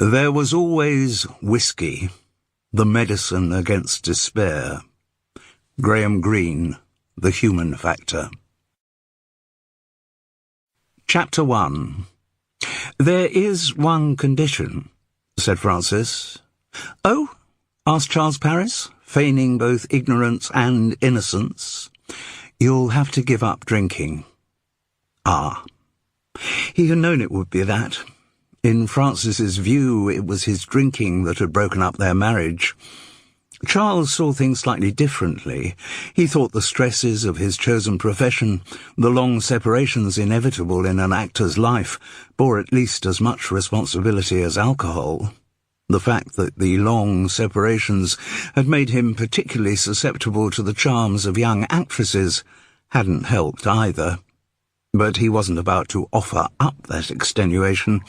There was always whiskey, the medicine against despair. Graham Greene, The Human Factor. Chapter 1. "There is one condition," said Francis. "Oh?" asked Charles Paris, feigning both ignorance and innocence. "You'll have to give up drinking." Ah. He had known it would be that. In Francis's view, it was his drinking that had broken up their marriage. Charles saw things slightly differently. He thought the stresses of his chosen profession, the long separations inevitable in an actor's life, bore at least as much responsibility as alcohol. The fact that the long separations had made him particularly susceptible to the charms of young actresses hadn't helped either. But he wasn't about to offer up that extenuation.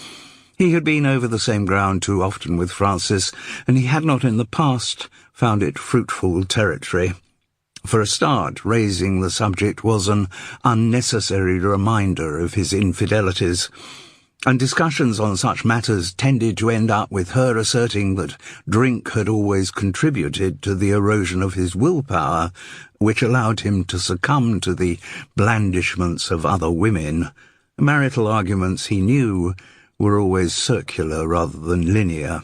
He had been over the same ground too often with Francis, and he had not in the past found it fruitful territory. For a start, raising the subject was an unnecessary reminder of his infidelities, and discussions on such matters tended to end up with her asserting that drink had always contributed to the erosion of his willpower, which allowed him to succumb to the blandishments of other women. Marital arguments, he knew, were always circular rather than linear.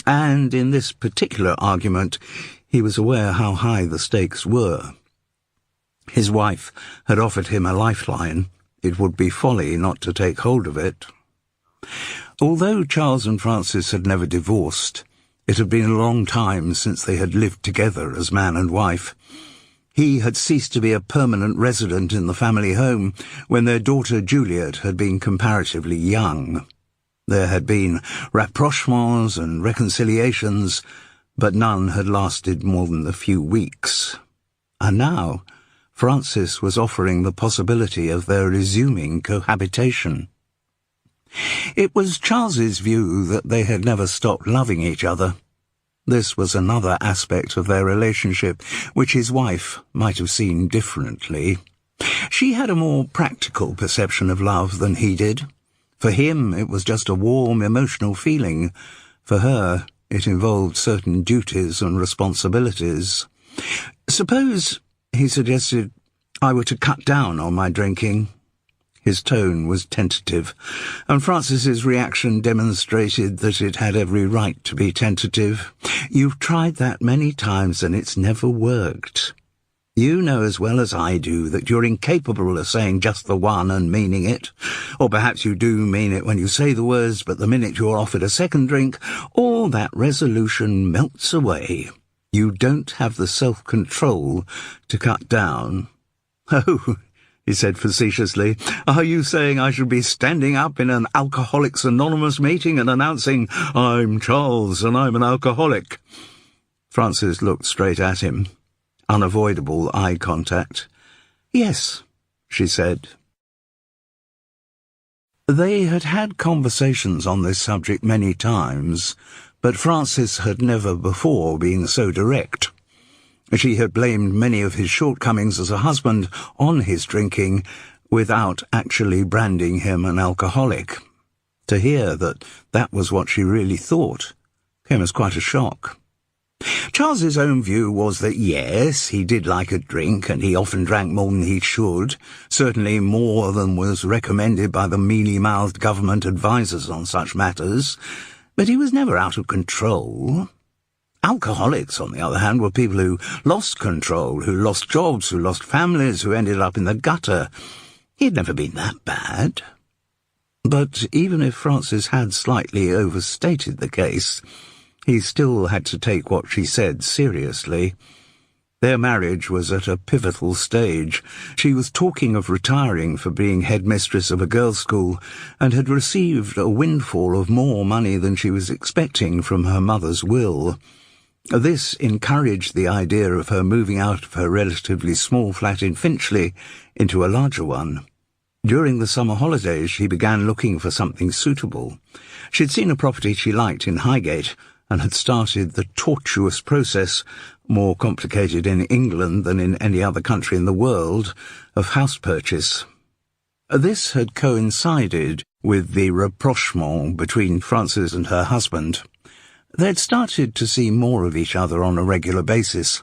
And in this particular argument, he was aware how high the stakes were. His wife had offered him a lifeline. It would be folly not to take hold of it. Although Charles and Francis had never divorced, it had been a long time since they had lived together as man and wife. He had ceased to be a permanent resident in the family home when their daughter Juliet had been comparatively young. There had been rapprochements and reconciliations, but none had lasted more than a few weeks. And now Francis was offering the possibility of their resuming cohabitation. It was Charles's view that they had never stopped loving each other. This was another aspect of their relationship which his wife might have seen differently. She had a more practical perception of love than he did. For him, it was just a warm, emotional feeling. For her, it involved certain duties and responsibilities. "Suppose," he suggested, "I were to cut down on my drinking." His tone was tentative, and Francis's reaction demonstrated that it had every right to be tentative. "You've tried that many times and it's never worked. You know as well as I do that you're incapable of saying just the one and meaning it. Or perhaps you do mean it when you say the words, but the minute you're offered a second drink, all that resolution melts away. You don't have the self-control to cut down." "Oh," he said facetiously, "are you saying I should be standing up in an Alcoholics Anonymous meeting and announcing, 'I'm Charles and I'm an alcoholic'?" Francis looked straight at him. Unavoidable eye contact. "Yes," she said. They had had conversations on this subject many times, but Francis had never before been so direct. She had blamed many of his shortcomings as a husband on his drinking, without actually branding him an alcoholic. To hear that that was what she really thought came as quite a shock. Charles's own view was that yes, he did like a drink, and he often drank more than he should, certainly more than was recommended by the mealy-mouthed government advisers on such matters, but he was never out of control. Alcoholics, on the other hand, were people who lost control, who lost jobs, who lost families, who ended up in the gutter. He had never been that bad. But even if Francis had slightly overstated the case, he still had to take what she said seriously. Their marriage was at a pivotal stage. She was talking of retiring for being headmistress of a girls' school, and had received a windfall of more money than she was expecting from her mother's will. This encouraged the idea of her moving out of her relatively small flat in Finchley into a larger one. During the summer holidays, she began looking for something suitable. She'd seen a property she liked in Highgate, and had started the tortuous process, more complicated in England than in any other country in the world, of house purchase. This had coincided With the rapprochement between Frances and her husband, they'd started to see more of each other on a regular basis.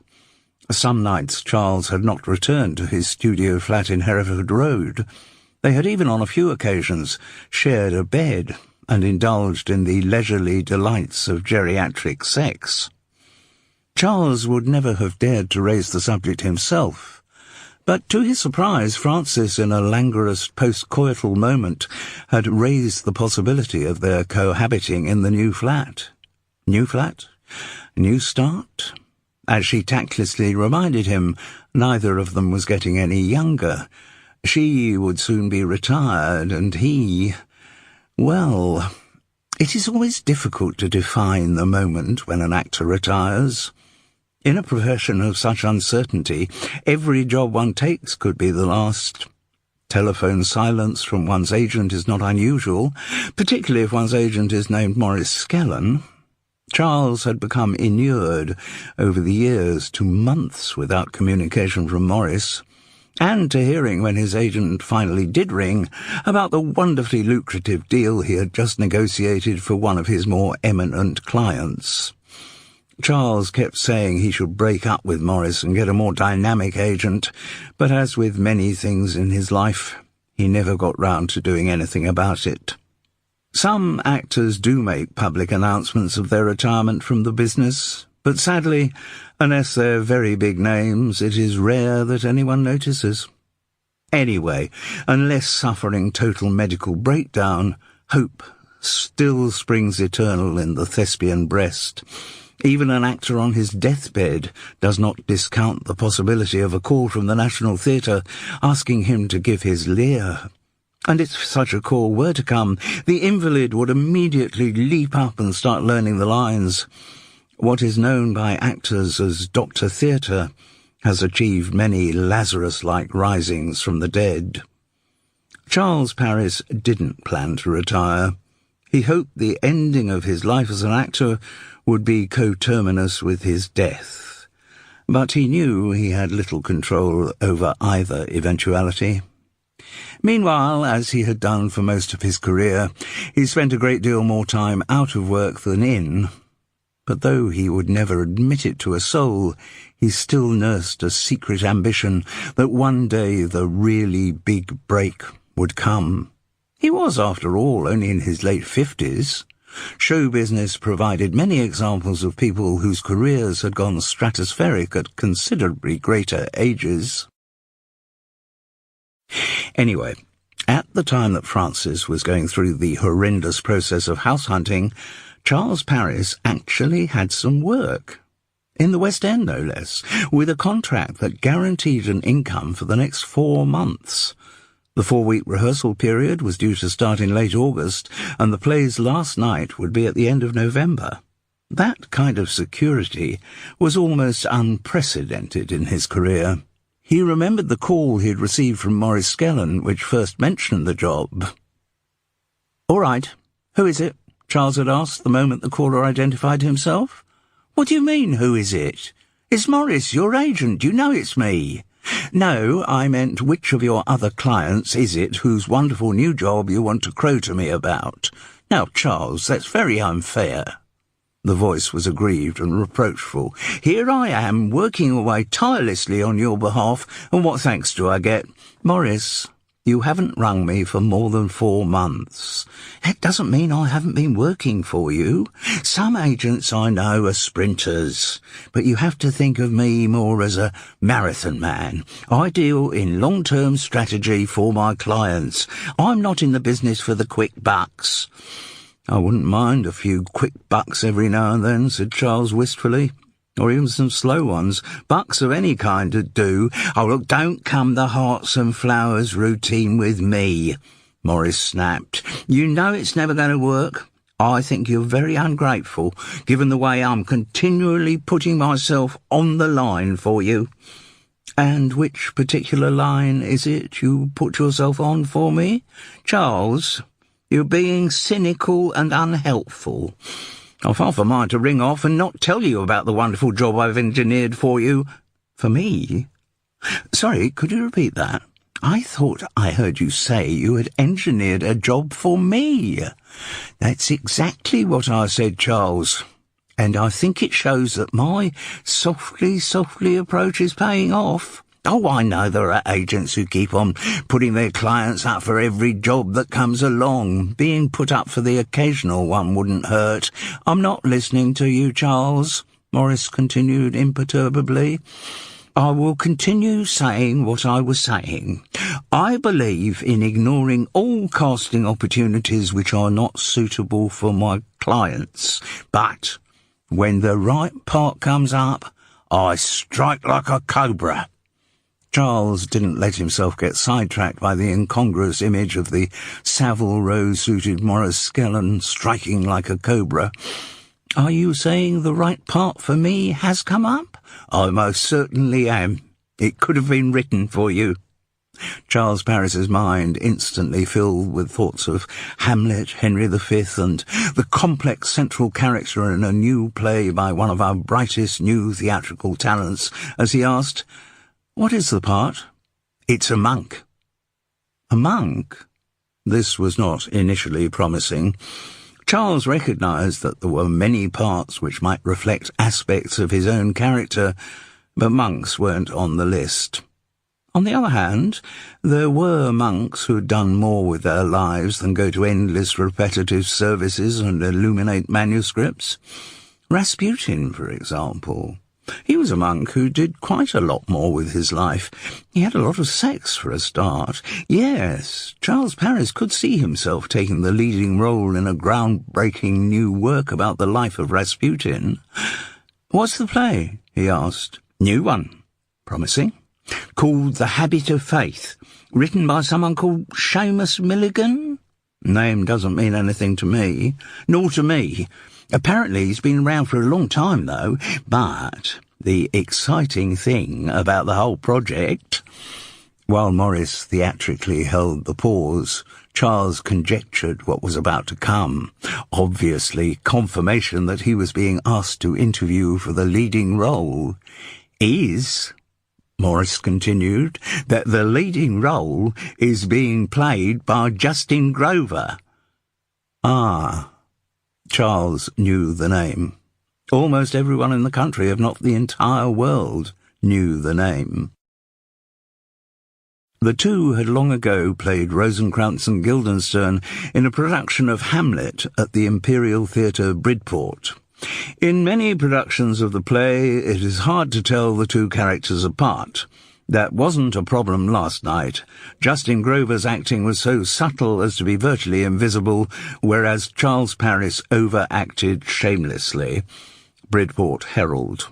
Some nights Charles had not returned to his studio flat in Hereford Road. They had even on a few occasions shared a bed and indulged in the leisurely delights of geriatric sex. Charles would never have dared to raise the subject himself, but to his surprise, Frances, in a languorous post-coital moment, had raised the possibility of their cohabiting in the new flat. New flat? New start? As she tactlessly reminded him, neither of them was getting any younger. She would soon be retired, and he... Well, it is always difficult to define the moment when an actor retires. In a profession of such uncertainty, every job one takes could be the last. Telephone silence from one's agent is not unusual, particularly if one's agent is named Maurice Skellen. Charles had become inured over the years to months without communication from Maurice, and to hearing when his agent finally did ring about the wonderfully lucrative deal he had just negotiated for one of his more eminent clients. Charles kept saying he should break up with Maurice and get a more dynamic agent, but as with many things in his life, he never got round to doing anything about it. Some actors do make public announcements of their retirement from the business, but sadly, unless they're very big names, it is rare that anyone notices. Anyway, unless suffering total medical breakdown, hope still springs eternal in the thespian breast. Even an actor on his deathbed does not discount the possibility of a call from the National Theatre asking him to give his Lear. And if such a call were to come, the invalid would immediately leap up and start learning the lines. What is known by actors as Dr. Theatre has achieved many Lazarus-like risings from the dead. Charles Paris didn't plan to retire. He hoped the ending of his life as an actor would be coterminous with his death, but he knew he had little control over either eventuality. Meanwhile, as he had done for most of his career, he spent a great deal more time out of work than in. But though he would never admit it to a soul, he still nursed a secret ambition that one day the really big break would come. He was, after all, only in his late 50s. Show business provided many examples of people whose careers had gone stratospheric at considerably greater ages. Anyway, at the time that Frances was going through the horrendous process of house hunting, Charles Paris actually had some work. In the West End, no less, with a contract that guaranteed an income for the next 4 months. The 4-week rehearsal period was due to start in late August, and the play's last night would be at the end of November. That kind of security was almost unprecedented in his career. He remembered the call he'd received from Maurice Skellen, which first mentioned the job. "All right, who is it?" Charles had asked the moment the caller identified himself. "What do you mean, who is it? It's Maurice, your agent. You know it's me." "No, I meant which of your other clients is it whose wonderful new job you want to crow to me about? Now, Charles, that's very unfair." The voice was aggrieved and reproachful. "Here I am, working away tirelessly on your behalf, and what thanks do I get? Maurice, you haven't rung me for more than 4 months. That doesn't mean I haven't been working for you. Some agents I know are sprinters, but you have to think of me more as a marathon man. I deal in long-term strategy for my clients. I'm not in the business for the quick bucks." "I wouldn't mind a few quick bucks every now and then," said Charles wistfully. "Or even some slow ones. Bucks of any kind would do." "Oh, look, don't come the hearts and flowers routine with me," Maurice snapped. "You know it's never going to work. I think you're very ungrateful, given the way I'm continually putting myself on the line for you." "And which particular line is it you put yourself on for me? Charles, you're being cynical and unhelpful. I've half a mind to ring off and not tell you about the wonderful job I've engineered for you." "For me? Sorry, could you repeat that?" I thought I heard you say you had engineered a job for me. That's exactly what I said, Charles. And I think it shows that my softly approach is paying off. Oh, I know there are agents who keep on putting their clients up for every job that comes along. Being put up for the occasional one wouldn't hurt. I'm not listening to you, Charles, Morris continued imperturbably. I will continue saying what I was saying. I believe in ignoring all casting opportunities which are not suitable for my clients. But when the right part comes up, I strike like a cobra. Charles didn't let himself get sidetracked by the incongruous image of the Savile Row-suited Morris Skellon striking like a cobra. Are you saying the right part for me has come up? I most certainly am. It could have been written for you. Charles Parris's mind instantly filled with thoughts of Hamlet, Henry V, and the complex central character in a new play by one of our brightest new theatrical talents, as he asked, "What is the part?" "It's a monk." A monk? This was not initially promising. Charles recognised that there were many parts which might reflect aspects of his own character, but monks weren't on the list. On the other hand, there were monks who'd done more with their lives than go to endless repetitive services and illuminate manuscripts. Rasputin, for example. He was a monk who did quite a lot more with his life. He had a lot of sex, for a start. Yes, Charles Parris could see himself taking the leading role in a groundbreaking new work about the life of Rasputin. "What's the play?" he asked. "New one. Promising. Called The Habit of Faith. Written by someone called Seamus Milligan? Name doesn't mean anything to me. Nor to me. Apparently he's been around for a long time, though. But the exciting thing about the whole project..." While Morris theatrically held the pause, Charles conjectured what was about to come. Obviously, confirmation that he was being asked to interview for the leading role. "Is," Morris continued, "that the leading role is being played by Justin Grover." Ah, Charles knew the name. Almost everyone in the country, if not the entire world, knew the name. The two had long ago played Rosencrantz and Guildenstern in a production of Hamlet at the Imperial Theatre, Bridport. In many productions of the play, it is hard to tell the two characters apart. That wasn't a problem last night. Justin Grover's acting was so subtle as to be virtually invisible, whereas Charles Parris overacted shamelessly. Bridport Herald.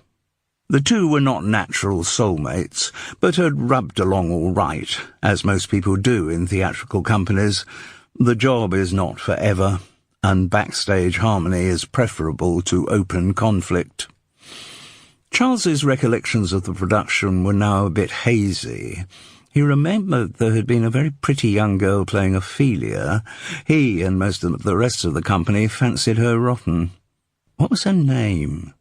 The two were not natural soulmates, but had rubbed along all right, as most people do in theatrical companies. The job is not forever, and backstage harmony is preferable to open conflict. Charles's recollections of the production were now a bit hazy. He remembered there had been a very pretty young girl playing Ophelia. He and most of the rest of the company fancied her rotten. What was her name?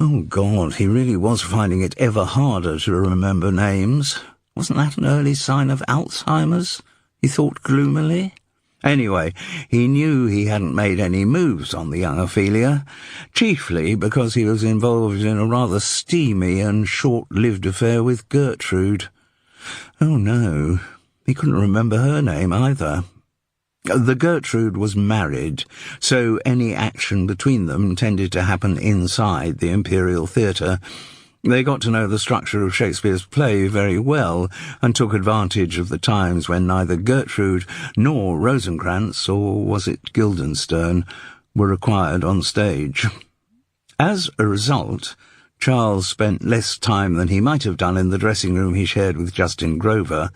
Oh, God, he really was finding it ever harder to remember names. Wasn't that an early sign of Alzheimer's? He thought gloomily. Anyway, he knew he hadn't made any moves on the young Ophelia, chiefly because he was involved in a rather steamy and short-lived affair with Gertrude. Oh, no, he couldn't remember her name either. The Gertrude was married, so any action between them tended to happen inside the Imperial Theatre. They got to know the structure of Shakespeare's play very well, and took advantage of the times when neither Gertrude nor Rosencrantz, or was it Guildenstern, were required on stage. As a result, Charles spent less time than he might have done in the dressing room he shared with Justin Grover,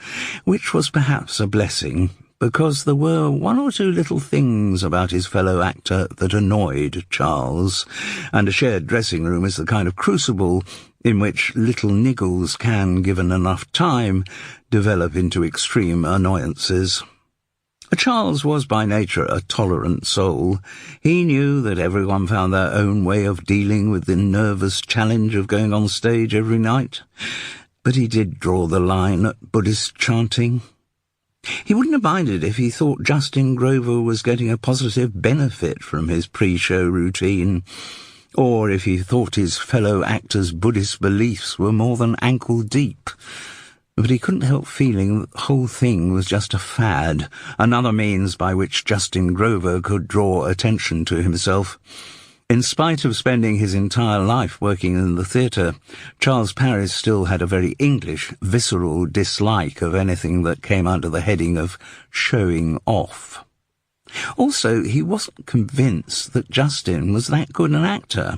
which was perhaps a blessing, because there were one or two little things about his fellow actor that annoyed Charles, and a shared dressing room is the kind of crucible in which little niggles can, given enough time, develop into extreme annoyances. Charles was by nature a tolerant soul. He knew that everyone found their own way of dealing with the nervous challenge of going on stage every night. But he did draw the line at Buddhist chanting. He wouldn't have minded if he thought Justin Grover was getting a positive benefit from his pre-show routine, or if he thought his fellow actors' Buddhist beliefs were more than ankle-deep. But he couldn't help feeling that the whole thing was just a fad, another means by which Justin Grover could draw attention to himself. In spite of spending his entire life working in the theatre, Charles Paris still had a very English, visceral dislike of anything that came under the heading of showing off. Also, he wasn't convinced that Justin was that good an actor.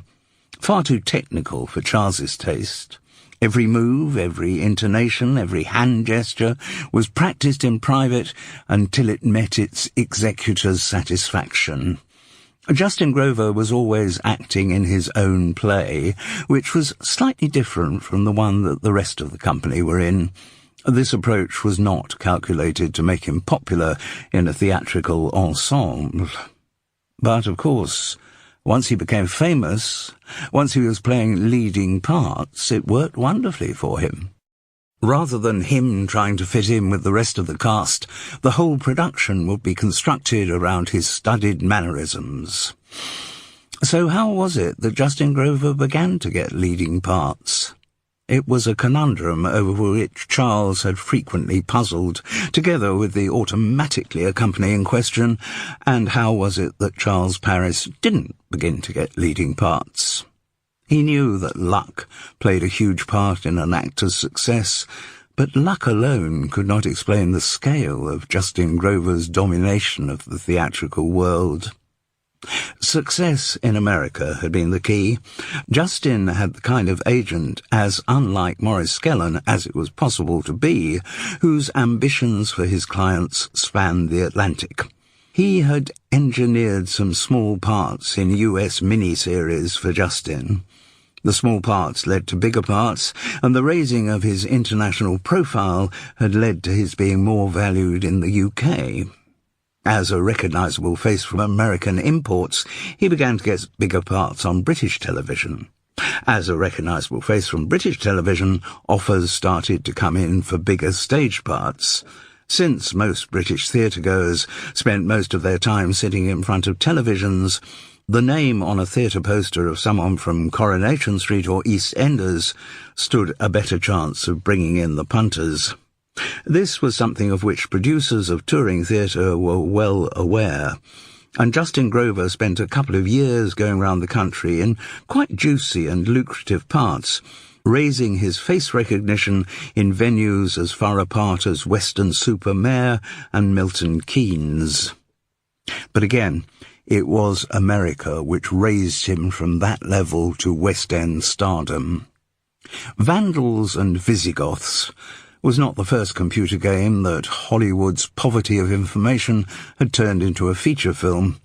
Far too technical for Charles's taste. Every move, every intonation, every hand gesture was practised in private until it met its executor's satisfaction. Justin Grover was always acting in his own play, which was slightly different from the one that the rest of the company were in. This approach was not calculated to make him popular in a theatrical ensemble. But, of course, once he became famous, once he was playing leading parts, it worked wonderfully for him. Rather than him trying to fit in with the rest of the cast, the whole production would be constructed around his studied mannerisms. So how was it that Justin Grover began to get leading parts? It was a conundrum over which Charles had frequently puzzled, together with the automatically accompanying question, and how was it that Charles Paris didn't begin to get leading parts? He knew that luck played a huge part in an actor's success, but luck alone could not explain the scale of Justin Grover's domination of the theatrical world. Success in America had been the key. Justin had the kind of agent, as unlike Maurice Skellen as it was possible to be, whose ambitions for his clients spanned the Atlantic. He had engineered some small parts in US miniseries for Justin. The small parts led to bigger parts, and the raising of his international profile had led to his being more valued in the UK. As a recognisable face from American imports, he began to get bigger parts on British television. As a recognisable face from British television, offers started to come in for bigger stage parts. Since most British theatre-goers spent most of their time sitting in front of televisions, the name on a theatre poster of someone from Coronation Street or EastEnders stood a better chance of bringing in the punters. This was something of which producers of touring theatre were well aware, and Justin Grover spent a couple of years going round the country in quite juicy and lucrative parts, raising his face recognition in venues as far apart as Weston-super-Mare and Milton Keynes. But again, it was America which raised him from that level to West End stardom. Vandals and Visigoths was not the first computer game that Hollywood's poverty of information had turned into a feature film,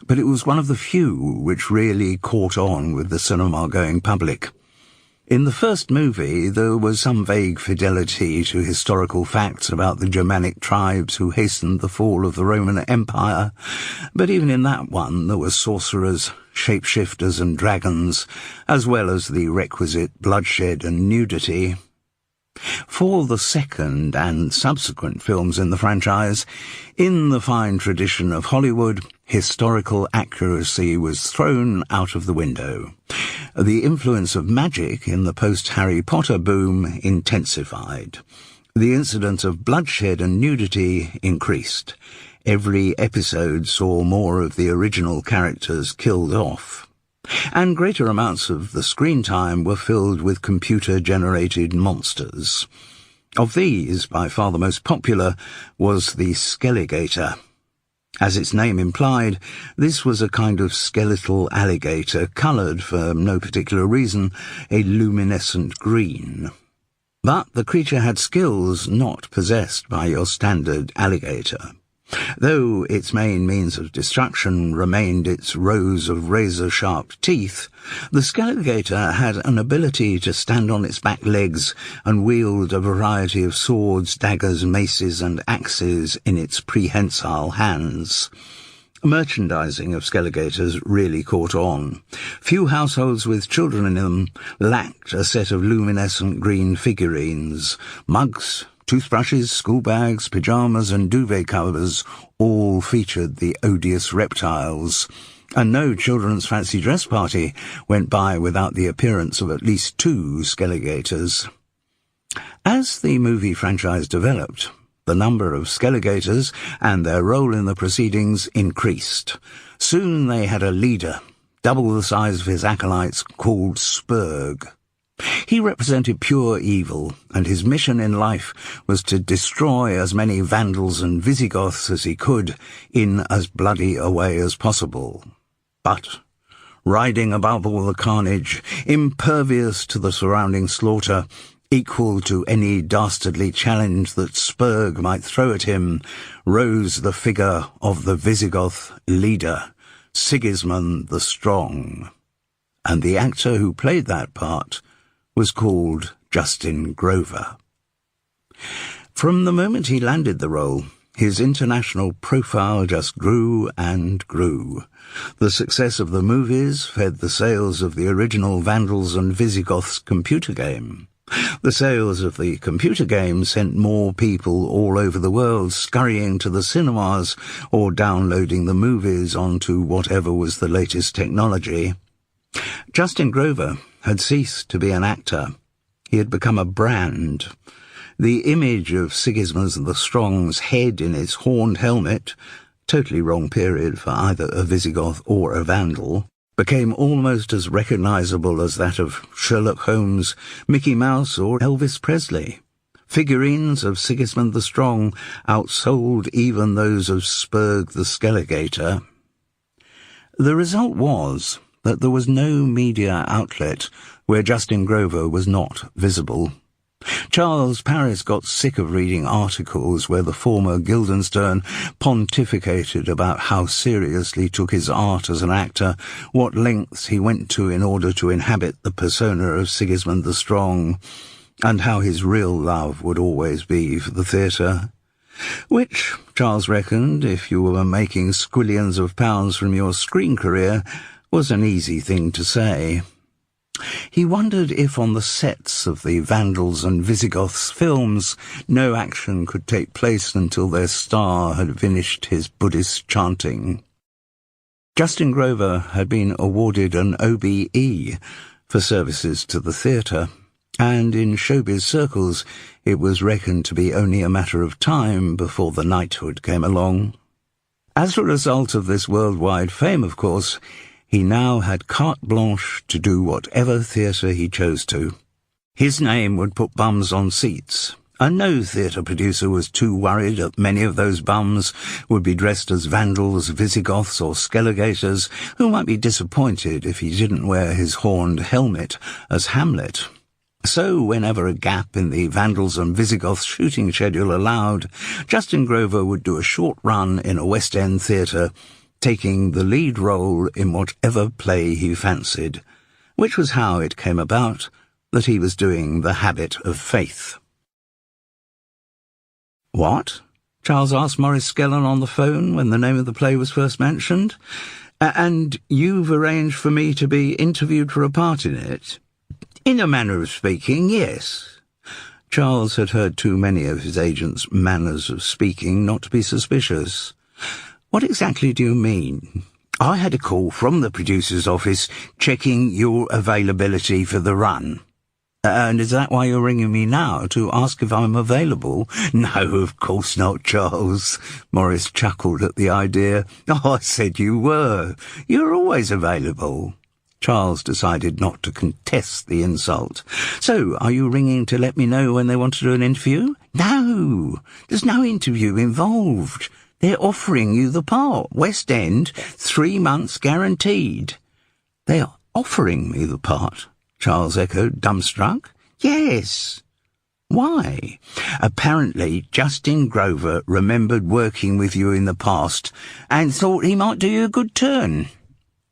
but it was one of the few which really caught on with the cinema-going public. In the first movie, there was some vague fidelity to historical facts about the Germanic tribes who hastened the fall of the Roman Empire, but even in that one there were sorcerers, shapeshifters and dragons, as well as the requisite bloodshed and nudity. For the second and subsequent films in the franchise, in the fine tradition of Hollywood, historical accuracy was thrown out of the window. The influence of magic in the post-Harry Potter boom intensified. The incidence of bloodshed and nudity increased. Every episode saw more of the original characters killed off. And greater amounts of the screen time were filled with computer-generated monsters. Of these, by far the most popular was the Skelligator. As its name implied, this was a kind of skeletal alligator, coloured, for no particular reason, a luminescent green. But the creature had skills not possessed by your standard alligator. Though its main means of destruction remained its rows of razor-sharp teeth, the Skelligator had an ability to stand on its back legs and wield a variety of swords, daggers, maces and axes in its prehensile hands. Merchandising of Skelligators really caught on. Few households with children in them lacked a set of luminescent green figurines. Mugs, toothbrushes, school bags, pyjamas and duvet covers all featured the odious reptiles, and no children's fancy dress party went by without the appearance of at least 2 Skelligators. As the movie franchise developed, the number of Skelligators and their role in the proceedings increased. Soon they had a leader, double the size of his acolytes, called Spurg. He represented pure evil, and his mission in life was to destroy as many Vandals and Visigoths as he could in as bloody a way as possible. But, riding above all the carnage, impervious to the surrounding slaughter, equal to any dastardly challenge that Spurg might throw at him, rose the figure of the Visigoth leader, Sigismund the Strong. And the actor who played that part was called Justin Grover. From the moment he landed the role, his international profile just grew and grew. The success of the movies fed the sales of the original Vandals and Visigoths computer game. The sales of the computer game sent more people all over the world scurrying to the cinemas or downloading the movies onto whatever was the latest technology. Justin Grover had ceased to be an actor. He had become a brand. The image of Sigismund the Strong's head in its horned helmet, totally wrong period for either a Visigoth or a Vandal, became almost as recognizable as that of Sherlock Holmes, Mickey Mouse, or Elvis Presley. Figurines of Sigismund the Strong outsold even those of Spurg the Skelligator. The result was that there was no media outlet where Justin Grover was not visible. Charles Paris got sick of reading articles where the former Guildenstern pontificated about how seriously he took his art as an actor, what lengths he went to in order to inhabit the persona of Sigismund the Strong, and how his real love would always be for the theatre. Which, Charles reckoned, if you were making squillions of pounds from your screen career, was an easy thing to say. He wondered if on the sets of the Vandals and Visigoths films no action could take place until their star had finished his Buddhist chanting. Justin Grover had been awarded an OBE for services to the theatre, and in showbiz circles it was reckoned to be only a matter of time before the knighthood came along. As a result of this worldwide fame, of course, he now had carte blanche to do whatever theatre he chose to. His name would put bums on seats, and no theatre producer was too worried that many of those bums would be dressed as Vandals, Visigoths, or Skelligators, who might be disappointed if he didn't wear his horned helmet as Hamlet. So, whenever a gap in the Vandals and Visigoths shooting schedule allowed, Justin Grover would do a short run in a West End theatre, taking the lead role in whatever play he fancied, which was how it came about that he was doing The Habit of Faith. "What?" Charles asked Maurice Skellen on the phone when the name of the play was first mentioned. "And you've arranged for me to be interviewed for a part in it?" "In a manner of speaking, yes." Charles had heard too many of his agent's manners of speaking not to be suspicious. "What exactly do you mean?" "I had a call from the producer's office checking your availability for the run." "And is that why you're ringing me now, to ask if I'm available?" "No, of course not, Charles." Maurice chuckled at the idea. "Oh, I said you were. You're always available." Charles decided not to contest the insult. "So, are you ringing to let me know when they want to do an interview?" "No, there's no interview involved. They're offering you the part. West End, 3 months guaranteed." "They are offering me the part?" Charles echoed, dumbstruck. "Yes." "Why?" "Apparently, Justin Grover remembered working with you in the past and thought he might do you a good turn."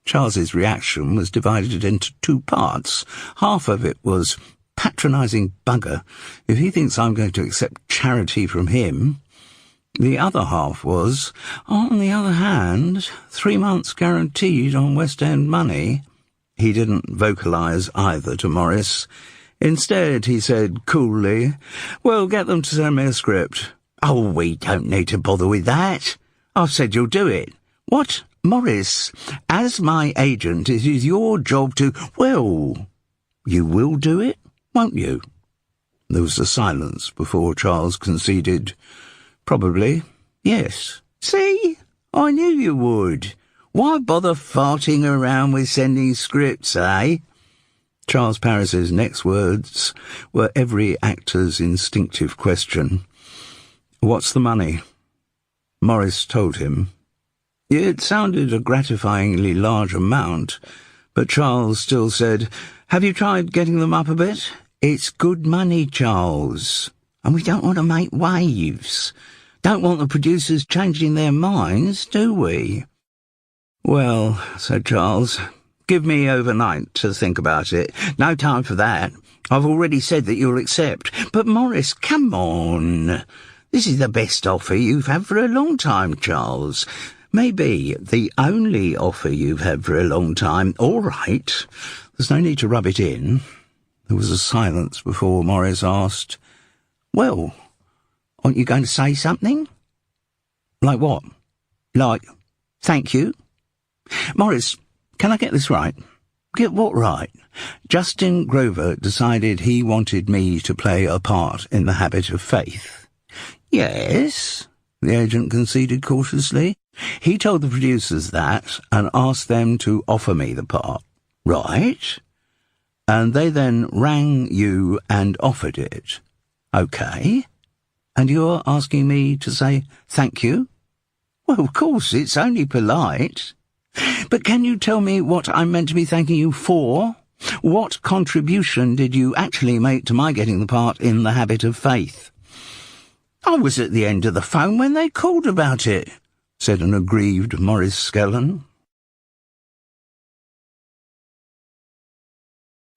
Charles's reaction was divided into 2 parts. Half of it was, patronising bugger. If he thinks I'm going to accept charity from him. The other half was, on the other hand, 3 months guaranteed on West End money. He didn't vocalise either to Morris. Instead, he said coolly, "Well, get them to send me a script." "Oh, we don't need to bother with that. I've said you'll do it." "What? Morris, as my agent, it is your job to—" "Well, you will do it, won't you?" There was a silence before Charles conceded, "Probably, yes." "See? I knew you would. Why bother farting around with sending scripts, eh?" Charles Paris's next words were every actor's instinctive question. "What's the money?" Morris told him. It sounded a gratifyingly large amount, but Charles still said, "Have you tried getting them up a bit?" "It's good money, Charles, and we don't want to make waves. Don't want the producers changing their minds, do we?" "Well," said Charles, "give me overnight to think about it." "No time for that. I've already said that you'll accept." "But Morris, come on. This is the best offer you've had for a long time, Charles. Maybe the only offer you've had for a long time. All right. There's no need to rub it in." There was a silence before Morris asked, "Well, aren't you going to say something?" "Like what?" "Like, thank you." "Morris, can I get this right?" "Get what right?" "Justin Grover decided he wanted me to play a part in The Habit of Faith." "Yes," the agent conceded cautiously. "He told the producers that and asked them to offer me the part." "Right." "And they then rang you and offered it." "OK. And you're asking me to say thank you?" "Well, of course, it's only polite." "But can you tell me what I'm meant to be thanking you for? What contribution did you actually make to my getting the part in The Habit of Faith?" "I was at the end of the phone when they called about it," said an aggrieved Morris Skellen.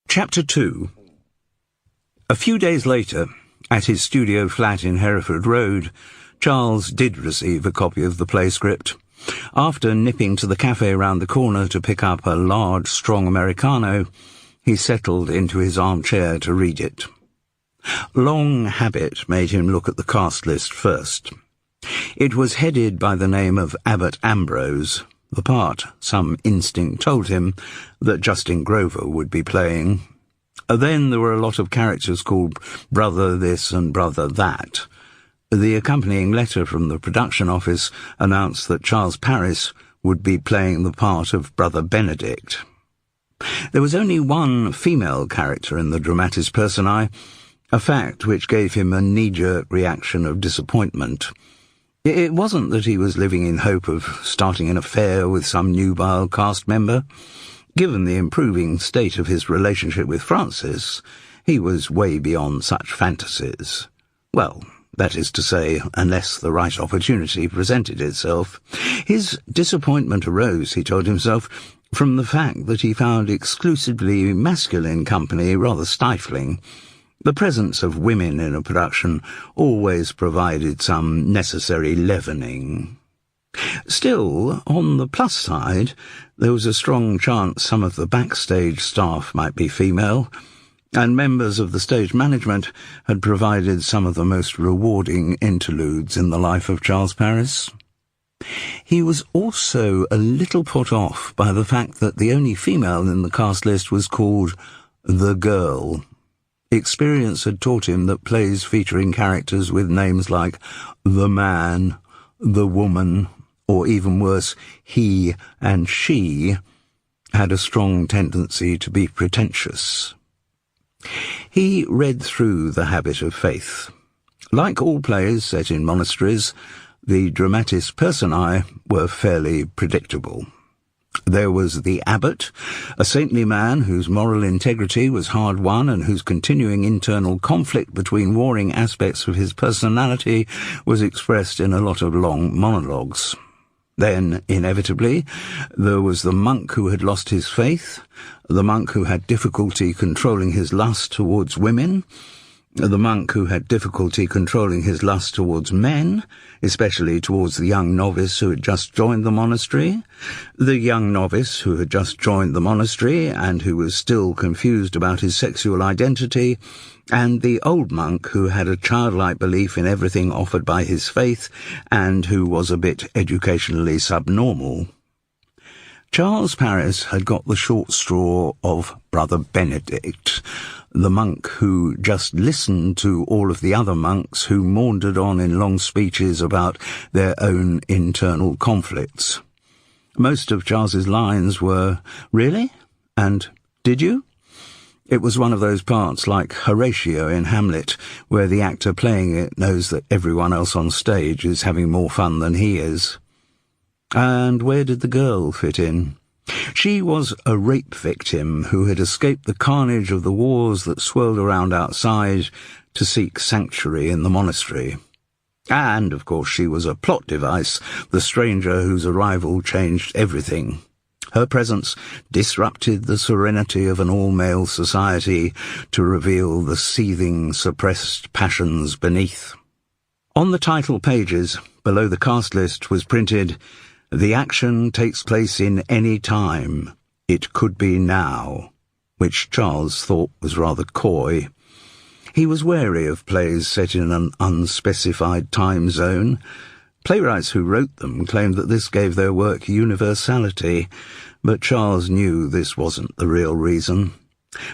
Chapter 2. A few days later, at his studio flat in Hereford Road, Charles did receive a copy of the play script. After nipping to the cafe round the corner to pick up a large, strong Americano, he settled into his armchair to read it. Long habit made him look at the cast list first. It was headed by the name of Abbot Ambrose, the part, some instinct told him, that Justin Grover would be playing. Then there were a lot of characters called Brother This and Brother That. The accompanying letter from the production office announced that Charles Paris would be playing the part of Brother Benedict. There was only one female character in the dramatis personae, a fact which gave him a knee-jerk reaction of disappointment. It wasn't that he was living in hope of starting an affair with some nubile cast member. Given the improving state of his relationship with Frances, he was way beyond such fantasies. Well, that is to say, unless the right opportunity presented itself. His disappointment arose, he told himself, from the fact that he found exclusively masculine company rather stifling. The presence of women in a production always provided some necessary leavening. Still, on the plus side, there was a strong chance some of the backstage staff might be female, and members of the stage management had provided some of the most rewarding interludes in the life of Charles Paris. He was also a little put off by the fact that the only female in the cast list was called The Girl. Experience had taught him that plays featuring characters with names like The Man, The Woman, or even worse, He and She, had a strong tendency to be pretentious. He read through The Habit of Faith. Like all plays set in monasteries, the dramatis personae were fairly predictable. There was the abbot, a saintly man whose moral integrity was hard won and whose continuing internal conflict between warring aspects of his personality was expressed in a lot of long monologues. Then, inevitably, there was the monk who had lost his faith, the monk who had difficulty controlling his lust towards women, The monk who had difficulty controlling his lust towards men, especially towards the young novice who had just joined the monastery, the young novice who had just joined the monastery and who was still confused about his sexual identity, and the old monk who had a childlike belief in everything offered by his faith and who was a bit educationally subnormal. Charles Paris had got the short straw of Brother Benedict, the monk who just listened to all of the other monks who maundered on in long speeches about their own internal conflicts. Most of Charles's lines were, "Really?" and "Did you?" It was one of those parts like Horatio in Hamlet, where the actor playing it knows that everyone else on stage is having more fun than he is. And where did the girl fit in? She was a rape victim who had escaped the carnage of the wars that swirled around outside to seek sanctuary in the monastery. And, of course, she was a plot device, the stranger whose arrival changed everything. Her presence disrupted the serenity of an all-male society to reveal the seething, suppressed passions beneath. On the title pages, below the cast list, was printed, "The action takes place in any time. It could be now," which Charles thought was rather coy. He was wary of plays set in an unspecified time zone. Playwrights who wrote them claimed that this gave their work universality, but Charles knew this wasn't the real reason.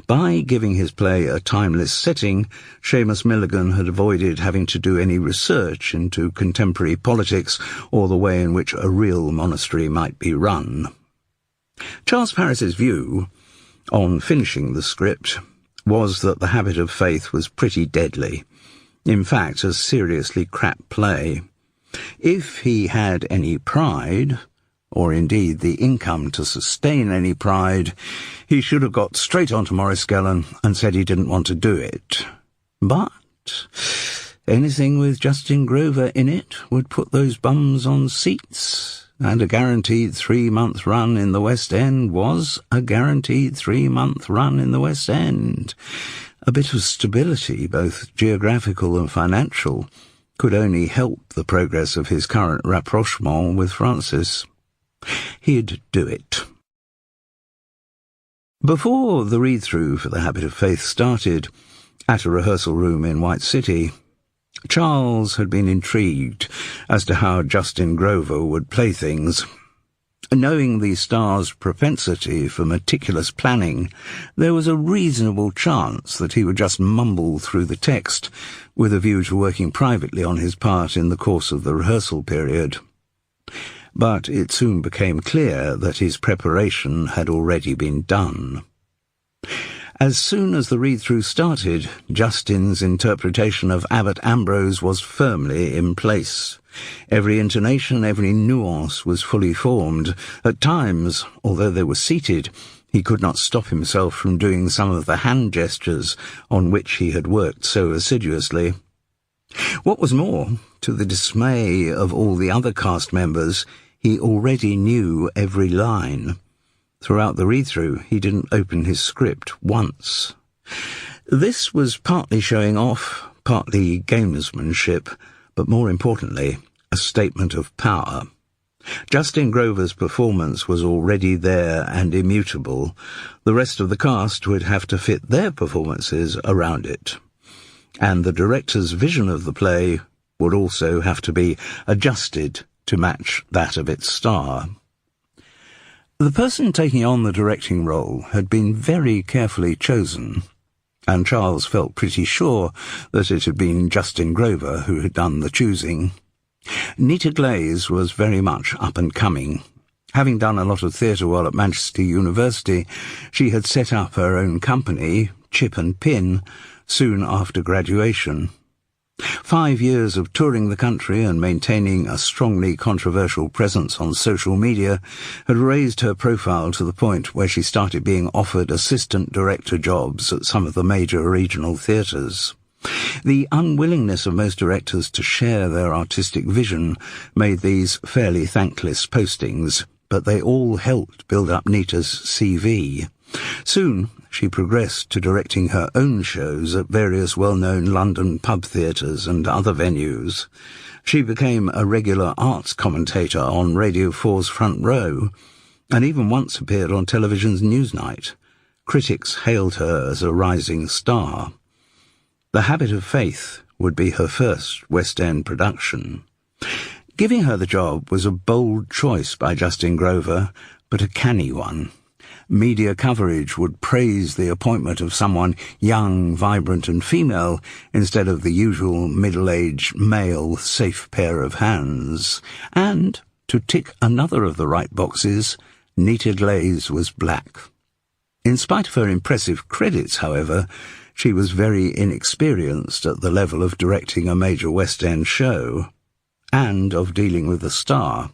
By giving his play a timeless setting, Seamus Milligan had avoided having to do any research into contemporary politics or the way in which a real monastery might be run. Charles Paris's view, on finishing the script, was that The Habit of Faith was pretty deadly. In fact, a seriously crap play. If he had any pride, or indeed the income to sustain any pride, he should have got straight on to Maurice Gellin and said he didn't want to do it. But anything with Justin Grover in it would put those bums on seats, and a guaranteed 3-month run in the West End was a guaranteed 3-month run in the West End. A bit of stability, both geographical and financial, could only help the progress of his current rapprochement with Francis. He'd do it. Before the read-through for The Habit of Faith started, at a rehearsal room in White City, Charles had been intrigued as to how Justin Grover would play things. Knowing the star's propensity for meticulous planning, there was a reasonable chance that he would just mumble through the text, with a view to working privately on his part in the course of the rehearsal period. But it soon became clear that his preparation had already been done. As soon as the read-through started, Justin's interpretation of Abbot Ambrose was firmly in place. Every intonation, every nuance was fully formed. At times, although they were seated, he could not stop himself from doing some of the hand gestures on which he had worked so assiduously. What was more, to the dismay of all the other cast members, he already knew every line. Throughout the read-through, he didn't open his script once. This was partly showing off, partly gamesmanship, but more importantly, a statement of power. Justin Grover's performance was already there and immutable. The rest of the cast would have to fit their performances around it. And the director's vision of the play would also have to be adjusted to match that of its star. The person taking on the directing role had been very carefully chosen, and Charles felt pretty sure that it had been Justin Grover who had done the choosing. Nita Glaze was very much up and coming. Having done a lot of theatre while at Manchester University, she had set up her own company, Chip and Pin, soon after graduation. 5 years of touring the country and maintaining a strongly controversial presence on social media had raised her profile to the point where she started being offered assistant director jobs at some of the major regional theatres. The unwillingness of most directors to share their artistic vision made these fairly thankless postings, but they all helped build up Nita's CV. Soon, she progressed to directing her own shows at various well-known London pub theatres and other venues. She became a regular arts commentator on Radio 4's Front Row, and even once appeared on television's Newsnight. Critics hailed her as a rising star. The Habit of Faith would be her first West End production. Giving her the job was a bold choice by Justin Grover, but a canny one. Media coverage would praise the appointment of someone young, vibrant and female instead of the usual middle-aged male safe pair of hands. And, to tick another of the right boxes, Nita Glaze was black. In spite of her impressive credits, however, she was very inexperienced at the level of directing a major West End show and of dealing with a star.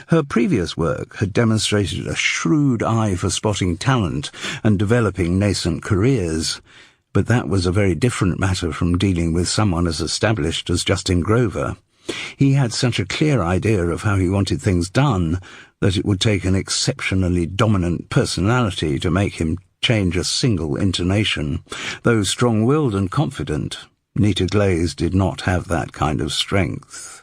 Her previous work had demonstrated a shrewd eye for spotting talent and developing nascent careers, but that was a very different matter from dealing with someone as established as Justin Grover. He had such a clear idea of how he wanted things done that it would take an exceptionally dominant personality to make him change a single intonation. Though strong-willed and confident, Nita Glaze did not have that kind of strength.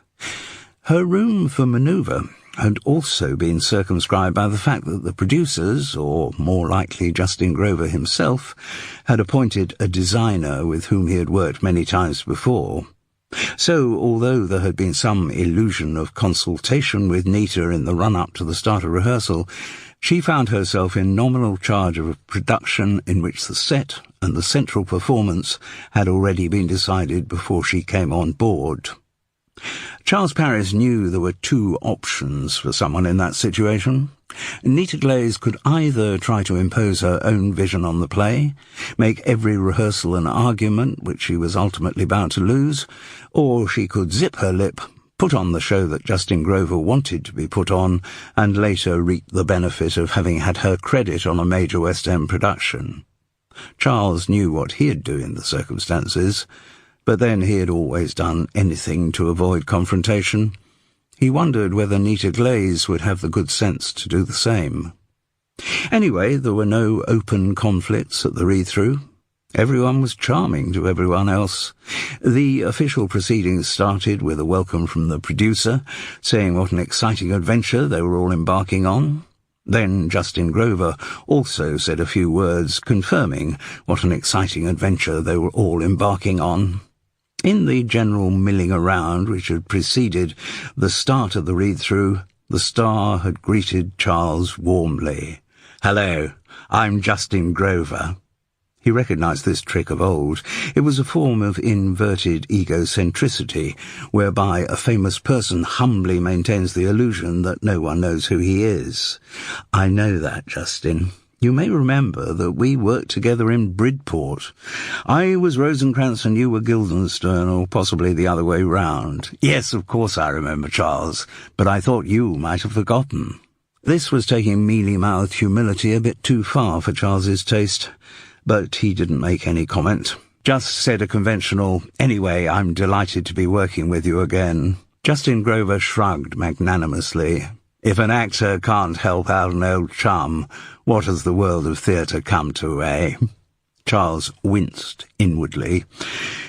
Her room for manoeuvre had also been circumscribed by the fact that the producers, or more likely Justin Grover himself, had appointed a designer with whom he had worked many times before. So, although there had been some illusion of consultation with Nita in the run-up to the start of rehearsal, she found herself in nominal charge of a production in which the set and the central performance had already been decided before she came on board. Charles Paris knew there were two options for someone in that situation. Nita Glaze could either try to impose her own vision on the play, make every rehearsal an argument which she was ultimately bound to lose, or she could zip her lip, put on the show that Justin Grover wanted to be put on, and later reap the benefit of having had her credit on a major West End production. Charles knew what he'd do in the circumstances, but then he had always done anything to avoid confrontation. He wondered whether Nita Glaze would have the good sense to do the same. Anyway, there were no open conflicts at the read-through. Everyone was charming to everyone else. The official proceedings started with a welcome from the producer, saying what an exciting adventure they were all embarking on. Then Justin Grover also said a few words confirming what an exciting adventure they were all embarking on. In the general milling around which had preceded the start of the read-through, the star had greeted Charles warmly. "Hello, I'm Justin Grover." He recognized this trick of old. It was a form of inverted egocentricity, whereby a famous person humbly maintains the illusion that no one knows who he is. "I know that, Justin. You may remember that we worked together in Bridport. I was Rosencrantz and you were Guildenstern, or possibly the other way round." "Yes, of course I remember, Charles, but I thought you might have forgotten." This was taking mealy-mouthed humility a bit too far for Charles's taste, but he didn't make any comment. Just said a conventional, "Anyway, I'm delighted to be working with you again." Justin Grover shrugged magnanimously. If an actor can't help out an old chum, what has the world of theatre come to, eh? Charles winced inwardly.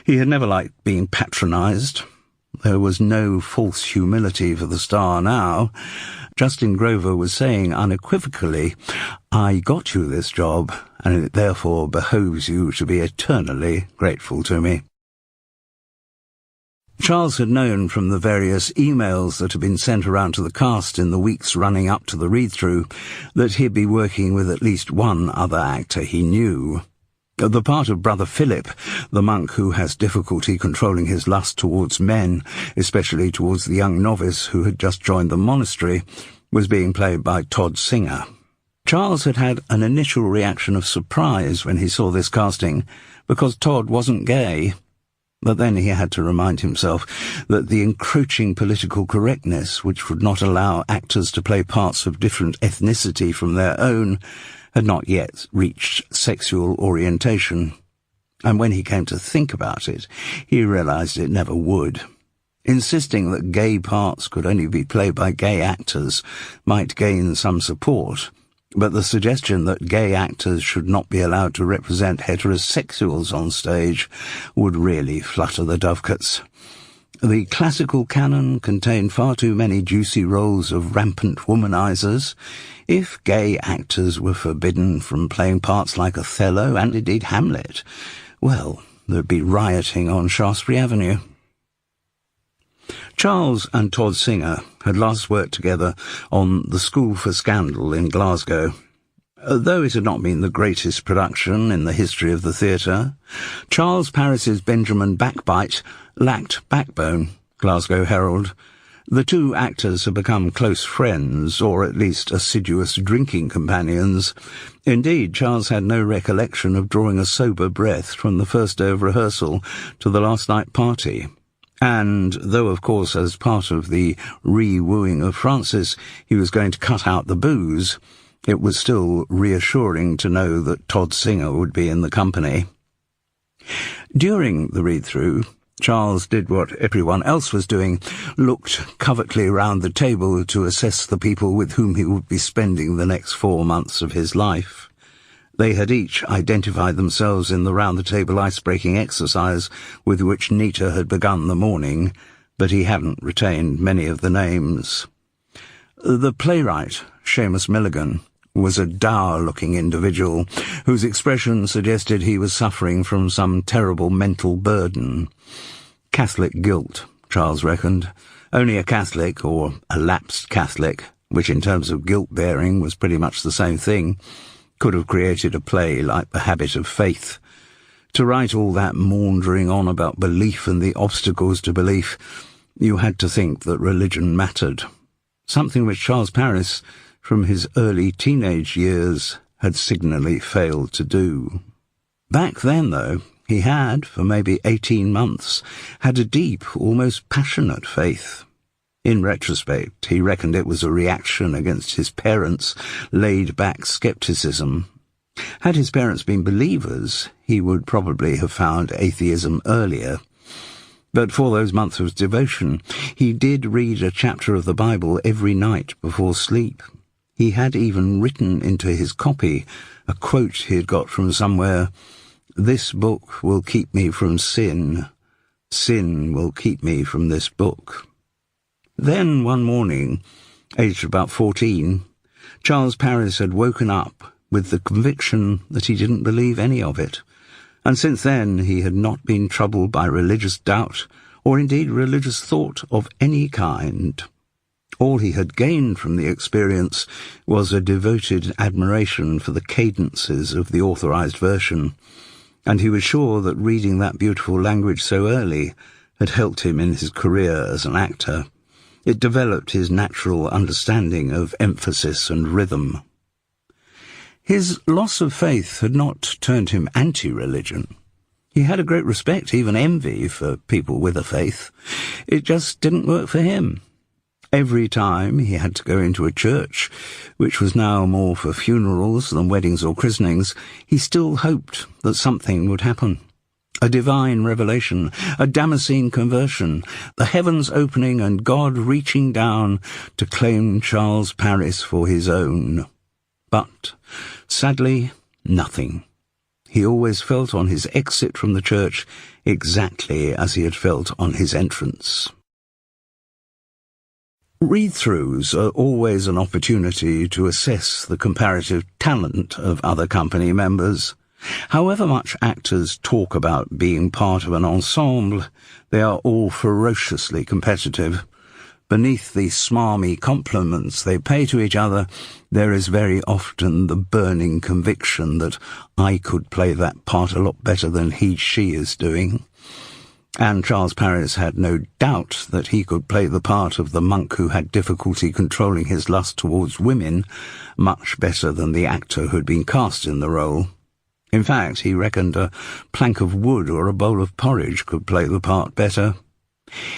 He had never liked being patronised. There was no false humility for the star now. Justin Grover was saying unequivocally, "I got you this job, and it therefore behoves you to be eternally grateful to me." Charles had known from the various emails that had been sent around to the cast in the weeks running up to the read-through that he'd be working with at least one other actor he knew. The part of Brother Philip, the monk who has difficulty controlling his lust towards men, especially towards the young novice who had just joined the monastery, was being played by Todd Singer. Charles had had an initial reaction of surprise when he saw this casting, because Todd wasn't gay. But then he had to remind himself that the encroaching political correctness, which would not allow actors to play parts of different ethnicity from their own, had not yet reached sexual orientation. And when he came to think about it, he realized it never would. Insisting that gay parts could only be played by gay actors might gain some support, but the suggestion that gay actors should not be allowed to represent heterosexuals on stage would really flutter the dovecotes. The classical canon contained far too many juicy roles of rampant womanizers. If gay actors were forbidden from playing parts like Othello and indeed Hamlet, well, there'd be rioting on Shaftesbury Avenue. Charles and Todd Singer had last worked together on The School for Scandal in Glasgow. Though it had not been the greatest production in the history of the theatre, Charles Paris's Benjamin Backbite lacked backbone, Glasgow Herald. The two actors had become close friends, or at least assiduous drinking companions. Indeed, Charles had no recollection of drawing a sober breath from the first day of rehearsal to the last night party. And, though of course as part of the re-wooing of Frances he was going to cut out the booze, it was still reassuring to know that Todd Singer would be in the company. During the read-through, Charles did what everyone else was doing, looked covertly round the table to assess the people with whom he would be spending the next 4 months of his life. They had each identified themselves in the round-the-table ice-breaking exercise with which Nita had begun the morning, but he hadn't retained many of the names. The playwright, Seamus Milligan, was a dour-looking individual whose expression suggested he was suffering from some terrible mental burden. Catholic guilt, Charles reckoned. Only a Catholic, or a lapsed Catholic, which in terms of guilt-bearing was pretty much the same thing, could have created a play like The Habit of Faith. To write all that maundering on about belief and the obstacles to belief, you had to think that religion mattered, something which Charles Paris, from his early teenage years, had signally failed to do. Back then, though, he had, for maybe 18 months, had a deep, almost passionate faith. In retrospect, he reckoned it was a reaction against his parents' laid-back scepticism. Had his parents been believers, he would probably have found atheism earlier. But for those months of devotion, he did read a chapter of the Bible every night before sleep. He had even written into his copy a quote he had got from somewhere, "This book will keep me from sin. Sin will keep me from this book." Then, one morning, aged about 14, Charles Paris had woken up with the conviction that he didn't believe any of it, and since then he had not been troubled by religious doubt, or indeed religious thought of any kind. All he had gained from the experience was a devoted admiration for the cadences of the authorized version, and he was sure that reading that beautiful language so early had helped him in his career as an actor. It developed his natural understanding of emphasis and rhythm. His loss of faith had not turned him anti-religion. He had a great respect, even envy, for people with a faith. It just didn't work for him. Every time he had to go into a church, which was now more for funerals than weddings or christenings, he still hoped that something would happen. A divine revelation, a Damascene conversion, the heavens opening and God reaching down to claim Charles Paris for his own. But, sadly, nothing. He always felt on his exit from the church exactly as he had felt on his entrance. Read-throughs are always an opportunity to assess the comparative talent of other company members. However much actors talk about being part of an ensemble, they are all ferociously competitive. Beneath the smarmy compliments they pay to each other, there is very often the burning conviction that I could play that part a lot better than she is doing. And Charles Paris had no doubt that he could play the part of the monk who had difficulty controlling his lust towards women much better than the actor who had been cast in the role. In fact, he reckoned a plank of wood or a bowl of porridge could play the part better.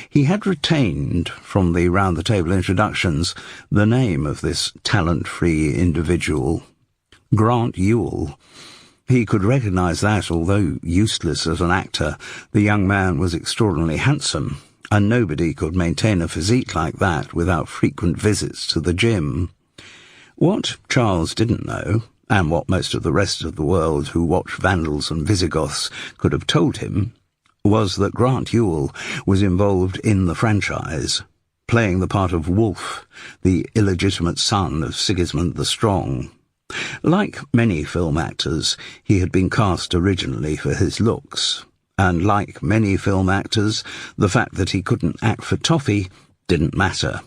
He had retained, from the round-the-table introductions, the name of this talent-free individual, Grant Ewell. He could recognise that, although useless as an actor, the young man was extraordinarily handsome, and nobody could maintain a physique like that without frequent visits to the gym. What Charles didn't know, and what most of the rest of the world who watched Vandals and Visigoths could have told him, was that Grant Yule was involved in the franchise, playing the part of Wolf, the illegitimate son of Sigismund the Strong. Like many film actors, he had been cast originally for his looks, and like many film actors, the fact that he couldn't act for toffee didn't matter.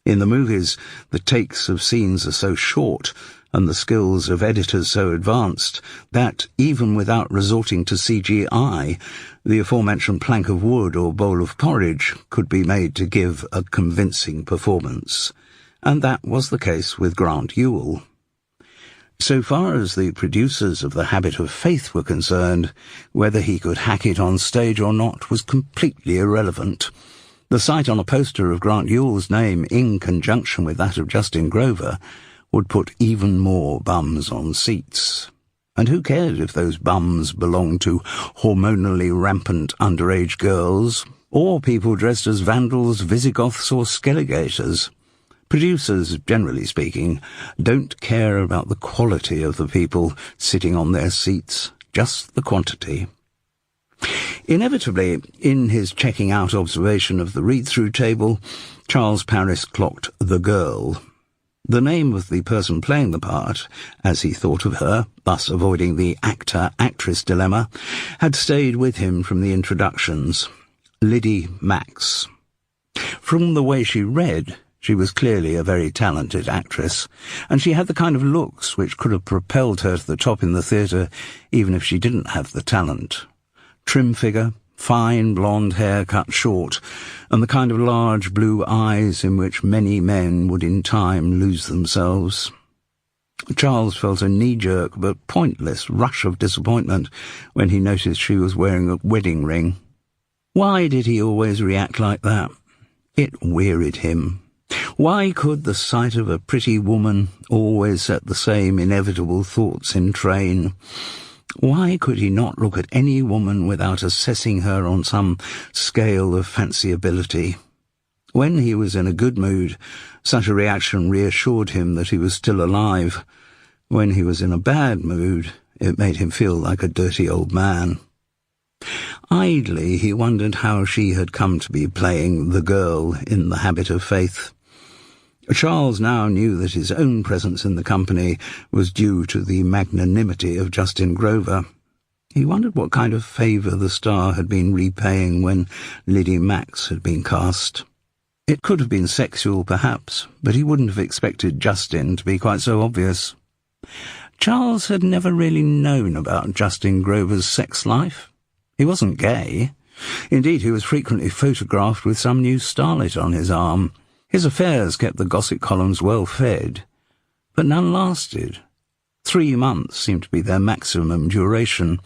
In the movies, the takes of scenes are so short, and the skills of editors so advanced, that, even without resorting to CGI, the aforementioned plank of wood or bowl of porridge could be made to give a convincing performance. And that was the case with Grant Yule. So far as the producers of The Habit of Faith were concerned, whether he could hack it on stage or not was completely irrelevant. The sight on a poster of Grant Yule's name in conjunction with that of Justin Grover would put even more bums on seats. And who cared if those bums belonged to hormonally rampant underage girls, or people dressed as Vandals, Visigoths, or Skelligators? Producers, generally speaking, don't care about the quality of the people sitting on their seats, just the quantity. Inevitably, in his checking-out observation of the read-through table, Charles Paris clocked the girl. The name of the person playing the part, as he thought of her, thus avoiding the actor-actress dilemma, had stayed with him from the introductions. Liddy Max. From the way she read, she was clearly a very talented actress, and she had the kind of looks which could have propelled her to the top in the theatre, even if she didn't have the talent. Trim figure, fine blonde hair cut short, and the kind of large blue eyes in which many men would in time lose themselves. Charles felt a knee-jerk but pointless rush of disappointment when he noticed she was wearing a wedding ring. Why did he always react like that? It wearied him. Why could the sight of a pretty woman always set the same inevitable thoughts in train? Why could he not look at any woman without assessing her on some scale of fanciability? When he was in a good mood, such a reaction reassured him that he was still alive. When he was in a bad mood, it made him feel like a dirty old man. Idly, he wondered how she had come to be playing the girl in The Habit of Faith. Charles now knew that his own presence in the company was due to the magnanimity of Justin Grover. He wondered what kind of favour the star had been repaying when Liddy Max had been cast. It could have been sexual, perhaps, but he wouldn't have expected Justin to be quite so obvious. Charles had never really known about Justin Grover's sex life. He wasn't gay. Indeed, he was frequently photographed with some new starlet on his arm. His affairs kept the gossip columns well fed, but none lasted. 3 months seemed to be their maximum duration.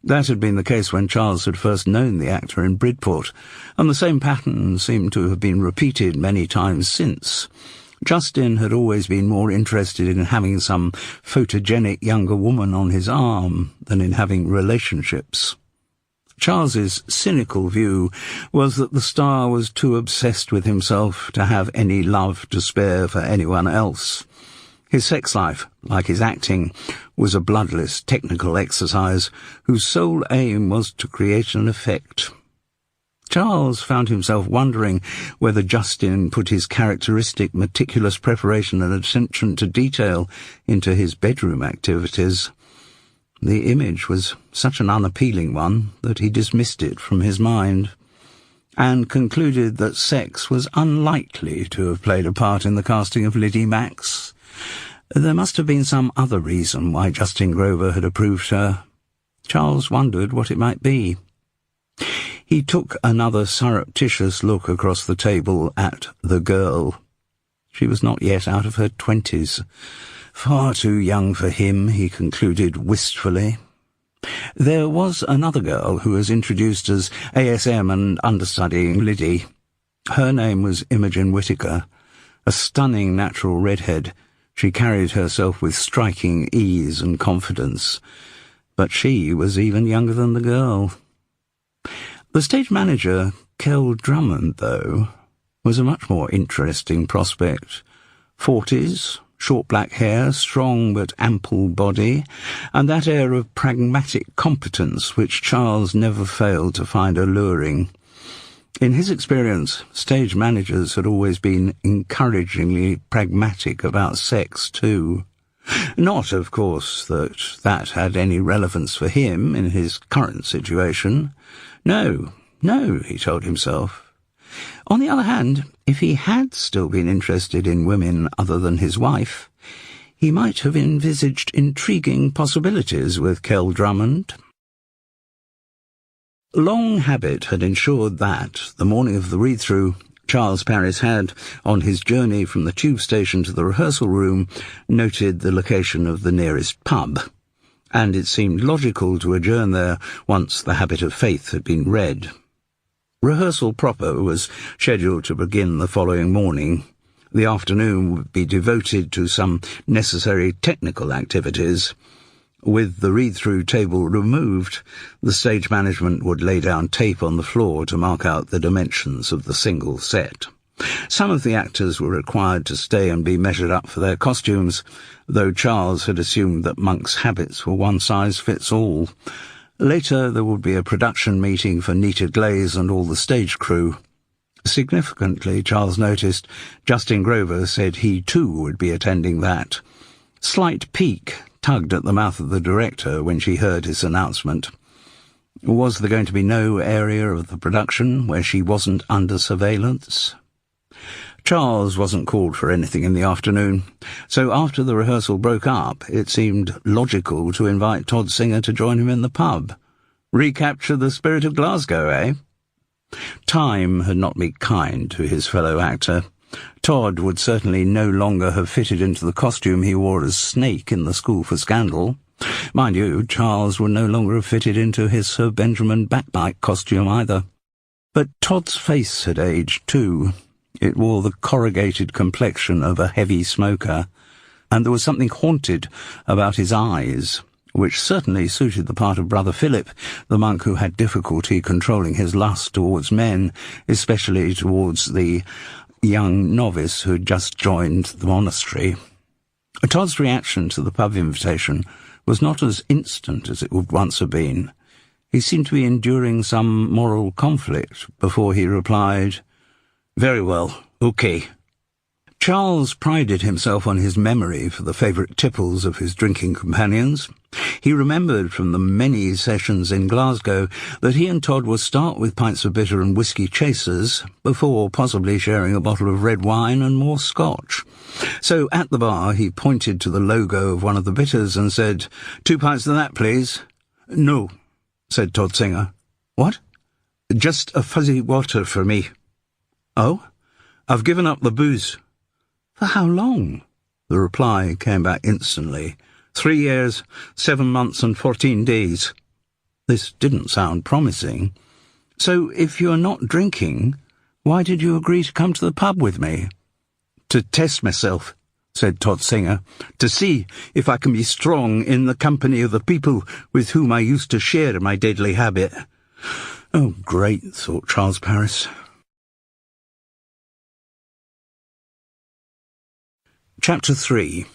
That had been the case when Charles had first known the actor in Bridport, and the same pattern seemed to have been repeated many times since. Justin had always been more interested in having some photogenic younger woman on his arm than in having relationships. Charles's cynical view was that the star was too obsessed with himself to have any love to spare for anyone else. His sex life, like his acting, was a bloodless technical exercise whose sole aim was to create an effect. Charles found himself wondering whether Justin put his characteristic meticulous preparation and attention to detail into his bedroom activities. The image was such an unappealing one that he dismissed it from his mind, and concluded that sex was unlikely to have played a part in the casting of Liddy Max. There must have been some other reason why Justin Grover had approved her. Charles wondered what it might be. He took another surreptitious look across the table at the girl. She was not yet out of her 20s. Far too young for him, he concluded wistfully. There was another girl who was introduced as ASM and understudying Liddy. Her name was Imogen Whittaker. A stunning natural redhead, she carried herself with striking ease and confidence. But she was even younger than the girl. The stage manager, Kel Drummond, though, was a much more interesting prospect. 40s, short black hair, strong but ample body, and that air of pragmatic competence which Charles never failed to find alluring. In his experience, stage managers had always been encouragingly pragmatic about sex too. Not, of course, that had any relevance for him in his current situation. No, he told himself. On the other hand, if he had still been interested in women other than his wife, he might have envisaged intriguing possibilities with Kell Drummond. Long habit had ensured that, the morning of the read-through, Charles Paris had, on his journey from the tube station to the rehearsal room, noted the location of the nearest pub, and it seemed logical to adjourn there once the Habit of Faith had been read. Rehearsal proper was scheduled to begin the following morning. The afternoon would be devoted to some necessary technical activities. With the read-through table removed, the stage management would lay down tape on the floor to mark out the dimensions of the single set. Some of the actors were required to stay and be measured up for their costumes, though Charles had assumed that Monk's habits were one size fits all. Later there would be a production meeting for Nita Glaze and all the stage crew. Significantly, Charles noticed, Justin Grover said he too would be attending that. Slight pique tugged at the mouth of the director when she heard his announcement. Was there going to be no area of the production where she wasn't under surveillance? Charles wasn't called for anything in the afternoon, so after the rehearsal broke up, it seemed logical to invite Todd Singer to join him in the pub. Recapture the spirit of Glasgow, eh? Time had not been kind to his fellow actor. Todd would certainly no longer have fitted into the costume he wore as Snake in the School for Scandal. Mind you, Charles would no longer have fitted into his Sir Benjamin Backbite costume either. But Todd's face had aged too. It wore the corrugated complexion of a heavy smoker, and there was something haunted about his eyes, which certainly suited the part of Brother Philip, the monk who had difficulty controlling his lust towards men, especially towards the young novice who had just joined the monastery. Todd's reaction to the pub invitation was not as instant as it would once have been. He seemed to be enduring some moral conflict before he replied, "Very well, okay." Charles prided himself on his memory for the favourite tipples of his drinking companions. He remembered from the many sessions in Glasgow that he and Todd would start with pints of bitter and whisky chasers before possibly sharing a bottle of red wine and more scotch. So at the bar he pointed to the logo of one of the bitters and said, "2 pints of that, please." "No," said Todd Singer. "What?" "Just a fuzzy water for me." "Oh? I've given up the booze." "For how long?" The reply came back instantly. 3 years, 7 months and 14 days. This didn't sound promising. "So if you're not drinking, why did you agree to come to the pub with me?" "To test myself," said Todd Singer, "to see if I can be strong in the company of the people with whom I used to share my deadly habit." Oh, great, thought Charles Paris. Chapter 3.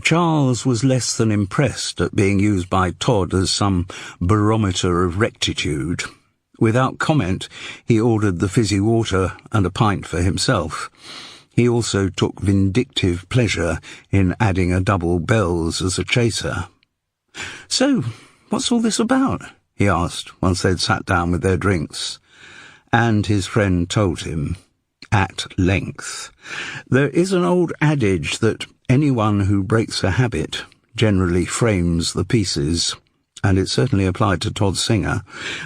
Charles was less than impressed at being used by Todd as some barometer of rectitude. Without comment, he ordered the fizzy water and a pint for himself. He also took vindictive pleasure in adding a double Bell's as a chaser. "So, what's all this about?" he asked, once they'd sat down with their drinks. And his friend told him, at length. There is an old adage that anyone who breaks a habit generally frames the pieces, and it certainly applied to Todd Singer.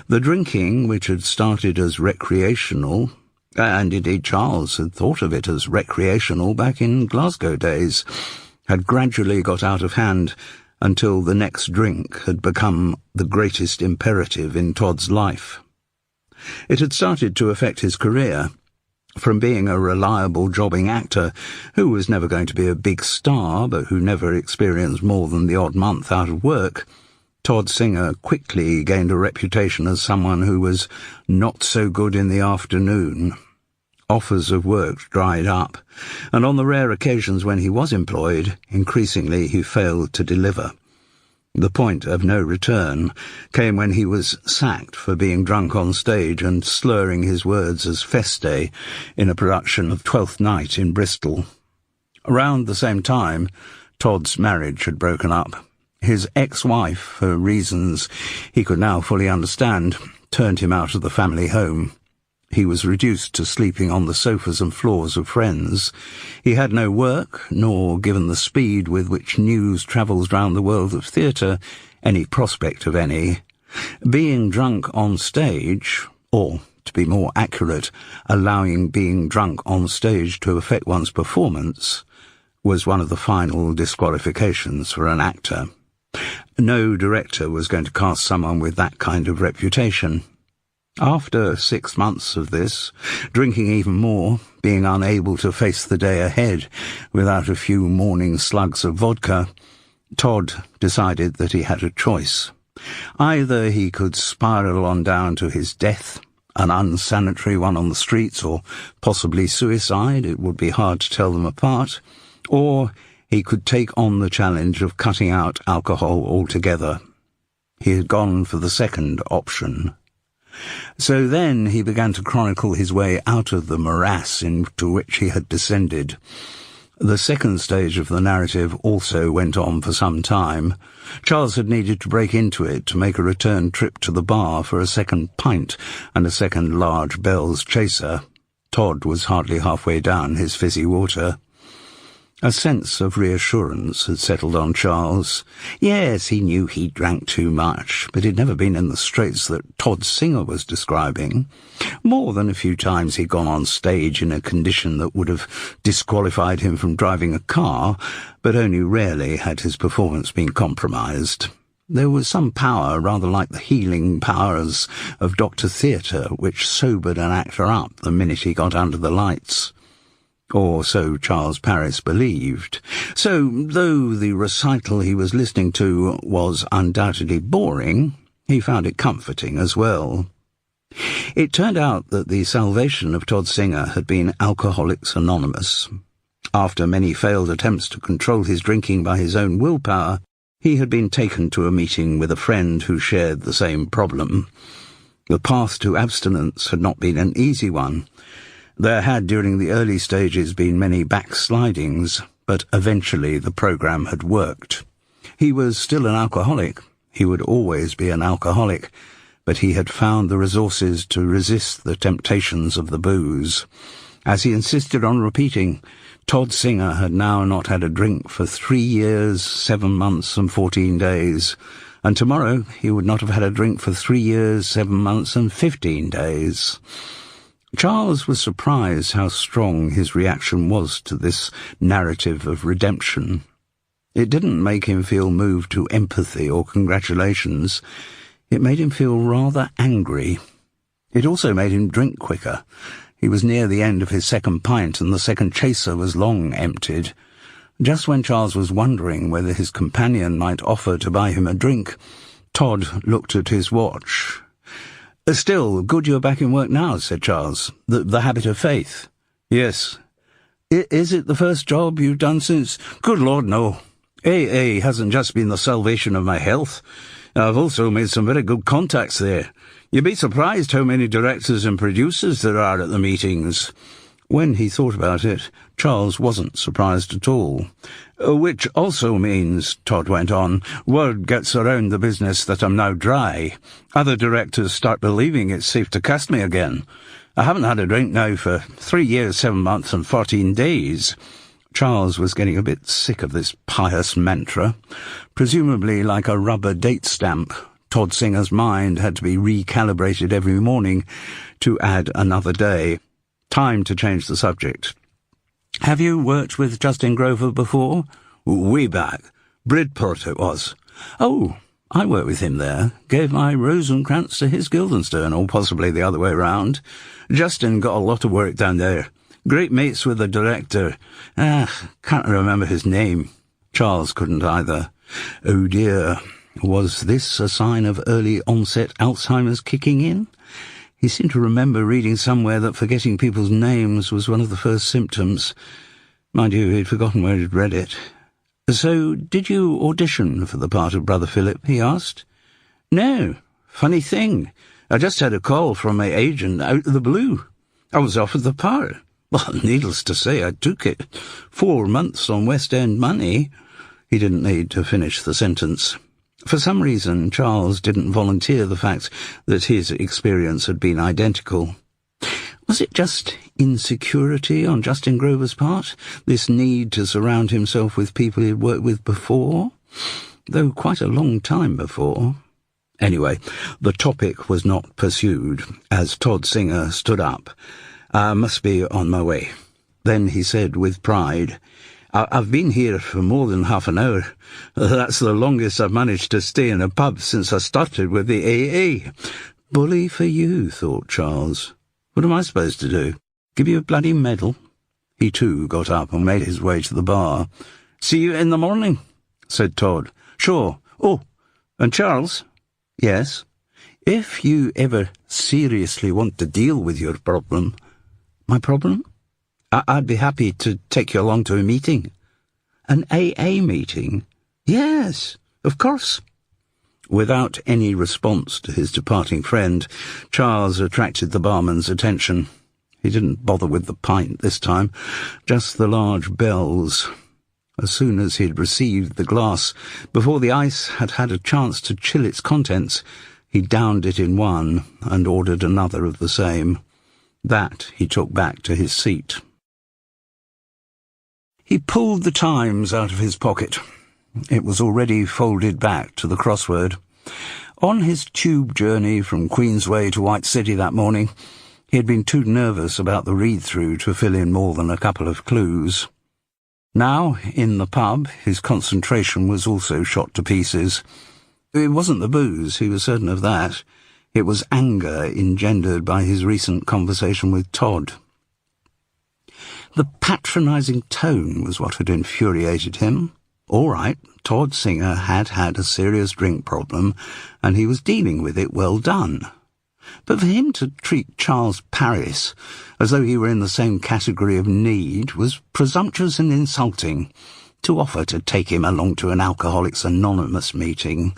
The drinking, which had started as recreational, and indeed Charles had thought of it as recreational back in Glasgow days, had gradually got out of hand until the next drink had become the greatest imperative in Todd's life. It had started to affect his career. From being a reliable jobbing actor, who was never going to be a big star, but who never experienced more than the odd month out of work, Todd Singer quickly gained a reputation as someone who was not so good in the afternoon. Offers of work dried up, and on the rare occasions when he was employed, increasingly he failed to deliver. The point of no return came when he was sacked for being drunk on stage and slurring his words as feste in a production of Twelfth Night in Bristol. Around the same time, Todd's marriage had broken up. His ex-wife, for reasons he could now fully understand, turned him out of the family home. He was reduced to sleeping on the sofas and floors of friends. He had no work, nor, given the speed with which news travels round the world of theatre, any prospect of any. Being drunk on stage, or, to be more accurate, allowing being drunk on stage to affect one's performance, was one of the final disqualifications for an actor. No director was going to cast someone with that kind of reputation. After 6 months of this, drinking even more, being unable to face the day ahead without a few morning slugs of vodka, Todd decided that he had a choice. Either he could spiral on down to his death, an unsanitary one on the streets, or possibly suicide, it would be hard to tell them apart, or he could take on the challenge of cutting out alcohol altogether. He had gone for the second option. So then he began to chronicle his way out of the morass into which he had descended. The second stage of the narrative also went on for some time. Charles had needed to break into it to make a return trip to the bar for a second pint and a second large Bell's chaser. Todd was hardly halfway down his fizzy water. A sense of reassurance had settled on Charles. Yes, he knew he drank too much, but he'd never been in the straits that Todd Singer was describing. More than a few times he'd gone on stage in a condition that would have disqualified him from driving a car, but only rarely had his performance been compromised. There was some power, rather like the healing powers of Dr. Theatre, which sobered an actor up the minute he got under the lights. Or so Charles Paris believed. So, though the recital he was listening to was undoubtedly boring, he found it comforting as well. It turned out that the salvation of Todd Singer had been Alcoholics Anonymous. After many failed attempts to control his drinking by his own willpower, he had been taken to a meeting with a friend who shared the same problem. The path to abstinence had not been an easy one. There had, during the early stages, been many backslidings, but eventually the program had worked. He was still an alcoholic. He would always be an alcoholic, but he had found the resources to resist the temptations of the booze. As he insisted on repeating, Todd Singer had now not had a drink for 3 years, 7 months and 14 days, and tomorrow he would not have had a drink for 3 years, 7 months and 15 days. Charles was surprised how strong his reaction was to this narrative of redemption. It didn't make him feel moved to empathy or congratulations. It made him feel rather angry. It also made him drink quicker. He was near the end of his second pint, and the second chaser was long emptied. Just when Charles was wondering whether his companion might offer to buy him a drink, Todd looked at his watch. "Still, good you're back in work now," said Charles. The habit of faith." "Yes." Is it the first job you've done since—" "Good Lord, no. AA hasn't just been the salvation of my health. I've also made some very good contacts there. You'd be surprised how many directors and producers there are at the meetings." When he thought about it, Charles wasn't surprised at all. "Which also means," Todd went on, "word gets around the business that I'm now dry. Other directors start believing it's safe to cast me again. I haven't had a drink now for 3 years, 7 months and 14 days. Charles was getting a bit sick of this pious mantra. Presumably like a rubber date stamp, Todd Singer's mind had to be recalibrated every morning to add another day. Time to change the subject. "Have you worked with Justin Grover before?" "Way back. Bridport it was." "Oh, I worked with him there. Gave my Rosencrantz to his Guildenstern, or possibly the other way round. Justin got a lot of work down there. Great mates with the director. Can't remember his name." Charles couldn't either. Oh dear, was this a sign of early onset Alzheimer's kicking in? He seemed to remember reading somewhere that forgetting people's names was one of the first symptoms. Mind you, he'd forgotten where he'd read it. "So, did you audition for the part of Brother Philip?" he asked. "No. Funny thing. I just had a call from my agent out of the blue. I was offered the part. Well, needless to say, I took it. 4 months on West End money." He didn't need to finish the sentence. For some reason, Charles didn't volunteer the fact that his experience had been identical. Was it just insecurity on Justin Grover's part? This need to surround himself with people he'd worked with before? Though quite a long time before. Anyway, the topic was not pursued, as Todd Singer stood up. "I must be on my way." Then he said with pride, "I've been here for more than half an hour. That's the longest I've managed to stay in a pub since I started with the AA." Bully for you, thought Charles. What am I supposed to do? Give you a bloody medal? He too got up and made his way to the bar. "See you in the morning," said Todd. "Sure. Oh, and Charles?" "Yes?" "If you ever seriously want to deal with your problem..." "My problem?" I'd be happy to take you along to a meeting." "An AA meeting?" "Yes, of course." Without any response to his departing friend, Charles attracted the barman's attention. He didn't bother with the pint this time, just the large bells. As soon as he'd received the glass, before the ice had had a chance to chill its contents, he downed it in one and ordered another of the same. That he took back to his seat. He pulled the Times out of his pocket. It was already folded back to the crossword. On his tube journey from Queensway to White City that morning, he had been too nervous about the read-through to fill in more than a couple of clues. Now, in the pub, his concentration was also shot to pieces. It wasn't the booze, he was certain of that. It was anger engendered by his recent conversation with Todd. The patronising tone was what had infuriated him. All right, Todd Singer had had a serious drink problem, and he was dealing with it well done. But for him to treat Charles Paris as though he were in the same category of need was presumptuous and insulting. To offer to take him along to an Alcoholics Anonymous meeting,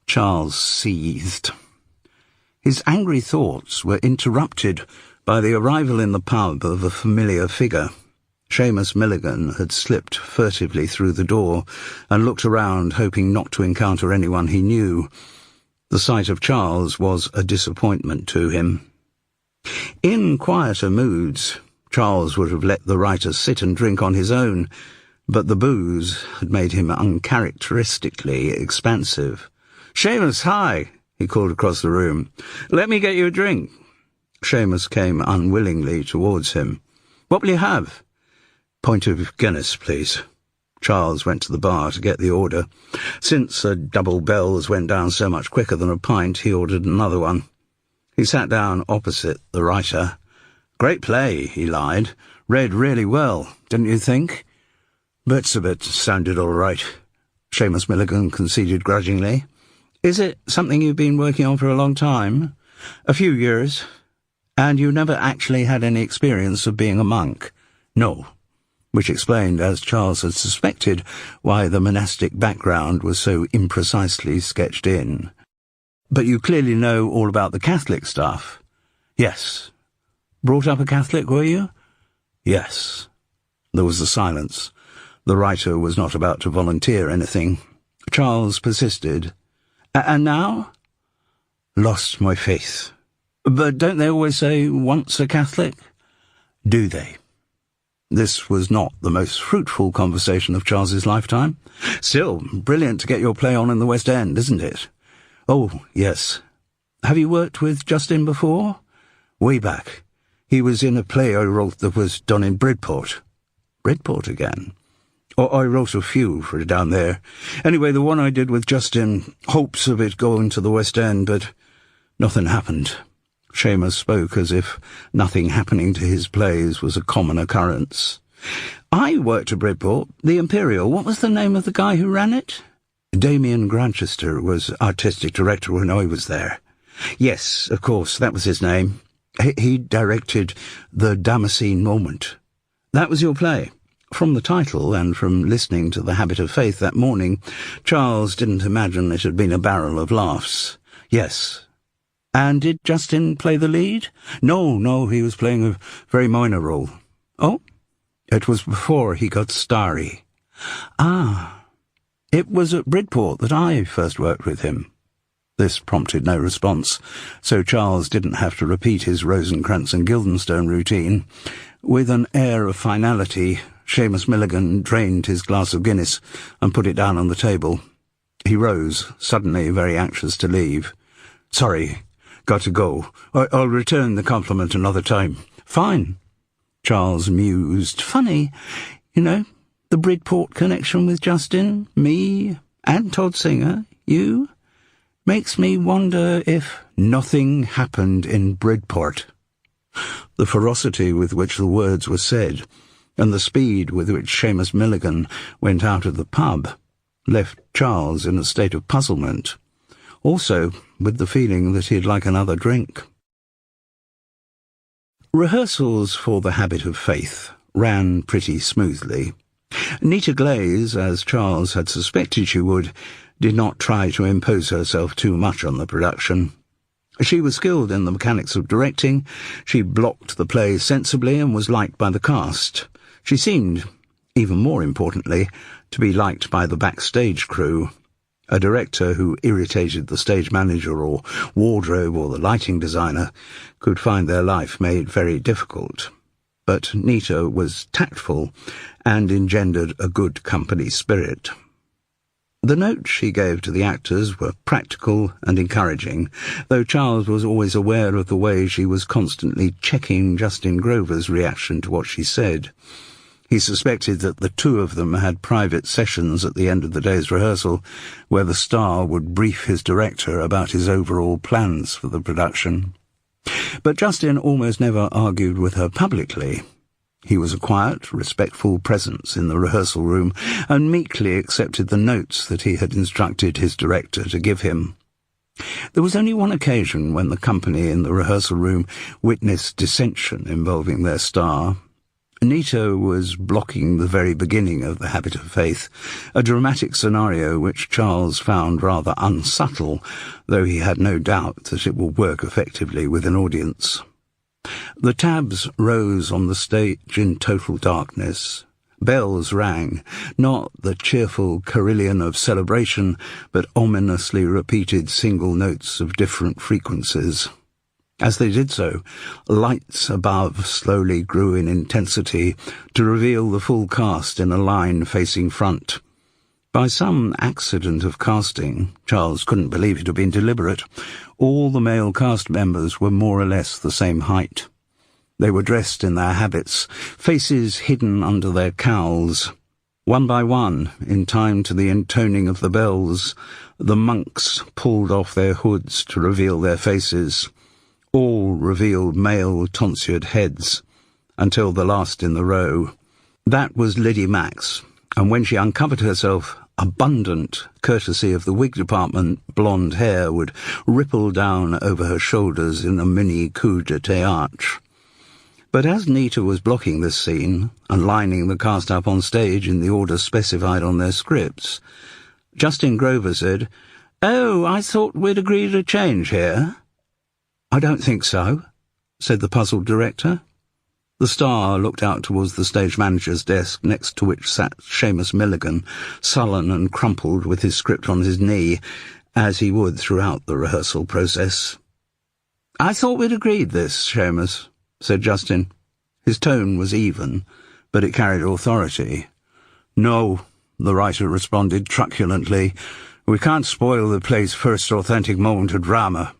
Charles seethed. His angry thoughts were interrupted by the arrival in the pub of a familiar figure. Seamus Milligan had slipped furtively through the door and looked around, hoping not to encounter anyone he knew. The sight of Charles was a disappointment to him. In quieter moods, Charles would have let the writer sit and drink on his own, but the booze had made him uncharacteristically expansive. "Seamus, hi!" he called across the room. "Let me get you a drink." Seamus came unwillingly towards him. "What will you have?" "Pint of Guinness, please." Charles went to the bar to get the order. Since a double bells went down so much quicker than a pint, he ordered another one. He sat down opposite the writer. "Great play," he lied. "Read really well, didn't you think?" "Bits of it sounded all right," Seamus Milligan conceded grudgingly. "Is it something you've been working on for a long time?" "A few years." "And you never actually had any experience of being a monk?" "No." Which explained, as Charles had suspected, why the monastic background was so imprecisely sketched in. "But you clearly know all about the Catholic stuff." "Yes." "Brought up a Catholic, were you?" "Yes." There was a silence. The writer was not about to volunteer anything. Charles persisted. "And now?" "Lost my faith." "But don't they always say, once a Catholic?" "Do they?" This was not the most fruitful conversation of Charles's lifetime. "Still, brilliant to get your play on in the West End, isn't it?" "Oh, yes." "Have you worked with Justin before?" "Way back. He was in a play I wrote that was done in Bridport." "Bridport again?" "I wrote a few for down there. Anyway, the one I did with Justin, hopes of it going to the West End, but nothing happened." Seamus spoke as if nothing happening to his plays was a common occurrence. "I worked at Bridport, the Imperial. What was the name of the guy who ran it?" "Damien Grantchester was artistic director when I was there." Yes, of course, that was his name. He directed The Damascene Moment. That was your play. From the title and from listening to The Habit of Faith that morning, Charles didn't imagine it had been a barrel of laughs. Yes. And did Justin play the lead? No, he was playing a very minor role. Oh? It was before he got starry. Ah. It was at Bridport that I first worked with him. This prompted no response, so Charles didn't have to repeat his Rosencrantz and Guildenstern routine. With an air of finality, Seamus Milligan drained his glass of Guinness and put it down on the table. He rose, suddenly very anxious to leave. Sorry, got to go. I'll return the compliment another time. Fine, Charles mused. Funny, the Bridport connection with Justin, me, and Todd Singer, you... makes me wonder if nothing happened in Bridport. The ferocity with which the words were said, and the speed with which Seamus Milligan went out of the pub, left Charles in a state of puzzlement, also with the feeling that he'd like another drink. Rehearsals for The Habit of Faith ran pretty smoothly. Nita Glaze, as Charles had suspected she would, did not try to impose herself too much on the production. She was skilled in the mechanics of directing, she blocked the play sensibly and was liked by the cast. She seemed, even more importantly, to be liked by the backstage crew. A director who irritated the stage manager or wardrobe or the lighting designer could find their life made very difficult. But Nita was tactful and engendered a good company spirit. The notes she gave to the actors were practical and encouraging, though Charles was always aware of the way she was constantly checking Justin Grover's reaction to what she said. He suspected that the two of them had private sessions at the end of the day's rehearsal, where the star would brief his director about his overall plans for the production. But Justin almost never argued with her publicly. He was a quiet, respectful presence in the rehearsal room, and meekly accepted the notes that he had instructed his director to give him. There was only one occasion when the company in the rehearsal room witnessed dissension involving their star. Nita was blocking the very beginning of The Habit of Faith, a dramatic scenario which Charles found rather unsubtle, though he had no doubt that it would work effectively with an audience. The tabs rose on the stage in total darkness. Bells rang, not the cheerful carillon of celebration, but ominously repeated single notes of different frequencies. As they did so, lights above slowly grew in intensity to reveal the full cast in a line facing front. By some accident of casting, Charles couldn't believe it had been deliberate, all the male cast members were more or less the same height. They were dressed in their habits, faces hidden under their cowls. One by one, in time to the intoning of the bells, the monks pulled off their hoods to reveal their faces. All revealed male tonsured heads, until the last in the row. That was Liddy Max, and when she uncovered herself, abundant, courtesy of the wig department, blonde hair would ripple down over her shoulders in a mini coup de théâtre. But as Nita was blocking this scene, and lining the cast up on stage in the order specified on their scripts, Justin Grover said, "Oh, I thought we'd agreed a change here." "I don't think so," said the puzzled director. The star looked out towards the stage manager's desk, next to which sat Seamus Milligan, sullen and crumpled with his script on his knee, as he would throughout the rehearsal process. "I thought we'd agreed this, Seamus," said Justin. His tone was even, but it carried authority. "No," the writer responded truculently. "We can't spoil the play's first authentic moment of drama."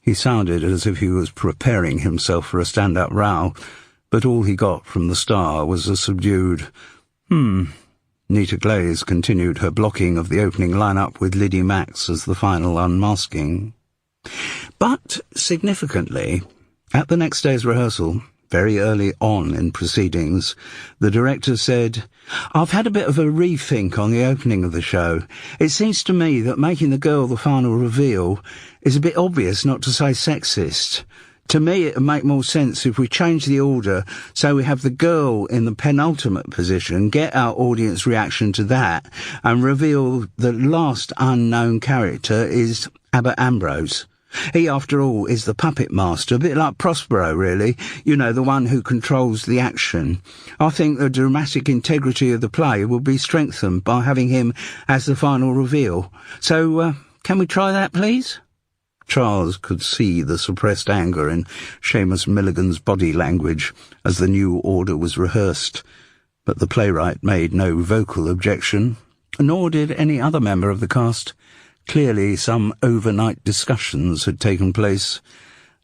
He sounded as if he was preparing himself for a stand-up row, but all he got from the star was a subdued, Nita Glaze continued her blocking of the opening line-up with Liddy Max as the final unmasking. But, significantly, at the next day's rehearsal, very early on in proceedings, the director said, "I've had a bit of a rethink on the opening of the show. It seems to me that making the girl the final reveal is a bit obvious, not to say sexist. To me, it would make more sense if we change the order so we have the girl in the penultimate position, get our audience reaction to that, and reveal the last unknown character is Abbot Ambrose. He, after all, is the puppet master, a bit like Prospero, really, you know, the one who controls the action. I think the dramatic integrity of the play will be strengthened by having him as the final reveal. So, can we try that, please?" Charles could see the suppressed anger in Seamus Milligan's body language as the new order was rehearsed, but the playwright made no vocal objection, nor did any other member of the cast. Clearly some overnight discussions had taken place.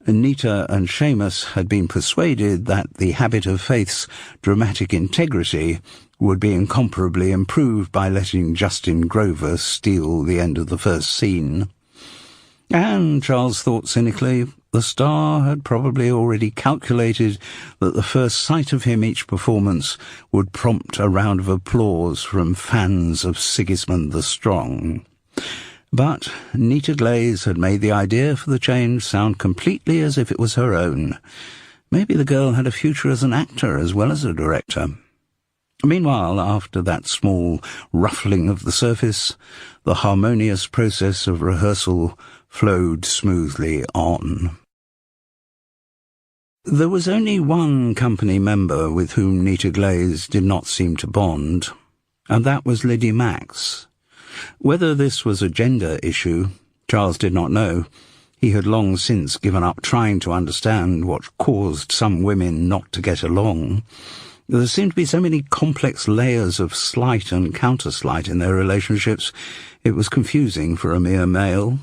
Anita and Seamus had been persuaded that the Habit of Faith's dramatic integrity would be incomparably improved by letting Justin Grover steal the end of the first scene. And, Charles thought cynically, the star had probably already calculated that the first sight of him each performance would prompt a round of applause from fans of Sigismund the Strong. But Nita Glaze had made the idea for the change sound completely as if it was her own. Maybe the girl had a future as an actor as well as a director. Meanwhile, after that small ruffling of the surface, the harmonious process of rehearsal flowed smoothly on. There was only one company member with whom Nita Glaze did not seem to bond, and that was Liddy Max. Whether this was a gender issue, Charles did not know. He had long since given up trying to understand what caused some women not to get along. There seemed to be so many complex layers of slight and counter-slight in their relationships, it was confusing for a mere male.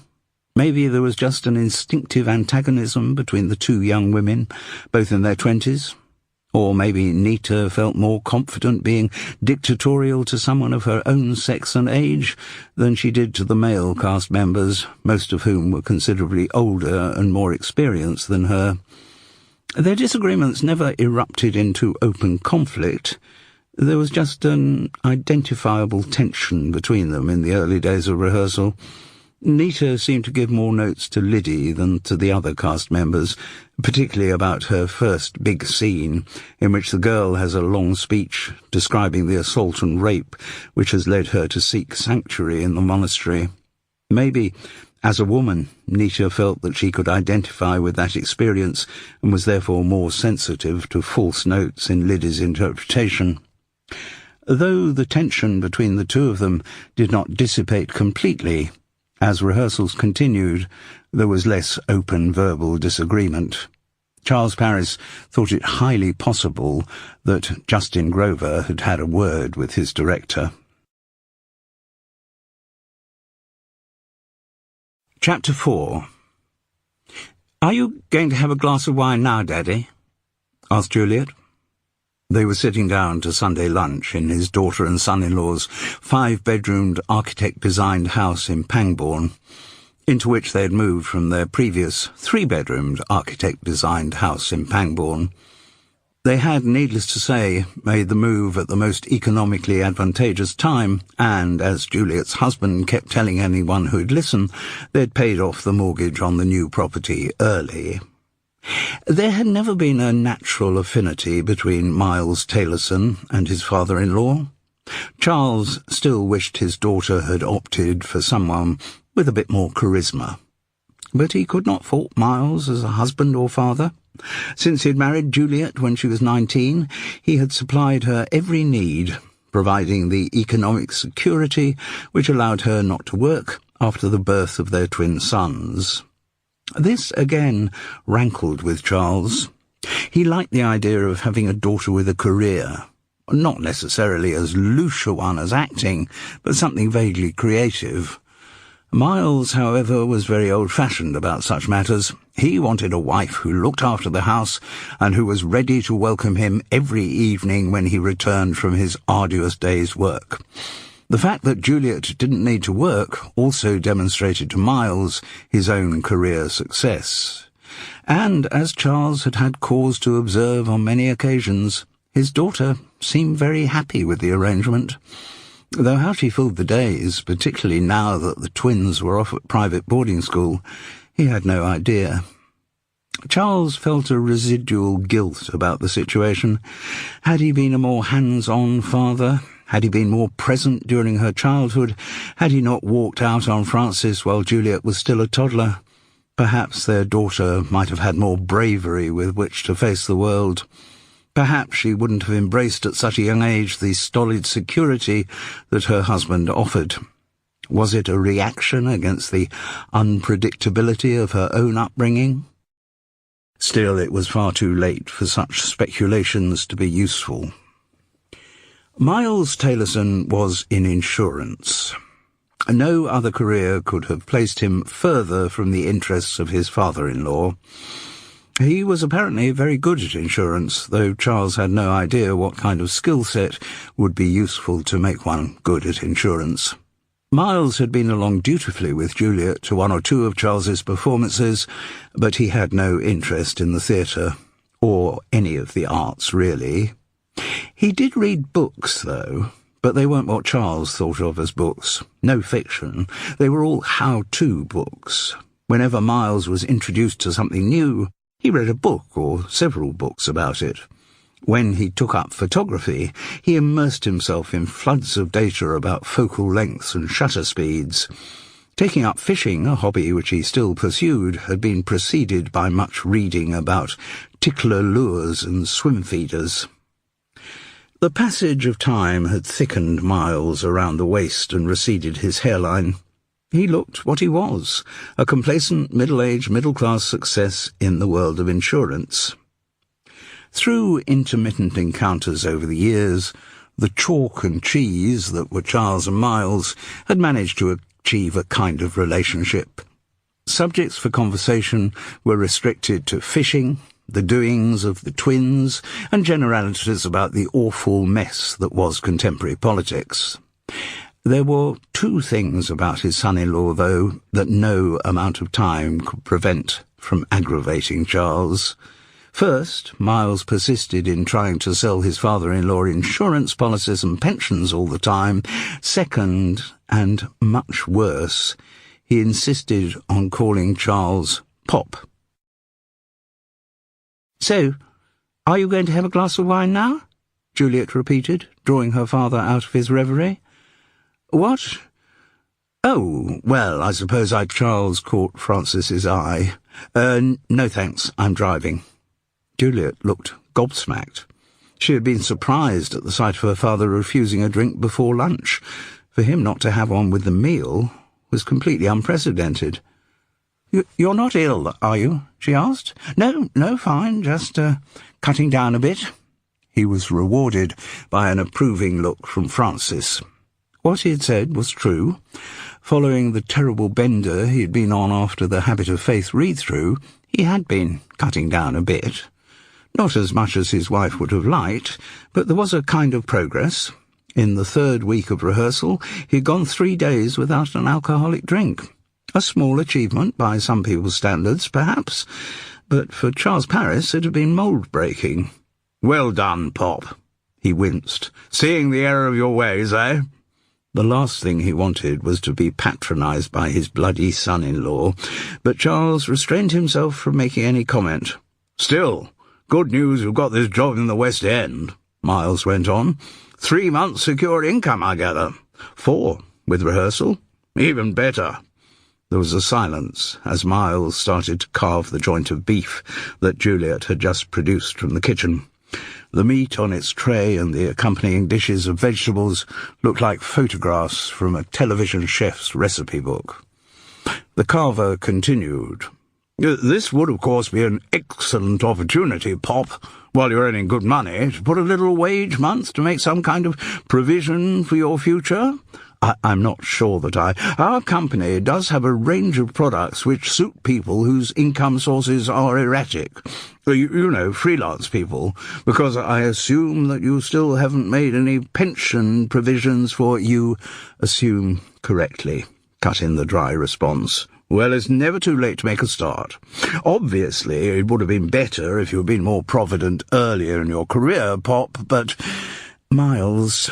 Maybe there was just an instinctive antagonism between the two young women, both in their 20s. Or maybe Nita felt more confident being dictatorial to someone of her own sex and age than she did to the male cast members, most of whom were considerably older and more experienced than her. Their disagreements never erupted into open conflict. There was just an identifiable tension between them in the early days of rehearsal. Nita seemed to give more notes to Liddy than to the other cast members, particularly about her first big scene, in which the girl has a long speech describing the assault and rape which has led her to seek sanctuary in the monastery. Maybe, as a woman, Nita felt that she could identify with that experience and was therefore more sensitive to false notes in Liddy's interpretation. Though the tension between the two of them did not dissipate completely, as rehearsals continued, there was less open verbal disagreement. Charles Paris thought it highly possible that Justin Grover had had a word with his director. Chapter 4. "Are you going to have a glass of wine now, Daddy?" asked Juliet. They were sitting down to Sunday lunch in his daughter and son-in-law's 5-bedroomed architect-designed house in Pangbourne, into which they had moved from their previous 3-bedroomed architect-designed house in Pangbourne. They had, needless to say, made the move at the most economically advantageous time, and, as Juliet's husband kept telling anyone who'd listen, they'd paid off the mortgage on the new property early. There had never been a natural affinity between Miles Taylorson and his father-in-law. Charles still wished his daughter had opted for someone with a bit more charisma. But he could not fault Miles as a husband or father. Since he had married Juliet when she was 19, he had supplied her every need, providing the economic security which allowed her not to work after the birth of their twin sons. This, again, rankled with Charles. He liked the idea of having a daughter with a career, not necessarily as loose a one as acting, but something vaguely creative. Miles, however, was very old-fashioned about such matters. He wanted a wife who looked after the house and who was ready to welcome him every evening when he returned from his arduous day's work. The fact that Juliet didn't need to work also demonstrated to Miles his own career success. and, as Charles had had cause to observe on many occasions, his daughter seemed very happy with the arrangement, though how she filled the days, particularly now that the twins were off at private boarding school, he had no idea. Charles felt a residual guilt about the situation. Had he been a more hands-on father? Had he been more present during her childhood? Had he not walked out on Frances while Juliet was still a toddler? Perhaps their daughter might have had more bravery with which to face the world. Perhaps she wouldn't have embraced at such a young age the stolid security that her husband offered. Was it a reaction against the unpredictability of her own upbringing? Still, it was far too late for such speculations to be useful. Miles Taylorson was in insurance. No other career could have placed him further from the interests of his father-in-law. He was apparently very good at insurance, though Charles had no idea what kind of skill set would be useful to make one good at insurance. Miles had been along dutifully with Juliet to one or two of Charles's performances, but he had no interest in the theatre, or any of the arts, really. He did read books, though, but they weren't what Charles thought of as books. No fiction. They were all how-to books. Whenever Miles was introduced to something new, he read a book or several books about it. When he took up photography, he immersed himself in floods of data about focal lengths and shutter speeds. Taking up fishing, a hobby which he still pursued, had been preceded by much reading about tickler lures and swim feeders. The passage of time had thickened Miles around the waist and receded his hairline. He looked what he was, a complacent, middle-aged, middle-class success in the world of insurance. Through intermittent encounters over the years, the chalk and cheese that were Charles and Miles had managed to achieve a kind of relationship. Subjects for conversation were restricted to fishing, the doings of the twins, and generalities about the awful mess that was contemporary politics. There were two things about his son-in-law, though, that no amount of time could prevent from aggravating Charles. First, Miles persisted in trying to sell his father-in-law insurance policies and pensions all the time. Second, and much worse, he insisted on calling Charles Pop. "So, are you going to have a glass of wine now?" Juliet repeated, drawing her father out of his reverie. "What? Oh, well, I suppose Charles caught Frances's eye. No thanks, I'm driving." Juliet looked gobsmacked. She had been surprised at the sight of her father refusing a drink before lunch. For him not to have one with the meal was completely unprecedented. "You're not ill, are you?" she asked. No, fine, just cutting down a bit." He was rewarded by an approving look from Frances. What he had said was true. Following the terrible bender he had been on after the Habit of Faith read-through, he had been cutting down a bit. Not as much as his wife would have liked, but there was a kind of progress. In the third week of rehearsal, he had gone 3 days without an alcoholic drink. A small achievement by some people's standards, perhaps, but for Charles Paris it had been mould-breaking. "Well done, Pop," he winced. "Seeing the error of your ways, eh?" The last thing he wanted was to be patronised by his bloody son-in-law, but Charles restrained himself from making any comment. "Still, good news you've got this job in the West End," Miles went on. 3 months secure income, I gather. 4, with rehearsal. Even better." There was a silence as Miles started to carve the joint of beef that Juliet had just produced from the kitchen. The meat on its tray and the accompanying dishes of vegetables looked like photographs from a television chef's recipe book. The carver continued. "This would, of course, be an excellent opportunity, Pop, while you're earning good money, to put a little wage month to make some kind of provision for your future. I'm not sure that Our company does have a range of products which suit people whose income sources are erratic. You know, freelance people, because I assume that you still haven't made any pension provisions for..." "You assume correctly," cut in the dry response. Well, it's never too late to make a start. Obviously, it would have been better if you had been more provident earlier in your career, Pop, but... Miles...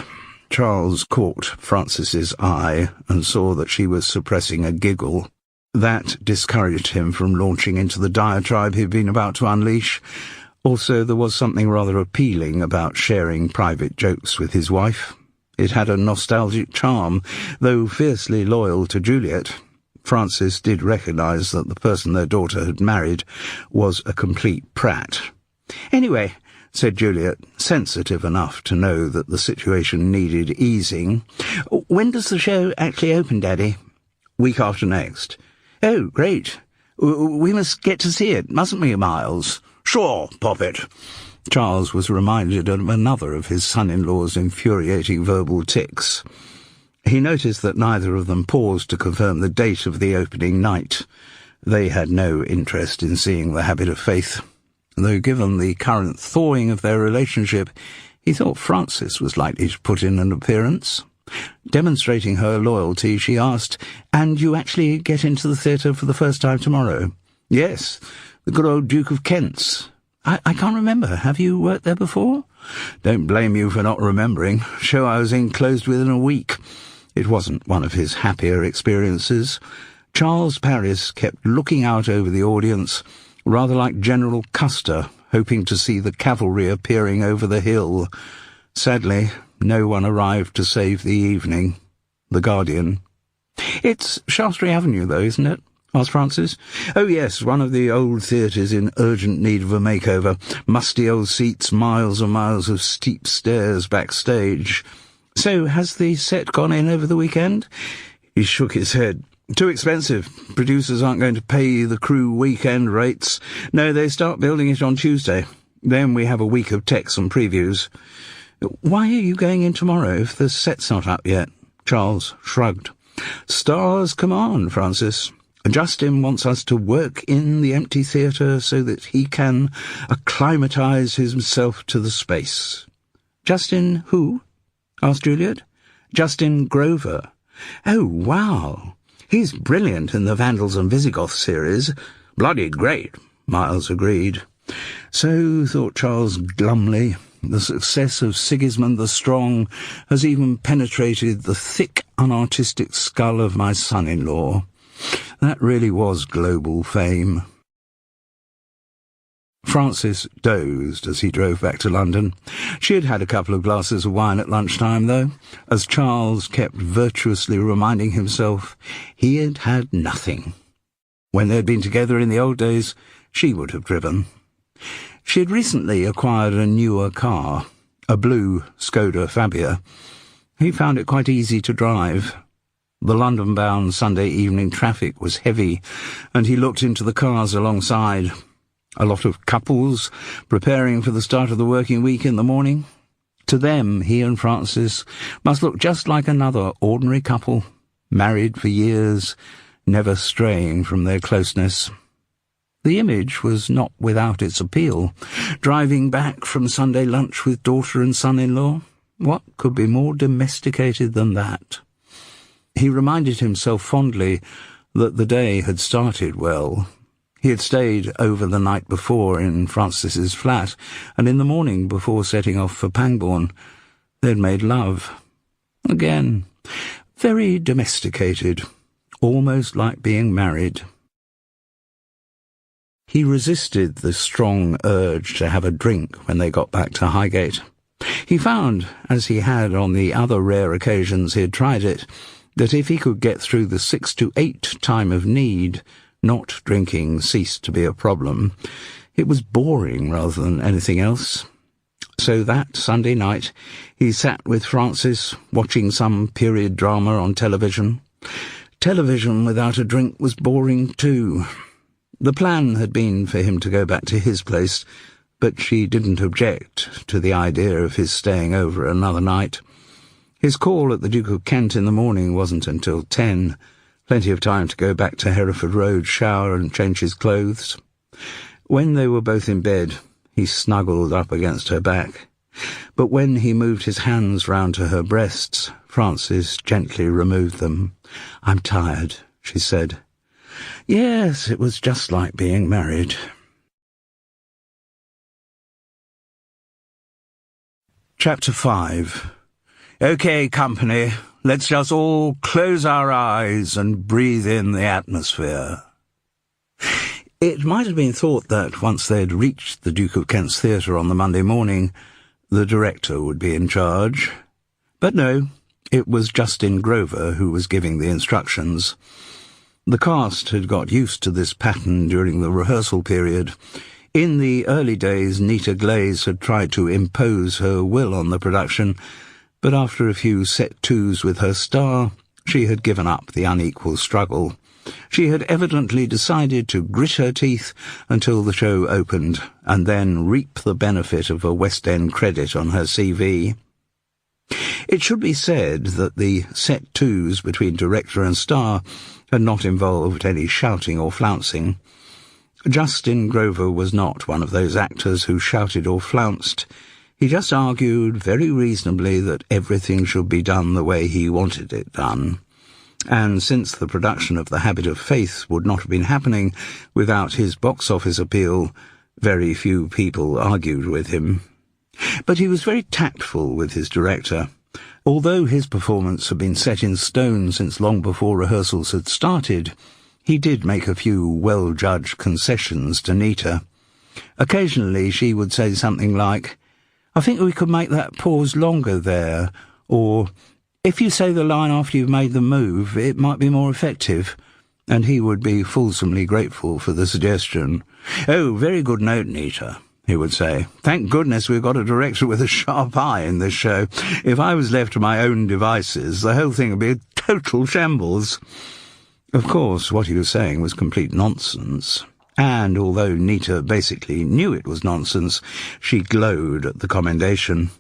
Charles caught Frances's eye and saw that she was suppressing a giggle. That discouraged him from launching into the diatribe he'd been about to unleash. Also, there was something rather appealing about sharing private jokes with his wife. It had a nostalgic charm, though fiercely loyal to Juliet. Frances did recognise that the person their daughter had married was a complete prat. "Anyway," said Juliet, sensitive enough to know that the situation needed easing, "when does the show actually open, Daddy?" "Week after next." "Oh, great. We must get to see it, mustn't we, Miles?" "Sure, Poppet." Charles was reminded of another of his son-in-law's infuriating verbal tics. He noticed that neither of them paused to confirm the date of the opening night. They had no interest in seeing the Habit of Faith, though given the current thawing of their relationship, he thought Frances was likely to put in an appearance. Demonstrating her loyalty, she asked, "And you actually get into the theatre for the first time tomorrow?" "Yes, the good old Duke of Kent's." I can't remember. Have you worked there before?" "Don't blame you for not remembering. Show I was in closed within a week." It wasn't one of his happier experiences. Charles Paris kept looking out over the audience, rather like General Custer, hoping to see the cavalry appearing over the hill. Sadly, no one arrived to save the evening. The Guardian. "It's Shaftesbury Avenue, though, isn't it?" asked Frances. "Oh, yes, one of the old theatres in urgent need of a makeover. Musty old seats, miles and miles of steep stairs backstage." "So, has the set gone in over the weekend?" He shook his head. "Too expensive. Producers aren't going to pay the crew weekend rates. No, they start building it on Tuesday. Then we have a week of techs and previews." "Why are you going in tomorrow if the set's not up yet?" Charles shrugged. "Stars command, Frances. Justin wants us to work in the empty theatre so that he can acclimatise himself to the space." "Justin who?" asked Juliet. "Justin Grover." "Oh, wow. He's brilliant in the Vandals and Visigoths series." "Bloody great," Miles agreed. So, thought Charles glumly, the success of Sigismund the Strong has even penetrated the thick, unartistic skull of my son-in-law. That really was global fame. Frances dozed as he drove back to London. She had had a couple of glasses of wine at lunchtime, though, as Charles kept virtuously reminding himself he had had nothing. When they had been together in the old days, she would have driven. She had recently acquired a newer car, a blue Skoda Fabia. He found it quite easy to drive. The London-bound Sunday evening traffic was heavy, and he looked into the cars alongside. A lot of couples preparing for the start of the working week in the morning. To them, he and Frances must look just like another ordinary couple, married for years, never straying from their closeness. The image was not without its appeal. Driving back from Sunday lunch with daughter and son-in-law, what could be more domesticated than that? He reminded himself fondly that the day had started well. He had stayed over the night before in Frances's flat, and in the morning before setting off for Pangbourne, they had made love. Again, very domesticated, almost like being married. He resisted the strong urge to have a drink when they got back to Highgate. He found, as he had on the other rare occasions he had tried it, that if he could get through the 6 to 8 time of need, not drinking ceased to be a problem. It was boring rather than anything else. So that Sunday night he sat with Frances, watching some period drama on television. Television without a drink was boring too. The plan had been for him to go back to his place, but she didn't object to the idea of his staying over another night. His call at the Duke of Kent in the morning wasn't until 10. Plenty of time to go back to Hereford Road, shower and change his clothes. When they were both in bed, he snuggled up against her back. But when he moved his hands round to her breasts, Frances gently removed them. "I'm tired," she said. Yes, it was just like being married. Chapter 5. OK, company, let's just all close our eyes and breathe in the atmosphere. It might have been thought that once they'd reached the Duke of Kent's Theatre on the Monday morning, the director would be in charge. But no, it was Justin Grover who was giving the instructions. The cast had got used to this pattern during the rehearsal period. In the early days, Nita Glaze had tried to impose her will on the production, but after a few set twos with her star, she had given up the unequal struggle. She had evidently decided to grit her teeth until the show opened, and then reap the benefit of a West End credit on her CV. It should be said that the set twos between director and star had not involved any shouting or flouncing. Justin Grover was not one of those actors who shouted or flounced. He just argued very reasonably that everything should be done the way he wanted it done. And since the production of The Habit of Faith would not have been happening without his box office appeal, very few people argued with him. But he was very tactful with his director. Although his performance had been set in stone since long before rehearsals had started, he did make a few well-judged concessions to Nita. Occasionally she would say something like, "I think we could make that pause longer there," or, "If you say the line after you've made the move, it might be more effective," and he would be fulsomely grateful for the suggestion. "Oh, very good note, Nita," he would say. "Thank goodness we've got a director with a sharp eye in this show. If I was left to my own devices, the whole thing would be a total shambles." Of course, what he was saying was complete nonsense, and although Nita basically knew it was nonsense, she glowed at the commendation.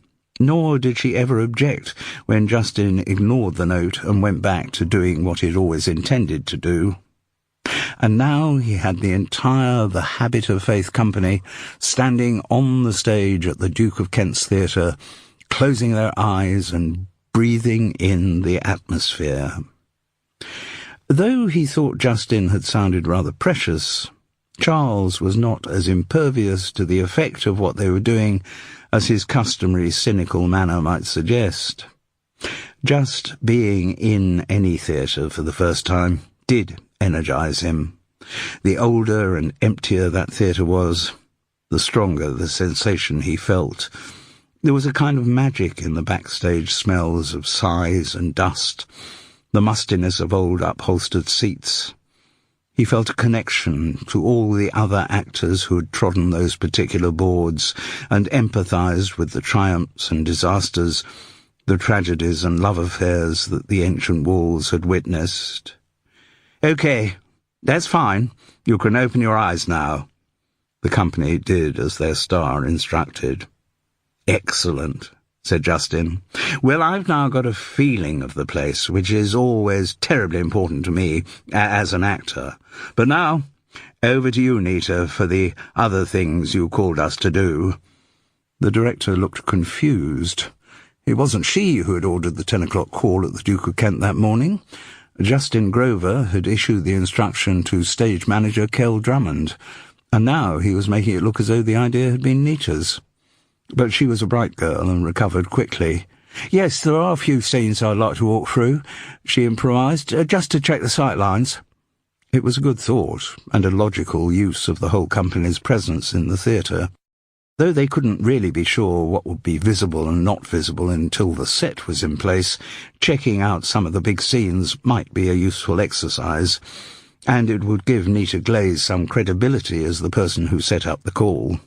Nor did she ever object when Justin ignored the note and went back to doing what he'd always intended to do. And now he had the entire The Habit of Faith company standing on the stage at the Duke of Kent's Theatre, closing their eyes and breathing in the atmosphere. Though he thought Justin had sounded rather precious, Charles was not as impervious to the effect of what they were doing as his customary cynical manner might suggest. Just being in any theatre for the first time did energize him. The older and emptier that theatre was, the stronger the sensation he felt. There was a kind of magic in the backstage smells of size and dust, the mustiness of old upholstered seats. He felt a connection to all the other actors who had trodden those particular boards and empathized with the triumphs and disasters, the tragedies and love affairs that the ancient walls had witnessed. "OK, that's fine. You can open your eyes now." The company did as their star instructed. "Excellent," said Justin. "Well, I've now got a feeling of the place, which is always terribly important to me as an actor. But now, over to you, Nita, for the other things you called us to do." The director looked confused. It wasn't she who had ordered the 10 o'clock call at the Duke of Kent that morning. Justin Grover had issued the instruction to stage manager Kell Drummond, and now he was making it look as though the idea had been Nita's. But she was a bright girl and recovered quickly. "Yes, there are a few scenes I'd like to walk through," she improvised, "just to check the sight lines." It was a good thought, and a logical use of the whole company's presence in the theatre. Though they couldn't really be sure what would be visible and not visible until the set was in place, checking out some of the big scenes might be a useful exercise, and it would give Nita Glaze some credibility as the person who set up the call.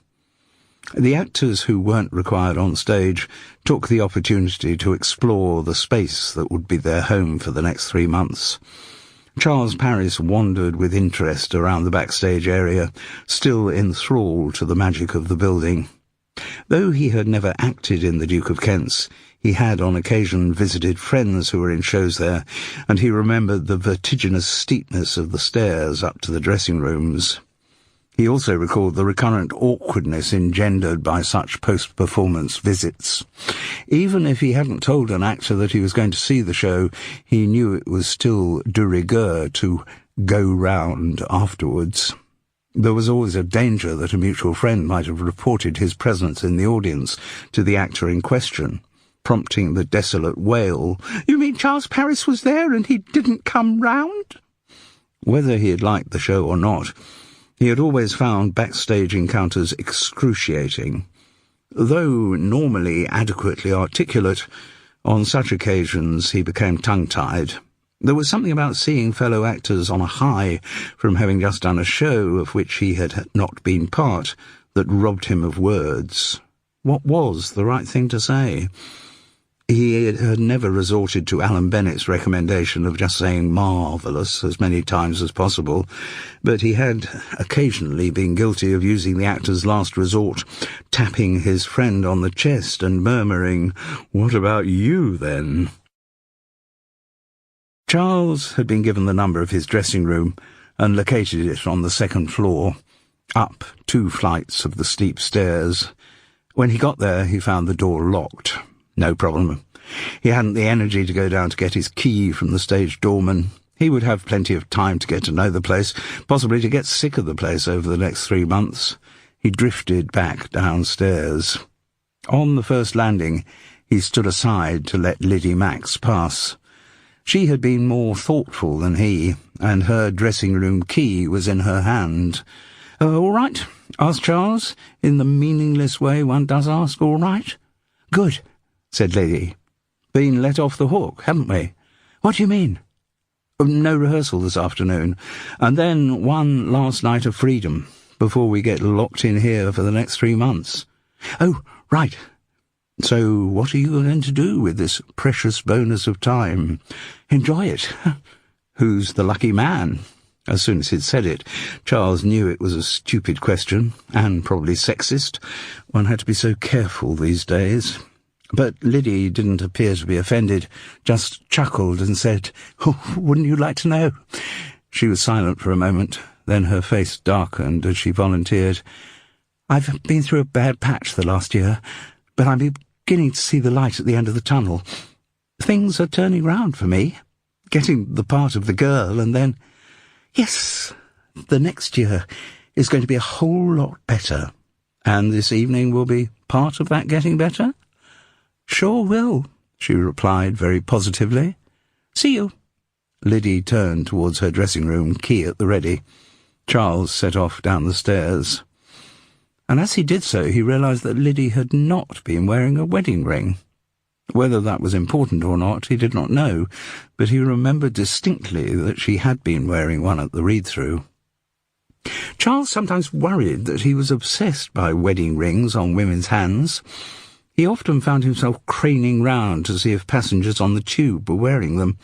The actors who weren't required on stage took the opportunity to explore the space that would be their home for the next 3 months. Charles Paris wandered with interest around the backstage area, still enthralled to the magic of the building. Though he had never acted in the Duke of Kent's, he had on occasion visited friends who were in shows there, and he remembered the vertiginous steepness of the stairs up to the dressing rooms. He also recalled the recurrent awkwardness engendered by such post-performance visits. Even if he hadn't told an actor that he was going to see the show, he knew it was still de rigueur to go-round afterwards. There was always a danger that a mutual friend might have reported his presence in the audience to the actor in question, prompting the desolate wail, "You mean Charles Paris was there and he didn't come round?" Whether he had liked the show or not, he had always found backstage encounters excruciating. Though normally adequately articulate, on such occasions he became tongue-tied. There was something about seeing fellow actors on a high from having just done a show of which he had not been part that robbed him of words. What was the right thing to say? He had never resorted to Alan Bennett's recommendation of just saying "marvellous" as many times as possible, but he had occasionally been guilty of using the actor's last resort, tapping his friend on the chest and murmuring, "What about you, then?" Charles had been given the number of his dressing room and located it on the second floor, up 2 flights of the steep stairs. When he got there, he found the door locked. No problem. He hadn't the energy to go down to get his key from the stage doorman. He would have plenty of time to get to know the place, possibly to get sick of the place over the next 3 months. He drifted back downstairs. On the first landing, he stood aside to let Liddy Max pass. She had been more thoughtful than he, and her dressing-room key was in her hand. "All right?" asked Charles, in the meaningless way one does ask, "all right?" "Good," said Liddy. "Been let off the hook, haven't we?" "What do you mean?" "No rehearsal this afternoon, and then one last night of freedom, before we get locked in here for the next 3 months." "Oh, right. So what are you going to do with this precious bonus of time?" "Enjoy it." "Who's the lucky man?" As soon as he'd said it, Charles knew it was a stupid question, and probably sexist. One had to be so careful these days. But Liddy didn't appear to be offended, just chuckled and said, "Oh, wouldn't you like to know?" She was silent for a moment, then her face darkened as she volunteered, "I've been through a bad patch the last year, but I'm beginning to see the light at the end of the tunnel. Things are turning round for me, getting the part of the girl, and then, yes, the next year is going to be a whole lot better. And this evening will be part of that getting better?" "Sure will," she replied very positively. "See you." Liddy turned towards her dressing room, key at the ready. Charles set off down the stairs. And as he did so, he realised that Liddy had not been wearing a wedding ring. Whether that was important or not, he did not know, but he remembered distinctly that she had been wearing one at the read-through. Charles sometimes worried that he was obsessed by wedding rings on women's hands. He often found himself craning round to see if passengers on the tube were wearing them.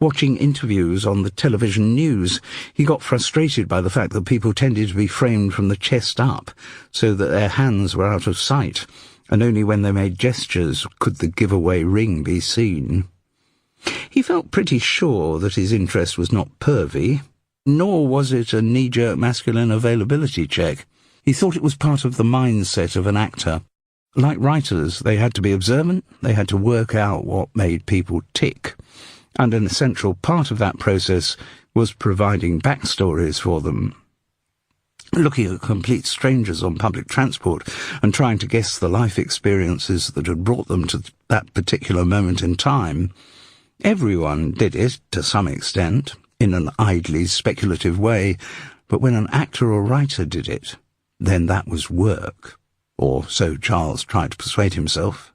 Watching interviews on the television news, he got frustrated by the fact that people tended to be framed from the chest up, so that their hands were out of sight, and only when they made gestures could the giveaway ring be seen. He felt pretty sure that his interest was not pervy, nor was it a knee-jerk masculine availability check. He thought it was part of the mindset of an actor. Like writers, they had to be observant, they had to work out what made people tick, and an essential part of that process was providing backstories for them. Looking at complete strangers on public transport and trying to guess the life experiences that had brought them to that particular moment in time, everyone did it to some extent, in an idly speculative way, but when an actor or writer did it, then that was work. Or so Charles tried to persuade himself.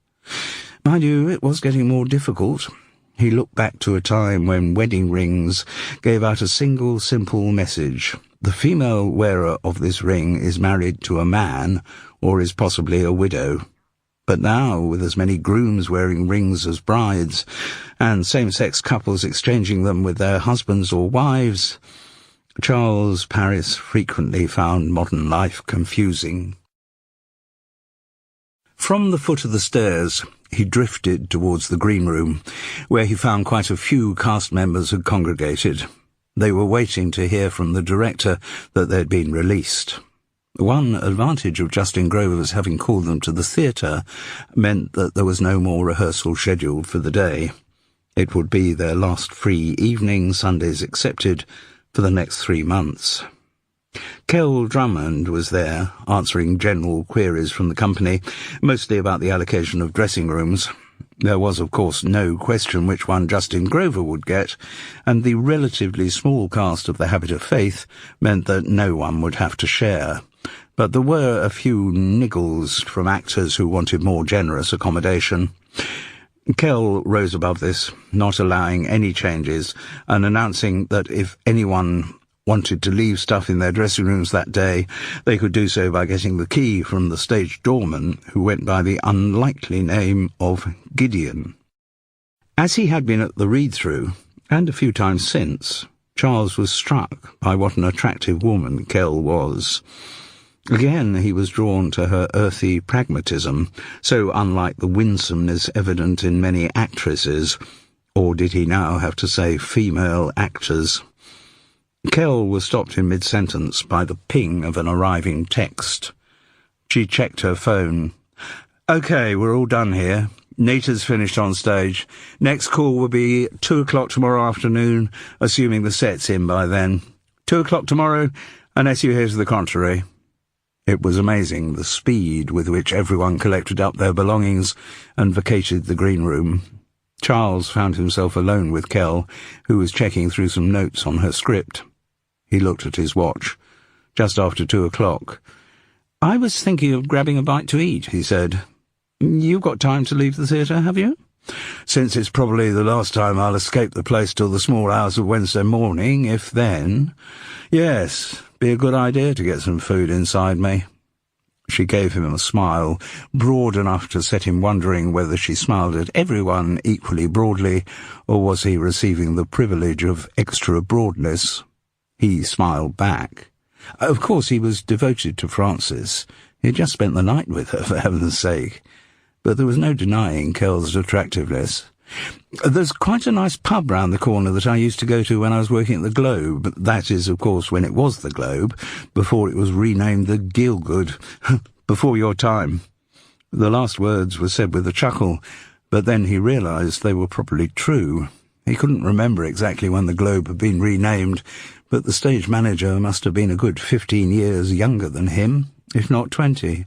Mind you, it was getting more difficult. He looked back to a time when wedding rings gave out a single simple message. The female wearer of this ring is married to a man, or is possibly a widow. But now, with as many grooms wearing rings as brides, and same-sex couples exchanging them with their husbands or wives, Charles Paris frequently found modern life confusing. From the foot of the stairs, he drifted towards the green room, where he found quite a few cast members had congregated. They were waiting to hear from the director that they'd been released. One advantage of Justin Grover's having called them to the theatre meant that there was no more rehearsal scheduled for the day. It would be their last free evening, Sundays excepted, for the next 3 months. Kell Drummond was there, answering general queries from the company, mostly about the allocation of dressing rooms. There was, of course, no question which one Justin Grover would get, and the relatively small cast of The Habit of Faith meant that no one would have to share. But there were a few niggles from actors who wanted more generous accommodation. Kell rose above this, not allowing any changes, and announcing that if anyone wanted to leave stuff in their dressing rooms that day, they could do so by getting the key from the stage doorman, who went by the unlikely name of Gideon. As he had been at the read-through, and a few times since, Charles was struck by what an attractive woman Kell was. Again, he was drawn to her earthy pragmatism, so unlike the winsomeness evident in many actresses, or did he now have to say female actors? Kell was stopped in mid-sentence by the ping of an arriving text. She checked her phone. "OK, we're all done here. Nita's finished on stage. Next call will be 2 o'clock tomorrow afternoon, assuming the set's in by then. 2 o'clock tomorrow, unless you hear to the contrary." It was amazing, the speed with which everyone collected up their belongings and vacated the green room. Charles found himself alone with Kell, who was checking through some notes on her script. He looked at his watch. Just after 2 o'clock. "I was thinking of grabbing a bite to eat," he said. "You've got time to leave the theatre, have you?" "Since it's probably the last time I'll escape the place till the small hours of Wednesday morning, if then. Yes, be a good idea to get some food inside me." She gave him a smile, broad enough to set him wondering whether she smiled at everyone equally broadly, or was he receiving the privilege of extra broadness. He smiled back. Of course he was devoted to Frances. He had just spent the night with her, for heaven's sake. But there was no denying Kell's attractiveness. "There's quite a nice pub round the corner that I used to go to when I was working at the Globe. That is, of course, when it was the Globe, before it was renamed the Gielgud. Before your time." The last words were said with a chuckle, but then he realised they were probably true. He couldn't remember exactly when the Globe had been renamed, but the stage manager must have been a good 15 years younger than him, if not 20.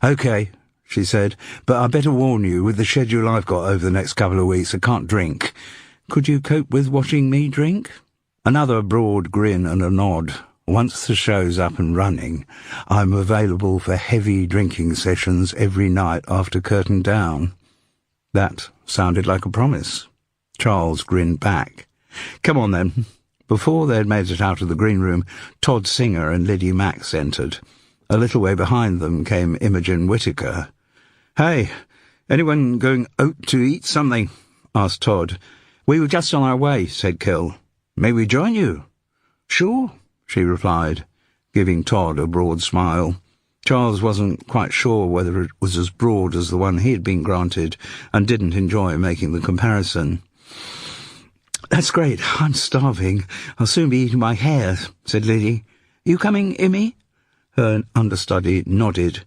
"OK," she said, "but I better warn you, with the schedule I've got over the next couple of weeks, I can't drink. Could you cope with watching me drink?" Another broad grin and a nod. "Once the show's up and running, I'm available for heavy drinking sessions every night after curtain down." That sounded like a promise. Charles grinned back. "Come on, then." Before they had made it out of the green room, Todd Singer and Liddy Max entered. A little way behind them came Imogen Whittaker. "Hey, anyone going out to eat something?" asked Todd. "We were just on our way," said Kell. "May we join you?" "Sure," she replied, giving Todd a broad smile. Charles wasn't quite sure whether it was as broad as the one he had been granted, and didn't enjoy making the comparison. "That's great. I'm starving. I'll soon be eating my hair," said Liddy. "You coming, Immy?" Her understudy nodded.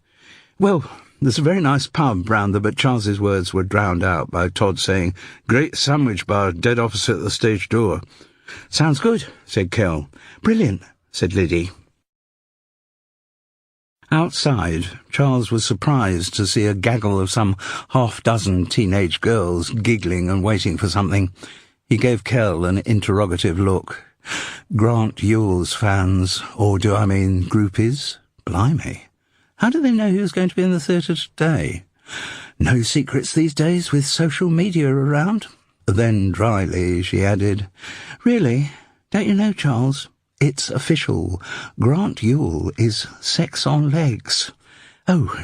"Well, there's a very nice pub round there," but Charles's words were drowned out by Todd saying, "Great sandwich bar dead opposite the stage door." "Sounds good," said Kell. "Brilliant," said Liddy. Outside, Charles was surprised to see a gaggle of some half-dozen teenage girls giggling and waiting for something. He gave Kell an interrogative look. Grant Yule's fans, or do I mean groupies? Blimey. How did they know he was going to be in the theatre today? No secrets these days with social media around. Then dryly she added, "Really, don't you know, Charles? It's official. Grant Yule is sex on legs." "Oh,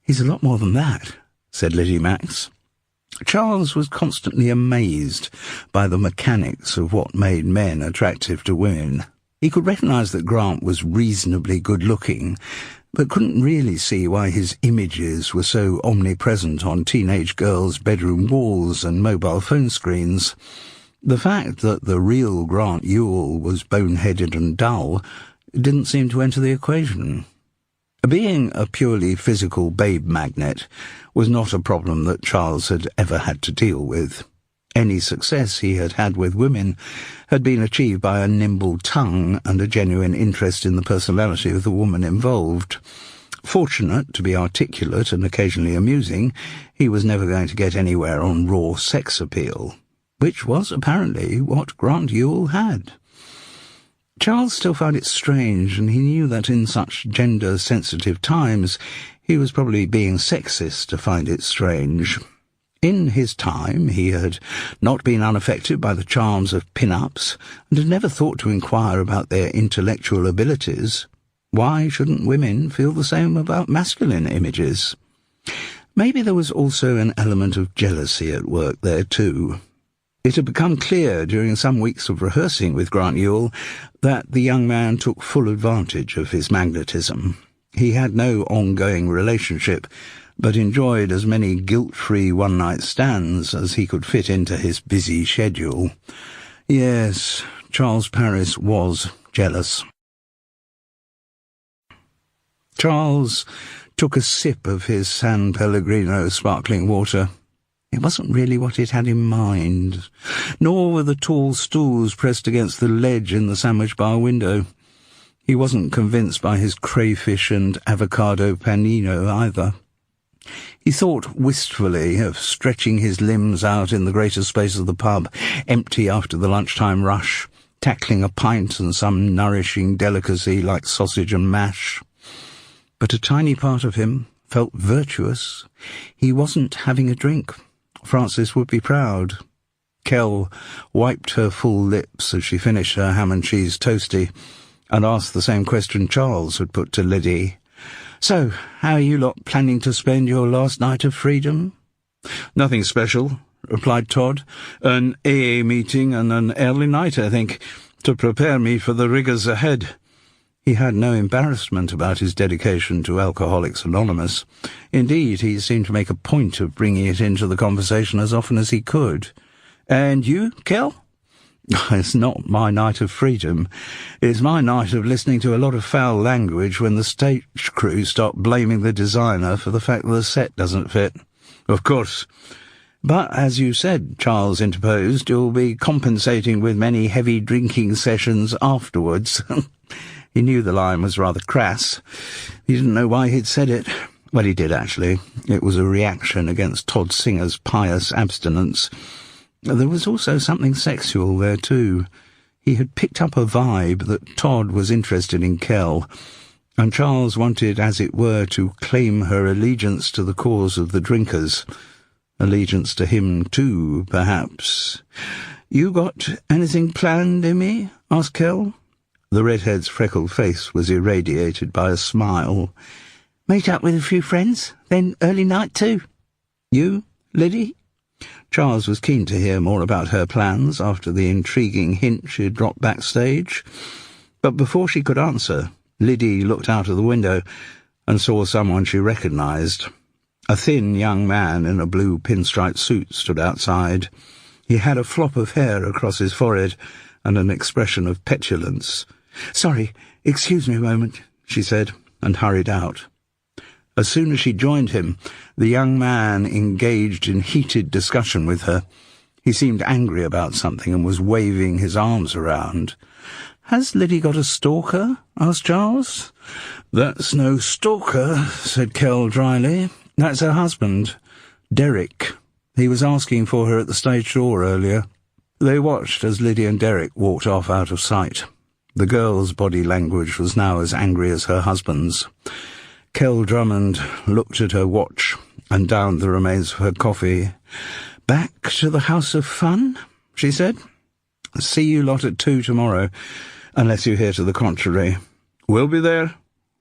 he's a lot more than that," said Liddy Max. Charles was constantly amazed by the mechanics of what made men attractive to women. He could recognise that Grant was reasonably good-looking, but couldn't really see why his images were so omnipresent on teenage girls' bedroom walls and mobile phone screens. The fact that the real Grant Yule was boneheaded and dull didn't seem to enter the equation. Being a purely physical babe magnet was not a problem that Charles had ever had to deal with. Any success he had had with women had been achieved by a nimble tongue and a genuine interest in the personality of the woman involved. Fortunate to be articulate and occasionally amusing, he was never going to get anywhere on raw sex appeal, which was apparently what Grant Yule had. Charles still found it strange, and he knew that in such gender-sensitive times he was probably being sexist to find it strange. In his time he had not been unaffected by the charms of pin-ups and had never thought to inquire about their intellectual abilities. Why shouldn't women feel the same about masculine images? Maybe there was also an element of jealousy at work there too. It had become clear during some weeks of rehearsing with Grant Yule that the young man took full advantage of his magnetism. He had no ongoing relationship, but enjoyed as many guilt-free one-night stands as he could fit into his busy schedule. Yes, Charles Paris was jealous. Charles took a sip of his San Pellegrino sparkling water. It wasn't really what he'd had in mind, nor were the tall stools pressed against the ledge in the sandwich bar window. He wasn't convinced by his crayfish and avocado panino either. He thought wistfully of stretching his limbs out in the greater space of the pub, empty after the lunchtime rush, tackling a pint and some nourishing delicacy like sausage and mash. But a tiny part of him felt virtuous. He wasn't having a drink. Frances would be proud. Kell wiped her full lips as she finished her ham and cheese toasty and asked the same question Charles had put to Liddy. "So, how are you lot planning to spend your last night of freedom?" "Nothing special," replied Todd. "An AA meeting and an early night, I think, to prepare me for the rigours ahead." He had no embarrassment about his dedication to Alcoholics Anonymous. Indeed, he seemed to make a point of bringing it into the conversation as often as he could. "And you, Kell?" "It's not my night of freedom. It's my night of listening to a lot of foul language when the stage crew stop blaming the designer for the fact that the set doesn't fit." "Of course." "But, as you said," Charles interposed, "you'll be compensating with many heavy drinking sessions afterwards." He knew the line was rather crass. He didn't know why he'd said it. Well, he did, actually. It was a reaction against Todd Singer's pious abstinence. There was also something sexual there, too. He had picked up a vibe that Todd was interested in Kell, and Charles wanted, as it were, to claim her allegiance to the cause of the drinkers. Allegiance to him, too, perhaps. "You got anything planned, Emmy?" asked Kell. The redhead's freckled face was irradiated by a smile. "Meet up with a few friends, then early night too." "You, Liddy?" Charles was keen to hear more about her plans after the intriguing hint she had dropped backstage. But before she could answer, Liddy looked out of the window and saw someone she recognised. A thin young man in a blue pinstripe suit stood outside. He had a flop of hair across his forehead and an expression of petulance. "Sorry, excuse me a moment," she said, and hurried out. As soon as she joined him, the young man engaged in heated discussion with her. He seemed angry about something and was waving his arms around. "Has Liddy got a stalker?" asked Charles. "That's no stalker," said Kell dryly. "That's her husband, Derek. He was asking for her at the stage door earlier." They watched as Liddy and Derek walked off out of sight. The girl's body language was now as angry as her husband's. Kell Drummond looked at her watch and downed the remains of her coffee. "Back to the House of Fun?" she said. "See you lot at 2 tomorrow, unless you hear to the contrary." "We'll be there,"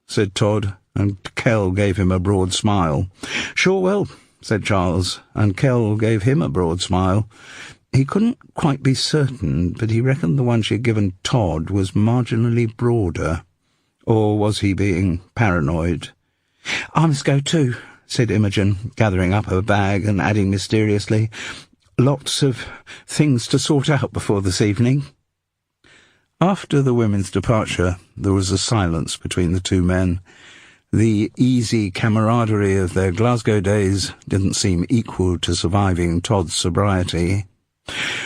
said Todd, and Kell gave him a broad smile. "Sure will," said Charles, and Kell gave him a broad smile. He couldn't quite be certain, but he reckoned the one she had given Todd was marginally broader. Or was he being paranoid? "I must go too," said Imogen, gathering up her bag and adding mysteriously, "Lots of things to sort out before this evening." After the women's departure, there was a silence between the two men. The easy camaraderie of their Glasgow days didn't seem equal to surviving Todd's sobriety.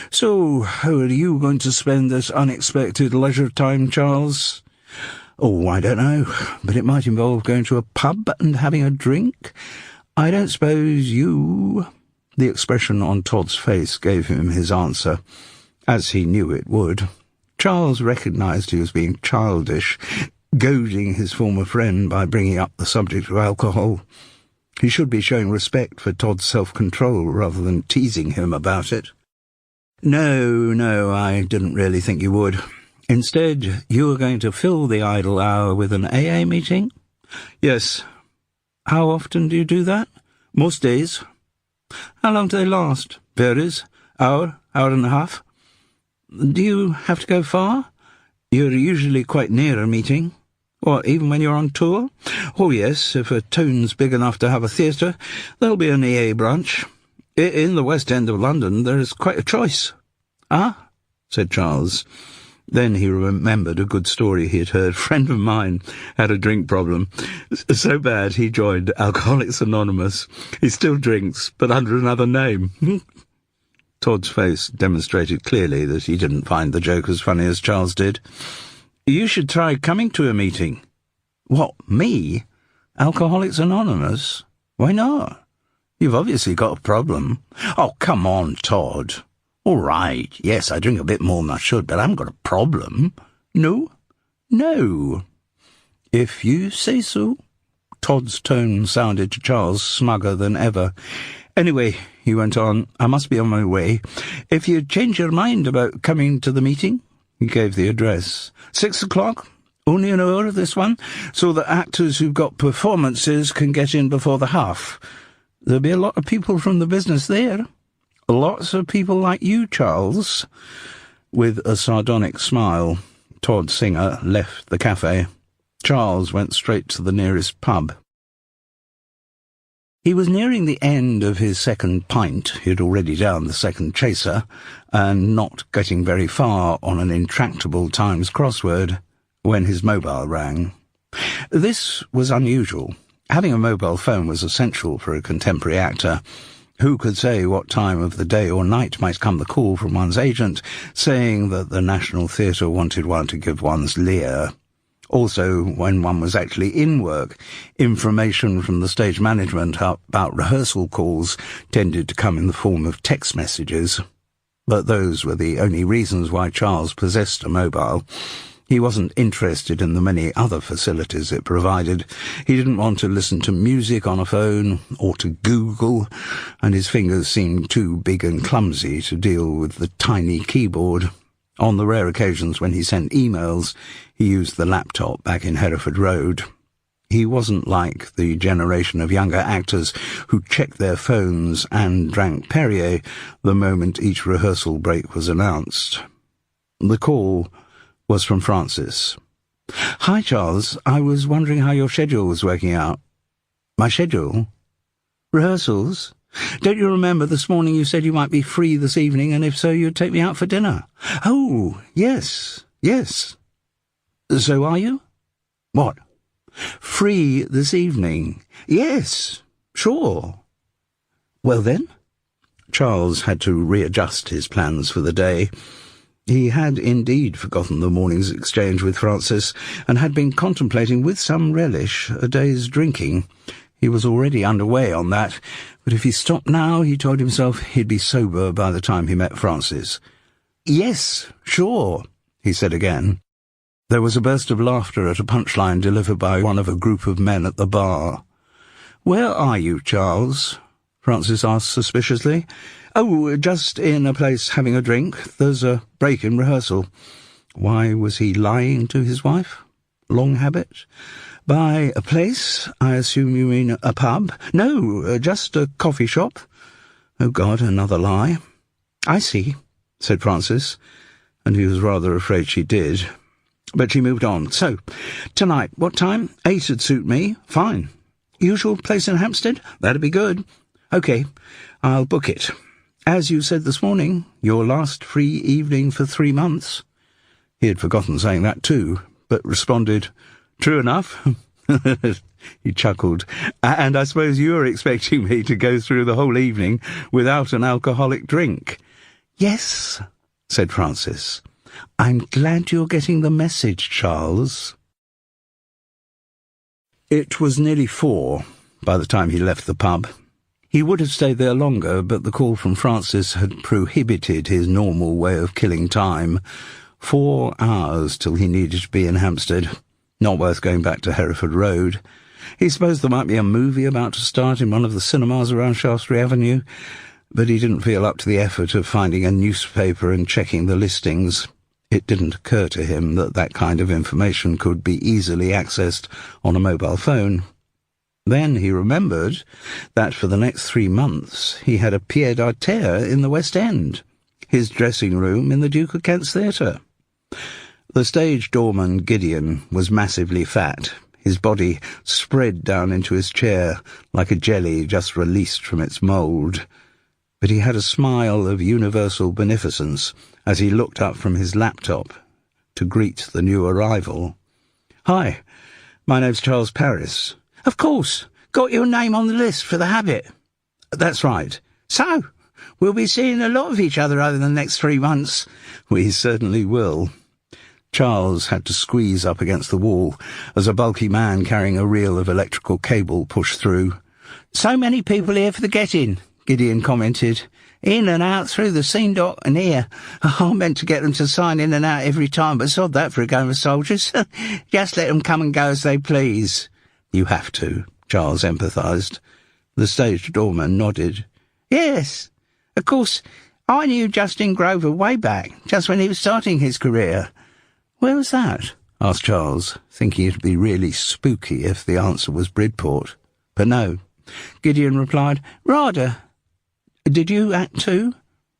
"So, how are you going to spend this unexpected leisure time, Charles?" "Oh, I don't know, but it might involve going to a pub and having a drink. I don't suppose you—" The expression on Todd's face gave him his answer, as he knew it would. Charles recognised he was being childish, goading his former friend by bringing up the subject of alcohol. He should be showing respect for Todd's self-control rather than teasing him about it. No, I didn't really think you would. Instead, you were going to fill the idle hour with an AA meeting?" "Yes." "How often do you do that?" "Most days." "How long do they last?" "Varies. Hour and a half." "Do you have to go far?" "You're usually quite near a meeting." "What, even when you're on tour?" "Oh, yes, if a town's big enough to have a theatre, there'll be an AA branch. In the West End of London there's quite a choice." "Ah?" said Charles. Then he remembered a good story he had heard. A friend of mine had a drink problem, so bad he joined Alcoholics Anonymous. He still drinks, but under another name. Todd's face demonstrated clearly that he didn't find the joke as funny as Charles did. "You should try coming to a meeting." "What, me? Alcoholics Anonymous? Why not? You've obviously got a problem." "Oh, come on, Todd. All right, yes, I drink a bit more than I should, but I haven't got a problem." "No?" "No." "If you say so." Todd's tone sounded to Charles smugger than ever. "Anyway," he went on, "I must be on my way. If you change your mind about coming to the meeting—" He gave the address. 6 o'clock? Only an hour, this one, so that actors who've got performances can get in before the half. There'll be a lot of people from the business there. Lots of people like you, Charles." With a sardonic smile, Todd Singer left the cafe. Charles went straight to the nearest pub. He was nearing the end of his second pint. He had already downed the second chaser, and not getting very far on an intractable Times crossword, when his mobile rang. This was unusual. Having a mobile phone was essential for a contemporary actor. Who could say what time of the day or night might come the call from one's agent, saying that the National Theatre wanted one to give one's Lear? Also, when one was actually in work, information from the stage management about rehearsal calls tended to come in the form of text messages. But those were the only reasons why Charles possessed a mobile. He wasn't interested in the many other facilities it provided. He didn't want to listen to music on a phone or to Google, and his fingers seemed too big and clumsy to deal with the tiny keyboard. On the rare occasions when he sent emails, he used the laptop back in Hereford Road. He wasn't like the generation of younger actors who checked their phones and drank Perrier the moment each rehearsal break was announced. The call was from Francis. "Hi, Charles. I was wondering how your schedule was working out." "My schedule? Rehearsals? Don't you remember this morning you said you might be free this evening, and if so you'd take me out for dinner?" "Oh, yes. So are you?" "What?" "Free this evening." "Yes, sure." "Well then?" Charles had to readjust his plans for the day. He had indeed forgotten the morning's exchange with Francis, and had been contemplating with some relish a day's drinking. He was already underway on that, but if he stopped now, he told himself he'd be sober by the time he met Francis. "Yes, sure," he said again. There was a burst of laughter at a punchline delivered by one of a group of men at the bar. "Where are you, Charles?" Francis asked suspiciously. "Oh, just in a place having a drink. There's a break in rehearsal." Why was he lying to his wife? Long habit? "By a place, I assume you mean a pub?" "No, just a coffee shop." Oh God, another lie. "I see," said Francis, and he was rather afraid she did. But she moved on. "So, tonight, what time?" "8'd suit me." "Fine." "Usual place in Hampstead?" "That'd be good." "OK, I'll book it. As you said this morning, your last free evening for 3 months. He had forgotten saying that too, but responded, "True enough." He chuckled. "And I suppose you were expecting me to go through the whole evening without an alcoholic drink." "Yes," said Francis. "I'm glad you're getting the message, Charles." It was nearly 4 by the time he left the pub. He would have stayed there longer, but the call from Francis had prohibited his normal way of killing time. 4 hours till he needed to be in Hampstead. Not worth going back to Hereford Road. He supposed there might be a movie about to start in one of the cinemas around Shaftesbury Avenue, but he didn't feel up to the effort of finding a newspaper and checking the listings. It didn't occur to him that that kind of information could be easily accessed on a mobile phone. Then he remembered that for the next 3 months he had a pied-à-terre in the West End, his dressing room in the Duke of Kent's Theatre. The stage doorman, Gideon, was massively fat, his body spread down into his chair like a jelly just released from its mould. But he had a smile of universal beneficence as he looked up from his laptop to greet the new arrival. "Hi, my name's Charles Paris." "Of course. Got your name on the list for the habit." "That's right." "So, we'll be seeing a lot of each other over the next 3 months." "We certainly will." Charles had to squeeze up against the wall as a bulky man carrying a reel of electrical cable pushed through. "So many people here for the get-in," Gideon commented. "In and out through the scene dock and here. I meant to get them to sign in and out every time, but sod that for a game of soldiers. Just let them come and go as they please." "You have to," Charles empathised. The stage doorman nodded. "Yes. Of course, I knew Justin Grover way back, just when he was starting his career." "Where was that?" asked Charles, thinking it'd be really spooky if the answer was Bridport. But no. Gideon replied, "Rather." "Did you act too?"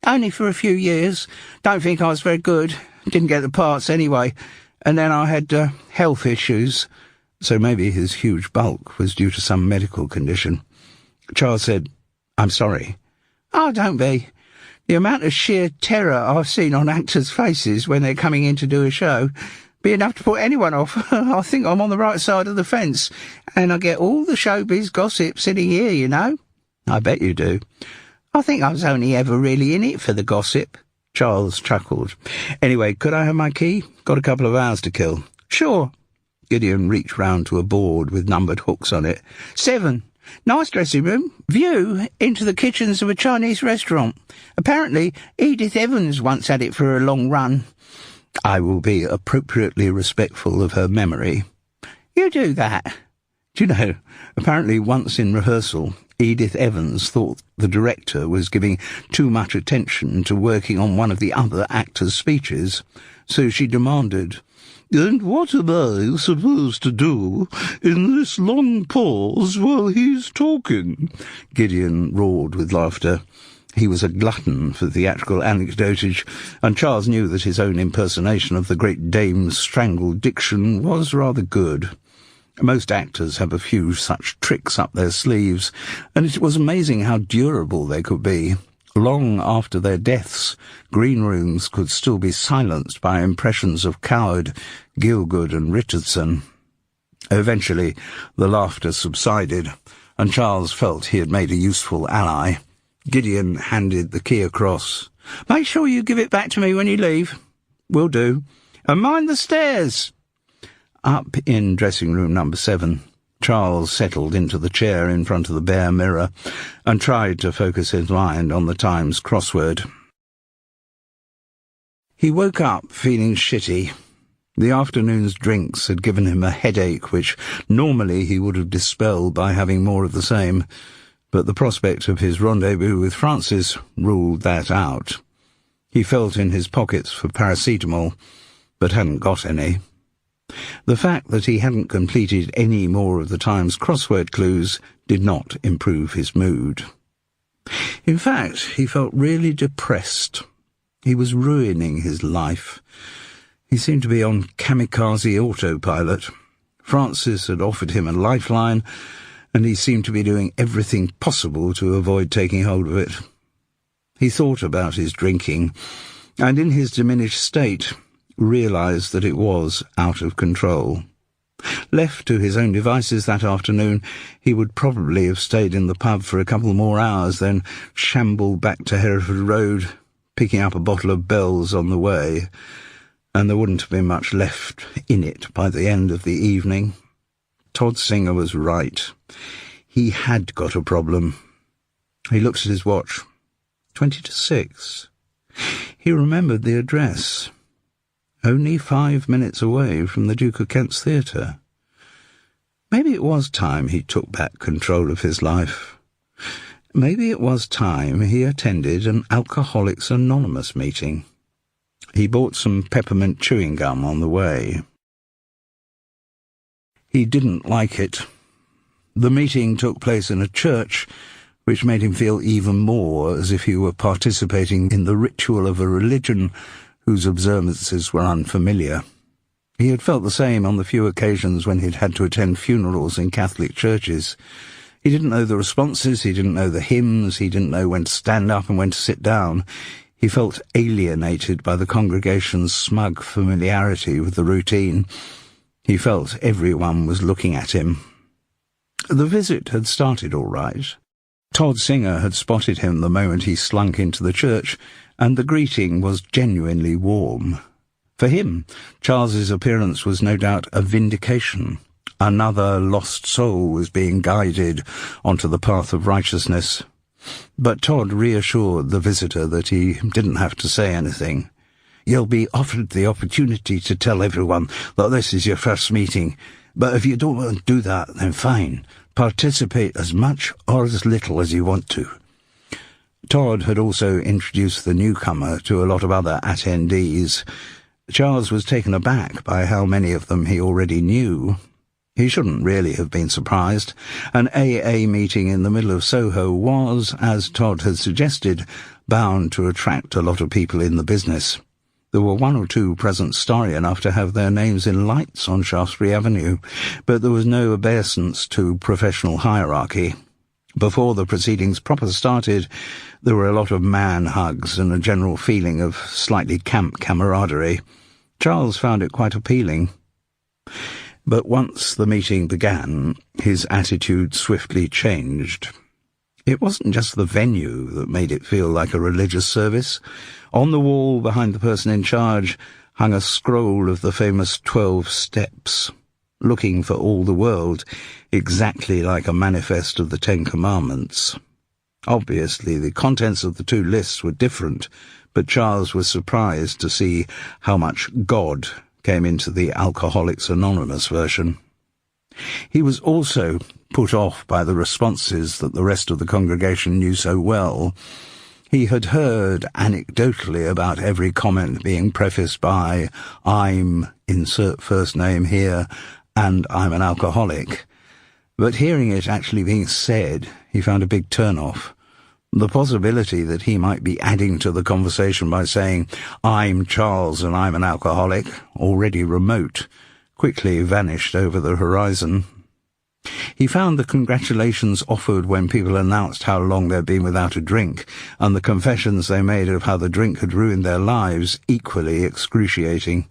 "Only for a few years. Don't think I was very good. Didn't get the parts anyway. And then I had health issues." So maybe his huge bulk was due to some medical condition. Charles said, "I'm sorry." "Oh, don't be. The amount of sheer terror I've seen on actors' faces when they're coming in to do a show be enough to put anyone off. I think I'm on the right side of the fence, and I get all the showbiz gossip sitting here, you know." "I bet you do." "I think I was only ever really in it for the gossip." Charles chuckled. "Anyway, could I have my key? Got a couple of hours to kill." "Sure." Gideon reached round to a board with numbered hooks on it. 7. Nice dressing room. View into the kitchens of a Chinese restaurant. Apparently, Edith Evans once had it for a long run. "I will be appropriately respectful of her memory." "You do that." "Do you know, apparently once in rehearsal, Edith Evans thought the director was giving too much attention to working on one of the other actors' speeches, so she demanded, 'And what am I supposed to do in this long pause while he's talking?'" Gideon roared with laughter. He was a glutton for theatrical anecdotage, and Charles knew that his own impersonation of the great dame's strangled diction was rather good. Most actors have a few such tricks up their sleeves, and it was amazing how durable they could be. Long after their deaths, green rooms could still be silenced by impressions of Coward, Gielgud and Richardson. Eventually, the laughter subsided, and Charles felt he had made a useful ally. Gideon handed the key across. "Make sure you give it back to me when you leave." "Will do. And mind the stairs." Up in dressing room number 7, Charles settled into the chair in front of the bare mirror and tried to focus his mind on the Times crossword. He woke up feeling shitty. The afternoon's drinks had given him a headache which normally he would have dispelled by having more of the same, but the prospect of his rendezvous with Francis ruled that out. He felt in his pockets for paracetamol, but hadn't got any. The fact that he hadn't completed any more of the Times crossword clues did not improve his mood. In fact, he felt really depressed. He was ruining his life. He seemed to be on kamikaze autopilot. Francis had offered him a lifeline, and he seemed to be doing everything possible to avoid taking hold of it. He thought about his drinking, and in his diminished state realised that it was out of control. Left to his own devices that afternoon, he would probably have stayed in the pub for a couple more hours, then shambled back to Hereford Road, picking up a bottle of Bell's on the way, and there wouldn't have been much left in it by the end of the evening. Todd Singer was right. He had got a problem. He looked at his watch. 20 to 6. He remembered the address. Only 5 minutes away from the Duke of Kent's Theatre. Maybe it was time he took back control of his life. Maybe it was time he attended an Alcoholics Anonymous meeting. He bought some peppermint chewing gum on the way. He didn't like it. The meeting took place in a church, which made him feel even more as if he were participating in the ritual of a religion whose observances were unfamiliar. He had felt the same on the few occasions when he'd had to attend funerals in Catholic churches. He didn't know the responses, he didn't know the hymns, he didn't know when to stand up and when to sit down. He felt alienated by the congregation's smug familiarity with the routine. He felt everyone was looking at him. The visit had started all right. Todd Singer had spotted him the moment he slunk into the church, and the greeting was genuinely warm. For him, Charles's appearance was no doubt a vindication. Another lost soul was being guided onto the path of righteousness. But Todd reassured the visitor that he didn't have to say anything. "You'll be offered the opportunity to tell everyone that this is your first meeting, but if you don't want to do that, then fine. Participate as much or as little as you want to." Todd had also introduced the newcomer to a lot of other attendees. Charles was taken aback by how many of them he already knew. He shouldn't really have been surprised. An AA meeting in the middle of Soho was, as Todd had suggested, bound to attract a lot of people in the business. There were one or two present starry enough to have their names in lights on Shaftesbury Avenue, but there was no obeisance to professional hierarchy. Before the proceedings proper started, there were a lot of man hugs and a general feeling of slightly camp camaraderie. Charles found it quite appealing. But once the meeting began, his attitude swiftly changed. It wasn't just the venue that made it feel like a religious service. On the wall behind the person in charge hung a scroll of the famous 12 steps, looking for all the world exactly like a manifest of the 10 Commandments. Obviously, the contents of the two lists were different, but Charles was surprised to see how much God came into the Alcoholics Anonymous version. He was also put off by the responses that the rest of the congregation knew so well. He had heard anecdotally about every comment being prefaced by, "I'm," insert first name here, and "I'm an alcoholic." But hearing it actually being said, he found a big turn-off. The possibility that he might be adding to the conversation by saying, "I'm Charles and I'm an alcoholic," already remote, quickly vanished over the horizon. He found the congratulations offered when people announced how long they'd been without a drink, and the confessions they made of how the drink had ruined their lives, equally excruciating.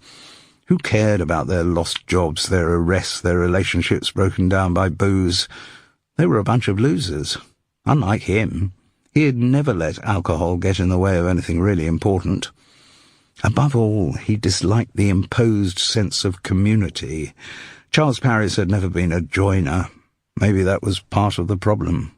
Who cared about their lost jobs, their arrests, their relationships broken down by booze? They were a bunch of losers. Unlike him, he had never let alcohol get in the way of anything really important. Above all, he disliked the imposed sense of community. Charles Paris had never been a joiner. Maybe that was part of the problem.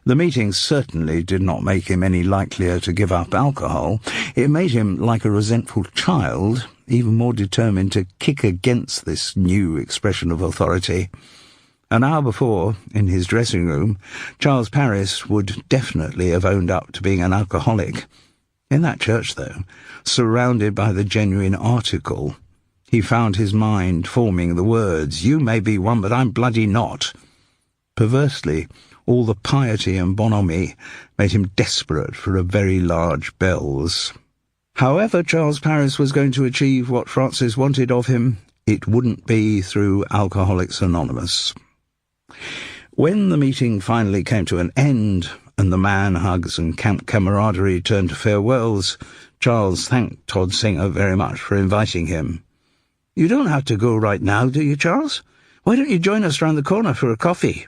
The meeting certainly did not make him any likelier to give up alcohol. It made him like a resentful child, even more determined to kick against this new expression of authority. An hour before, in his dressing room, Charles Paris would definitely have owned up to being an alcoholic. In that church, though, surrounded by the genuine article, he found his mind forming the words, "You may be one, but I'm bloody not." Perversely, all the piety and bonhomie made him desperate for a very large Bell's. However Charles Paris was going to achieve what Francis wanted of him, it wouldn't be through Alcoholics Anonymous. When the meeting finally came to an end, and the man hugs and camp camaraderie turned to farewells, Charles thanked Todd Singer very much for inviting him. "You don't have to go right now, do you, Charles? Why don't you join us round the corner for a coffee?"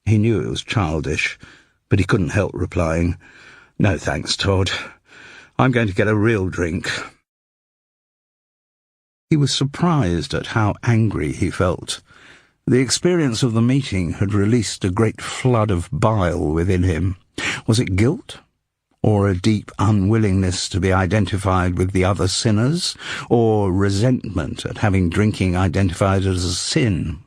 He knew it was childish, but he couldn't help replying, "No thanks, Todd. I'm going to get a real drink." He was surprised at how angry he felt. The experience of the meeting had released a great flood of bile within him. Was it guilt? Or a deep unwillingness to be identified with the other sinners? Or resentment at having drinking identified as a sin?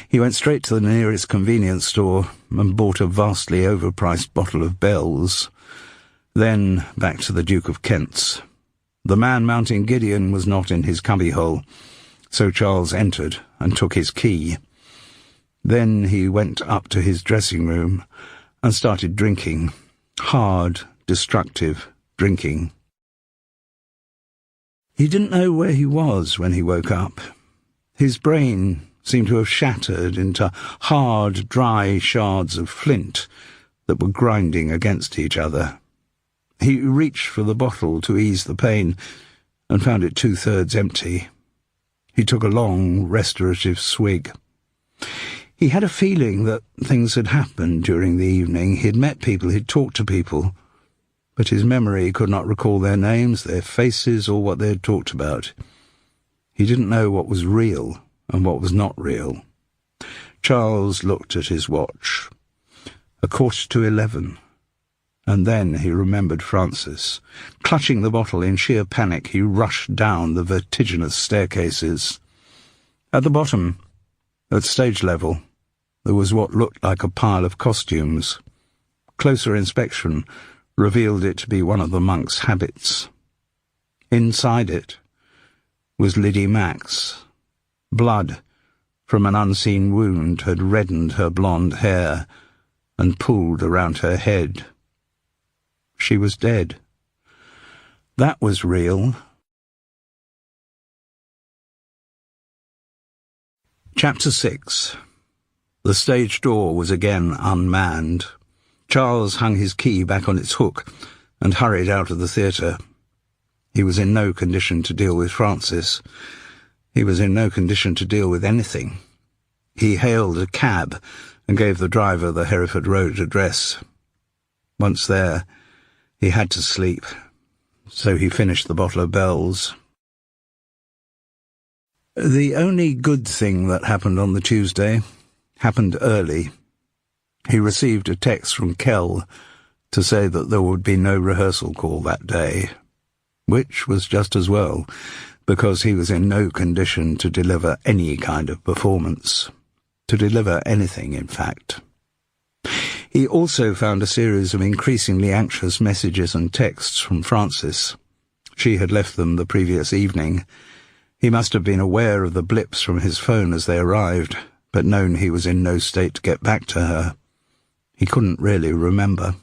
He went straight to the nearest convenience store and bought a vastly overpriced bottle of Bell's. Then back to the Duke of Kent's. The man mounting Gideon was not in his cubbyhole, so Charles entered and took his key. Then he went up to his dressing room and started drinking. Hard, destructive drinking. He didn't know where he was when he woke up. His brain seemed to have shattered into hard, dry shards of flint that were grinding against each other. He reached for the bottle to ease the pain and found it 2/3 empty. He took a long, restorative swig. He had a feeling that things had happened during the evening. He'd met people, he'd talked to people, but his memory could not recall their names, their faces, or what they had talked about. He didn't know what was real and what was not real. Charles looked at his watch. 11:15. And then he remembered Francis. Clutching the bottle in sheer panic, he rushed down the vertiginous staircases. At the bottom, at stage level, there was what looked like a pile of costumes. Closer inspection revealed it to be one of the monk's habits. Inside it was Liddy Max. Blood from an unseen wound had reddened her blonde hair and pooled around her head. She was dead. That was real. Chapter 6. The stage door was again unmanned. Charles hung his key back on its hook and hurried out of the theatre. He was in no condition to deal with Francis. He was in no condition to deal with anything. He hailed a cab and gave the driver the Hereford Road address. Once there, he had to sleep, so he finished the bottle of Bell's. The only good thing that happened on the Tuesday happened early. He received a text from Kell to say that there would be no rehearsal call that day, which was just as well, because he was in no condition to deliver any kind of performance. To deliver anything, in fact. He also found a series of increasingly anxious messages and texts from Francis. She had left them the previous evening. He must have been aware of the blips from his phone as they arrived, but known he was in no state to get back to her. He couldn't really remember.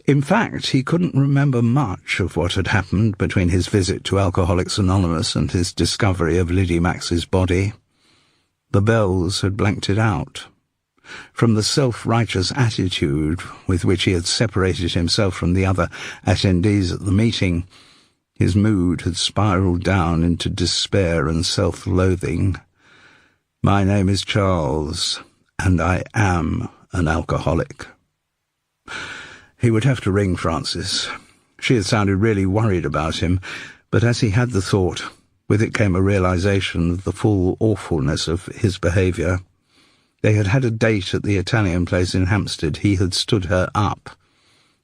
In fact, he couldn't remember much of what had happened between his visit to Alcoholics Anonymous and his discovery of Liddy Max's body. The Bells had blanked it out. From the self-righteous attitude with which he had separated himself from the other attendees at the meeting, his mood had spiraled down into despair and self-loathing. "My name is Charles, and I am an alcoholic." He would have to ring Francis. She had sounded really worried about him, but as he had the thought, with it came a realization of the full awfulness of his behaviour. They had had a date at the Italian place in Hampstead. He had stood her up.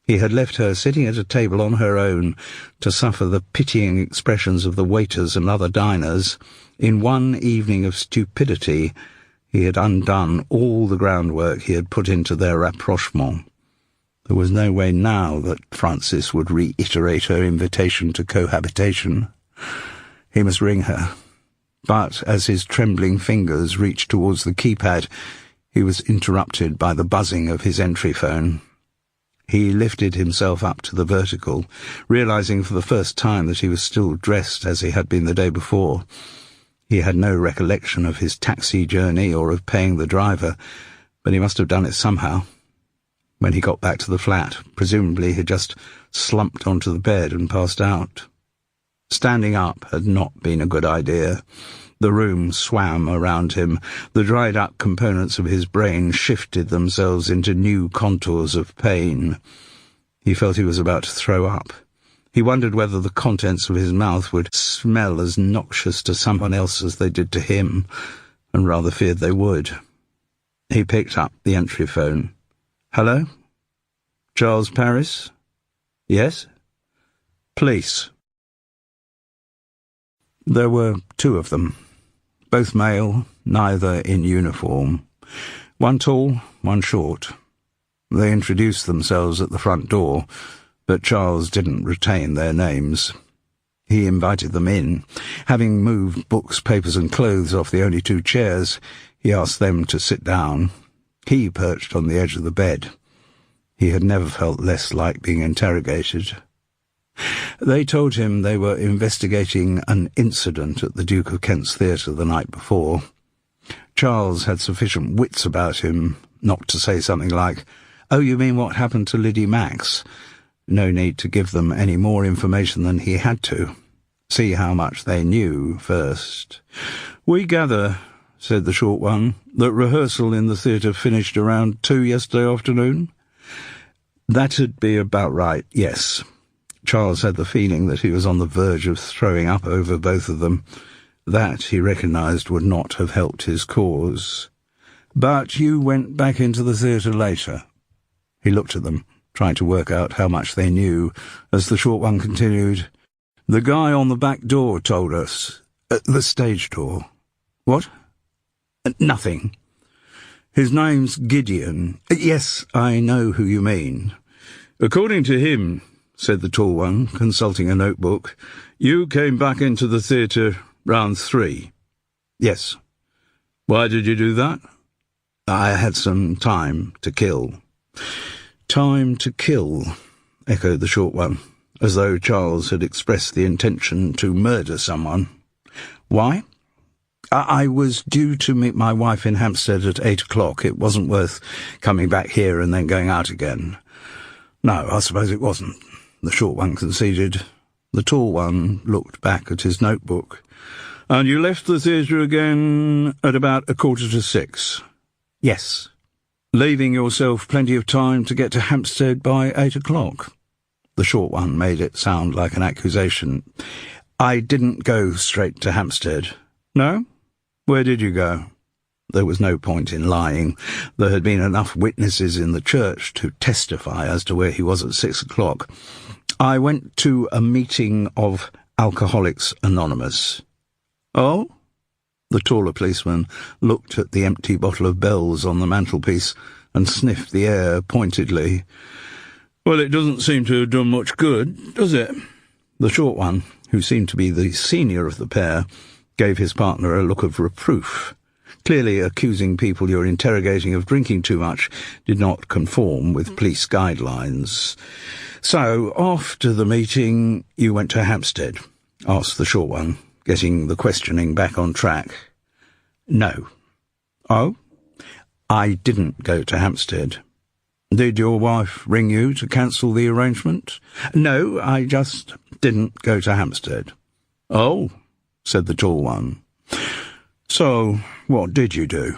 He had left her sitting at a table on her own to suffer the pitying expressions of the waiters and other diners. In one evening of stupidity, he had undone all the groundwork he had put into their rapprochement. There was no way now that Francis would reiterate her invitation to cohabitation. He must ring her. But as his trembling fingers reached towards the keypad, he was interrupted by the buzzing of his entry phone. He lifted himself up to the vertical, realizing for the first time that he was still dressed as he had been the day before. He had no recollection of his taxi journey or of paying the driver, but he must have done it somehow. When he got back to the flat, presumably he just slumped onto the bed and passed out. Standing up had not been a good idea. The room swam around him. The dried-up components of his brain shifted themselves into new contours of pain. He felt he was about to throw up. He wondered whether the contents of his mouth would smell as noxious to someone else as they did to him, and rather feared they would. He picked up the entry phone. "Hello? Charles Paris? Yes? Police." There were two of them, both male, neither in uniform. One tall, one short. They introduced themselves at the front door, but Charles didn't retain their names. He invited them in. Having moved books, papers and clothes off the only two chairs, he asked them to sit down. He perched on the edge of the bed. He had never felt less like being interrogated. They told him they were investigating an incident at the Duke of Kent's Theatre the night before. Charles had sufficient wits about him not to say something like, "Oh, you mean what happened to Liddy Max?" No need to give them any more information than he had to. See how much they knew first. "We gather," said the short one, "that rehearsal in the theatre finished around 2 yesterday afternoon?" That'd be about right, yes. Charles had the feeling that he was on the verge of throwing up over both of them. That, he recognised, would not have helped his cause. "But you went back into the theatre later." He looked at them, trying to work out how much they knew, as the short one continued, "The guy on the back door told us. The stage door." "What?" "Nothing. His name's Gideon." "Yes, I know who you mean." "According to him," said the tall one, consulting a notebook, "you came back into the theatre round 3. "Yes." "Why did you do that?" "I had some time to kill." "Time to kill," echoed the short one, as though Charles had expressed the intention to murder someone. "Why?" I was due to meet my wife in Hampstead at 8 o'clock. It wasn't worth coming back here and then going out again." "No, I suppose it wasn't," the short one conceded. The tall one looked back at his notebook. "And you left the theatre again at about 6:15? "Yes." "Leaving yourself plenty of time to get to Hampstead by 8 o'clock? The short one made it sound like an accusation. "I didn't go straight to Hampstead." "No? Where did you go?" There was no point in lying. There had been enough witnesses in the church to testify as to where he was at 6 o'clock. "I went to a meeting of Alcoholics Anonymous." "Oh?" The taller policeman looked at the empty bottle of Bell's on the mantelpiece and sniffed the air pointedly. "Well, it doesn't seem to have done much good, does it?" The short one, who seemed to be the senior of the pair, gave his partner a look of reproof. Clearly, accusing people you're interrogating of drinking too much did not conform with police guidelines. "So, after the meeting, you went to Hampstead?" asked the short one, getting the questioning back on track. "No." "Oh?" "I didn't go to Hampstead." "Did your wife ring you to cancel the arrangement?" "No, I just didn't go to Hampstead." "Oh," said the tall one. "So, what did you do?"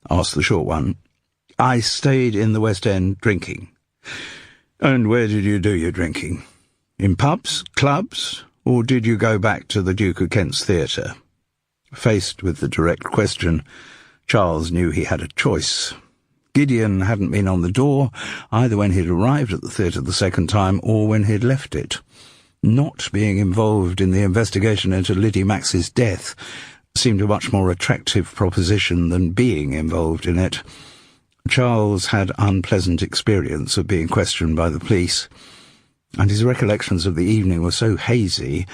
asked the short one. "I stayed in the West End drinking." "And where did you do your drinking? In pubs, clubs, or did you go back to the Duke of Kent's Theatre?" Faced with the direct question, Charles knew he had a choice. Gideon hadn't been on the door, either when he'd arrived at the theatre the second time or when he'd left it. Not being involved in the investigation into Liddy Max's death seemed a much more attractive proposition than being involved in it. Charles had unpleasant experience of being questioned by the police, and his recollections of the evening were so hazy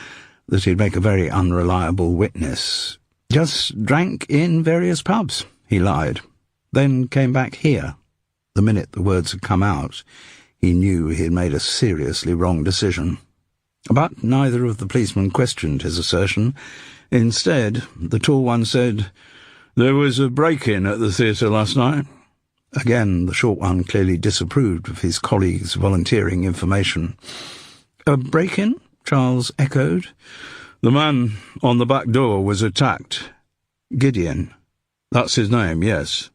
that he'd make a very unreliable witness. "Just drank in various pubs," he lied, "then came back here." The minute the words had come out, he knew he had made a seriously wrong decision. But neither of the policemen questioned his assertion. Instead, the tall one said, "There was a break-in at the theatre last night." Again, the short one clearly disapproved of his colleagues volunteering information. "A break-in?" Charles echoed. "The man on the back door was attacked." "Gideon?" "That's his name, yes."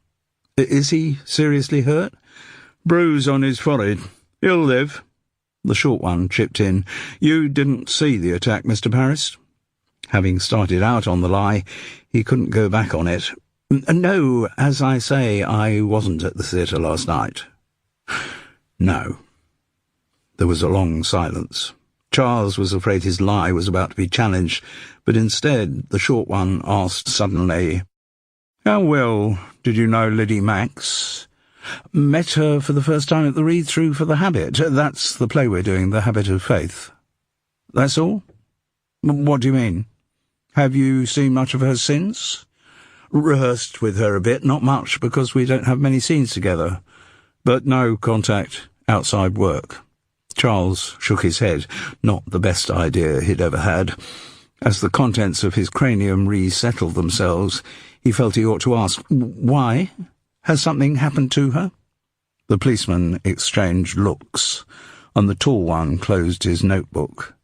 "Is he seriously hurt?" "Bruise on his forehead. He'll live." The short one chipped in. "You didn't see the attack, Mr. Paris?" Having started out on the lie, he couldn't go back on it. "No, as I say, I wasn't at the theatre last night." "No." There was a long silence. Charles was afraid his lie was about to be challenged, but instead the short one asked suddenly, "How well did you know Liddy Max?" "Met her for the first time at the read-through for The Habit. That's the play we're doing, The Habit of Faith." "That's all?" "What do you mean? Have you seen much of her since?" "Rehearsed with her a bit, not much, because we don't have many scenes together. But no contact outside work." Charles shook his head, not the best idea he'd ever had. As the contents of his cranium resettled themselves, he felt he ought to ask, "Why? Has something happened to her?" The policeman exchanged looks, and the tall one closed his notebook.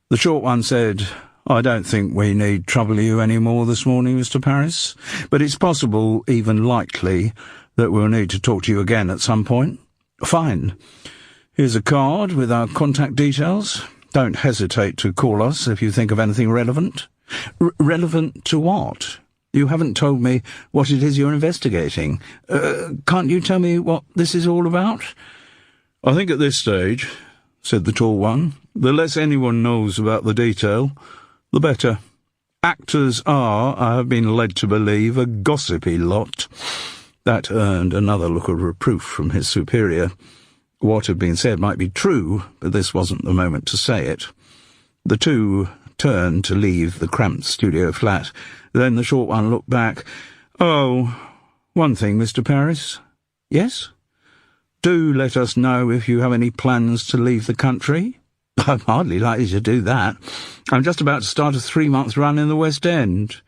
The short one said, "I don't think we need trouble you any more this morning, Mr. Paris, but it's possible, even likely, that we'll need to talk to you again at some point." "Fine. Here's a card with our contact details. Don't hesitate to call us if you think of anything relevant." Relevant to what? You haven't told me what it is you're investigating. Can't you tell me what this is all about?" "I think at this stage," said the tall one, "the less anyone knows about the detail, the better. Actors are, I have been led to believe, a gossipy lot." That earned another look of reproof from his superior. What had been said might be true, but this wasn't the moment to say it. The two turned to leave the cramped studio flat. Then the short one looked back. "Oh, one thing, Mr. Paris." "Yes?" "Do let us know if you have any plans to leave the country." "I'm hardly likely to do that. I'm just about to start a 3-month run in the West End."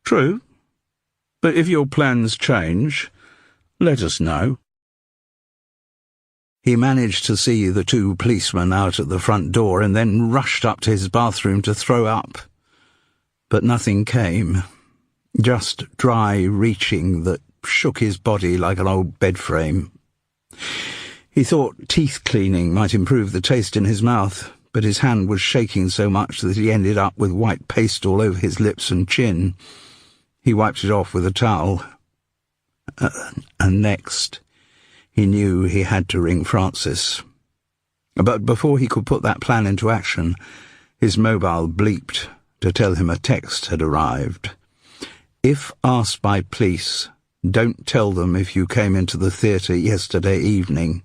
"True. But if your plans change, let us know." He managed to see the two policemen out at the front door and then rushed up to his bathroom to throw up. But nothing came. Just dry reaching that shook his body like an old bed frame. He thought teeth cleaning might improve the taste in his mouth, but his hand was shaking so much that he ended up with white paste all over his lips and chin. He wiped it off with a towel. And next, he knew he had to ring Francis. But before he could put that plan into action, his mobile bleeped to tell him a text had arrived. "If asked by police, don't tell them if you came into the theatre yesterday evening.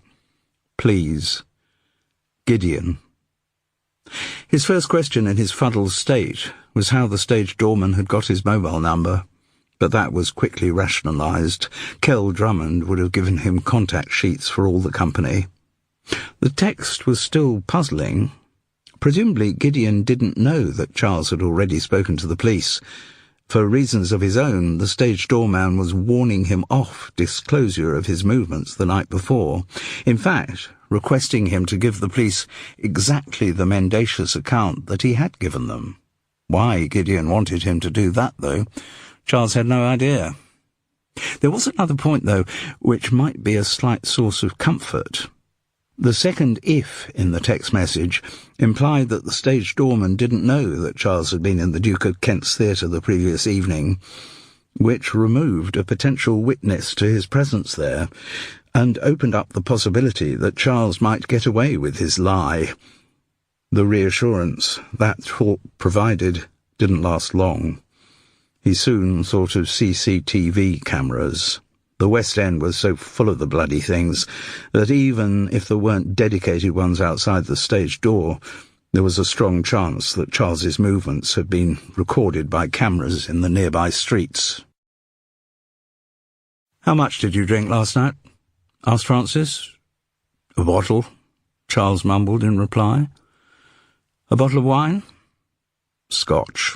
Please. Gideon." His first question in his fuddled state was how the stage doorman had got his mobile number, but that was quickly rationalised. Kell Drummond would have given him contact sheets for all the company. The text was still puzzling. Presumably Gideon didn't know that Charles had already spoken to the police. For reasons of his own, the stage doorman was warning him off disclosure of his movements the night before. In fact, requesting him to give the police exactly the mendacious account that he had given them. Why Gideon wanted him to do that, though, Charles had no idea. There was another point, though, which might be a slight source of comfort. The second "if" in the text message implied that the stage doorman didn't know that Charles had been in the Duke of Kent's theatre the previous evening, which removed a potential witness to his presence there, and opened up the possibility that Charles might get away with his lie. The reassurance that thought provided didn't last long. He soon thought of CCTV cameras. The West End was so full of the bloody things that even if there weren't dedicated ones outside the stage door, there was a strong chance that Charles's movements had been recorded by cameras in the nearby streets. "How much did you drink last night?" asked Francis. "A bottle," Charles mumbled in reply. "A bottle of wine?" "Scotch."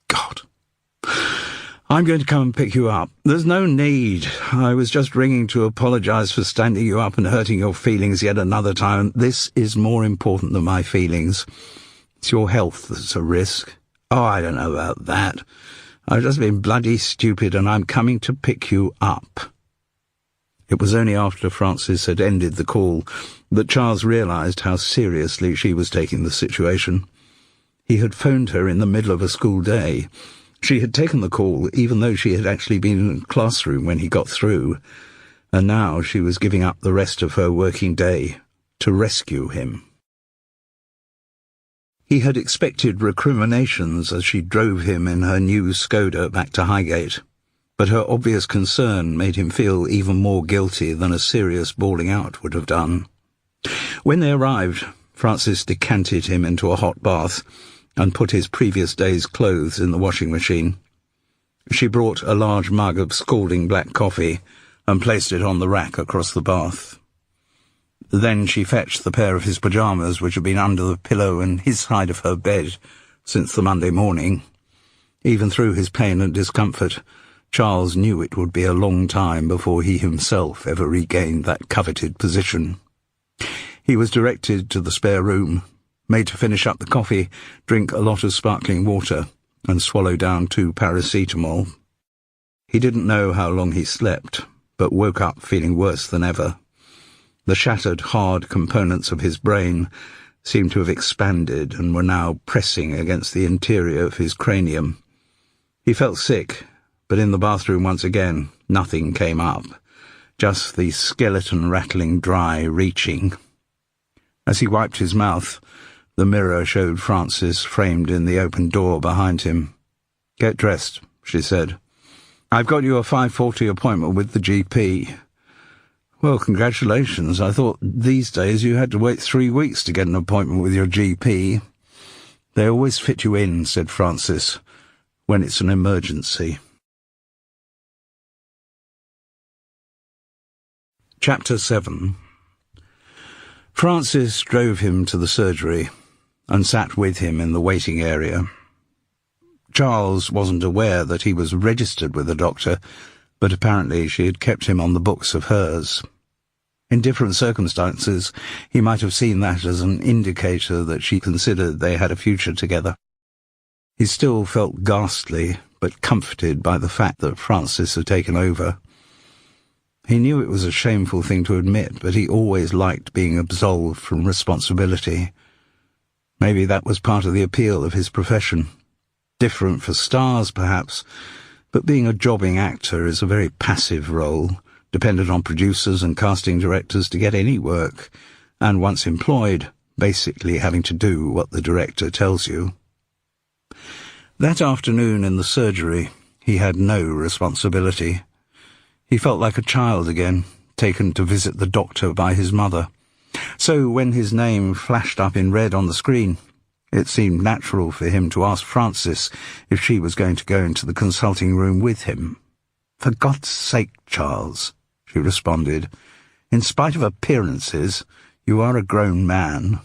"God. I'm going to come and pick you up." "There's no need. I was just ringing to apologise for standing you up and hurting your feelings yet another time. This is more important than my feelings. It's your health that's a risk." "Oh, I don't know about that. I've just been bloody stupid and I'm coming to pick you up." It was only after Frances had ended the call that Charles realised how seriously she was taking the situation. He had phoned her in the middle of a school day. She had taken the call even though she had actually been in the classroom when he got through, and now she was giving up the rest of her working day to rescue him. He had expected recriminations as she drove him in her new Skoda back to Highgate, but her obvious concern made him feel even more guilty than a serious bawling out would have done. When they arrived, Frances decanted him into a hot bath and put his previous day's clothes in the washing machine. She brought a large mug of scalding black coffee and placed it on the rack across the bath. Then she fetched the pair of his pyjamas which had been under the pillow in his side of her bed since the Monday morning. Even through his pain and discomfort, Charles knew it would be a long time before he himself ever regained that coveted position. He was directed to the spare room, made to finish up the coffee, drink a lot of sparkling water, and swallow down 2 paracetamol. He didn't know how long he slept, but woke up feeling worse than ever. The shattered, hard components of his brain seemed to have expanded and were now pressing against the interior of his cranium. He felt sick, but in the bathroom once again, nothing came up, just the skeleton rattling dry reaching. As he wiped his mouth, the mirror showed Frances framed in the open door behind him. "Get dressed," she said. "I've got you a 5:40 appointment with the GP." "Well, congratulations. I thought these days you had to wait 3 weeks to get an appointment with your GP." "They always fit you in," said Frances, "when it's an emergency." Chapter 7. Frances drove him to the surgery and sat with him in the waiting area. Charles wasn't aware that he was registered with a doctor, but apparently she had kept him on the books of hers. In different circumstances, he might have seen that as an indicator that she considered they had a future together. He still felt ghastly, but comforted by the fact that Frances had taken over. He knew it was a shameful thing to admit, but he always liked being absolved from responsibility. Maybe that was part of the appeal of his profession. Different for stars, perhaps, but being a jobbing actor is a very passive role, dependent on producers and casting directors to get any work, and once employed, basically having to do what the director tells you. That afternoon in the surgery, he had no responsibility. He felt like a child again, taken to visit the doctor by his mother. So when his name flashed up in red on the screen, it seemed natural for him to ask Frances if she was going to go into the consulting room with him. "For God's sake, Charles," she responded. "In spite of appearances, you are a grown man."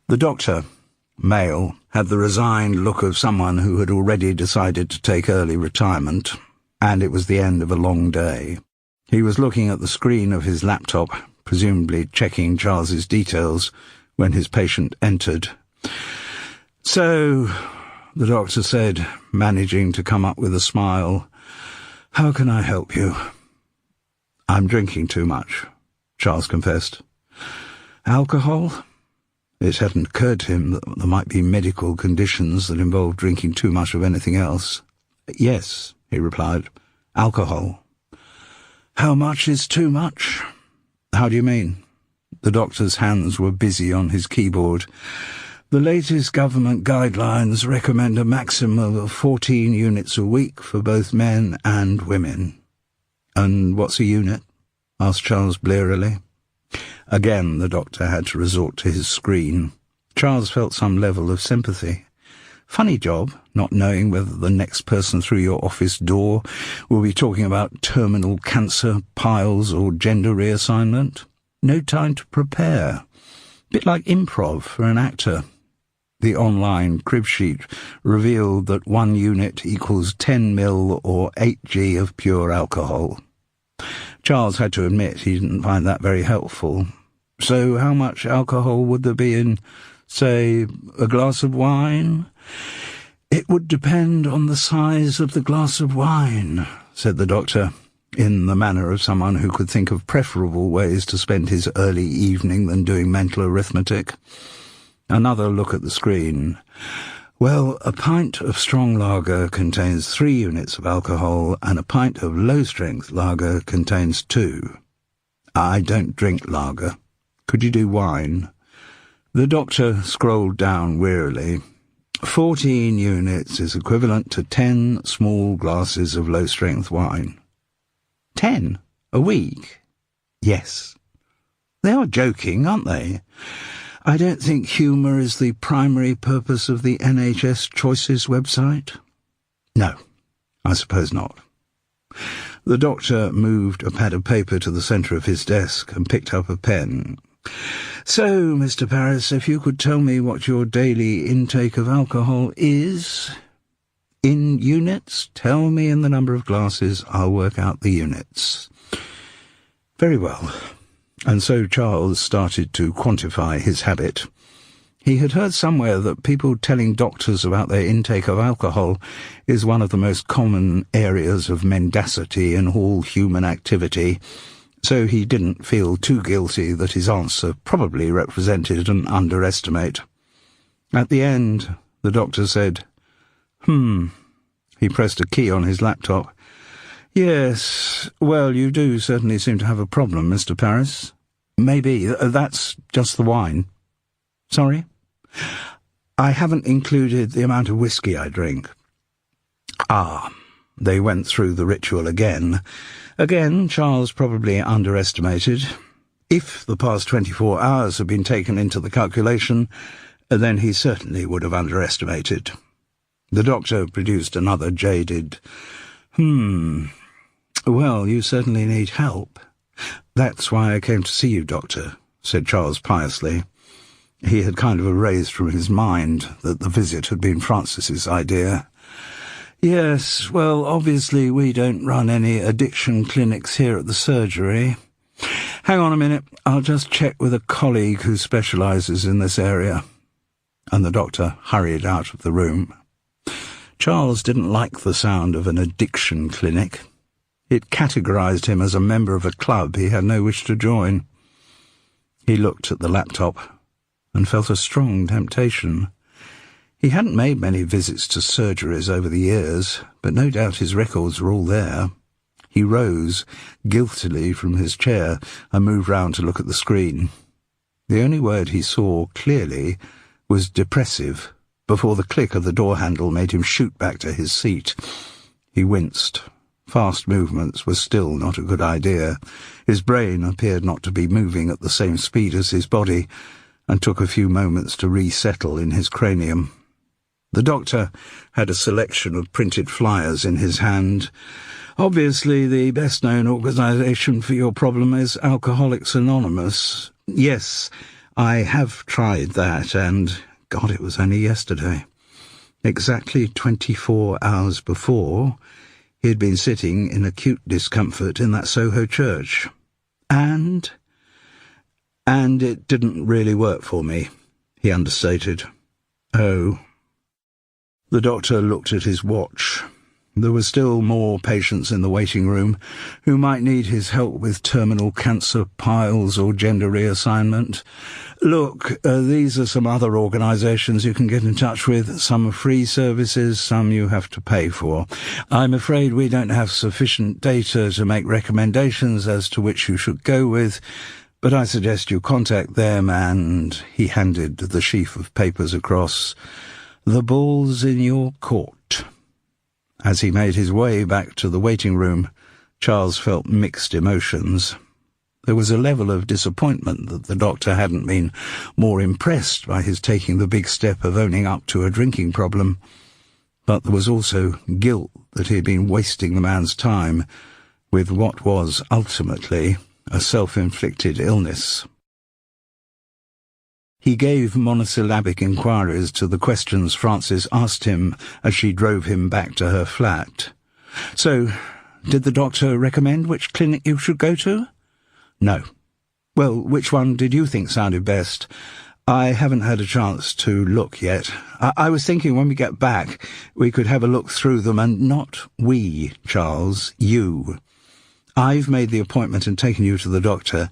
The doctor, male, had the resigned look of someone who had already decided to take early retirement, and it was the end of a long day. He was looking at the screen of his laptop, presumably checking Charles's details, when his patient entered. "So," the doctor said, managing to come up with a smile, "how can I help you?" "I'm drinking too much," Charles confessed. "Alcohol?" It hadn't occurred to him that there might be medical conditions that involved drinking too much of anything else. "Yes," he replied, "alcohol." "How much is too much?" "How do you mean?" The doctor's hands were busy on his keyboard. "The latest government guidelines recommend a maximum of 14 units a week for both men and women." "And what's a unit?" asked Charles blearily. Again the doctor had to resort to his screen. Charles felt some level of sympathy. Funny job, not knowing whether the next person through your office door will be talking about terminal cancer, piles, or gender reassignment. No time to prepare. Bit like improv for an actor. The online crib sheet revealed that 1 unit equals 10 ml or 8g of pure alcohol. Charles had to admit he didn't find that very helpful. So how much alcohol would there be in, say, a glass of wine? "It would depend on the size of the glass of wine," said the doctor, in the manner of someone who could think of preferable ways to spend his early evening than doing mental arithmetic. Another look at the screen. Well, a pint of strong lager contains 3 units of alcohol, and a pint of low-strength lager contains 2. I don't drink lager. Could you do wine? The doctor scrolled down wearily. 14 units is equivalent to 10 small glasses of low-strength wine. 10 a week? Yes. They are joking, aren't they? I don't think humour is the primary purpose of the NHS Choices website. No, I suppose not. The doctor moved a pad of paper to the centre of his desk and picked up a pen. So, Mr. Paris, if you could tell me what your daily intake of alcohol is. In units, tell me in the number of glasses, I'll work out the units. Very well. And so Charles started to quantify his habit. He had heard somewhere that people telling doctors about their intake of alcohol is one of the most common areas of mendacity in all human activity, so he didn't feel too guilty that his answer probably represented an underestimate. At the end, the doctor said, He pressed a key on his laptop. Yes, well, you do certainly seem to have a problem, Mr. Paris. Maybe that's just the wine. Sorry? I haven't included the amount of whiskey I drink. Ah, they went through the ritual again. Again, Charles probably underestimated. If the past 24 hours had been taken into the calculation, then he certainly would have underestimated. The doctor produced another jaded, Well, you certainly need help. That's why I came to see you, Doctor, said Charles piously. He had kind of erased from his mind that the visit had been Francis's idea. Yes, well, obviously we don't run any addiction clinics here at the surgery. Hang on a minute, I'll just check with a colleague who specialises in this area. And the doctor hurried out of the room. Charles didn't like the sound of an addiction clinic. It categorised him as a member of a club he had no wish to join. He looked at the laptop and felt a strong temptation. He hadn't made many visits to surgeries over the years, but no doubt his records were all there. He rose guiltily from his chair and moved round to look at the screen. The only word he saw clearly was depressive, before the click of the door handle made him shoot back to his seat. He winced. Fast movements were still not a good idea. His brain appeared not to be moving at the same speed as his body, and took a few moments to resettle in his cranium. The doctor had a selection of printed flyers in his hand. Obviously, the best-known organisation for your problem is Alcoholics Anonymous. Yes, I have tried that, and God, it was only yesterday. Exactly 24 hours before, he had been sitting in acute discomfort in that Soho church. And it didn't really work for me, he understated. Oh. The doctor looked at his watch. There were still more patients in the waiting room who might need his help with terminal cancer, piles, or gender reassignment. Look, these are some other organisations you can get in touch with. Some are free services, some you have to pay for. I'm afraid we don't have sufficient data to make recommendations as to which you should go with, but I suggest you contact them, and he handed the sheaf of papers across. The ball's in your court. As he made his way back to the waiting room, Charles felt mixed emotions. There was a level of disappointment that the doctor hadn't been more impressed by his taking the big step of owning up to a drinking problem. But there was also guilt that he had been wasting the man's time with what was ultimately a self-inflicted illness. He gave monosyllabic inquiries to the questions Frances asked him as she drove him back to her flat. So, did the doctor recommend which clinic you should go to? No. Well, which one did you think sounded best? I haven't had a chance to look yet. I was thinking when we get back we could have a look through them, and not we, Charles, you. I've made the appointment and taken you to the doctor.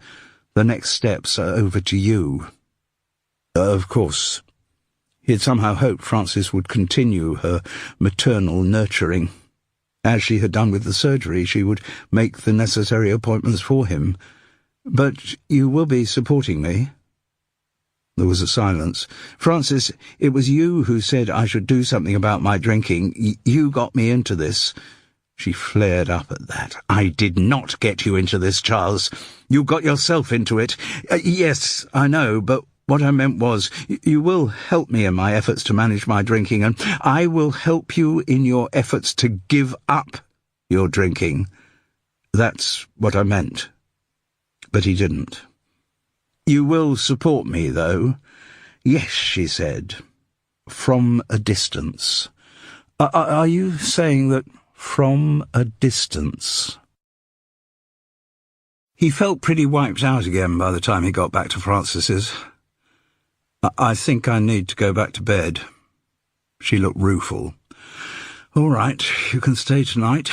The next steps are over to you. Of course. He had somehow hoped Frances would continue her maternal nurturing. As she had done with the surgery, she would make the necessary appointments for him. But you will be supporting me? There was a silence. Frances, it was you who said I should do something about my drinking. You got me into this. She flared up at that. I did not get you into this, Charles. You got yourself into it. Yes, I know, but what I meant was, you will help me in my efforts to manage my drinking, and I will help you in your efforts to give up your drinking. That's what I meant. But he didn't. You will support me, though? Yes, she said. From a distance. Are you saying that from a distance? He felt pretty wiped out again by the time he got back to Frances's. I think I need to go back to bed. She looked rueful. All right, you can stay tonight.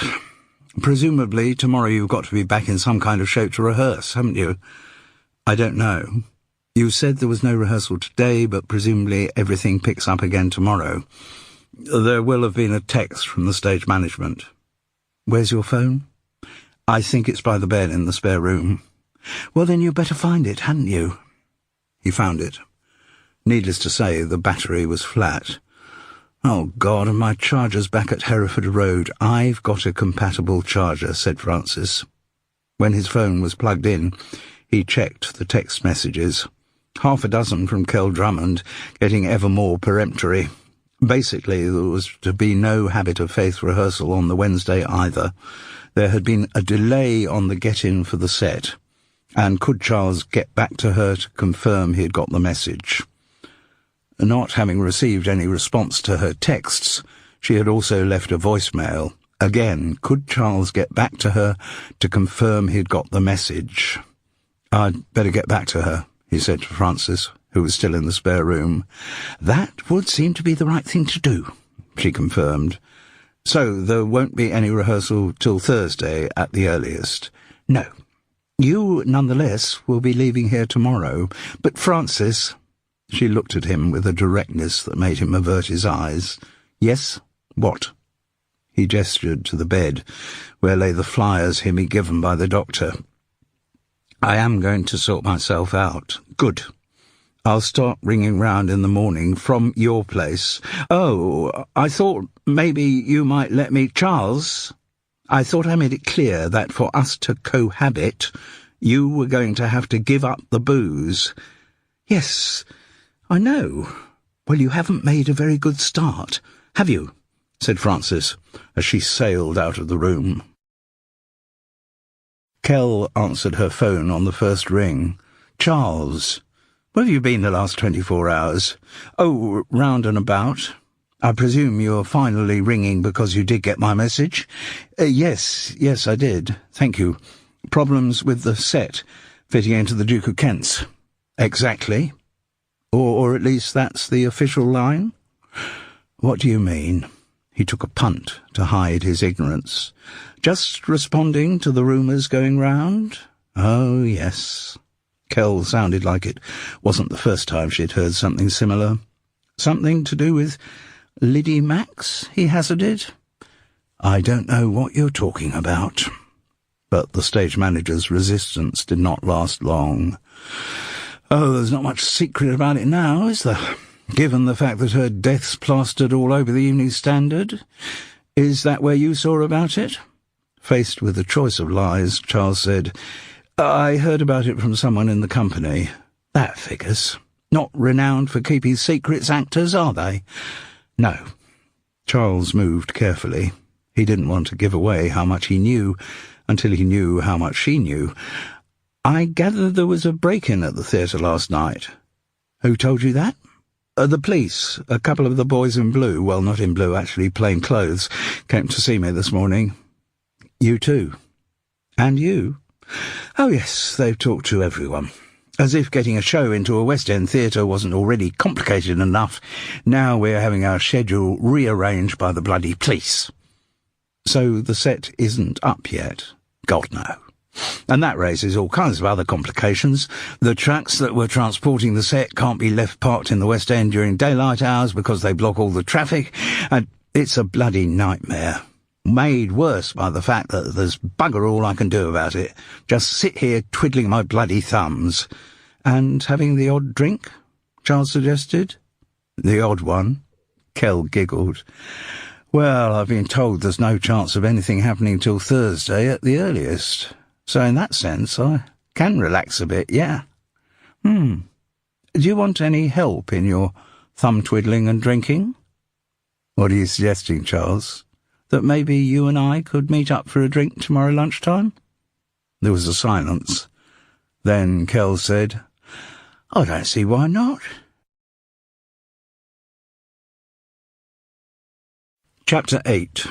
Presumably tomorrow you've got to be back in some kind of shape to rehearse, haven't you? I don't know. You said there was no rehearsal today, but presumably everything picks up again tomorrow. There will have been a text from the stage management. Where's your phone? I think it's by the bed in the spare room. Well, then you'd better find it, hadn't you? He found it. Needless to say, the battery was flat. Oh, God, and my charger's back at Hereford Road. I've got a compatible charger, said Francis. When his phone was plugged in, he checked the text messages. Half a dozen from Kel Drummond, getting ever more peremptory. Basically, there was to be no Habit of Faith rehearsal on the Wednesday either. There had been a delay on the get-in for the set, and could Charles get back to her to confirm he had got the message? Not having received any response to her texts, she had also left a voicemail. Again, could Charles get back to her to confirm he'd got the message? I'd better get back to her, he said to Frances, who was still in the spare room. That would seem to be the right thing to do, she confirmed. So there won't be any rehearsal till Thursday at the earliest? No. You, nonetheless, will be leaving here tomorrow. But Frances... She looked at him with a directness that made him avert his eyes. Yes? What? He gestured to the bed, where lay the flyers he'd been given by the doctor. I am going to sort myself out. Good. I'll start ringing round in the morning from your place. Oh, I thought maybe you might let me... Charles, I thought I made it clear that for us to cohabit, you were going to have to give up the booze. Yes, I know. Well, you haven't made a very good start, have you? Said Frances, as she sailed out of the room. Kel answered her phone on the first ring. Charles, where have you been the last 24 hours? Oh, round and about. I presume you're finally ringing because you did get my message? Yes, I did. Thank you. Problems with the set, fitting into the Duke of Kent's. Exactly. Or at least that's the official line? What do you mean? He took a punt to hide his ignorance. Just responding to the rumours going round? Oh, yes. Kel sounded like it wasn't the first time she'd heard something similar. Something to do with Liddy Max, he hazarded. I don't know what you're talking about. But the stage manager's resistance did not last long. Oh, there's not much secret about it now, is there? Given the fact that her death's plastered all over the Evening Standard. Is that where you saw about it? Faced with a choice of lies, Charles said, I heard about it from someone in the company. That figures. Not renowned for keeping secrets, actors, are they? No. Charles moved carefully. He didn't want to give away how much he knew until he knew how much she knew. I gather there was a break-in at the theatre last night. Who told you that? The police. A couple of the boys in blue, well, not in blue, actually, plain clothes, came to see me this morning. You too? And you? Oh, yes, they've talked to everyone. As if getting a show into a West End theatre wasn't already complicated enough. Now we're having our schedule rearranged by the bloody police. So the set isn't up yet? God, no. And that raises all kinds of other complications. The trucks that were transporting the set can't be left parked in the West End during daylight hours because they block all the traffic, and it's a bloody nightmare. Made worse by the fact that there's bugger all I can do about it. Just sit here twiddling my bloody thumbs. And having the odd drink, Charles suggested. The odd one? Kel giggled. Well, I've been told there's no chance of anything happening till Thursday at the earliest. So in that sense, I can relax a bit, yeah. Do you want any help in your thumb-twiddling and drinking? What are you suggesting, Charles? That maybe you and I could meet up for a drink tomorrow lunchtime? There was a silence. Then Kel said, I don't see why not. Chapter 8.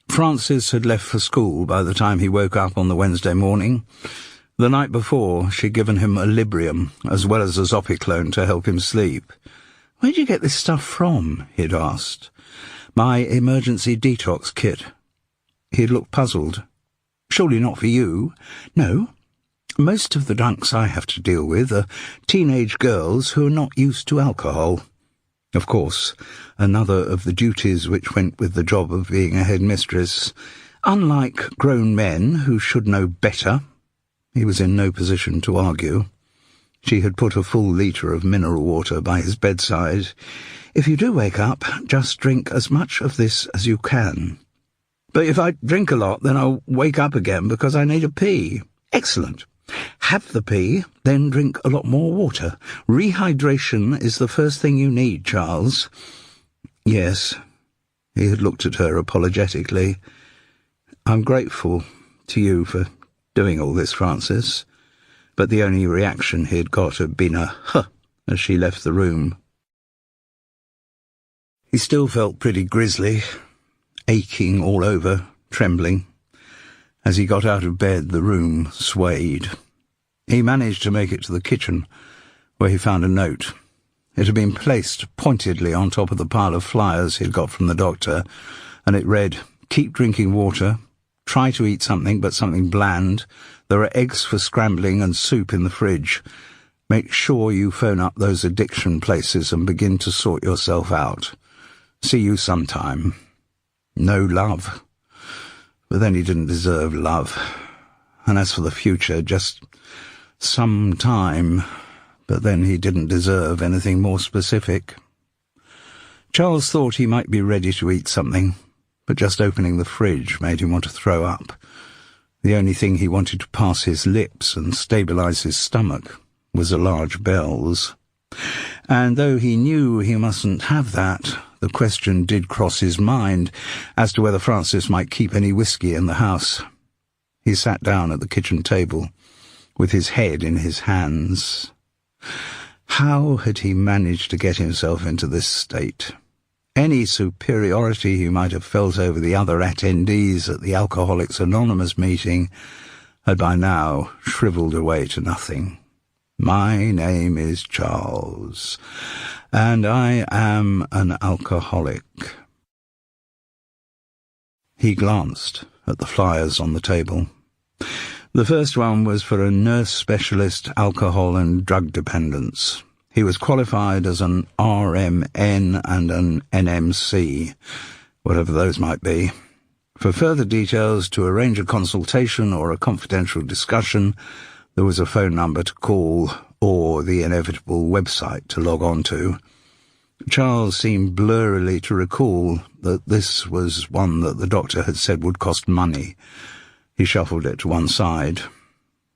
Francis had left for school by the time he woke up on the Wednesday morning. The night before, she'd given him a Librium, as well as a Zopiclone to help him sleep. Where'd you get this stuff from? He'd asked. My emergency detox kit. He'd looked puzzled. Surely not for you. No. Most of the drunks I have to deal with are teenage girls who are not used to alcohol. Of course, another of the duties which went with the job of being a headmistress. Unlike grown men who should know better, he was in no position to argue. She had put a full litre of mineral water by his bedside. If you do wake up, just drink as much of this as you can. But if I drink a lot, then I'll wake up again because I need a pee. Excellent. Have the pee, then drink a lot more water. Rehydration is the first thing you need, Charles. Yes. He had looked at her apologetically. I'm grateful to you for doing all this, Francis. But the only reaction he'd got had been a huh as she left the room. He still felt pretty grisly, aching all over, trembling. As he got out of bed, the room swayed. He managed to make it to the kitchen, where he found a note. It had been placed pointedly on top of the pile of flyers he'd got from the doctor, and it read, Keep drinking water. Try to eat something, but something bland. There are eggs for scrambling and soup in the fridge. Make sure you phone up those addiction places and begin to sort yourself out. See you sometime. No love. But then he didn't deserve love. And as for the future, just some time. But then he didn't deserve anything more specific. Charles thought he might be ready to eat something, but just opening the fridge made him want to throw up. The only thing he wanted to pass his lips and stabilise his stomach was a large Bell's. And though he knew he mustn't have that, the question did cross his mind as to whether Francis might keep any whiskey in the house. He sat down at the kitchen table, with his head in his hands. How had he managed to get himself into this state? Any superiority he might have felt over the other attendees at the Alcoholics Anonymous meeting had by now shrivelled away to nothing. My name is Charles, and I am an alcoholic. He glanced at the flyers on the table. The first one was for a nurse specialist alcohol and drug dependence. He was qualified as an RMN and an NMC, whatever those might be. For further details, to arrange a consultation or a confidential discussion, there was a phone number to call or the inevitable website to log on to. Charles seemed blurrily to recall that this was one that the doctor had said would cost money. He shuffled it to one side.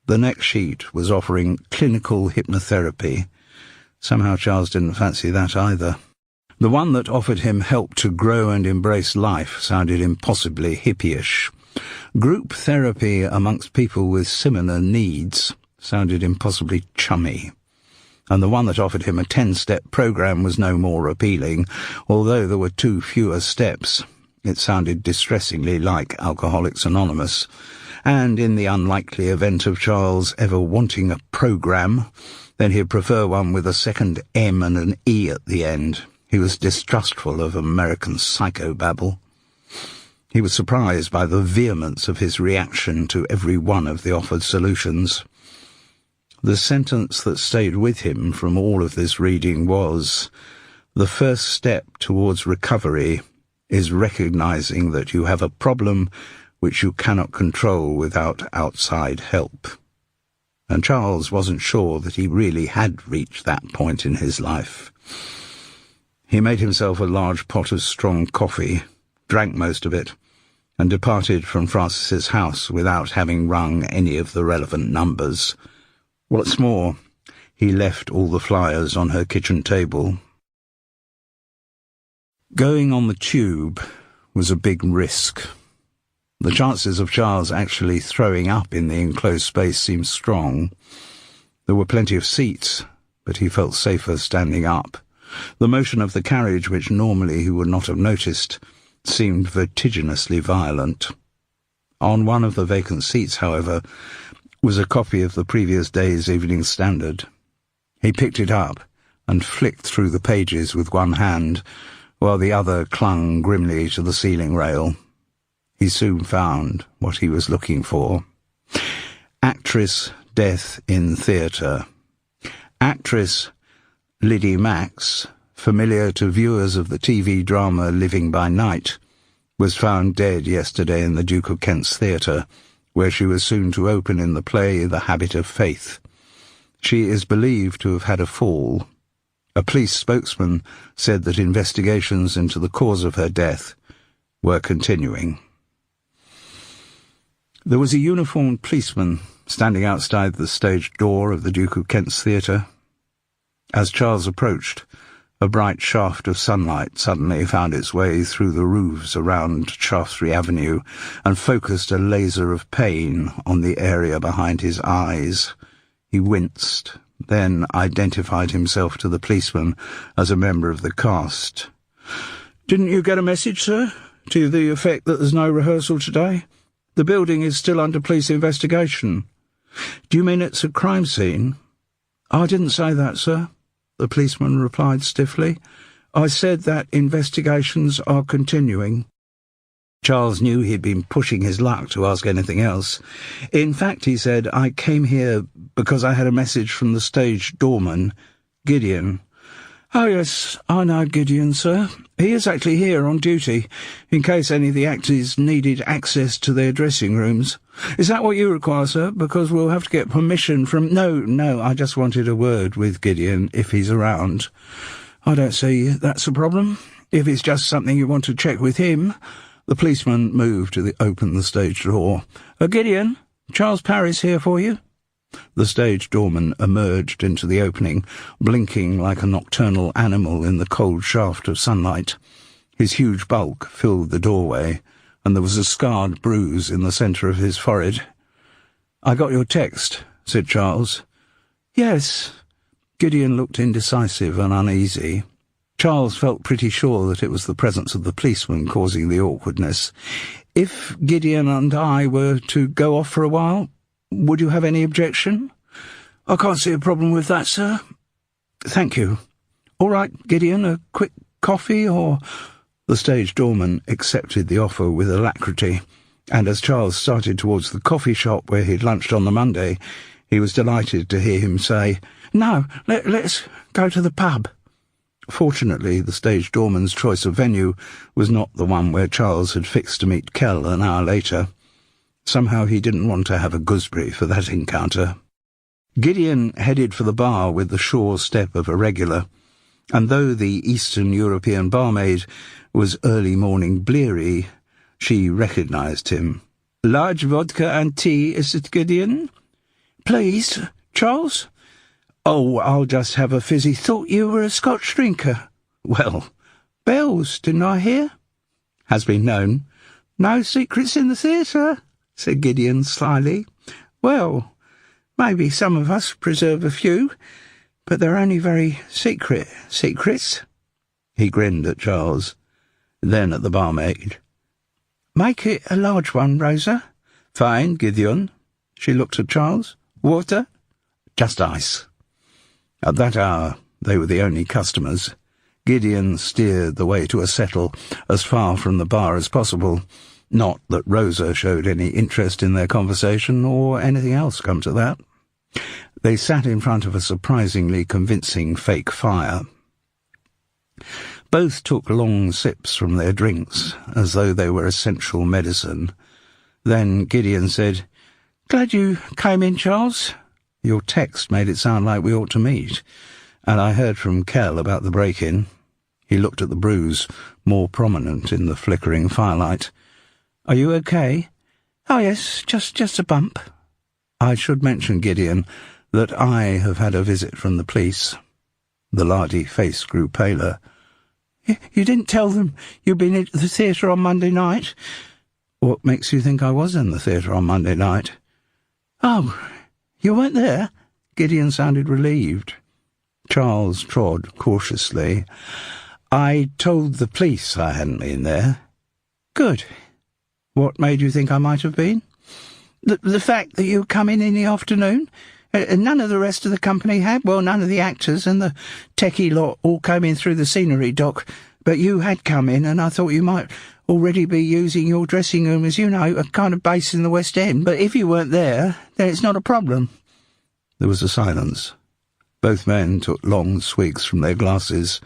The next sheet was offering clinical hypnotherapy. Somehow Charles didn't fancy that either. The one that offered him help to grow and embrace life sounded impossibly hippyish. Group therapy amongst people with similar needs sounded impossibly chummy. And the one that offered him a 10-step program was no more appealing. Although there were 2 fewer steps, it sounded distressingly like Alcoholics Anonymous. And in the unlikely event of Charles ever wanting a program, then he'd prefer one with a second M and an E at the end. He was distrustful of American psychobabble. He was surprised by the vehemence of his reaction to every one of the offered solutions. The sentence that stayed with him from all of this reading was, "The first step towards recovery is recognizing that you have a problem which you cannot control without outside help." And Charles wasn't sure that he really had reached that point in his life. He made himself a large pot of strong coffee, drank most of it, and departed from Frances's house without having rung any of the relevant numbers. What's more, he left all the flyers on her kitchen table. Going on the tube was a big risk. The chances of Charles actually throwing up in the enclosed space seemed strong. There were plenty of seats, but he felt safer standing up. The motion of the carriage, which normally he would not have noticed, seemed vertiginously violent. On one of the vacant seats, however, was a copy of the previous day's Evening Standard. He picked it up and flicked through the pages with one hand, while the other clung grimly to the ceiling rail. He soon found what he was looking for. Actress Death in Theatre. Actress Liddy Max, familiar to viewers of the TV drama Living by Night, was found dead yesterday in the Duke of Kent's Theatre, where she was soon to open in the play The Habit of Faith. She is believed to have had a fall. A police spokesman said that investigations into the cause of her death were continuing. There was a uniformed policeman standing outside the stage door of the Duke of Kent's Theatre. As Charles approached, a bright shaft of sunlight suddenly found its way through the roofs around Shaftesbury Avenue and focused a laser of pain on the area behind his eyes. He winced, then identified himself to the policeman as a member of the cast. "Didn't you get a message, sir, to the effect that there's no rehearsal today? The building is still under police investigation." "Do you mean it's a crime scene?" "I didn't say that, sir," the policeman replied stiffly. "I said that investigations are continuing." Charles knew he'd been pushing his luck to ask anything else. "In fact," he said, "I came here because I had a message from the stage doorman, Gideon." "Oh, yes, I know Gideon, sir. He is actually here on duty, in case any of the actors needed access to their dressing rooms. Is that what you require, sir? Because we'll have to get permission from—" No, I just wanted a word with Gideon, if he's around." "I don't see that's a problem. If it's just something you want to check with him." The policeman moved to open the stage door. "Gideon, Charles Parris here for you." The stage doorman emerged into the opening, blinking like a nocturnal animal in the cold shaft of sunlight. His huge bulk filled the doorway, and there was a scarred bruise in the centre of his forehead. "I got your text," said Charles. "Yes." Gideon looked indecisive and uneasy. Charles felt pretty sure that it was the presence of the policeman causing the awkwardness. "If Gideon and I were to go off for a while, would you have any objection?" "I can't see a problem with that, sir." "Thank you. All right, Gideon, a quick coffee or—" The stage doorman accepted the offer with alacrity, and as Charles started towards the coffee shop where he'd lunched on the Monday, he was delighted to hear him say, "No, let's go to the pub." Fortunately, the stage doorman's choice of venue was not the one where Charles had fixed to meet Kell an hour later. Somehow he didn't want to have a gooseberry for that encounter. Gideon headed for the bar with the sure step of a regular, and though the Eastern European barmaid was early morning bleary, she recognised him. "Large vodka and tea, is it, Gideon?" "Please, Charles?" "Oh, I'll just have a fizzy. Thought you were a Scotch drinker." "Well, bells, didn't I hear?" "Has been known." "No secrets in the theatre?" said Gideon slyly. "Well, maybe some of us preserve a few, but they're only very secrets." He grinned at Charles, then at the barmaid. "Make it a large one, Rosa." "Fine, Gideon." She looked at Charles. "Water?" "Just ice." At that hour, they were the only customers. Gideon steered the way to a settle as far from the bar as possible. Not that Rosa showed any interest in their conversation or anything else, come to that. They sat in front of a surprisingly convincing fake fire. Both took long sips from their drinks, as though they were essential medicine. Then Gideon said, "Glad you came in, Charles. Your text made it sound like we ought to meet, and I heard from Kell about the break-in." He looked at the bruise, more prominent in the flickering firelight. "Are you okay?" "Oh, yes, just a bump." "I should mention, Gideon, that I have had a visit from the police." The lardy face grew paler. You didn't tell them you'd been at the theatre on Monday night?" "What makes you think I was in the theatre on Monday night?" "Oh, you weren't there?" Gideon sounded relieved. Charles trod cautiously. "I told the police I hadn't been there." "Good. What made you think I might have been?" The fact that you come in the afternoon. None of the rest of the company had. Well, none of the actors and the techie lot all came in through the scenery dock. But you had come in, and I thought you might already be using your dressing room as, a kind of base in the West End. But if you weren't there, then it's not a problem." There was a silence. Both men took long swigs from their glasses.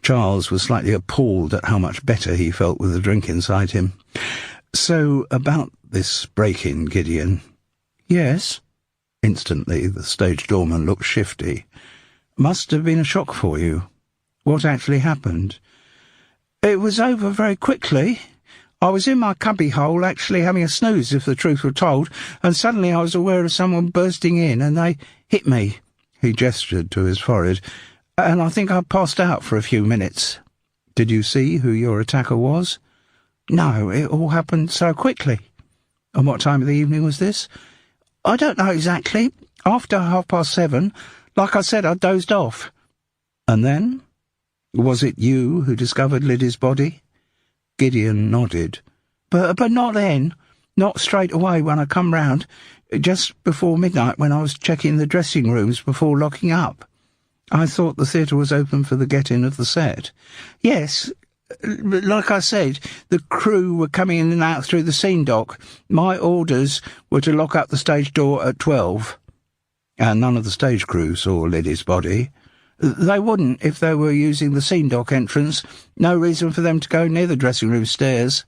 Charles was slightly appalled at how much better he felt with the drink inside him. "So, about this break-in, Gideon?" "Yes." Instantly, the stage doorman looked shifty. "Must have been a shock for you. What actually happened?" "It was over very quickly. I was in my cubbyhole actually having a snooze, if the truth were told, and suddenly I was aware of someone bursting in, and they hit me." He gestured to his forehead. "And I think I passed out for a few minutes." "Did you see who your attacker was?" "No, it all happened so quickly." "And what time of the evening was this?" "I don't know exactly. After 7:30. Like I said, I dozed off." "And then? Was it you who discovered Liddy's body?" Gideon nodded. But not then. Not straight away when I come round. Just before midnight, when I was checking the dressing rooms before locking up. I thought the theatre was open for the get-in of the set." "Yes. Like I said, the crew were coming in and out through the scene dock. My orders were to lock up the stage door at 12. "And none of the stage crew saw Liddy's body?" "They wouldn't if they were using the scene dock entrance. No reason for them to go near the dressing room stairs."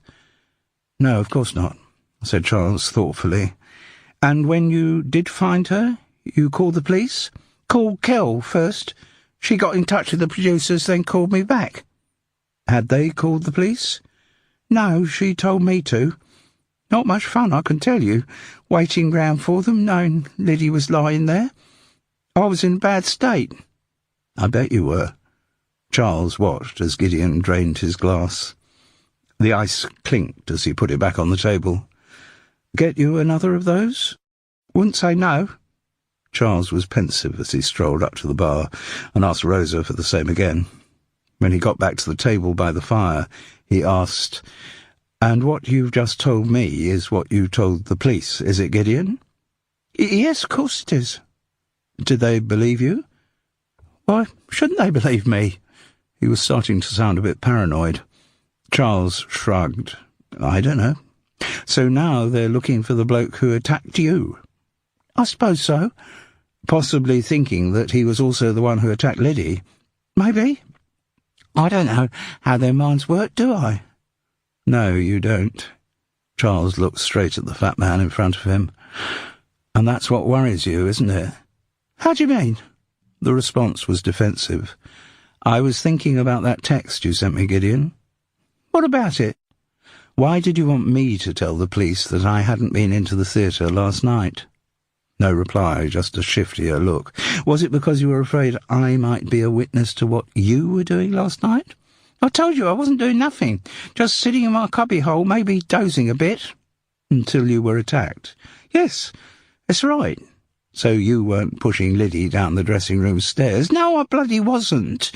"No, of course not," said Charles thoughtfully. "And when you did find her, you called the police?" "Called Kell first. She got in touch with the producers, then called me back." "Had they called the police?" "No, she told me to. Not much fun, I can tell you, waiting round for them, knowing Liddy was lying there. I was in a bad state." "I bet you were." Charles watched as Gideon drained his glass. The ice clinked as he put it back on the table. "Get you another of those?" "Wouldn't say no." Charles was pensive as he strolled up to the bar and asked Rosa for the same again. When he got back to the table by the fire, he asked, "And what you've just told me is what you told the police, is it, Gideon?" "Yes, of course it is." "Did they believe you?" "Why shouldn't they believe me?" He was starting to sound a bit paranoid. Charles shrugged. "I don't know. So now they're looking for the bloke who attacked you?" "I suppose so." "Possibly thinking that he was also the one who attacked Liddy?" "Maybe. I don't know how their minds work, do I?" "No, you don't." Charles looked straight at the fat man in front of him. "And that's what worries you, isn't it?" "How do you mean?" The response was defensive. "I was thinking about that text you sent me, Gideon." "What about it?" "Why did you want me to tell the police that I hadn't been into the theatre last night?" No reply, just a shiftier look. "Was it because you were afraid I might be a witness to what you were doing last night?" "I told you I wasn't doing nothing. Just sitting in my cubbyhole, maybe dozing a bit." "Until you were attacked?" "Yes, that's right." "So you weren't pushing Liddy down the dressing-room stairs?" "No, I bloody wasn't."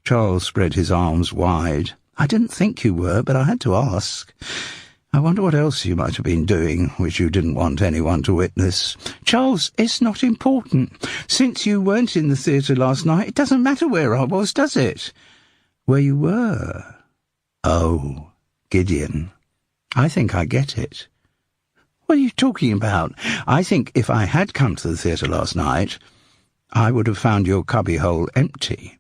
Charles spread his arms wide. "I didn't think you were, but I had to ask. I wonder what else you might have been doing, which you didn't want anyone to witness." "Charles, it's not important. Since you weren't in the theatre last night, it doesn't matter where I was, does it?" "Where you were?" "Oh, Gideon." I think I get it. What are you talking about? I think if I had come to the theatre last night, I would have found your cubbyhole empty,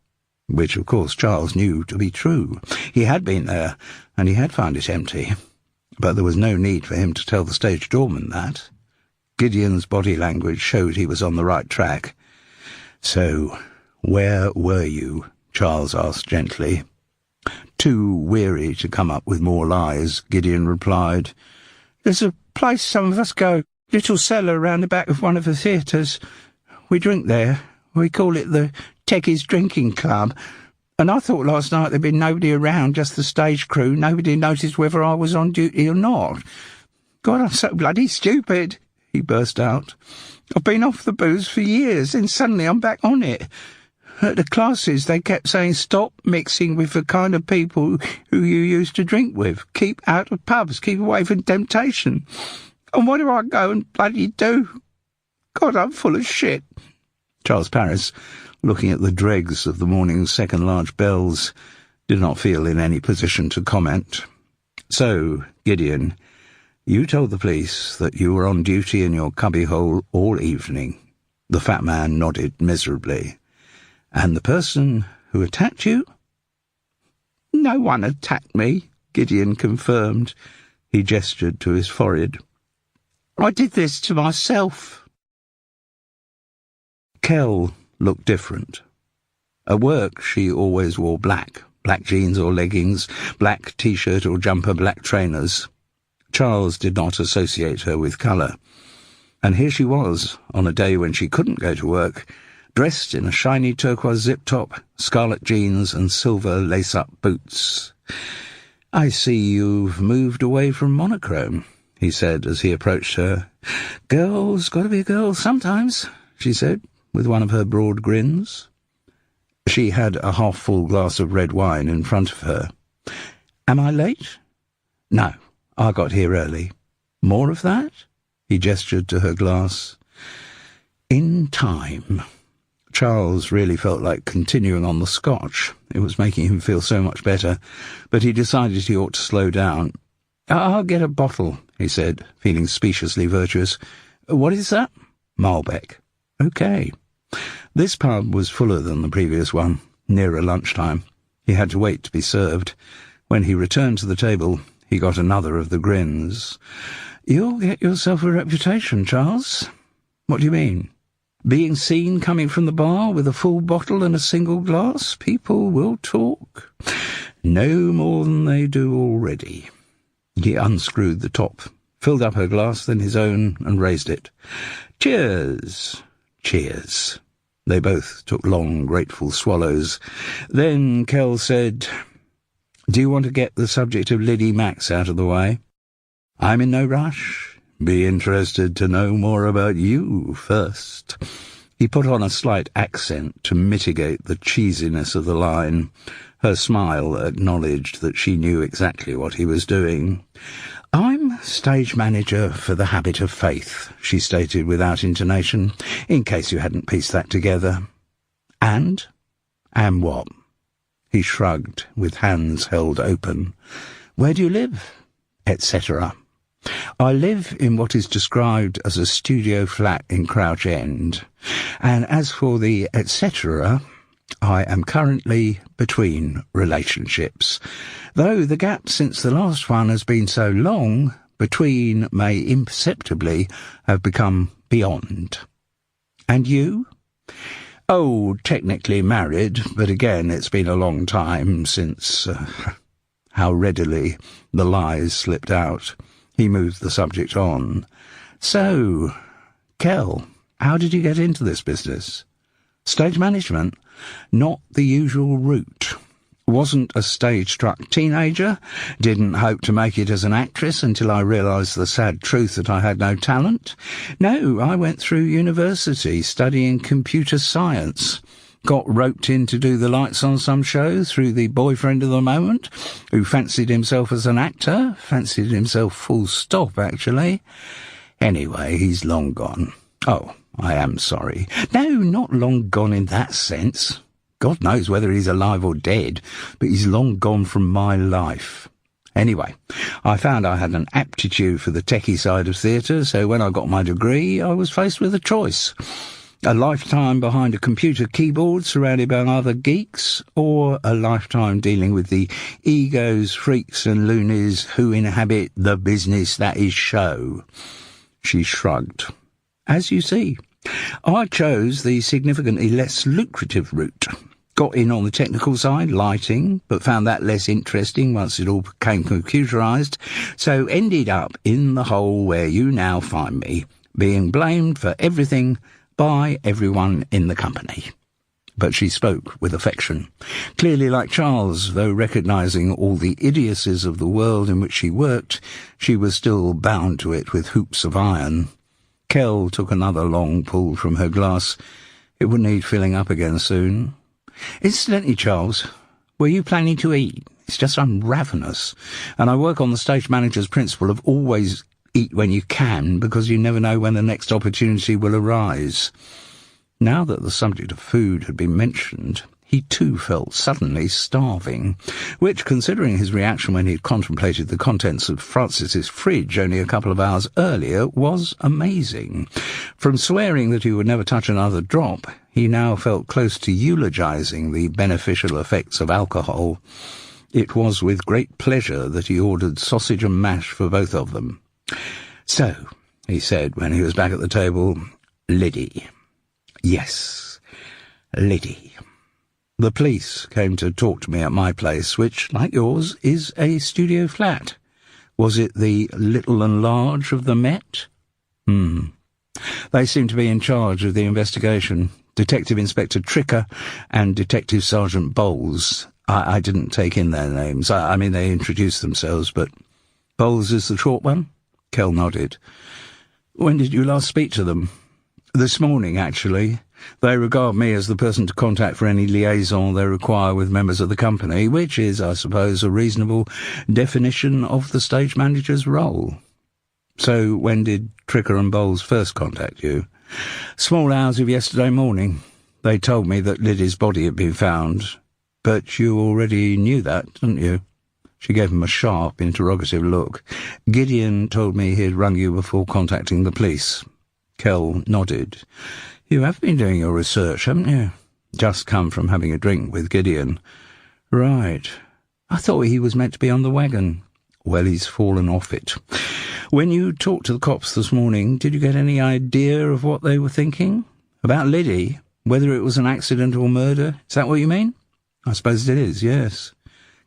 which, of course, Charles knew to be true. He had been there, and he had found it empty, but there was no need for him to tell the stage doorman that. Gideon's body language showed he was on the right track. "So, where were you?" Charles asked gently. Too weary to come up with more lies, Gideon replied, "There's a place some of us go, little cellar round the back of one of the theatres. We drink there. We call it the Teggy's Drinking Club. And I thought last night there'd been nobody around, just the stage crew. Nobody noticed whether I was on duty or not. God, I'm so bloody stupid," he burst out. "I've been off the booze for years, and suddenly I'm back on it. At the classes, they kept saying, stop mixing with the kind of people who you used to drink with. Keep out of pubs, keep away from temptation. And what do I go and bloody do? God, I'm full of shit." Charles Paris, looking at the dregs of the morning's second large bells, did not feel in any position to comment. "So, Gideon, you told the police that you were on duty in your cubbyhole all evening." The fat man nodded miserably. "And the person who attacked you?" "No one attacked me," Gideon confirmed. He gestured to his forehead. "I did this to myself." Kell looked different. At work she always wore black jeans or leggings, black T-shirt or jumper, black trainers. Charles did not associate her with colour. And here she was, on a day when she couldn't go to work, dressed in a shiny turquoise zip-top, scarlet jeans and silver lace-up boots. "I see you've moved away from monochrome," he said as he approached her. "Girls got to be girls sometimes," she said, with one of her broad grins. She had a half-full glass of red wine in front of her. "Am I late?" "No, I got here early." "More of that?" He gestured to her glass. "In time." Charles really felt like continuing on the scotch. It was making him feel so much better, but he decided he ought to slow down. "I'll get a bottle," he said, feeling speciously virtuous. "What is that?" "Malbec." "Okay." This pub was fuller than the previous one, nearer lunchtime. He had to wait to be served. When he returned to the table, he got another of the grins. "You'll get yourself a reputation, Charles." "What do you mean?" "Being seen coming from the bar with a full bottle and a single glass, people will talk. No more than they do already." He unscrewed the top, filled up her glass, then his own, and raised it. "Cheers." "Cheers." They both took long, grateful swallows. Then Kell said, "Do you want to get the subject of Liddy Max out of the way?" "I'm in no rush. Be interested to know more about you first." He put on a slight accent to mitigate the cheesiness of the line. Her smile acknowledged that she knew exactly what he was doing. "I'm stage manager for The Habit of Faith," she stated without intonation, in case you hadn't pieced that together. "And? And what?" He shrugged, with hands held open. "Where do you live?" Etc. "I live in what is described as a studio flat in Crouch End. And as for the etc., I am currently between relationships. Though the gap since the last one has been so long, between may imperceptibly have become beyond." "And you?" "Oh, technically married, but again it's been a long time since..." How readily the lies slipped out. He moved the subject on. "So, Kell, how did you get into this business?" "Stage management? Not the usual route. Wasn't a stage-struck teenager. Didn't hope to make it as an actress until I realised the sad truth that I had no talent. No, I went through university studying computer science. Got roped in to do the lights on some show through the boyfriend of the moment, who fancied himself as an actor. Fancied himself full stop, actually. Anyway, he's long gone. Oh, I am sorry. No, not long gone in that sense. God knows whether he's alive or dead, but he's long gone from my life. Anyway, I found I had an aptitude for the techie side of theatre, so when I got my degree, I was faced with a choice. A lifetime behind a computer keyboard surrounded by other geeks, or a lifetime dealing with the egos, freaks and loonies who inhabit the business that is show. She shrugged. As you see, I chose the significantly less lucrative route. Got in on the technical side, lighting, but found that less interesting once it all became computerised, so ended up in the hole where you now find me, being blamed for everything by everyone in the company. But she spoke with affection, clearly like Charles, though recognising all the idiocies of the world in which she worked, she was still bound to it with hoops of iron. Kell took another long pull from her glass. It would need filling up again soon. Incidentally, Charles, were you planning to eat? It's just I'm ravenous, and I work on the stage manager's principle of always eat when you can, because you never know when the next opportunity will arise. Now that the subject of food had been mentioned, he too felt suddenly starving, which, considering his reaction when he had contemplated the contents of Francis's fridge only a couple of hours earlier, was amazing. From swearing that he would never touch another drop, he now felt close to eulogising the beneficial effects of alcohol. It was with great pleasure that he ordered sausage and mash for both of them. "So," he said when he was back at the table, "Liddy." "Yes, Liddy. The police came to talk to me at my place, which, like yours, is a studio flat. Was it the Little and Large of the Met?" "They seem to be in charge of the investigation. Detective Inspector Tricker and Detective Sergeant Bowles. I didn't take in their names. I mean, they introduced themselves, but Bowles is the short one?" Kell nodded. "When did you last speak to them?" "This morning, actually. They regard me as the person to contact for any liaison they require with members of the company, which is, I suppose, a reasonable definition of the stage manager's role." "So when did Tricker and Bowles first contact you?" "Small hours of yesterday morning. They told me that Liddy's body had been found." "But you already knew that, didn't you?" She gave him a sharp, interrogative look. "Gideon told me he had rung you before contacting the police." Kell nodded. "You have been doing your research, haven't you?" "Just come from having a drink with Gideon." "Right. I thought he was meant to be on the wagon." "Well, he's fallen off it. When you talked to the cops this morning, did you get any idea of what they were thinking? About Liddy? Whether it was an accident or murder? Is that what you mean?" "I suppose it is, yes."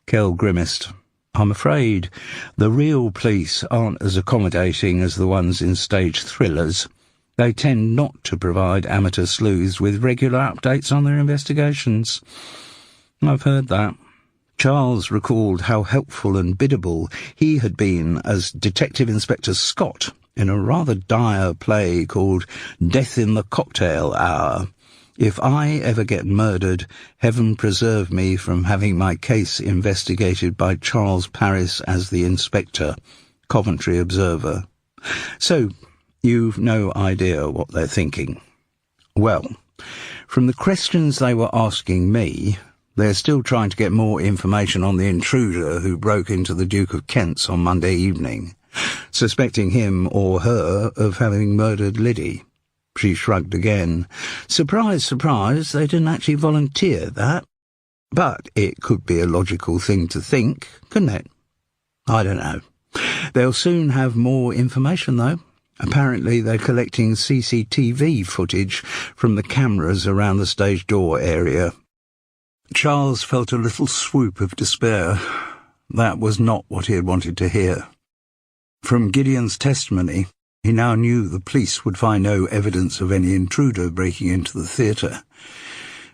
Kell grimaced. "I'm afraid the real police aren't as accommodating as the ones in stage thrillers. They tend not to provide amateur sleuths with regular updates on their investigations." "I've heard that." Charles recalled how helpful and biddable he had been as Detective Inspector Scott in a rather dire play called Death in the Cocktail Hour. "If I ever get murdered, heaven preserve me from having my case investigated by Charles Paris as the inspector." Coventry Observer. "So, you've no idea what they're thinking?" "Well, from the questions they were asking me, they're still trying to get more information on the intruder who broke into the Duke of Kent's on Monday evening, suspecting him or her of having murdered Liddy." She shrugged again. "Surprise, surprise, they didn't actually volunteer that. But it could be a logical thing to think, couldn't it? I don't know. They'll soon have more information, though. Apparently they're collecting CCTV footage from the cameras around the stage door area." Charles felt a little swoop of despair. That was not what he had wanted to hear. From Gideon's testimony, he now knew the police would find no evidence of any intruder breaking into the theatre,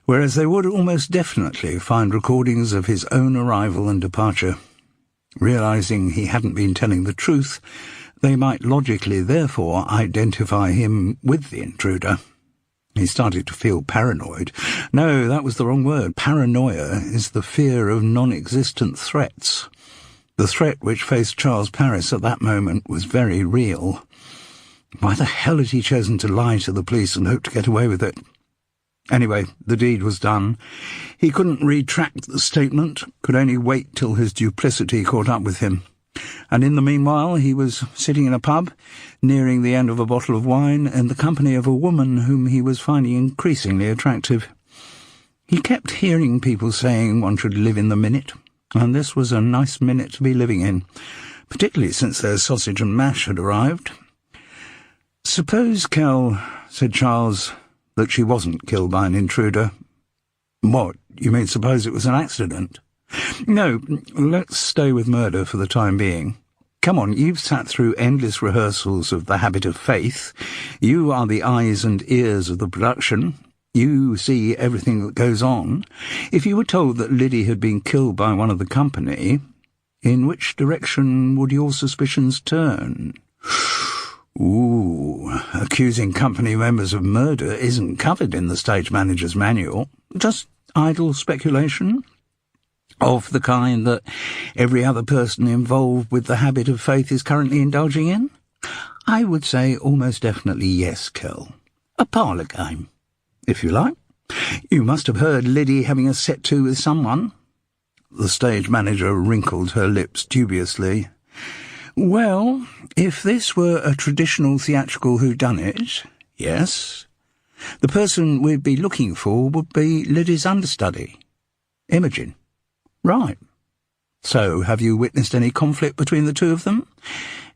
whereas they would almost definitely find recordings of his own arrival and departure. Realising he hadn't been telling the truth, they might logically therefore identify him with the intruder. He started to feel paranoid. No, that was the wrong word. Paranoia is the fear of non-existent threats. The threat which faced Charles Paris at that moment was very real. Why the hell had he chosen to lie to the police and hope to get away with it? Anyway, the deed was done. He couldn't retract the statement, could only wait till his duplicity caught up with him. And in the meanwhile he was sitting in a pub, nearing the end of a bottle of wine, in the company of a woman whom he was finding increasingly attractive. He kept hearing people saying one should live in the minute, and this was a nice minute to be living in, particularly since their sausage and mash had arrived. "Suppose, Kel," said Charles, "that she wasn't killed by an intruder." "What, you mean suppose it was an accident?" "No, let's stay with murder for the time being. Come on, you've sat through endless rehearsals of The Habit of Faith. You are the eyes and ears of the production. You see everything that goes on. If you were told that Liddy had been killed by one of the company, in which direction would your suspicions turn?" "Ooh, accusing company members of murder isn't covered in the stage manager's manual. Just idle speculation? Of the kind that every other person involved with The Habit of Faith is currently indulging in?" "I would say almost definitely yes, Kel. A parlour game, if you like. You must have heard Liddy having a set-to with someone." The stage manager wrinkled her lips dubiously. "Well, if this were a traditional theatrical whodunit, yes. The person we'd be looking for would be Liddy's understudy, Imogen." "Right. So, have you witnessed any conflict between the two of them?"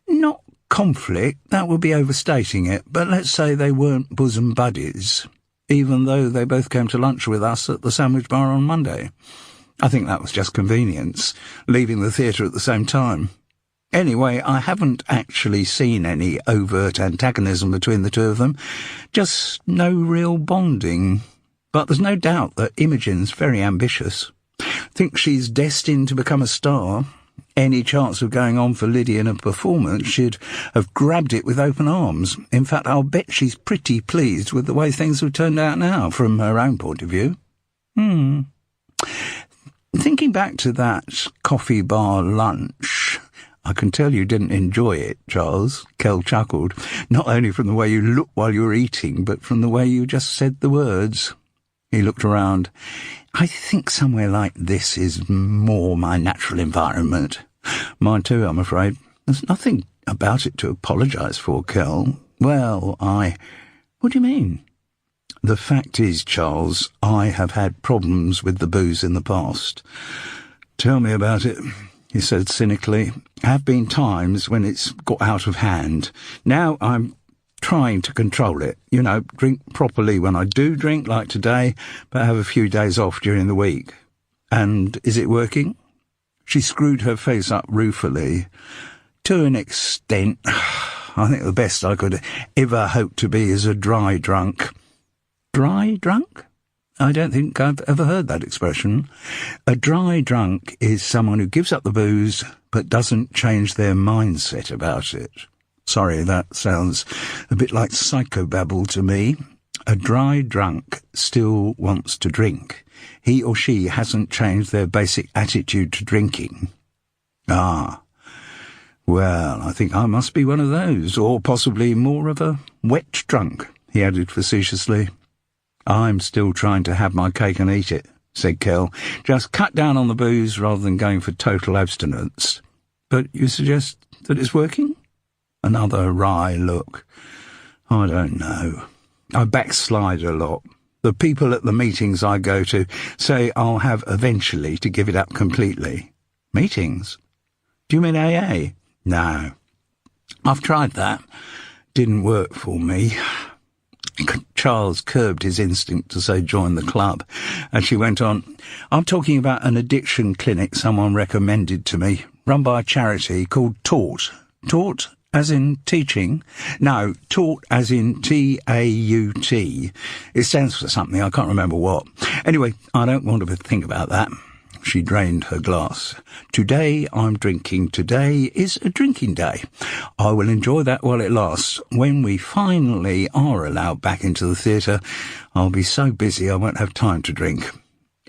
"Not conflict, that would be overstating it, but let's say they weren't bosom buddies, even though they both came to lunch with us at the Sandwich Bar on Monday. I think that was just convenience, leaving the theatre at the same time. Anyway, I haven't actually seen any overt antagonism between the two of them, just no real bonding. But there's no doubt that Imogen's very ambitious. Thinks she's destined to become a star. Any chance of going on for Liddy in a performance, she'd have grabbed it with open arms. In fact, I'll bet she's pretty pleased with the way things have turned out now, from her own point of view." "Thinking back to that coffee bar lunch, I can tell you didn't enjoy it, Charles," Kel chuckled, "not only from the way you looked while you were eating, but from the way you just said the words." He looked around. "I think somewhere like this is more my natural environment." "Mine too, I'm afraid. There's nothing about it to apologise for, Kel." "Well, What do you mean?" "The fact is, Charles, I have had problems with the booze in the past." "Tell me about it," he said cynically. "Have been times when it's got out of hand. Now I'm trying to control it. You know, drink properly when I do drink, like today, but have a few days off during the week." "And is it working?" She screwed her face up ruefully. "To an extent. I think the best I could ever hope to be is a dry drunk." "Dry drunk? I don't think I've ever heard that expression." "A dry drunk is someone who gives up the booze but doesn't change their mindset about it." Sorry, that sounds a bit like psychobabble to me. A dry drunk still wants to drink. He or she hasn't changed their basic attitude to drinking. "Ah. Well, I think I must be one of those, or possibly more of a wet drunk," he added facetiously. "I'm still trying to have my cake and eat it," said Kel. "Just cut down on the booze rather than going for total abstinence." "But you suggest that it's working?" Another wry look. "I don't know. I backslide a lot. The people at the meetings I go to say I'll have eventually to give it up completely." "Meetings? Do you mean AA?" "No. I've tried that. Didn't work for me." Charles curbed his instinct to say join the club, and she went on, "I'm talking about an addiction clinic someone recommended to me, run by a charity called Taught. Taught as in teaching? No, Taught as in T-A-U-T. It stands for something, I can't remember what. Anyway, I don't want to think about that." She drained her glass. "Today I'm drinking. Today is a drinking day. I will enjoy that while it lasts. When we finally are allowed back into the theatre, I'll be so busy I won't have time to drink."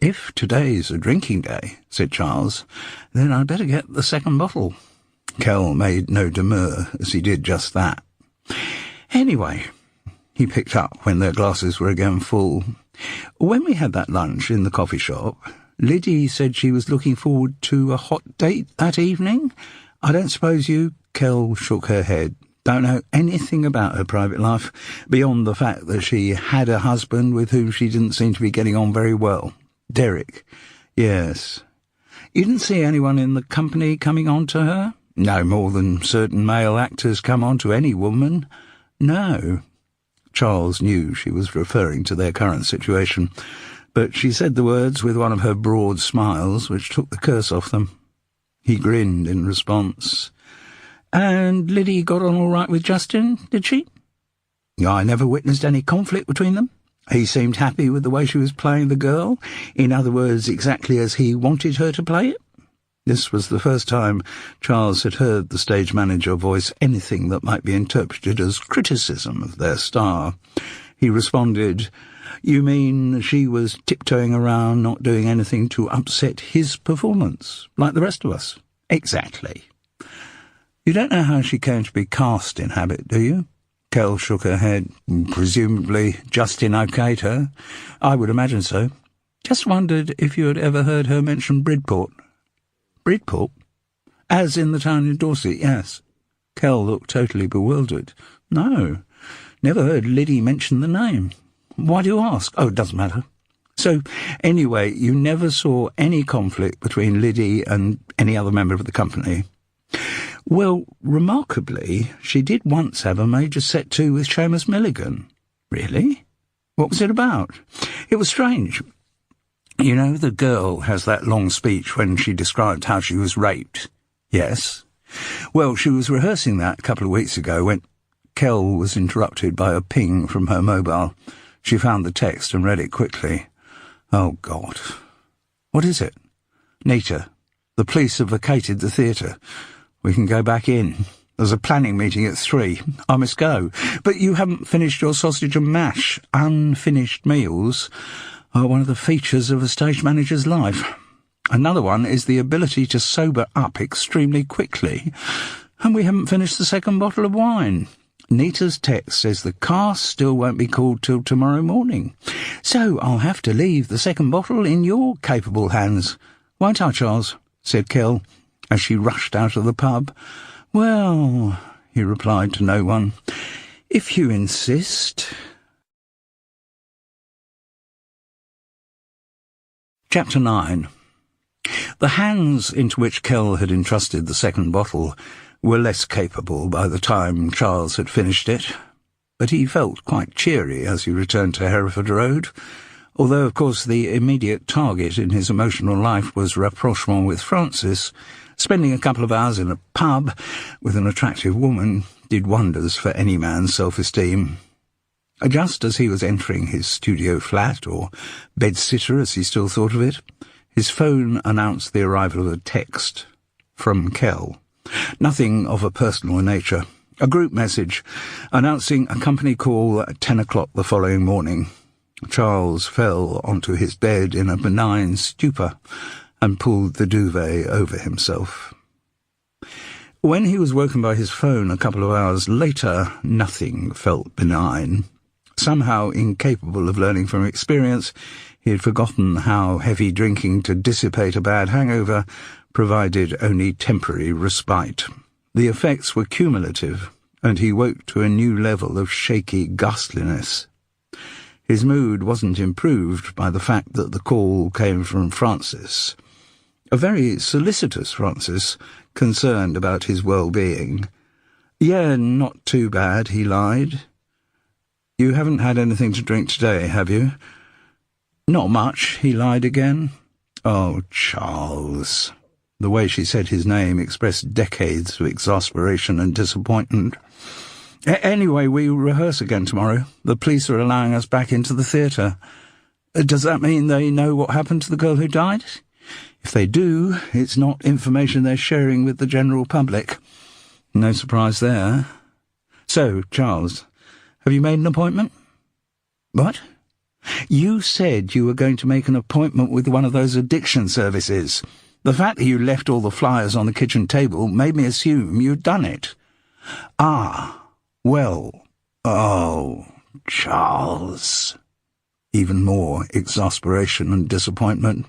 "If today's a drinking day," said Charles, "then I'd better get the second bottle." Kel made no demur as he did just that. "Anyway," he picked up when their glasses were again full, "when we had that lunch in the coffee shop, Liddy said she was looking forward to a hot date that evening. I don't suppose you... Kel shook her head. Don't know anything about her private life, beyond the fact that she had a husband with whom she didn't seem to be getting on very well. Derek. Yes. You didn't see anyone in the company coming on to her? No more than certain male actors come on to any woman. No. Charles knew she was referring to their current situation, but she said the words with one of her broad smiles, which took the curse off them. He grinned in response. And Liddy got on all right with Justin, did she? I never witnessed any conflict between them. He seemed happy with the way she was playing the girl, in other words, exactly as he wanted her to play it. This was the first time Charles had heard the stage manager voice anything that might be interpreted as criticism of their star. He responded, You mean she was tiptoeing around, not doing anything to upset his performance, like the rest of us? Exactly. You don't know how she came to be cast in Habit, do you? Kel shook her head. Presumably Justin okayed her. I would imagine so. Just wondered if you had ever heard her mention Bridport. Bridport? As in the town in Dorset, yes. Kel looked totally bewildered. No, never heard Liddy mention the name. Why do you ask? Oh, it doesn't matter. So, anyway, you never saw any conflict between Liddy and any other member of the company? Well, remarkably, she did once have a major set-to with Seamus Milligan. Really? What was it about? It was strange. You know, the girl has that long speech when she described how she was raped. Yes. Well, she was rehearsing that a couple of weeks ago when Kel was interrupted by a ping from her mobile. She found the text and read it quickly. Oh, God. What is it? Nita, the police have vacated the theatre. We can go back in. There's a planning meeting at 3. I must go. But you haven't finished your sausage and mash. Unfinished meals are one of the features of a stage manager's life. Another one is the ability to sober up extremely quickly. And we haven't finished the second bottle of wine. Nita's text says the cast still won't be called till tomorrow morning. So I'll have to leave the second bottle in your capable hands. Won't I, Charles? Said Kel, as she rushed out of the pub. Well, he replied to no one, if you insist. Chapter 9. The hands into which Kel had entrusted the second bottle were less capable by the time Charles had finished it, but he felt quite cheery as he returned to Hereford Road, although, of course, the immediate target in his emotional life was rapprochement with Frances. Spending a couple of hours in a pub with an attractive woman did wonders for any man's self-esteem. Just as he was entering his studio flat, or bed-sitter as he still thought of it, his phone announced the arrival of a text from Kel. Nothing of a personal nature. A group message announcing a company call at 10 o'clock the following morning. Charles fell onto his bed in a benign stupor and pulled the duvet over himself. When he was woken by his phone a couple of hours later, nothing felt benign. Somehow incapable of learning from experience, he had forgotten how heavy drinking to dissipate a bad hangover provided only temporary respite. The effects were cumulative, and he woke to a new level of shaky ghastliness. His mood wasn't improved by the fact that the call came from Frances. A very solicitous Frances, concerned about his well-being. Yeah, not too bad, he lied. You haven't had anything to drink today, have you? Not much, he lied again. Oh, Charles. The way she said his name expressed decades of exasperation and disappointment. Anyway, we rehearse again tomorrow. The police are allowing us back into the theatre. Does that mean they know what happened to the girl who died? If they do, it's not information they're sharing with the general public. No surprise there. So, Charles, have you made an appointment? What? You said you were going to make an appointment with one of those addiction services. The fact that you left all the flyers on the kitchen table made me assume you'd done it. Ah, well, oh, Charles. Even more exasperation and disappointment.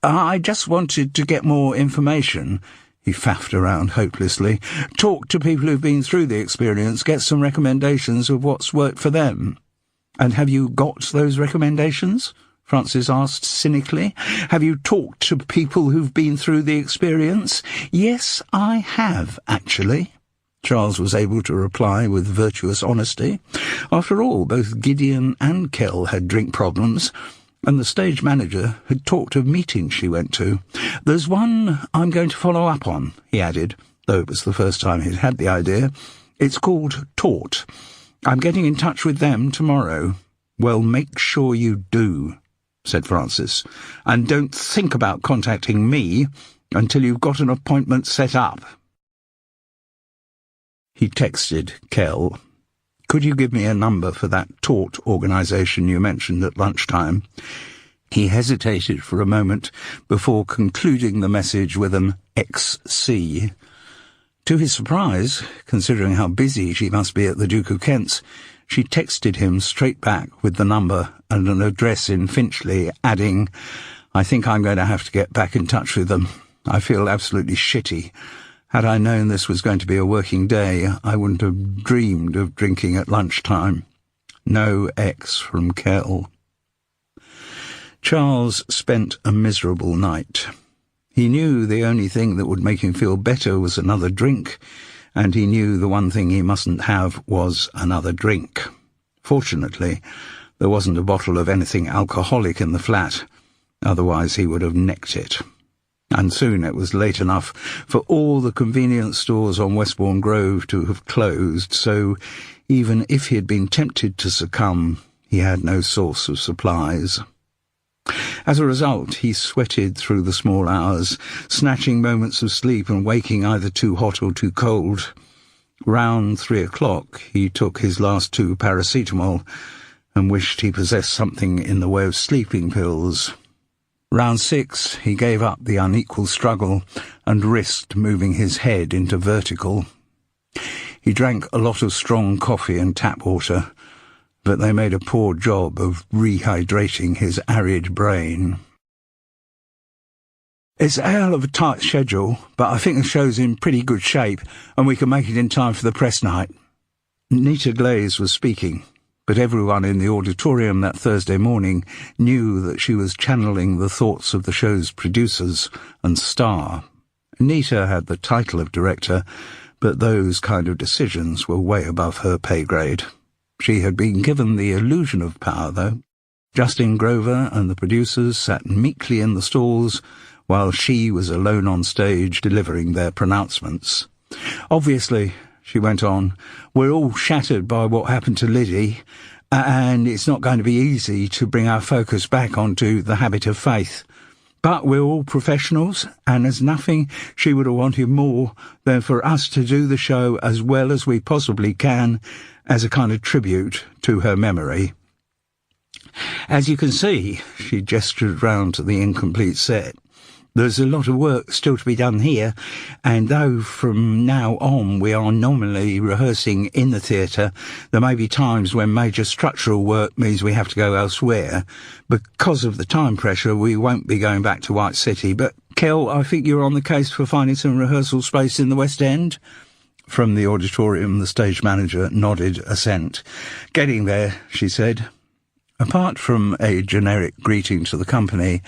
I just wanted to get more information. He faffed around hopelessly. Talk to people who've been through the experience, get some recommendations of what's worked for them. And have you got those recommendations? Francis asked cynically. Have you talked to people who've been through the experience? Yes, I have, actually, Charles was able to reply with virtuous honesty. After all, both Gideon and Kell had drink problems, and the stage manager had talked of meetings she went to. There's one I'm going to follow up on, he added, though it was the first time he'd had the idea. It's called Taught. I'm getting in touch with them tomorrow. Well, make sure you do, said Francis, and don't think about contacting me until you've got an appointment set up. He texted Kell. Could you give me a number for that Taught organisation you mentioned at lunchtime? He hesitated for a moment before concluding the message with an XC. To his surprise, considering how busy she must be at the Duke of Kent's, she texted him straight back with the number and an address in Finchley, adding, I think I'm going to have to get back in touch with them. I feel absolutely shitty. Had I known this was going to be a working day, I wouldn't have dreamed of drinking at lunchtime. No X from Kell. Charles spent a miserable night. He knew the only thing that would make him feel better was another drink, and he knew the one thing he mustn't have was another drink. Fortunately, there wasn't a bottle of anything alcoholic in the flat, otherwise he would have necked it. And soon it was late enough for all the convenience stores on Westbourne Grove to have closed, so even if he had been tempted to succumb, he had no source of supplies. As a result, he sweated through the small hours, snatching moments of sleep and waking either too hot or too cold. Round 3 o'clock, he took his last 2 paracetamol and wished he possessed something in the way of sleeping pills. Round 6, he gave up the unequal struggle and risked moving his head into vertical. He drank a lot of strong coffee and tap water, but they made a poor job of rehydrating his arid brain. It's a hell of a tight schedule, but I think the show's in pretty good shape, and we can make it in time for the press night. Nita Glaze was speaking, but everyone in the auditorium that Thursday morning knew that she was channeling the thoughts of the show's producers and star. Nita had the title of director, but those kind of decisions were way above her pay grade. She had been given the illusion of power, though. Justin Grover and the producers sat meekly in the stalls, while she was alone on stage delivering their pronouncements. Obviously, she went on, we're all shattered by what happened to Liddy, and it's not going to be easy to bring our focus back onto the habit of faith. But we're all professionals, and there's nothing she would have wanted more than for us to do the show as well as we possibly can as a kind of tribute to her memory. As you can see, she gestured round to the incomplete set, there's a lot of work still to be done here, and though from now on we are normally rehearsing in the theatre, there may be times when major structural work means we have to go elsewhere. Because of the time pressure, we won't be going back to White City, but, Kell, I think you're on the case for finding some rehearsal space in the West End? From the auditorium, the stage manager nodded assent. Getting there, she said. Apart from a generic greeting to the company,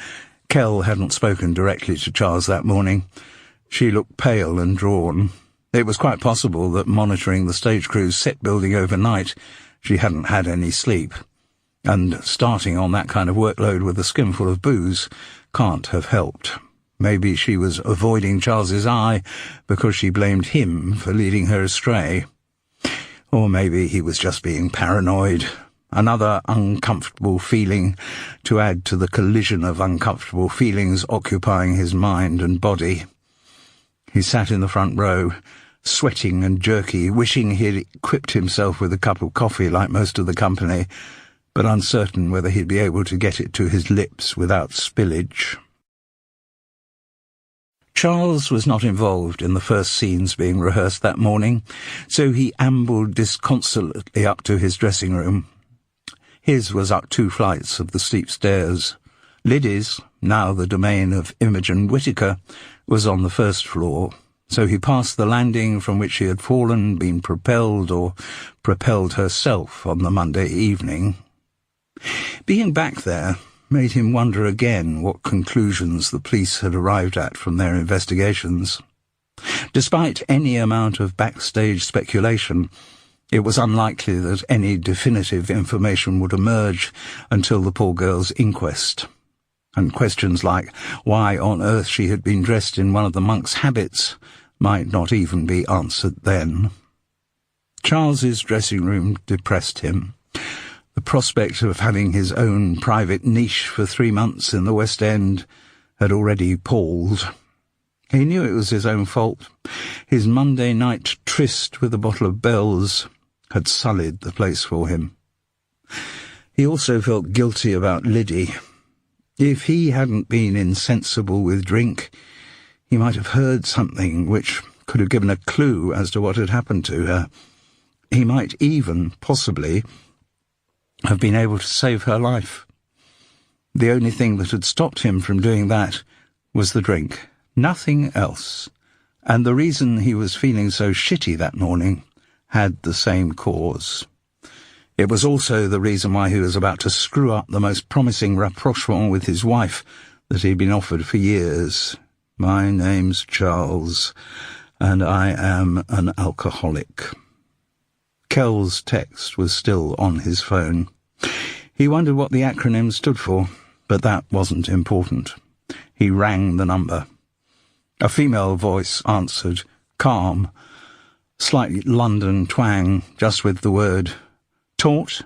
Kell hadn't spoken directly to Charles that morning. She looked pale and drawn. It was quite possible that monitoring the stage crew's set building overnight, she hadn't had any sleep. And starting on that kind of workload with a skinful of booze can't have helped. Maybe she was avoiding Charles's eye because she blamed him for leading her astray. Or maybe he was just being paranoid. Another uncomfortable feeling to add to the collision of uncomfortable feelings occupying his mind and body. He sat in the front row, sweating and jerky, wishing he had equipped himself with a cup of coffee like most of the company, but uncertain whether he'd be able to get it to his lips without spillage. Charles was not involved in the first scenes being rehearsed that morning, so he ambled disconsolately up to his dressing room. His was up 2 flights of the steep stairs. Liddy's, now the domain of Imogen Whittaker, was on the first floor, So he passed the landing from which she had fallen, been propelled or propelled herself on the Monday evening. Being back there made him wonder again what conclusions the police had arrived at from their investigations. Despite any amount of backstage speculation, it was unlikely that any definitive information would emerge until the poor girl's inquest. And questions like why on earth she had been dressed in one of the monk's habits might not even be answered then. Charles's dressing room depressed him. The prospect of having his own private niche for 3 months in the West End had already palled. He knew it was his own fault. His Monday night tryst with a bottle of Bell's had sullied the place for him. He also felt guilty about Liddy. If he hadn't been insensible with drink, he might have heard something which could have given a clue as to what had happened to her. He might even, possibly, have been able to save her life. The only thing that had stopped him from doing that was the drink. Nothing else. And the reason he was feeling so shitty that morning had the same cause. It was also the reason why he was about to screw up the most promising rapprochement with his wife that he'd been offered for years. My name's Charles, and I am an alcoholic. Kell's text was still on his phone. He wondered what the acronym stood for, but that wasn't important. He rang the number. A female voice answered, calm, slightly London twang, just with the word "Taught?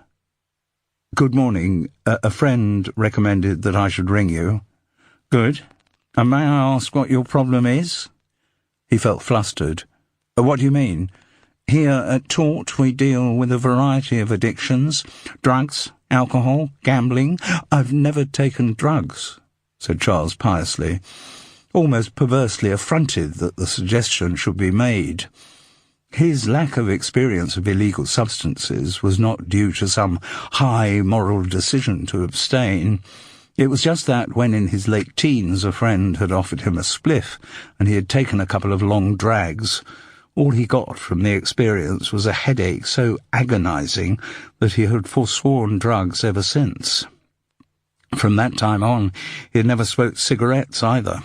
Good morning. A friend recommended that I should ring you." "Good. And may I ask what your problem is?" He felt flustered. "What do you mean?" "Here at Taught we deal with a variety of addictions. Drugs, alcohol, gambling." "I've never taken drugs," said Charles piously, almost perversely affronted that the suggestion should be made. His lack of experience of illegal substances was not due to some high moral decision to abstain. It was just that when in his late teens a friend had offered him a spliff and he had taken a couple of long drags, all he got from the experience was a headache so agonizing that he had forsworn drugs ever since. From that time on, he had never smoked cigarettes either.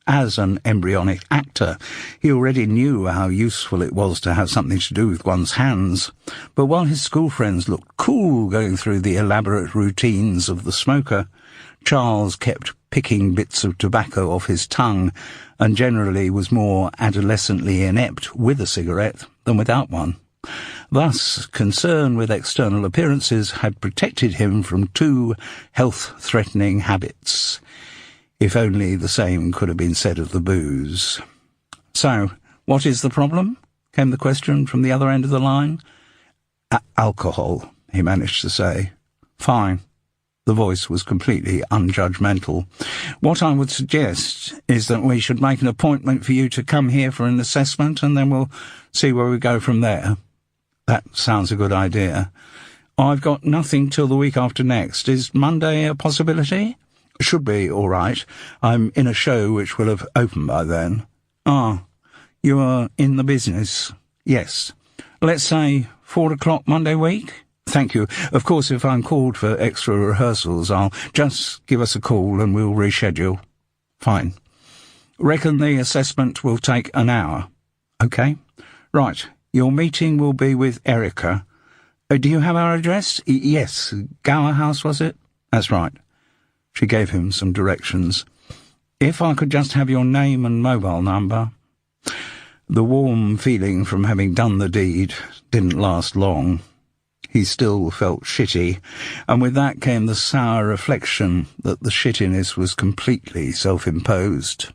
As an embryonic actor, he already knew how useful it was to have something to do with one's hands, but while his school friends looked cool going through the elaborate routines of the smoker, Charles kept picking bits of tobacco off his tongue and generally was more adolescently inept with a cigarette than without one. Thus, concern with external appearances had protected him from 2 health-threatening habits. If only the same could have been said of the booze. "So, what is the problem?" came the question from the other end of the line. Alcohol, he managed to say. "Fine." The voice was completely unjudgmental. "What I would suggest is that we should make an appointment for you to come here for an assessment, and then we'll see where we go from there." "That sounds a good idea." "I've got nothing till the week after next. Is Monday a possibility?" "Should be all right. I'm in a show which will have opened by then." "Ah, you are in the business?" "Yes." "Let's say 4 o'clock Monday week?" "Thank you. Of course, if I'm called for extra rehearsals, I'll just give us a call and we'll reschedule." "Fine." "Reckon the assessment will take an hour?" "OK. Right. Your meeting will be with Erica. Do you have our address?" "Yes. Gower House, was it?" "That's right." She gave him some directions. "If I could just have your name and mobile number." The warm feeling from having done the deed didn't last long. He still felt shitty, and with that came the sour reflection that the shittiness was completely self-imposed.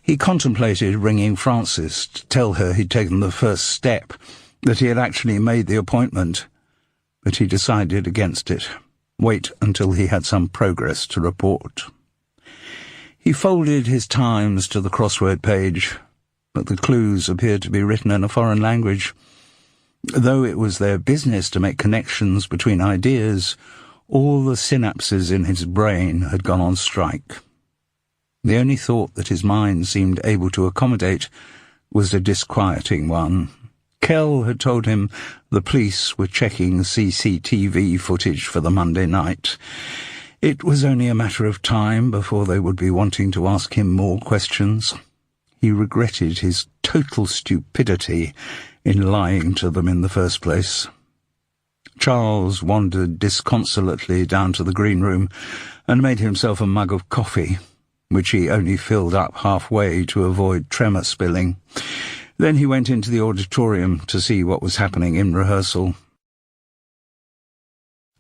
He contemplated ringing Frances to tell her he'd taken the first step, that he had actually made the appointment, but he decided against it. Wait until he had some progress to report. He folded his Times to the crossword page, but the clues appeared to be written in a foreign language. Though it was their business to make connections between ideas, all the synapses in his brain had gone on strike. The only thought that his mind seemed able to accommodate was a disquieting one. Kell had told him the police were checking CCTV footage for the Monday night. It was only a matter of time before they would be wanting to ask him more questions. He regretted his total stupidity in lying to them in the first place. Charles wandered disconsolately down to the green room and made himself a mug of coffee, which he only filled up halfway to avoid tremor spilling. Then he went into the auditorium to see what was happening in rehearsal.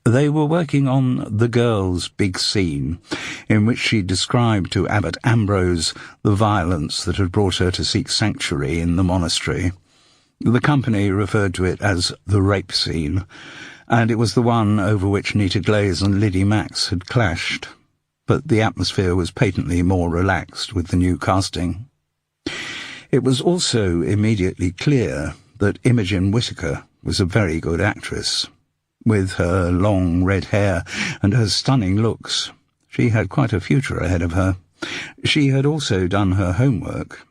They were working on the girl's big scene, in which she described to Abbot Ambrose the violence that had brought her to seek sanctuary in the monastery. The company referred to it as the rape scene, and it was the one over which Nita Glaze and Liddy Max had clashed, but the atmosphere was patently more relaxed with the new casting. It was also immediately clear that Imogen Whittaker was a very good actress. With her long red hair and her stunning looks, she had quite a future ahead of her. She had also done her homework.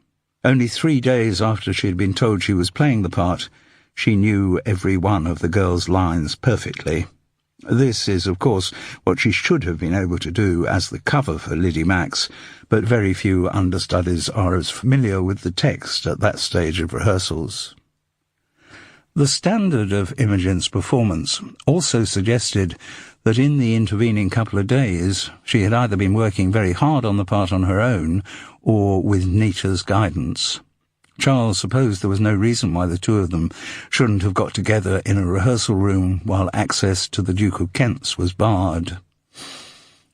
Only 3 days after she had been told she was playing the part, she knew every one of the girl's lines perfectly. This is, of course, what she should have been able to do as the cover for Liddy Max, but very few understudies are as familiar with the text at that stage of rehearsals. The standard of Imogen's performance also suggested that in the intervening couple of days she had either been working very hard on the part on her own or with Nita's guidance. Charles supposed there was no reason why the two of them shouldn't have got together in a rehearsal room while access to the Duke of Kent's was barred.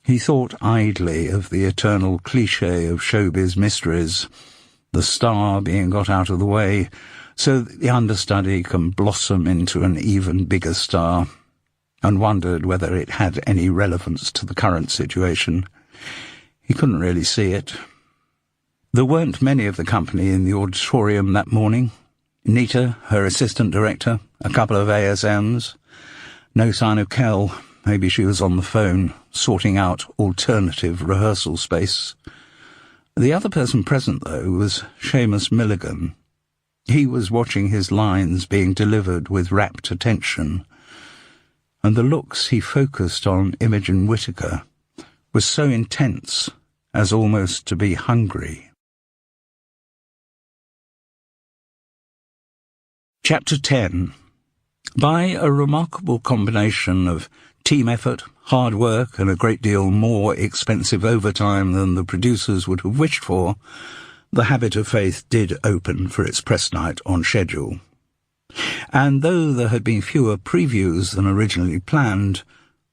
He thought idly of the eternal cliché of showbiz mysteries, the star being got out of the way so that the understudy can blossom into an even bigger star, and wondered whether it had any relevance to the current situation. He couldn't really see it. There weren't many of the company in the auditorium that morning. Nita, her assistant director, a couple of ASMs. No sign of Kell. Maybe she was on the phone, sorting out alternative rehearsal space. The other person present, though, was Seamus Milligan. He was watching his lines being delivered with rapt attention, and the looks he focused on Imogen Whittaker was so intense as almost to be hungry. Chapter 10. By a remarkable combination of team effort, hard work, and a great deal more expensive overtime than the producers would have wished for, The Habit of Faith did open for its press night on schedule. And though there had been fewer previews than originally planned,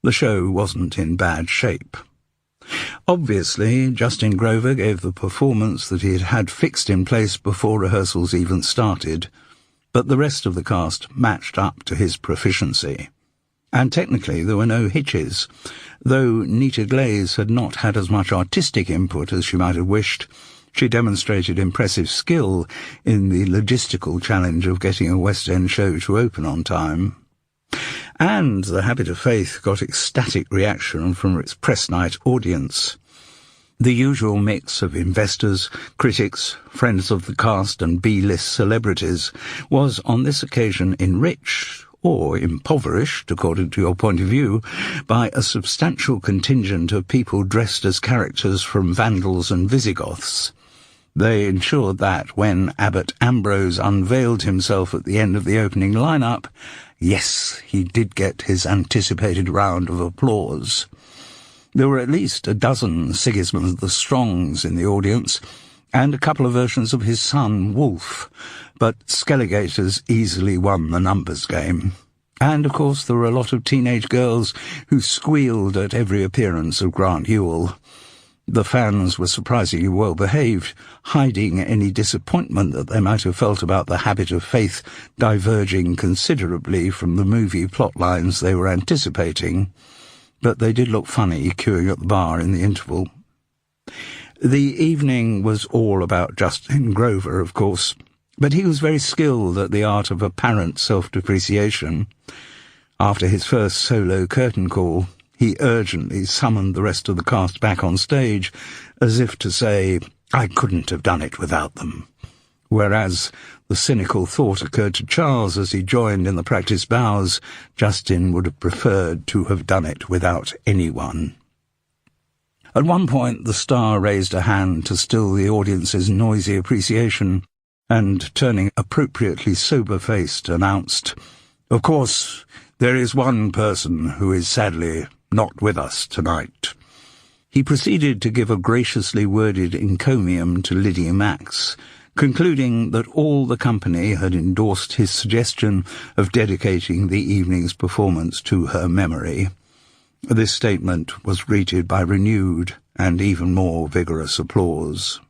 the show wasn't in bad shape. Obviously, Justin Grover gave the performance that he had had fixed in place before rehearsals even started, but the rest of the cast matched up to his proficiency. And technically there were no hitches, though Nita Glaze had not had as much artistic input as she might have wished. She demonstrated impressive skill in the logistical challenge of getting a West End show to open on time. And The Habit of Faith got ecstatic reaction from its press night audience. The usual mix of investors, critics, friends of the cast and B-list celebrities was on this occasion enriched, or impoverished, according to your point of view, by a substantial contingent of people dressed as characters from Vandals and Visigoths. They ensured that when Abbot Ambrose unveiled himself at the end of the opening lineup, yes, he did get his anticipated round of applause. There were at least a dozen Sigismund the Strongs in the audience, and a couple of versions of his son, Wolfe, but Skelligators easily won the numbers game. And, of course, there were a lot of teenage girls who squealed at every appearance of Grant Ewell. The fans were surprisingly well behaved, hiding any disappointment that they might have felt about The Habit of Faith diverging considerably from the movie plot lines they were anticipating. But they did look funny queuing at the bar in the interval. The evening was all about Justin Grover, of course, but he was very skilled at the art of apparent self-depreciation. After his first solo curtain call, he urgently summoned the rest of the cast back on stage, as if to say, "I couldn't have done it without them." Whereas the cynical thought occurred to Charles as he joined in the practice bows, Justin would have preferred to have done it without anyone. At one point the star raised a hand to still the audience's noisy appreciation, and, turning appropriately sober-faced, announced, "Of course, there is one person who is sadly not with us tonight." He proceeded to give a graciously worded encomium to Lydia Max, concluding that all the company had endorsed his suggestion of dedicating the evening's performance to her memory. This statement was greeted by renewed and even more vigorous applause.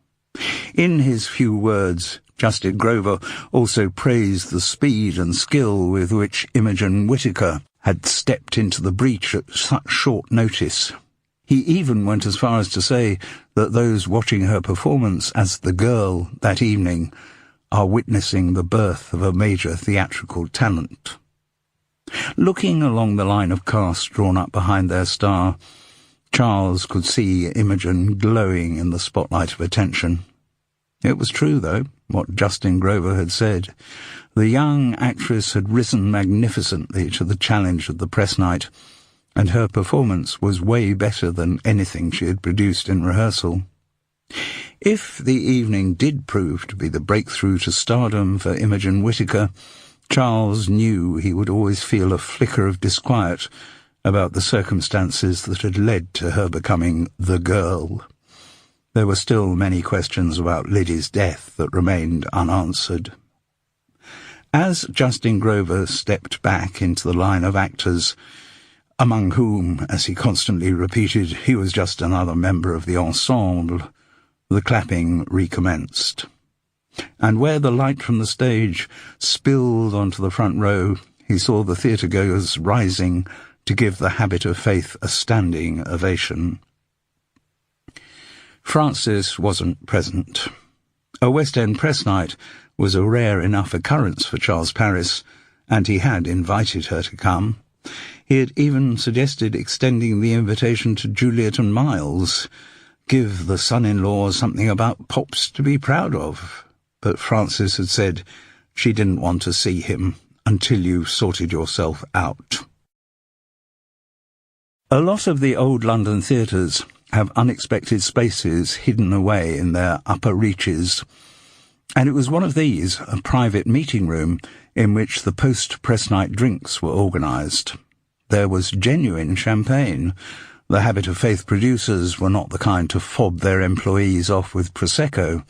In his few words, Justin Grover also praised the speed and skill with which Imogen Whittaker had stepped into the breach at such short notice. He even went as far as to say that those watching her performance as the girl that evening are witnessing the birth of a major theatrical talent. Looking along the line of cast drawn up behind their star, Charles could see Imogen glowing in the spotlight of attention. It was true, though, what Justin Grover had said. The young actress had risen magnificently to the challenge of the press night, and her performance was way better than anything she had produced in rehearsal. If the evening did prove to be the breakthrough to stardom for Imogen Whittaker, Charles knew he would always feel a flicker of disquiet about the circumstances that had led to her becoming the girl. There were still many questions about Liddy's death that remained unanswered. As Justin Grover stepped back into the line of actors, among whom, as he constantly repeated, he was just another member of the ensemble, the clapping recommenced. And where the light from the stage spilled onto the front row, he saw the theatre-goers rising to give the Habit of Faith a standing ovation. Frances wasn't present. A West End press night was a rare enough occurrence for Charles Paris, and he had invited her to come. He had even suggested extending the invitation to Juliet and Miles, give the son-in-law something about Pops to be proud of. But Frances had said she didn't want to see him until you sorted yourself out. A lot of the old London theatres have unexpected spaces hidden away in their upper reaches, and it was one of these, a private meeting room, in which the post-press night drinks were organised. There was genuine champagne. The Habit of Faith producers were not the kind to fob their employees off with Prosecco,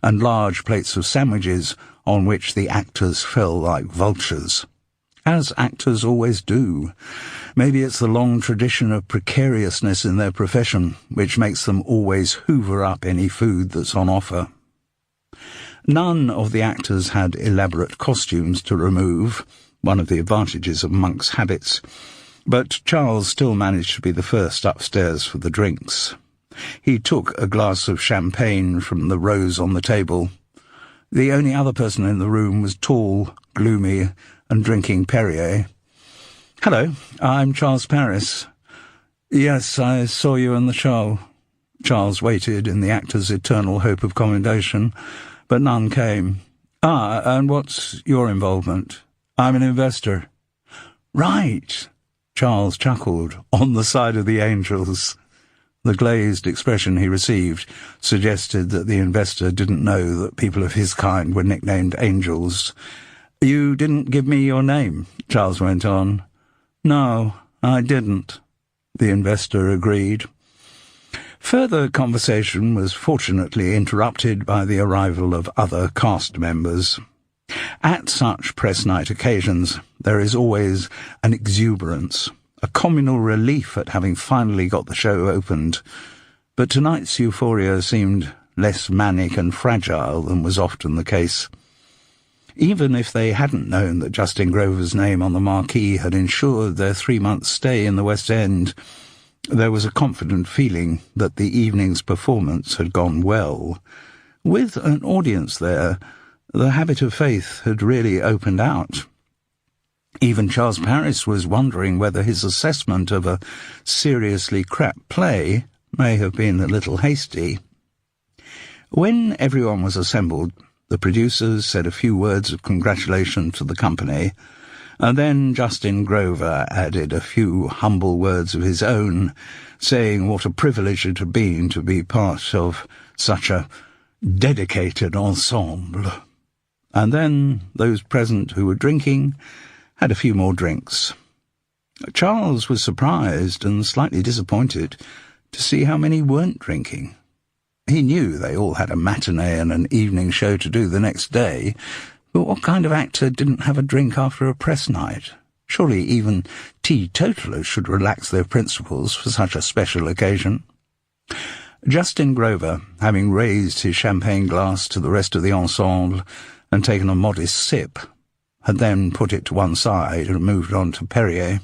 and large plates of sandwiches on which the actors fell like vultures. As actors always do. Maybe it's the long tradition of precariousness in their profession which makes them always hoover up any food that's on offer. None of the actors had elaborate costumes to remove, one of the advantages of monks' habits, but Charles still managed to be the first upstairs for the drinks. He took a glass of champagne from the rose on the table. The only other person in the room was tall, gloomy, and drinking Perrier. "Hello, I'm Charles Paris." "Yes, I saw you in the show." Charles waited in the actor's eternal hope of commendation, but none came. "Ah, and what's your involvement?" "I'm an investor." "Right," Charles chuckled, "on the side of the angels." The glazed expression he received suggested that the investor didn't know that people of his kind were nicknamed angels. "You didn't give me your name," Charles went on. "No, I didn't," the investor agreed. Further conversation was fortunately interrupted by the arrival of other cast members. At such press night occasions, there is always an exuberance, a communal relief at having finally got the show opened, but tonight's euphoria seemed less manic and fragile than was often the case. Even if they hadn't known that Justin Grover's name on the marquee had ensured their 3-month stay in the West End, there was a confident feeling that the evening's performance had gone well. With an audience there, the Habit of Faith had really opened out. Even Charles Paris was wondering whether his assessment of a seriously crap play may have been a little hasty. When everyone was assembled, The producers said a few words of congratulation to the company, and then Justin Grover added a few humble words of his own, saying what a privilege it had been to be part of such a dedicated ensemble. And then those present who were drinking had a few more drinks. Charles was surprised and slightly disappointed to see how many weren't drinking. He knew they all had a matinee and an evening show to do the next day, but what kind of actor didn't have a drink after a press night? Surely even teetotalers should relax their principles for such a special occasion. Justin Grover, having raised his champagne glass to the rest of the ensemble and taken a modest sip, had then put it to one side and moved on to Perrier.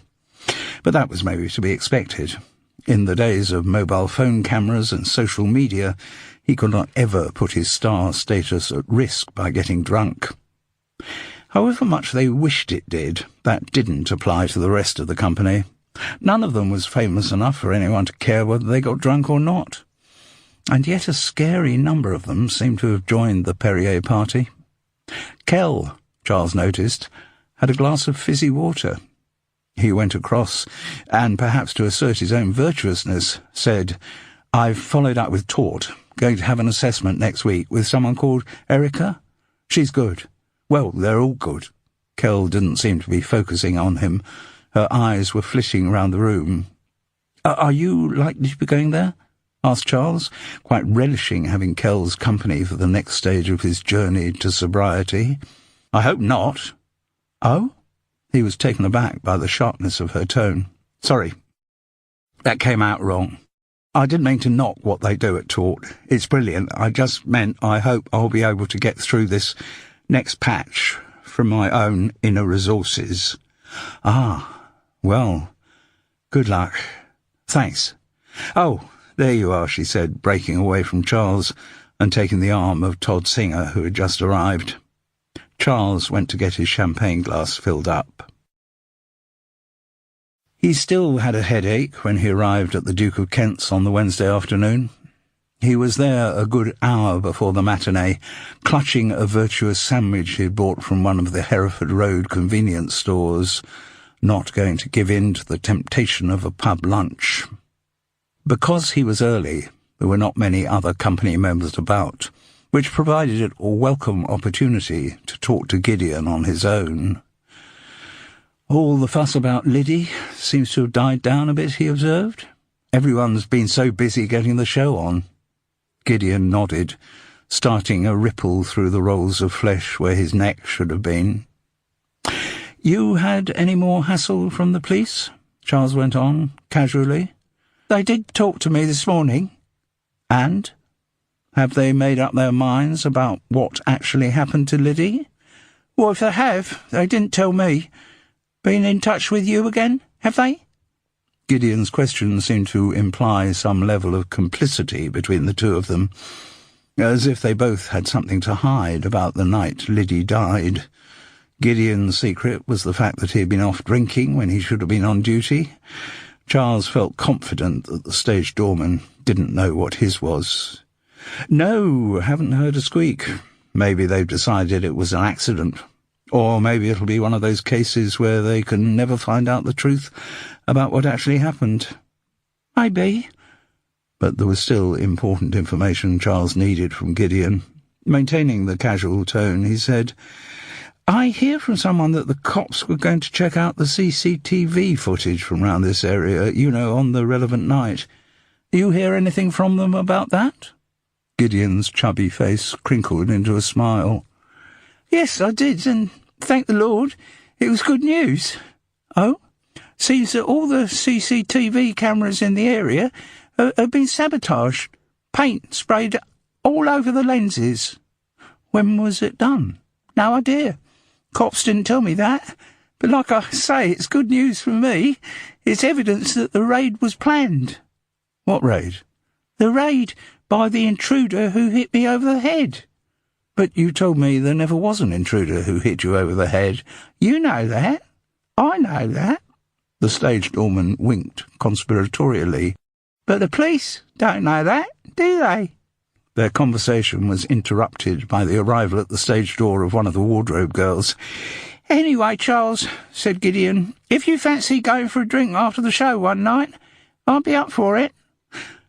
But that was maybe to be expected. In the days of mobile phone cameras and social media, he could not ever put his star status at risk by getting drunk. However much they wished it did, that didn't apply to the rest of the company. None of them was famous enough for anyone to care whether they got drunk or not. And yet a scary number of them seemed to have joined the Perrier party. Kell, Charles noticed, had a glass of fizzy water. He went across, and perhaps to assert his own virtuousness, said, "I've followed up with Tort, going to have an assessment next week with someone called Erica. She's good. Well, they're all good." Kell didn't seem to be focusing on him. Her eyes were flitting around the room. Are you likely to be going there?" asked Charles, quite relishing having Kell's company for the next stage of his journey to sobriety. "I hope not." "Oh?" He was taken aback by the sharpness of her tone. "Sorry, that came out wrong. I didn't mean to knock what they do at Tort. It's brilliant. I just meant I hope I'll be able to get through this next patch from my own inner resources." "Ah, well, good luck. Thanks. Oh, there you are," she said, breaking away from Charles and taking the arm of Todd Singer, who had just arrived. Charles went to get his champagne glass filled up. He still had a headache when he arrived at the Duke of Kent's on the Wednesday afternoon. He was there a good hour before the matinee, clutching a virtuous sandwich he had bought from one of the Hereford Road convenience stores, not going to give in to the temptation of a pub lunch. Because he was early, there were not many other company members about, which provided it a welcome opportunity to talk to Gideon on his own. "All the fuss about Liddy seems to have died down a bit," he observed. "Everyone's been so busy getting the show on." Gideon nodded, starting a ripple through the rolls of flesh where his neck should have been. "You had any more hassle from the police?" Charles went on, casually. "They did talk to me this morning." "And? Have they made up their minds about what actually happened to Liddy?" "Well, if they have, they didn't tell me. Been in touch with you again, have they?" Gideon's question seemed to imply some level of complicity between the two of them, as if they both had something to hide about the night Liddy died. Gideon's secret was the fact that he had been off drinking when he should have been on duty. Charles felt confident that the stage doorman didn't know what his was. "No, haven't heard a squeak. Maybe they've decided it was an accident. Or maybe it'll be one of those cases where they can never find out the truth about what actually happened." "Maybe." But there was still important information Charles needed from Gideon. Maintaining the casual tone, he said, "I hear from someone that the cops were going to check out the CCTV footage from round this area, on the relevant night. You hear anything from them about that?" Gideon's chubby face crinkled into a smile. "Yes, I did, and thank the Lord, it was good news." "Oh? Seems that all the CCTV cameras in the area have been sabotaged. Paint sprayed all over the lenses." "When was it done?" "No idea. Cops didn't tell me that. But like I say, it's good news for me. It's evidence that the raid was planned." "What raid?" "The raid by the intruder who hit me over the head." "But you told me there never was an intruder who hit you over the head." "You know that. I know that." The stage doorman winked conspiratorially. "But the police don't know that, do they?" Their conversation was interrupted by the arrival at the stage door of one of the wardrobe girls. "Anyway, Charles," said Gideon, "if you fancy going for a drink after the show one night, I'll be up for it."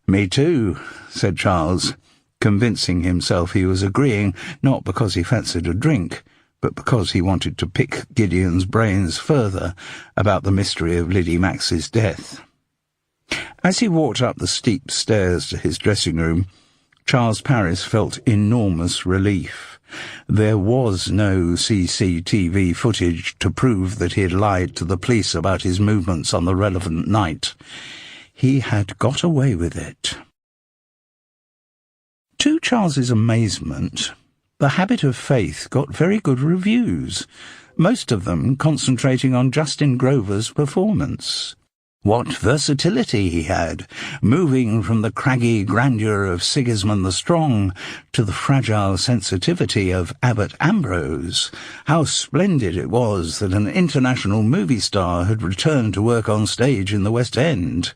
"Me too," said Charles, convincing himself he was agreeing not because he fancied a drink, but because he wanted to pick Gideon's brains further about the mystery of Liddy Max's death. As he walked up the steep stairs to his dressing room, Charles Paris felt enormous relief. There was no CCTV footage to prove that he had lied to the police about his movements on the relevant night. He had got away with it. To Charles's amazement, The Habit of Faith got very good reviews, most of them concentrating on Justin Grover's performance. What versatility he had, moving from the craggy grandeur of Sigismund the Strong to the fragile sensitivity of Abbot Ambrose. How splendid it was that an international movie star had returned to work on stage in the West End.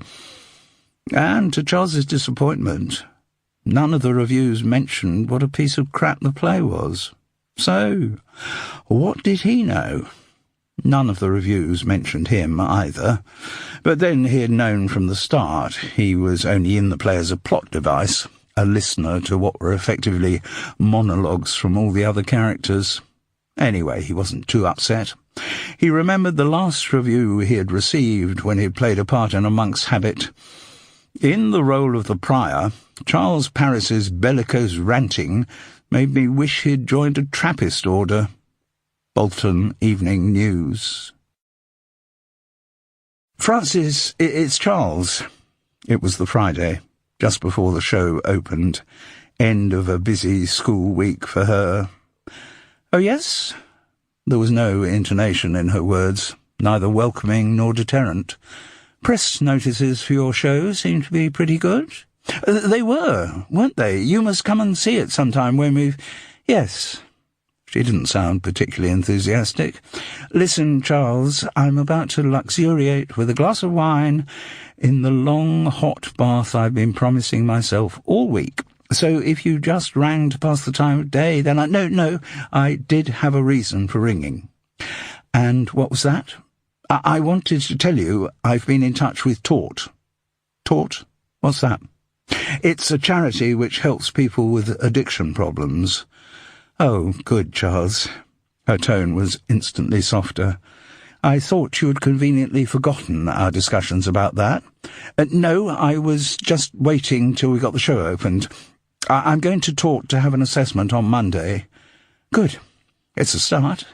And to Charles's disappointment, none of the reviews mentioned what a piece of crap the play was. So, what did he know? None of the reviews mentioned him either, but then he had known from the start he was only in the play as a plot device, a listener to what were effectively monologues from all the other characters. Anyway, he wasn't too upset. He remembered the last review he had received when he had played a part in A Monk's Habit. In the role of the prior, Charles Paris's bellicose ranting made me wish he'd joined a Trappist order. Bolton Evening News. "Francis, it's Charles." It was the Friday, just before the show opened, end of a busy school week for her. "Oh, yes?" There was no intonation in her words, neither welcoming nor deterrent. "Press notices for your show seem to be pretty good." "They were, weren't they? You must come and see it sometime when we've—" "Yes." She didn't sound particularly enthusiastic. "Listen, Charles, I'm about to luxuriate with a glass of wine in the long, hot bath I've been promising myself all week. So if you just rang to pass the time of day, then No, I did have a reason for ringing." "And what was that?" I wanted to tell you I've been in touch with Tort." "Tort? What's that?" "It's a charity which helps people with addiction problems." "Oh, good, Charles." Her tone was instantly softer. "I thought you had conveniently forgotten our discussions about that." No, I was just waiting till we got the show opened. I'm going to talk to have an assessment on Monday." "Good. It's a start."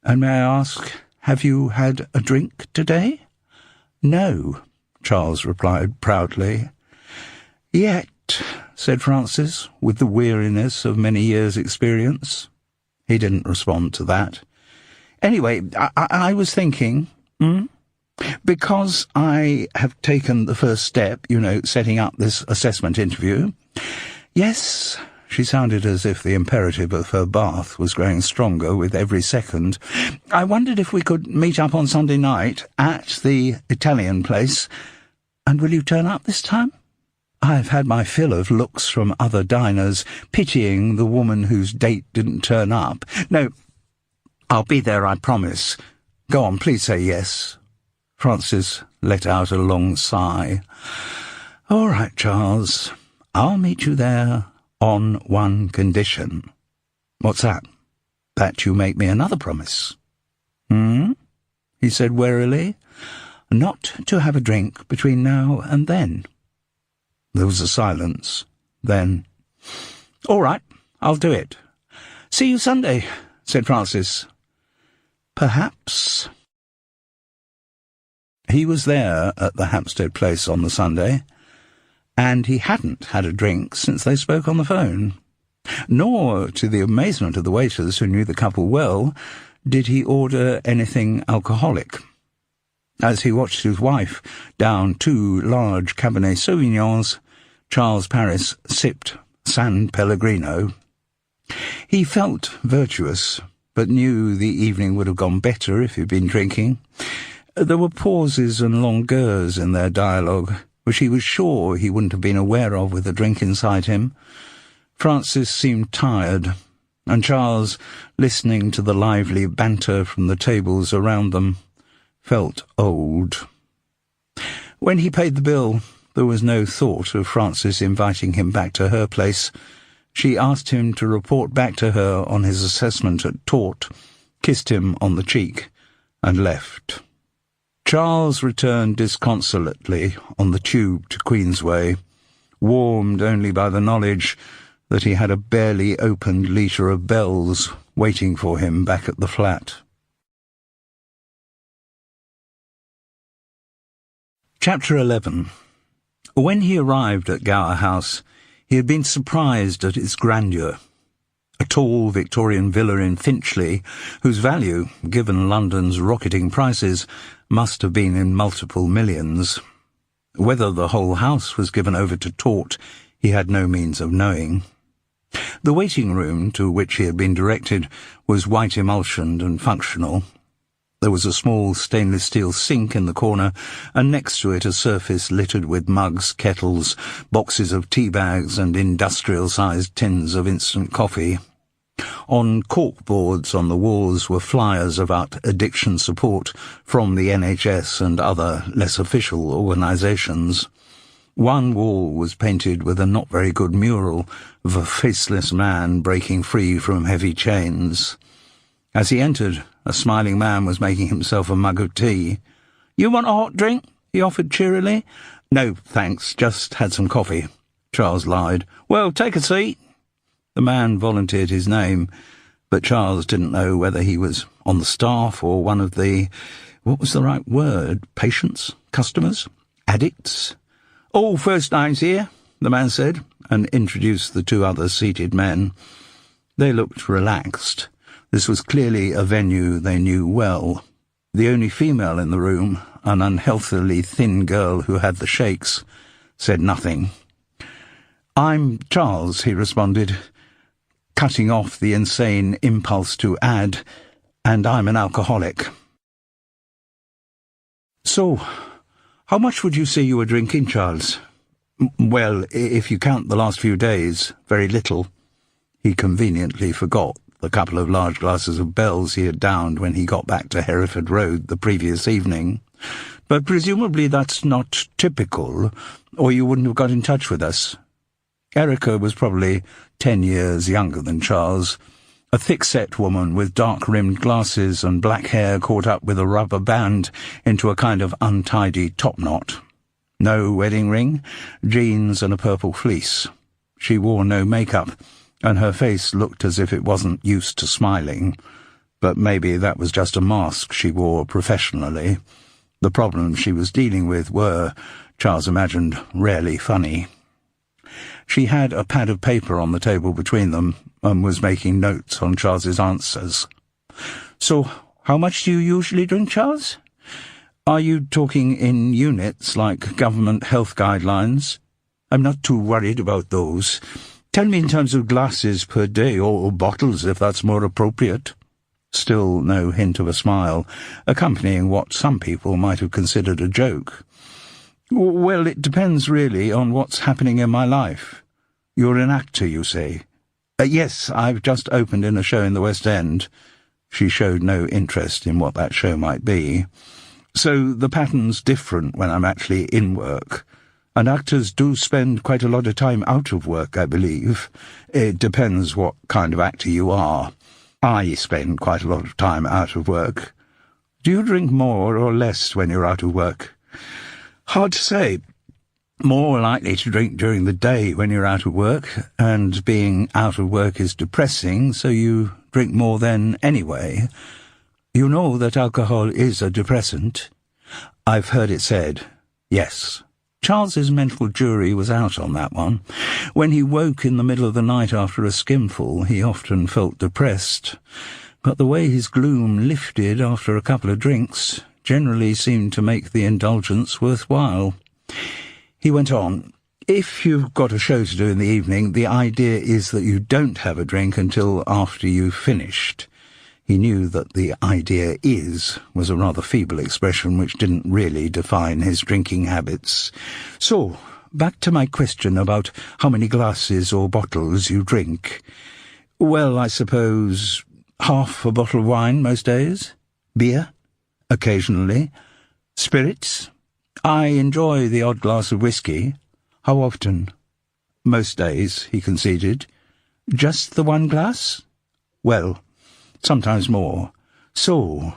"And may I ask, have you had a drink today?" "No," Charles replied proudly. "Yet," said Francis, with the weariness of many years' experience. He didn't respond to that. "Anyway, I was thinking, because I have taken the first step, setting up this assessment interview." "Yes," she sounded as if the imperative of her bath was growing stronger with every second. "I wondered if we could meet up on Sunday night at the Italian place. And will you turn up this time? I've had my fill of looks from other diners, pitying the woman whose date didn't turn up. No, I'll be there, I promise. Go on, please say yes." Francis let out a long sigh. "All right, Charles, I'll meet you there on one condition." "What's that?" "That you make me another promise." He said warily. "Not to have a drink between now and then." There was a silence. Then, "All right, I'll do it." "See you Sunday," said Francis. Perhaps. He was there at the Hampstead place on the Sunday, and he hadn't had a drink since they spoke on the phone. Nor, to the amazement of the waiters who knew the couple well, did he order anything alcoholic. As he watched his wife down 2 large Cabernet Sauvignons, Charles Paris sipped San Pellegrino. He felt virtuous, but knew the evening would have gone better if he'd been drinking. There were pauses and longueurs in their dialogue, which he was sure he wouldn't have been aware of with a drink inside him. Francis seemed tired, and Charles, listening to the lively banter from the tables around them, felt old. When he paid the bill, there was no thought of Francis inviting him back to her place. She asked him to report back to her on his assessment at Tort, kissed him on the cheek, and left. Charles returned disconsolately on the tube to Queensway, warmed only by the knowledge that he had a barely opened litre of Bell's waiting for him back at the flat. Chapter 11. When he arrived at Gower House, he had been surprised at its grandeur. A tall Victorian villa in Finchley, whose value, given London's rocketing prices, must have been in multiple millions. Whether the whole house was given over to Tort, he had no means of knowing. The waiting room, to which he had been directed, was white emulsioned and functional. There was a small stainless steel sink in the corner, and next to it a surface littered with mugs, kettles, boxes of tea bags, and industrial-sized tins of instant coffee. On corkboards on the walls were flyers about addiction support from the NHS and other less official organisations. One wall was painted with a not very good mural of a faceless man breaking free from heavy chains. As he entered, a smiling man was making himself a mug of tea. "You want a hot drink?" he offered cheerily. "No, thanks, just had some coffee," Charles lied. "Well, take a seat." The man volunteered his name, but Charles didn't know whether he was on the staff or one of the, what was the right word, patients, customers, addicts? "All first names here," the man said, and introduced the two other seated men. They looked relaxed. This was clearly a venue they knew well. The only female in the room, an unhealthily thin girl who had the shakes, said nothing. "I'm Charles," he responded, cutting off the insane impulse to add, "and I'm an alcoholic." "So, how much would you say you were drinking, Charles?" "Well, if you count the last few days, very little." He conveniently forgot the couple of large glasses of Bell's he had downed when he got back to Hereford Road the previous evening. "But presumably that's not typical, or you wouldn't have got in touch with us." Erica was probably 10 years younger than Charles, a thick-set woman with dark-rimmed glasses and black hair caught up with a rubber band into a kind of untidy topknot. No wedding ring, jeans and a purple fleece. She wore no makeup, and her face looked as if it wasn't used to smiling, but maybe that was just a mask she wore professionally. The problems she was dealing with were, Charles imagined, rarely funny. She had a pad of paper on the table between them and was making notes on Charles's answers. "So, how much do you usually drink, Charles? Are you talking in units like government health guidelines?" "I'm not too worried about those. Tell me in terms of glasses per day, or bottles if that's more appropriate." Still no hint of a smile, accompanying what some people might have considered a joke. "Well, it depends really on what's happening in my life." "You're an actor, you say?" Yes, I've just opened in a show in the West End." She showed no interest in what that show might be. "So the pattern's different when I'm actually in work. And actors do spend quite a lot of time out of work, I believe. It depends what kind of actor you are. I spend quite a lot of time out of work. Do you drink more or less when you're out of work?" "Hard to say. More likely to drink during the day when you're out of work, and being out of work is depressing, so you drink more then anyway. You know that alcohol is a depressant?" "I've heard it said, yes." Charles's mental jury was out on that one. When he woke in the middle of the night after a skimful, he often felt depressed, but the way his gloom lifted after a couple of drinks generally seemed to make the indulgence worthwhile. He went on, "If you've got a show to do in the evening, the idea is that you don't have a drink until after you've finished." He knew that the idea was a rather feeble expression which didn't really define his drinking habits. "So, back to my question about how many glasses or bottles you drink. Well, I suppose half a bottle of wine most days. Beer? Occasionally. Spirits? I enjoy the odd glass of whiskey. How often? Most days, he conceded. Just the one glass? Well, sometimes more. So,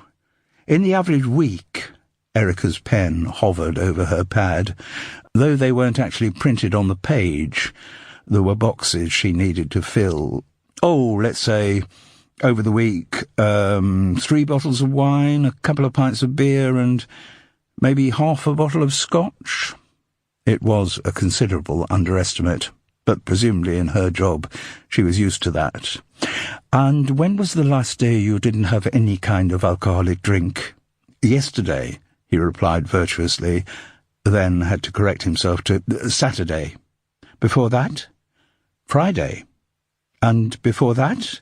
in the average week, Erica's pen hovered over her pad. Though they weren't actually printed on the page, there were boxes she needed to fill. Oh, let's say, over the week, 3 bottles of wine, a couple of pints of beer, and maybe half a bottle of scotch. It was a considerable underestimate, but presumably in her job she was used to that. And when was the last day you didn't have any kind of alcoholic drink? Yesterday, he replied virtuously, then had to correct himself to Saturday. Before that? Friday. And before that?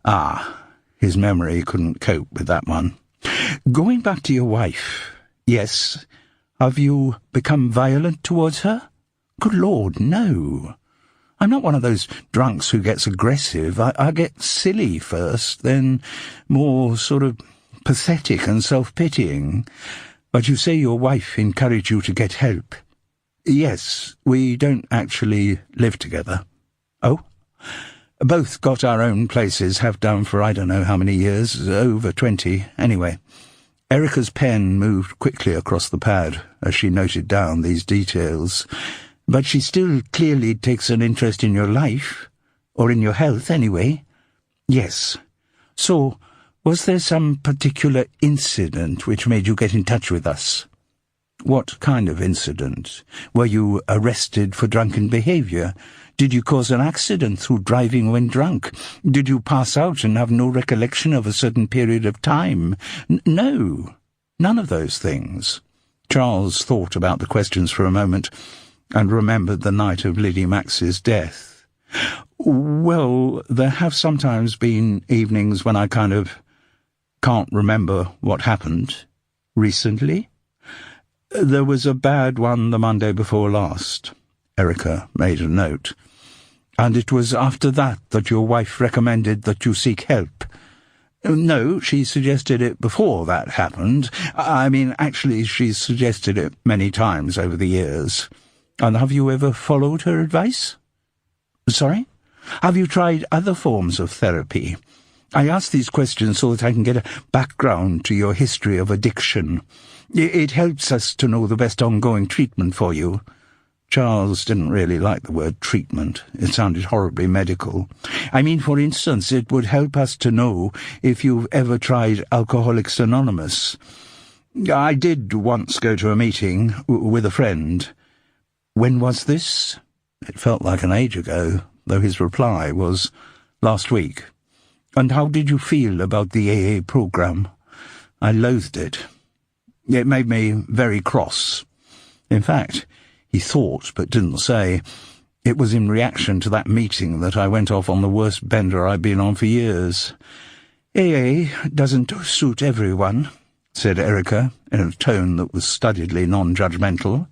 Ah, his memory couldn't cope with that one. Going back to your wife, yes, have you become violent towards her? Good Lord, no. I'm not one of those drunks who gets aggressive. I get silly first, then more sort of pathetic and self-pitying. But you say your wife encouraged you to get help. Yes, we don't actually live together. Oh? Both got our own places, have done for I don't know how many years, over 20, anyway. Erica's pen moved quickly across the pad as she noted down these details. But she still clearly takes an interest in your life, or in your health anyway. Yes. So, was there some particular incident which made you get in touch with us? What kind of incident? Were you arrested for drunken behaviour? Did you cause an accident through driving when drunk? Did you pass out and have no recollection of a certain period of time? No, none of those things. Charles thought about the questions for a moment, and remembered the night of Liddy Max's death. Well, there have sometimes been evenings when I kind of can't remember what happened. Recently? There was a bad one the Monday before last. Erica made a note. And it was after that your wife recommended that you seek help. No, she suggested it before that happened. I mean, actually, she's suggested it many times over the years. And have you ever followed her advice? Sorry? Have you tried other forms of therapy? I ask these questions so that I can get a background to your history of addiction. It helps us to know the best ongoing treatment for you. Charles didn't really like the word treatment. It sounded horribly medical. I mean, for instance, it would help us to know if you've ever tried Alcoholics Anonymous. I did once go to a meeting with a friend. When was this? It felt like an age ago, though his reply was last week. And how did you feel about the AA program? I loathed it. It made me very cross. In fact, he thought, but didn't say, it was in reaction to that meeting that I went off on the worst bender I've been on for years. AA doesn't suit everyone, said Erica, in a tone that was studiedly non-judgmental.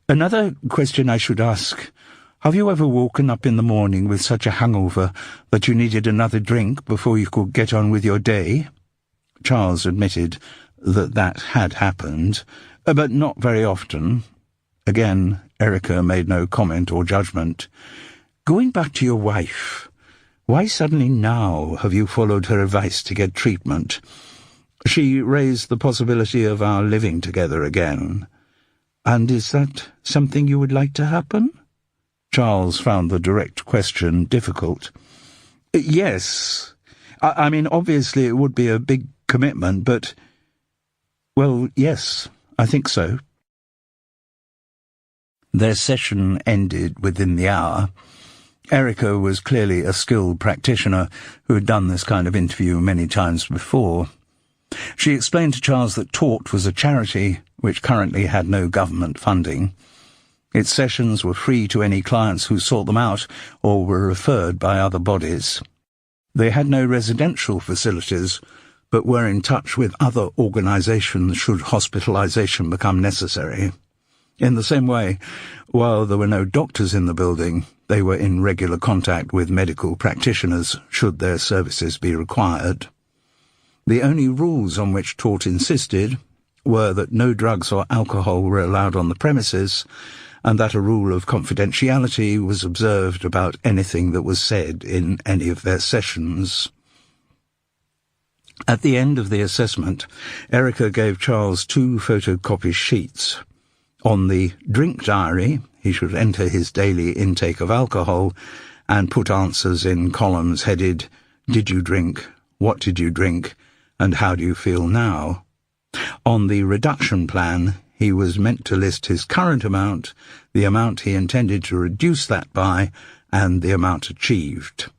Another question I should ask, have you ever woken up in the morning with such a hangover that you needed another drink before you could get on with your day? Charles admitted that had happened, but not very often. Again, Erica made no comment or judgment. Going back to your wife, why suddenly now have you followed her advice to get treatment? She raised the possibility of our living together again. And is that something you would like to happen? Charles found the direct question difficult. Yes. I mean, obviously it would be a big commitment, but... Well, yes, I think so. Their session ended within the hour. Erica was clearly a skilled practitioner who had done this kind of interview many times before. She explained to Charles that Taught was a charity which currently had no government funding. Its sessions were free to any clients who sought them out or were referred by other bodies. They had no residential facilities, but were in touch with other organisations should hospitalisation become necessary. In the same way, while there were no doctors in the building, they were in regular contact with medical practitioners should their services be required. The only rules on which Taut insisted were that no drugs or alcohol were allowed on the premises, and that a rule of confidentiality was observed about anything that was said in any of their sessions. At the end of the assessment, Erica gave Charles 2 photocopy sheets. On the drink diary, he should enter his daily intake of alcohol and put answers in columns headed, "Did you drink? What did you drink? And how do you feel now?" On the reduction plan, he was meant to list his current amount, the amount he intended to reduce that by, and the amount achieved.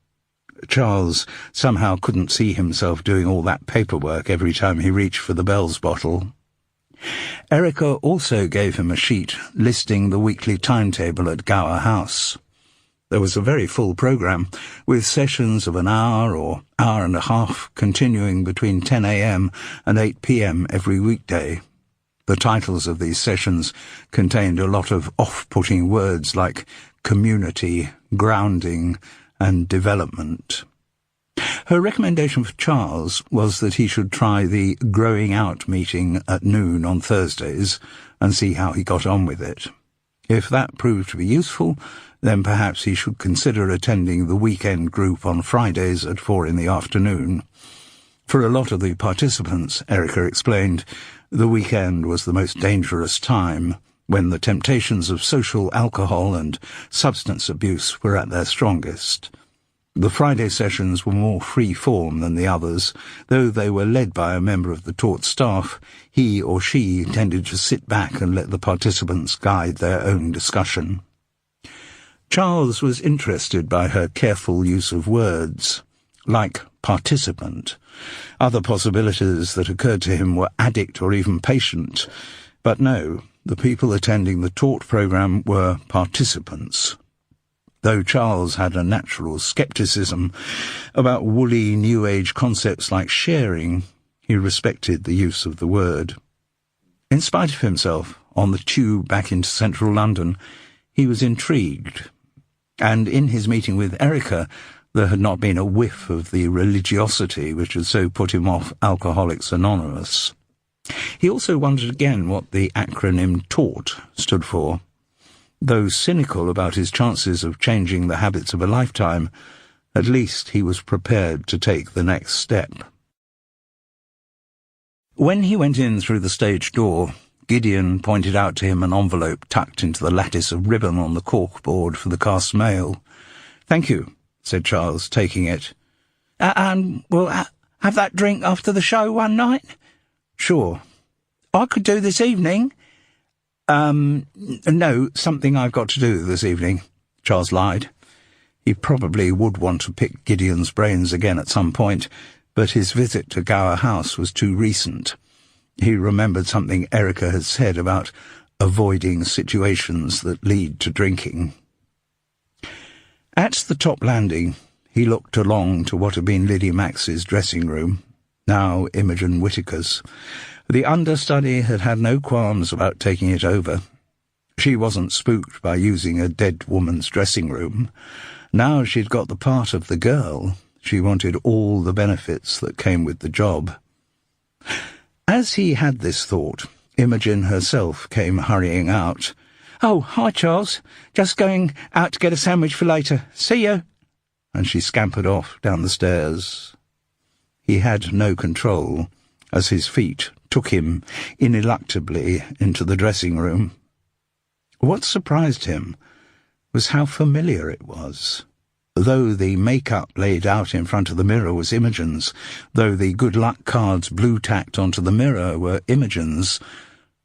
Charles somehow couldn't see himself doing all that paperwork every time he reached for the Bell's bottle. Erica also gave him a sheet listing the weekly timetable at Gower House. There was a very full programme, with sessions of an hour or hour and a half continuing between 10 a.m. and 8 p.m. every weekday. The titles of these sessions contained a lot of off-putting words like community, grounding, and development. Her recommendation for Charles was that he should try the Growing Out meeting at noon on Thursdays and see how he got on with it. If that proved to be useful, then perhaps he should consider attending the weekend group on Fridays at 4 in the afternoon. For a lot of the participants, Erica explained, the weekend was the most dangerous time, when the temptations of social alcohol and substance abuse were at their strongest. The Friday sessions were more free-form than the others. Though they were led by a member of the Taut staff, he or she tended to sit back and let the participants guide their own discussion. Charles was interested by her careful use of words, like participant. Other possibilities that occurred to him were addict or even patient. But no, the people attending the Taut programme were participants. Though Charles had a natural scepticism about woolly New Age concepts like sharing, he respected the use of the word. In spite of himself, on the tube back into central London, he was intrigued. And in his meeting with Erica, there had not been a whiff of the religiosity which had so put him off Alcoholics Anonymous. He also wondered again what the acronym TAUT stood for. Though cynical about his chances of changing the habits of a lifetime, at least he was prepared to take the next step. When he went in through the stage door, Gideon pointed out to him an envelope tucked into the lattice of ribbon on the corkboard for the cast mail. "Thank you," said Charles, taking it. And we'll have that drink after the show one night?" "Sure." "I could do this evening." No, something I've got to do this evening," Charles lied. He probably would want to pick Gideon's brains again at some point, but his visit to Gower House was too recent. He remembered something Erica had said about avoiding situations that lead to drinking. At the top landing, he looked along to what had been Liddy Max's dressing room, now Imogen Whittaker's. The understudy had had no qualms about taking it over. She wasn't spooked by using a dead woman's dressing room. Now she'd got the part of the girl. She wanted all the benefits that came with the job. As he had this thought, Imogen herself came hurrying out. "Oh, hi, Charles. Just going out to get a sandwich for later. See you." And she scampered off down the stairs. He had no control, as his feet took him ineluctably into the dressing room. What surprised him was how familiar it was. Though the make-up laid out in front of the mirror was Imogen's, though the good luck cards blue-tacked onto the mirror were Imogen's,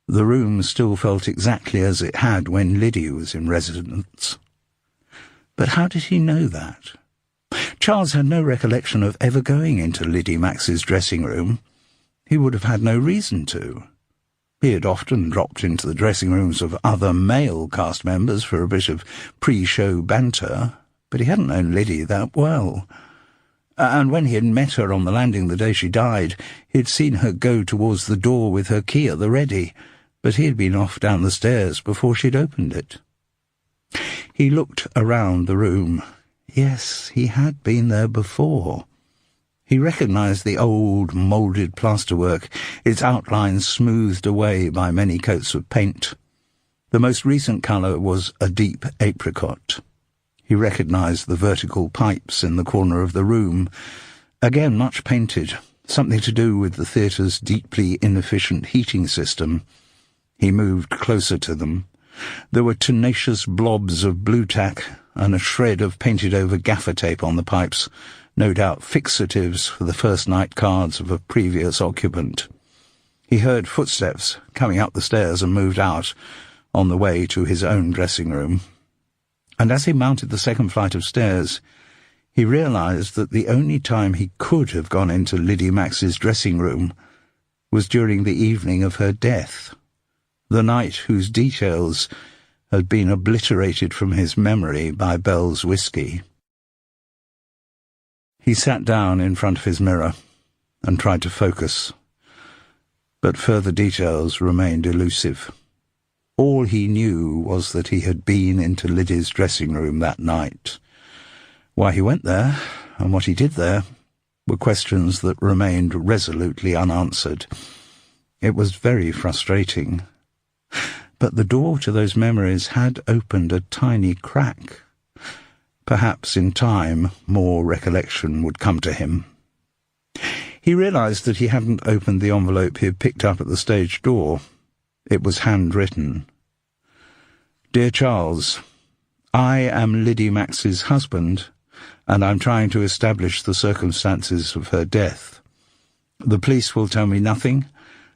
the room still felt exactly as it had when Liddy was in residence. But how did he know that? Charles had no recollection of ever going into Liddy Max's dressing room. He would have had no reason to. He had often dropped into the dressing rooms of other male cast members for a bit of pre-show banter, but he hadn't known Liddy that well. And when he had met her on the landing the day she died, he had seen her go towards the door with her key at the ready, but he had been off down the stairs before she'd opened it. He looked around the room. Yes, he had been there before. He recognised the old, moulded plasterwork, its outlines smoothed away by many coats of paint. The most recent colour was a deep apricot. He recognised the vertical pipes in the corner of the room, again much painted, something to do with the theatre's deeply inefficient heating system. He moved closer to them. There were tenacious blobs of blue tack and a shred of painted-over gaffer tape on the pipes, no doubt fixatives for the first-night cards of a previous occupant. He heard footsteps coming up the stairs and moved out, on the way to his own dressing room. And as he mounted the second flight of stairs, he realised that the only time he could have gone into Liddy Max's dressing room was during the evening of her death, the night whose details had been obliterated from his memory by Bell's whiskey. He sat down in front of his mirror and tried to focus, but further details remained elusive. All he knew was that he had been into Liddy's dressing room that night. Why he went there, and what he did there, were questions that remained resolutely unanswered. It was very frustrating. But the door to those memories had opened a tiny crack. Perhaps in time more recollection would come to him. He realised that he hadn't opened the envelope he had picked up at the stage door. It was handwritten. Dear Charles, I am Liddy Max's husband, and I'm trying to establish the circumstances of her death. The police will tell me nothing,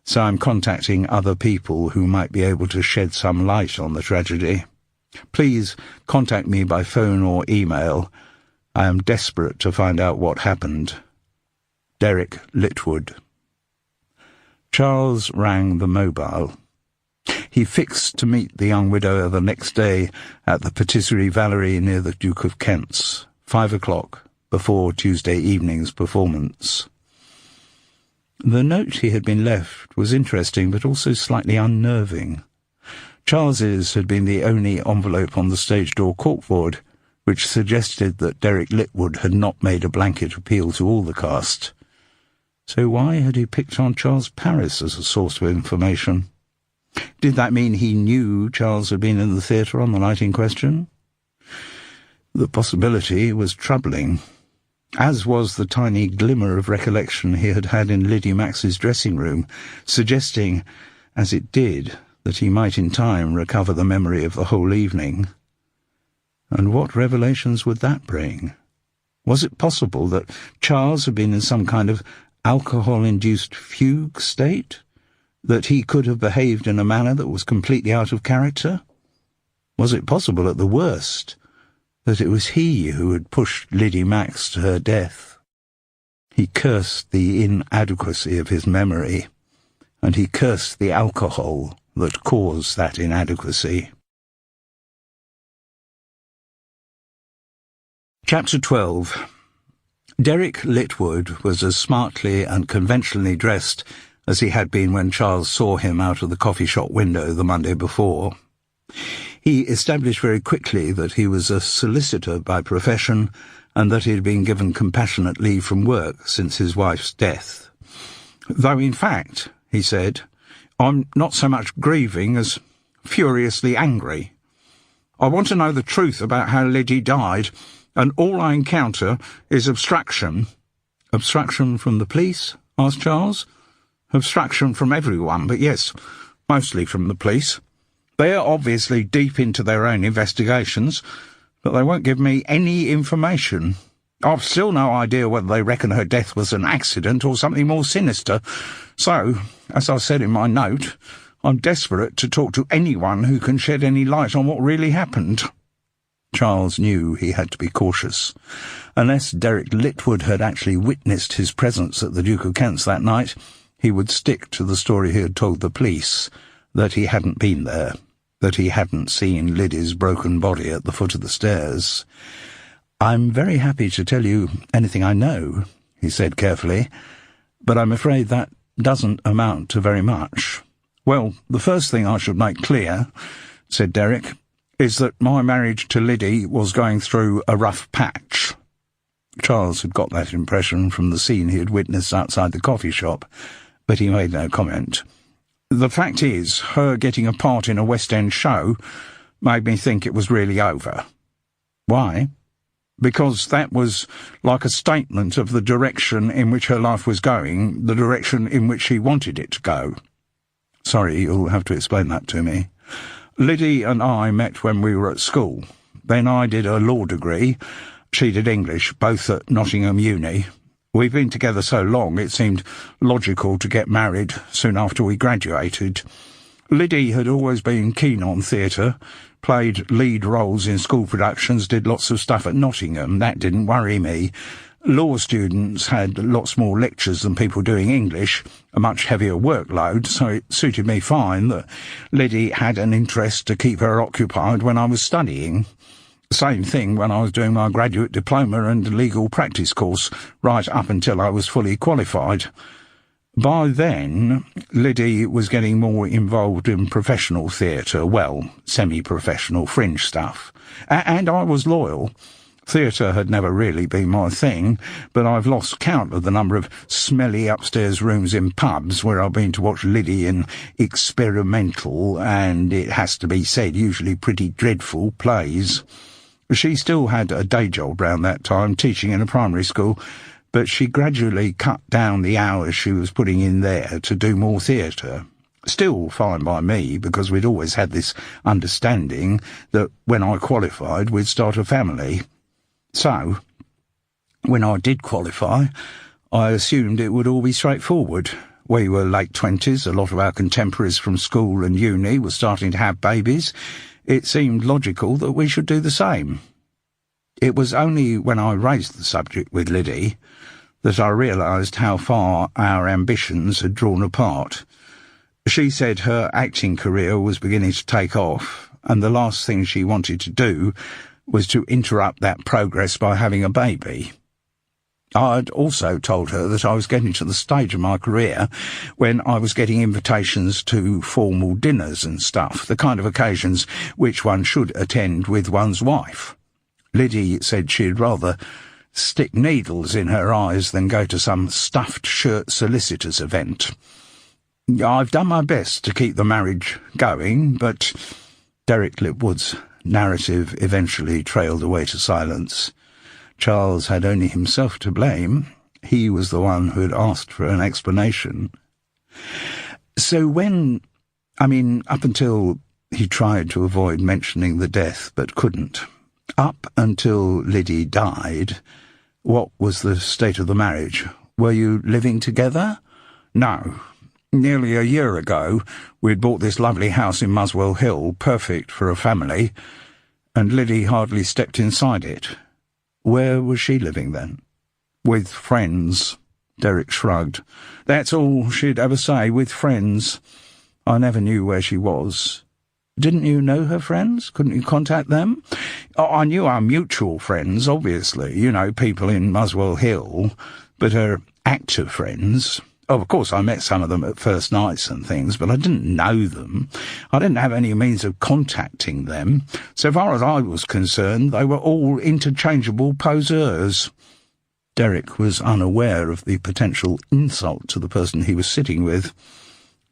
so I'm contacting other people who might be able to shed some light on the tragedy. Please contact me by phone or email. I am desperate to find out what happened. Derek Litwood. Charles rang the mobile. He fixed to meet the young widower the next day at the Patisserie Valerie near the Duke of Kent's, 5 o'clock, before Tuesday evening's performance. The note he had been left was interesting but also slightly unnerving. Charles's had been the only envelope on the stage door corkboard, which suggested that Derek Litwood had not made a blanket appeal to all the cast. So why had he picked on Charles Paris as a source of information? Did that mean he knew Charles had been in the theatre on the night in question? The possibility was troubling, as was the tiny glimmer of recollection he had had in Liddy Max's dressing room, suggesting, as it did, that he might in time recover the memory of the whole evening. And what revelations would that bring? Was it possible that Charles had been in some kind of alcohol-induced fugue state? That he could have behaved in a manner that was completely out of character? Was it possible, at the worst, that it was he who had pushed Liddy Max to her death? He cursed the inadequacy of his memory, and he cursed the alcohol that caused that inadequacy. Chapter 12. Derek Litwood was as smartly and conventionally dressed as he had been when Charles saw him out of the coffee shop window the Monday before. He established very quickly that he was a solicitor by profession and that he had been given compassionate leave from work since his wife's death. Though, in fact, he said, I'm not so much grieving as furiously angry. I want to know the truth about how Liddy died, and all I encounter is obstruction. Obstruction from the police? Asked Charles. Obstruction from everyone, but yes, mostly from the police. They're obviously deep into their own investigations, but they won't give me any information. I've still no idea whether they reckon her death was an accident or something more sinister. So, as I said in my note, I'm desperate to talk to anyone who can shed any light on what really happened. Charles knew he had to be cautious. Unless Derek Litwood had actually witnessed his presence at the Duke of Kent's that night, he would stick to the story he had told the police, that he hadn't been there, that he hadn't seen Liddy's broken body at the foot of the stairs. I'm very happy to tell you anything I know, he said carefully, but I'm afraid that doesn't amount to very much. "Well, the first thing I should make clear," said Derek, "is that my marriage to Liddy was going through a rough patch." Charles had got that impression from the scene he had witnessed outside the coffee shop, but he made no comment. "The fact is, her getting a part in a West End show made me think it was really over." "Why?" "Because that was like a statement of the direction in which her life was going, the direction in which she wanted it to go." "Sorry, you'll have to explain that to me." "Liddy and I met when we were at school. Then I did a law degree. She did English, both at Nottingham Uni. We've been together so long it seemed logical to get married soon after we graduated. Liddy had always been keen on theatre, played lead roles in school productions, did lots of stuff at Nottingham. That didn't worry me. Law students had lots more lectures than people doing English, a much heavier workload, so it suited me fine that Liddy had an interest to keep her occupied when I was studying. Same thing when I was doing my graduate diploma and legal practice course, right up until I was fully qualified. By then, Liddy was getting more involved in professional theatre, well, semi-professional fringe stuff. And I was loyal. Theatre had never really been my thing, but I've lost count of the number of smelly upstairs rooms in pubs where I've been to watch Liddy in experimental, and it has to be said, usually pretty dreadful plays. She still had a day job round that time, teaching in a primary school, but she gradually cut down the hours she was putting in there to do more theatre. Still fine by me, because we'd always had this understanding that when I qualified, we'd start a family. So, when I did qualify, I assumed it would all be straightforward. We were late 20s, a lot of our contemporaries from school and uni were starting to have babies. It seemed logical that we should do the same. It was only when I raised the subject with Liddy that I realised how far our ambitions had drawn apart. She said her acting career was beginning to take off, and the last thing she wanted to do was to interrupt that progress by having a baby. I'd also told her that I was getting to the stage of my career when I was getting invitations to formal dinners and stuff, the kind of occasions which one should attend with one's wife. Liddy said she'd rather stick needles in her eyes than go to some stuffed shirt solicitors event. I've done my best to keep the marriage going, but Derek Lipwood's narrative eventually trailed away to silence. Charles had only himself to blame. He was the one who had asked for an explanation. So up until he tried to avoid mentioning the death but couldn't, up until Liddy died, what was the state of the marriage? Were you living together? No. Nearly a year ago, we'd bought this lovely house in Muswell Hill, perfect for a family, and Liddy hardly stepped inside it. Where was she living then? With friends, Derek shrugged. That's all she'd ever say, with friends. I never knew where she was. Didn't you know her friends? Couldn't you contact them? I knew our mutual friends, obviously, people in Muswell Hill, but her actor friends. Of course, I met some of them at first nights and things, but I didn't know them. I didn't have any means of contacting them. So far as I was concerned, they were all interchangeable poseurs. Derek was unaware of the potential insult to the person he was sitting with.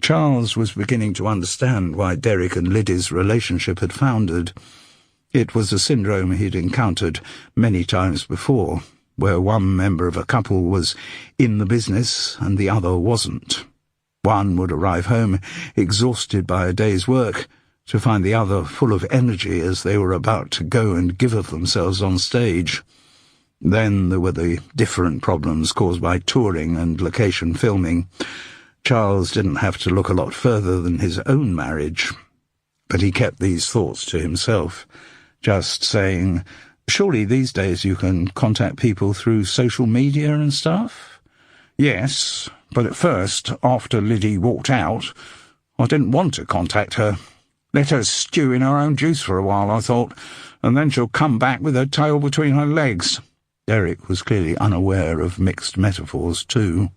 Charles was beginning to understand why Derek and Liddy's relationship had foundered. It was a syndrome he'd encountered many times before, where one member of a couple was in the business and the other wasn't. One would arrive home exhausted by a day's work, to find the other full of energy as they were about to go and give of themselves on stage. Then there were the different problems caused by touring and location filming. Charles didn't have to look a lot further than his own marriage, but he kept these thoughts to himself, just saying, "Surely these days you can contact people through social media and stuff?" "Yes, but at first, after Liddy walked out, I didn't want to contact her. Let her stew in her own juice for a while, I thought, and then she'll come back with her tail between her legs." Derek was clearly unaware of mixed metaphors, too.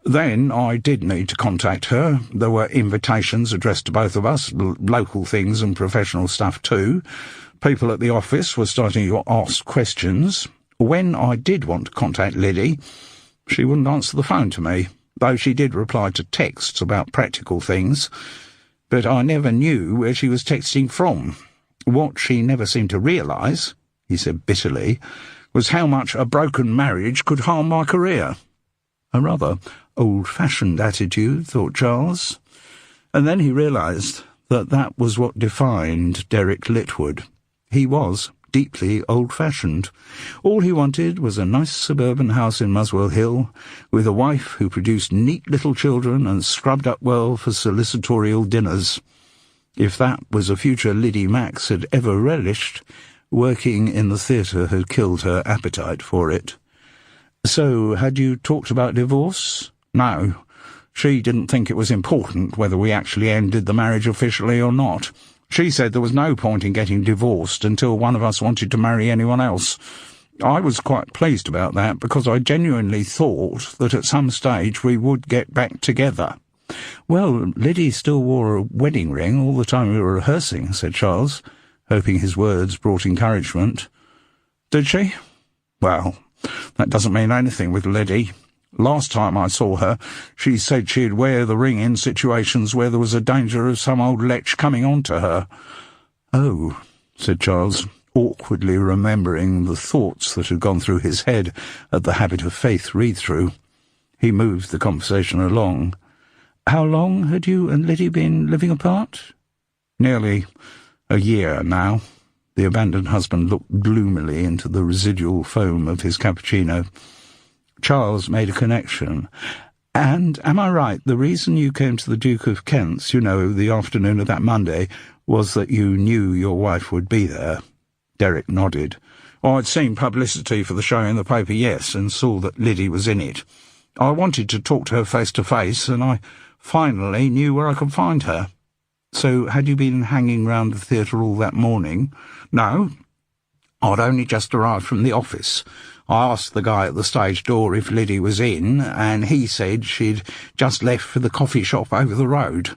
Then I did need to contact her. There were invitations addressed to both of us, local things and professional stuff too. People at the office were starting to ask questions. When I did want to contact Liddy, she wouldn't answer the phone to me, though she did reply to texts about practical things. But I never knew where she was texting from. What she never seemed to realise, he said bitterly, was how much a broken marriage could harm my career. A rather old-fashioned attitude, thought Charles. And then he realised that that was what defined Derek Litwood. He was deeply old-fashioned. All he wanted was a nice suburban house in Muswell Hill, with a wife who produced neat little children and scrubbed up well for solicitorial dinners. If that was a future Liddy Max had ever relished, working in the theatre had killed her appetite for it. So, had you talked about divorce? No. She didn't think it was important whether we actually ended the marriage officially or not. She said there was no point in getting divorced until one of us wanted to marry anyone else. I was quite pleased about that, because I genuinely thought that at some stage we would get back together. Well, Liddy still wore a wedding ring all the time we were rehearsing, said Charles, hoping his words brought encouragement. Did she? Well, that doesn't mean anything with Liddy. Last time I saw her, she said she'd wear the ring in situations where there was a danger of some old lech coming on to her. Oh, said Charles, awkwardly remembering the thoughts that had gone through his head at the Habit of Faith read-through. He moved the conversation along. How long had you and Liddy been living apart? Nearly a year now. The abandoned husband looked gloomily into the residual foam of his cappuccino. Charles made a connection. And, am I right, the reason you came to the Duke of Kent's, the afternoon of that Monday, was that you knew your wife would be there? Derek nodded. I'd seen publicity for the show in the paper, yes, and saw that Liddy was in it. I wanted to talk to her face to face, and I finally knew where I could find her. So, had you been hanging round the theatre all that morning? No. I'd only just arrived from the office. I asked the guy at the stage door if Liddy was in, and he said she'd just left for the coffee shop over the road.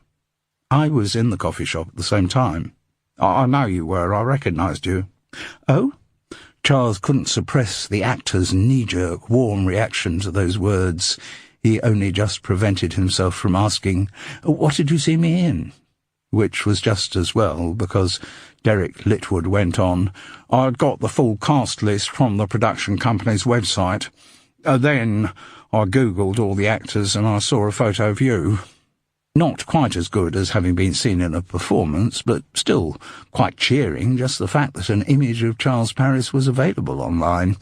I was in the coffee shop at the same time. I know you were. I recognised you. Oh? Charles couldn't suppress the actor's knee-jerk, warm reaction to those words. He only just prevented himself from asking, "What did you see me in?" Which was just as well, because Derek Litwood went on, I'd got the full cast list from the production company's website. Then I Googled all the actors and I saw a photo of you. Not quite as good as having been seen in a performance, but still quite cheering, just the fact that an image of Charles Paris was available online.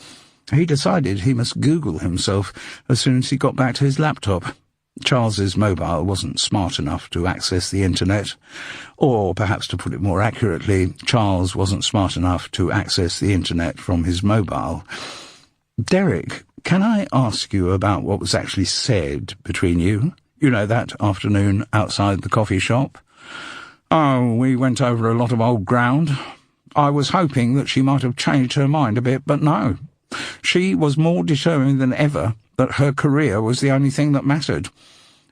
He decided he must Google himself as soon as he got back to his laptop. Charles's mobile wasn't smart enough to access the internet. Or, perhaps to put it more accurately, Charles wasn't smart enough to access the internet from his mobile. Derek, can I ask you about what was actually said between you? That afternoon outside the coffee shop? Oh, we went over a lot of old ground. I was hoping that she might have changed her mind a bit, but no. She was more determined than ever that her career was the only thing that mattered.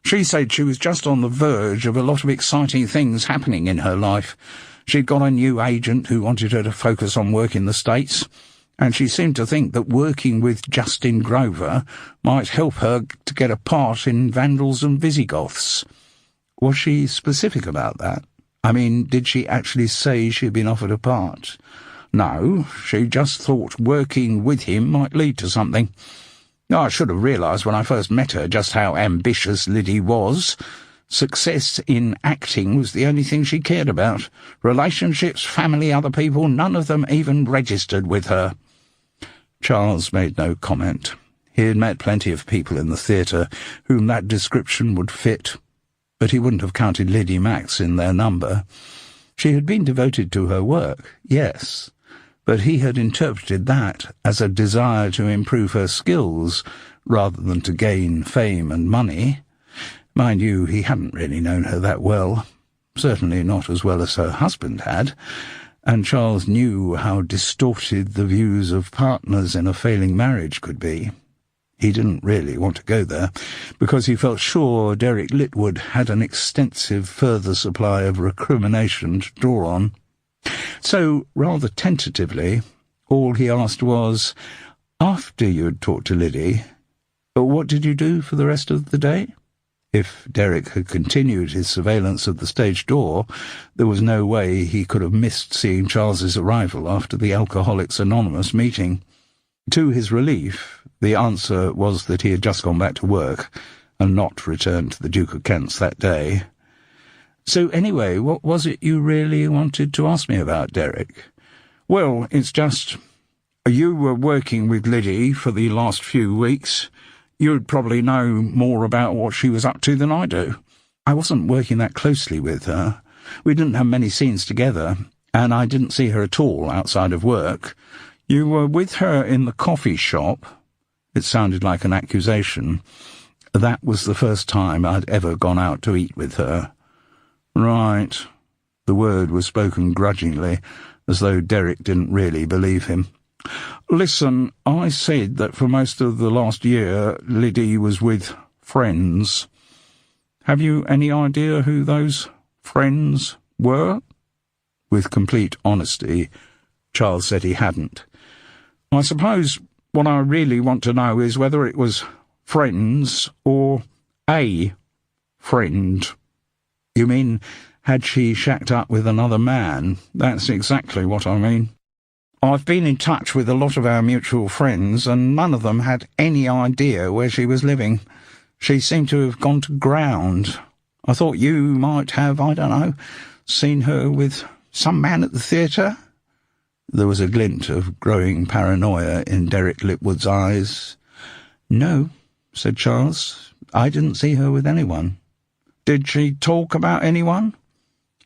She said she was just on the verge of a lot of exciting things happening in her life. She'd got a new agent who wanted her to focus on work in the States, and she seemed to think that working with Justin Grover might help her to get a part in Vandals and Visigoths. Was she specific about that? I mean, did she actually say she'd been offered a part? No, she just thought working with him might lead to something. I should have realised when I first met her just how ambitious Liddy was. Success in acting was the only thing she cared about. Relationships, family, other people, none of them even registered with her. Charles made no comment. He had met plenty of people in the theatre whom that description would fit, but he wouldn't have counted Liddy Max in their number. She had been devoted to her work, yes, but he had interpreted that as a desire to improve her skills rather than to gain fame and money. Mind you, he hadn't really known her that well, certainly not as well as her husband had, and Charles knew how distorted the views of partners in a failing marriage could be. He didn't really want to go there, because he felt sure Derek Litwood had an extensive further supply of recrimination to draw on. So, rather tentatively, all he asked was, after you had talked to Liddy, what did you do for the rest of the day? If Derek had continued his surveillance of the stage door, there was no way he could have missed seeing Charles's arrival after the Alcoholics Anonymous meeting. To his relief, the answer was that he had just gone back to work and not returned to the Duke of Kent's that day. So anyway, what was it you really wanted to ask me about, Derek? Well, it's just, you were working with Liddy for the last few weeks. You'd probably know more about what she was up to than I do. I wasn't working that closely with her. We didn't have many scenes together, and I didn't see her at all outside of work. You were with her in the coffee shop. It sounded like an accusation. That was the first time I'd ever gone out to eat with her. Right. The word was spoken grudgingly, as though Derek didn't really believe him. Listen, I said that for most of the last year Liddy was with friends. Have you any idea who those friends were? With complete honesty, Charles said he hadn't. I suppose what I really want to know is whether it was friends or a friend. You mean, had she shacked up with another man? That's exactly what I mean. I've been in touch with a lot of our mutual friends, and none of them had any idea where she was living. She seemed to have gone to ground. I thought you might have, I don't know, seen her with some man at the theatre. There was a glint of growing paranoia in Derek Litwood's eyes. No, said Charles. I didn't see her with anyone. Did she talk about anyone?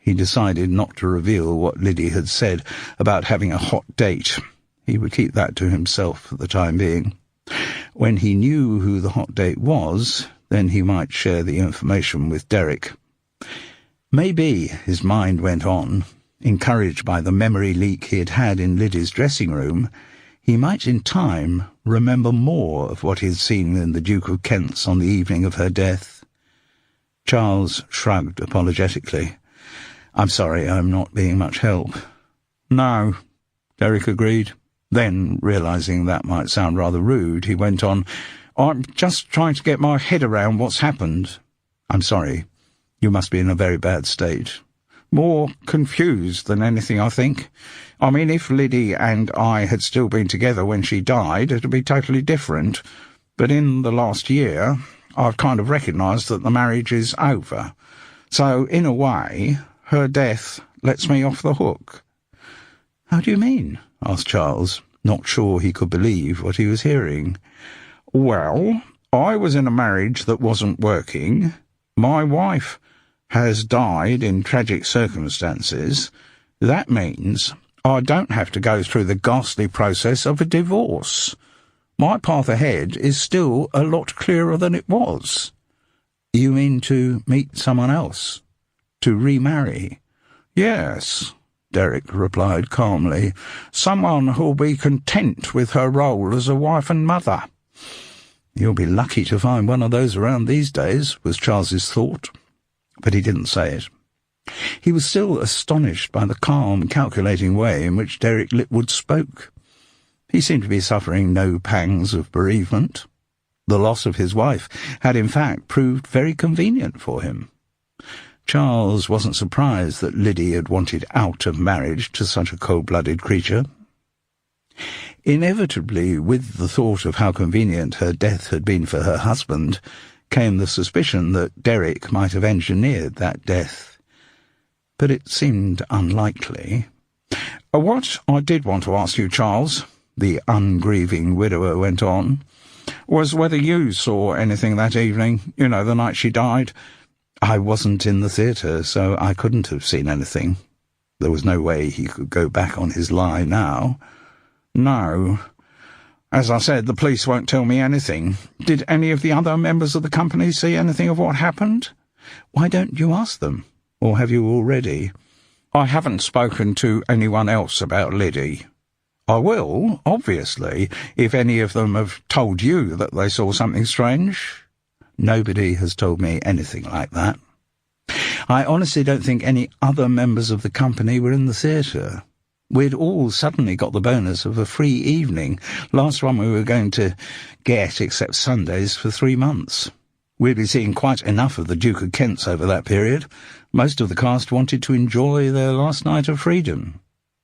He decided not to reveal what Liddy had said about having a hot date. He would keep that to himself for the time being. When he knew who the hot date was, then he might share the information with Derek. Maybe, his mind went on, encouraged by the memory leak he had had in Liddy's dressing room, he might in time remember more of what he had seen in the Duke of Kent's on the evening of her death. Charles shrugged apologetically. I'm sorry, I'm not being much help. No, Derek agreed. Then, realizing that might sound rather rude, he went on, I'm just trying to get my head around what's happened. I'm sorry. You must be in a very bad state. More confused than anything, I think. I mean, if Liddy and I had still been together when she died, it'd be totally different. But in the last year, I've kind of recognised that the marriage is over. So, in a way, her death lets me off the hook. How do you mean? Asked Charles, not sure he could believe what he was hearing. Well, I was in a marriage that wasn't working. My wife has died in tragic circumstances. That means I don't have to go through the ghastly process of a divorce. My path ahead is still a lot clearer than it was. You mean to meet someone else? To remarry? Yes, Derek replied calmly. Someone who'll be content with her role as a wife and mother. You'll be lucky to find one of those around these days, was Charles's thought. But he didn't say it. He was still astonished by the calm, calculating way in which Derek Litwood spoke. He seemed to be suffering no pangs of bereavement. The loss of his wife had in fact proved very convenient for him. Charles wasn't surprised that Liddy had wanted out of marriage to such a cold-blooded creature. Inevitably, with the thought of how convenient her death had been for her husband, came the suspicion that Derek might have engineered that death. But it seemed unlikely. What I did want to ask you, Charles, the ungrieving widower went on, was whether you saw anything that evening, the night she died. I wasn't in the theatre, so I couldn't have seen anything. There was no way he could go back on his lie now. No. As I said, the police won't tell me anything. Did any of the other members of the company see anything of what happened? Why don't you ask them? Or have you already? I haven't spoken to anyone else about Liddy. I will, obviously, if any of them have told you that they saw something strange. Nobody has told me anything like that. I honestly don't think any other members of the company were in the theatre. We'd all suddenly got the bonus of a free evening, last one we were going to get, except Sundays, for 3 months. We'd be seeing quite enough of the Duke of Kent's over that period. Most of the cast wanted to enjoy their last night of freedom.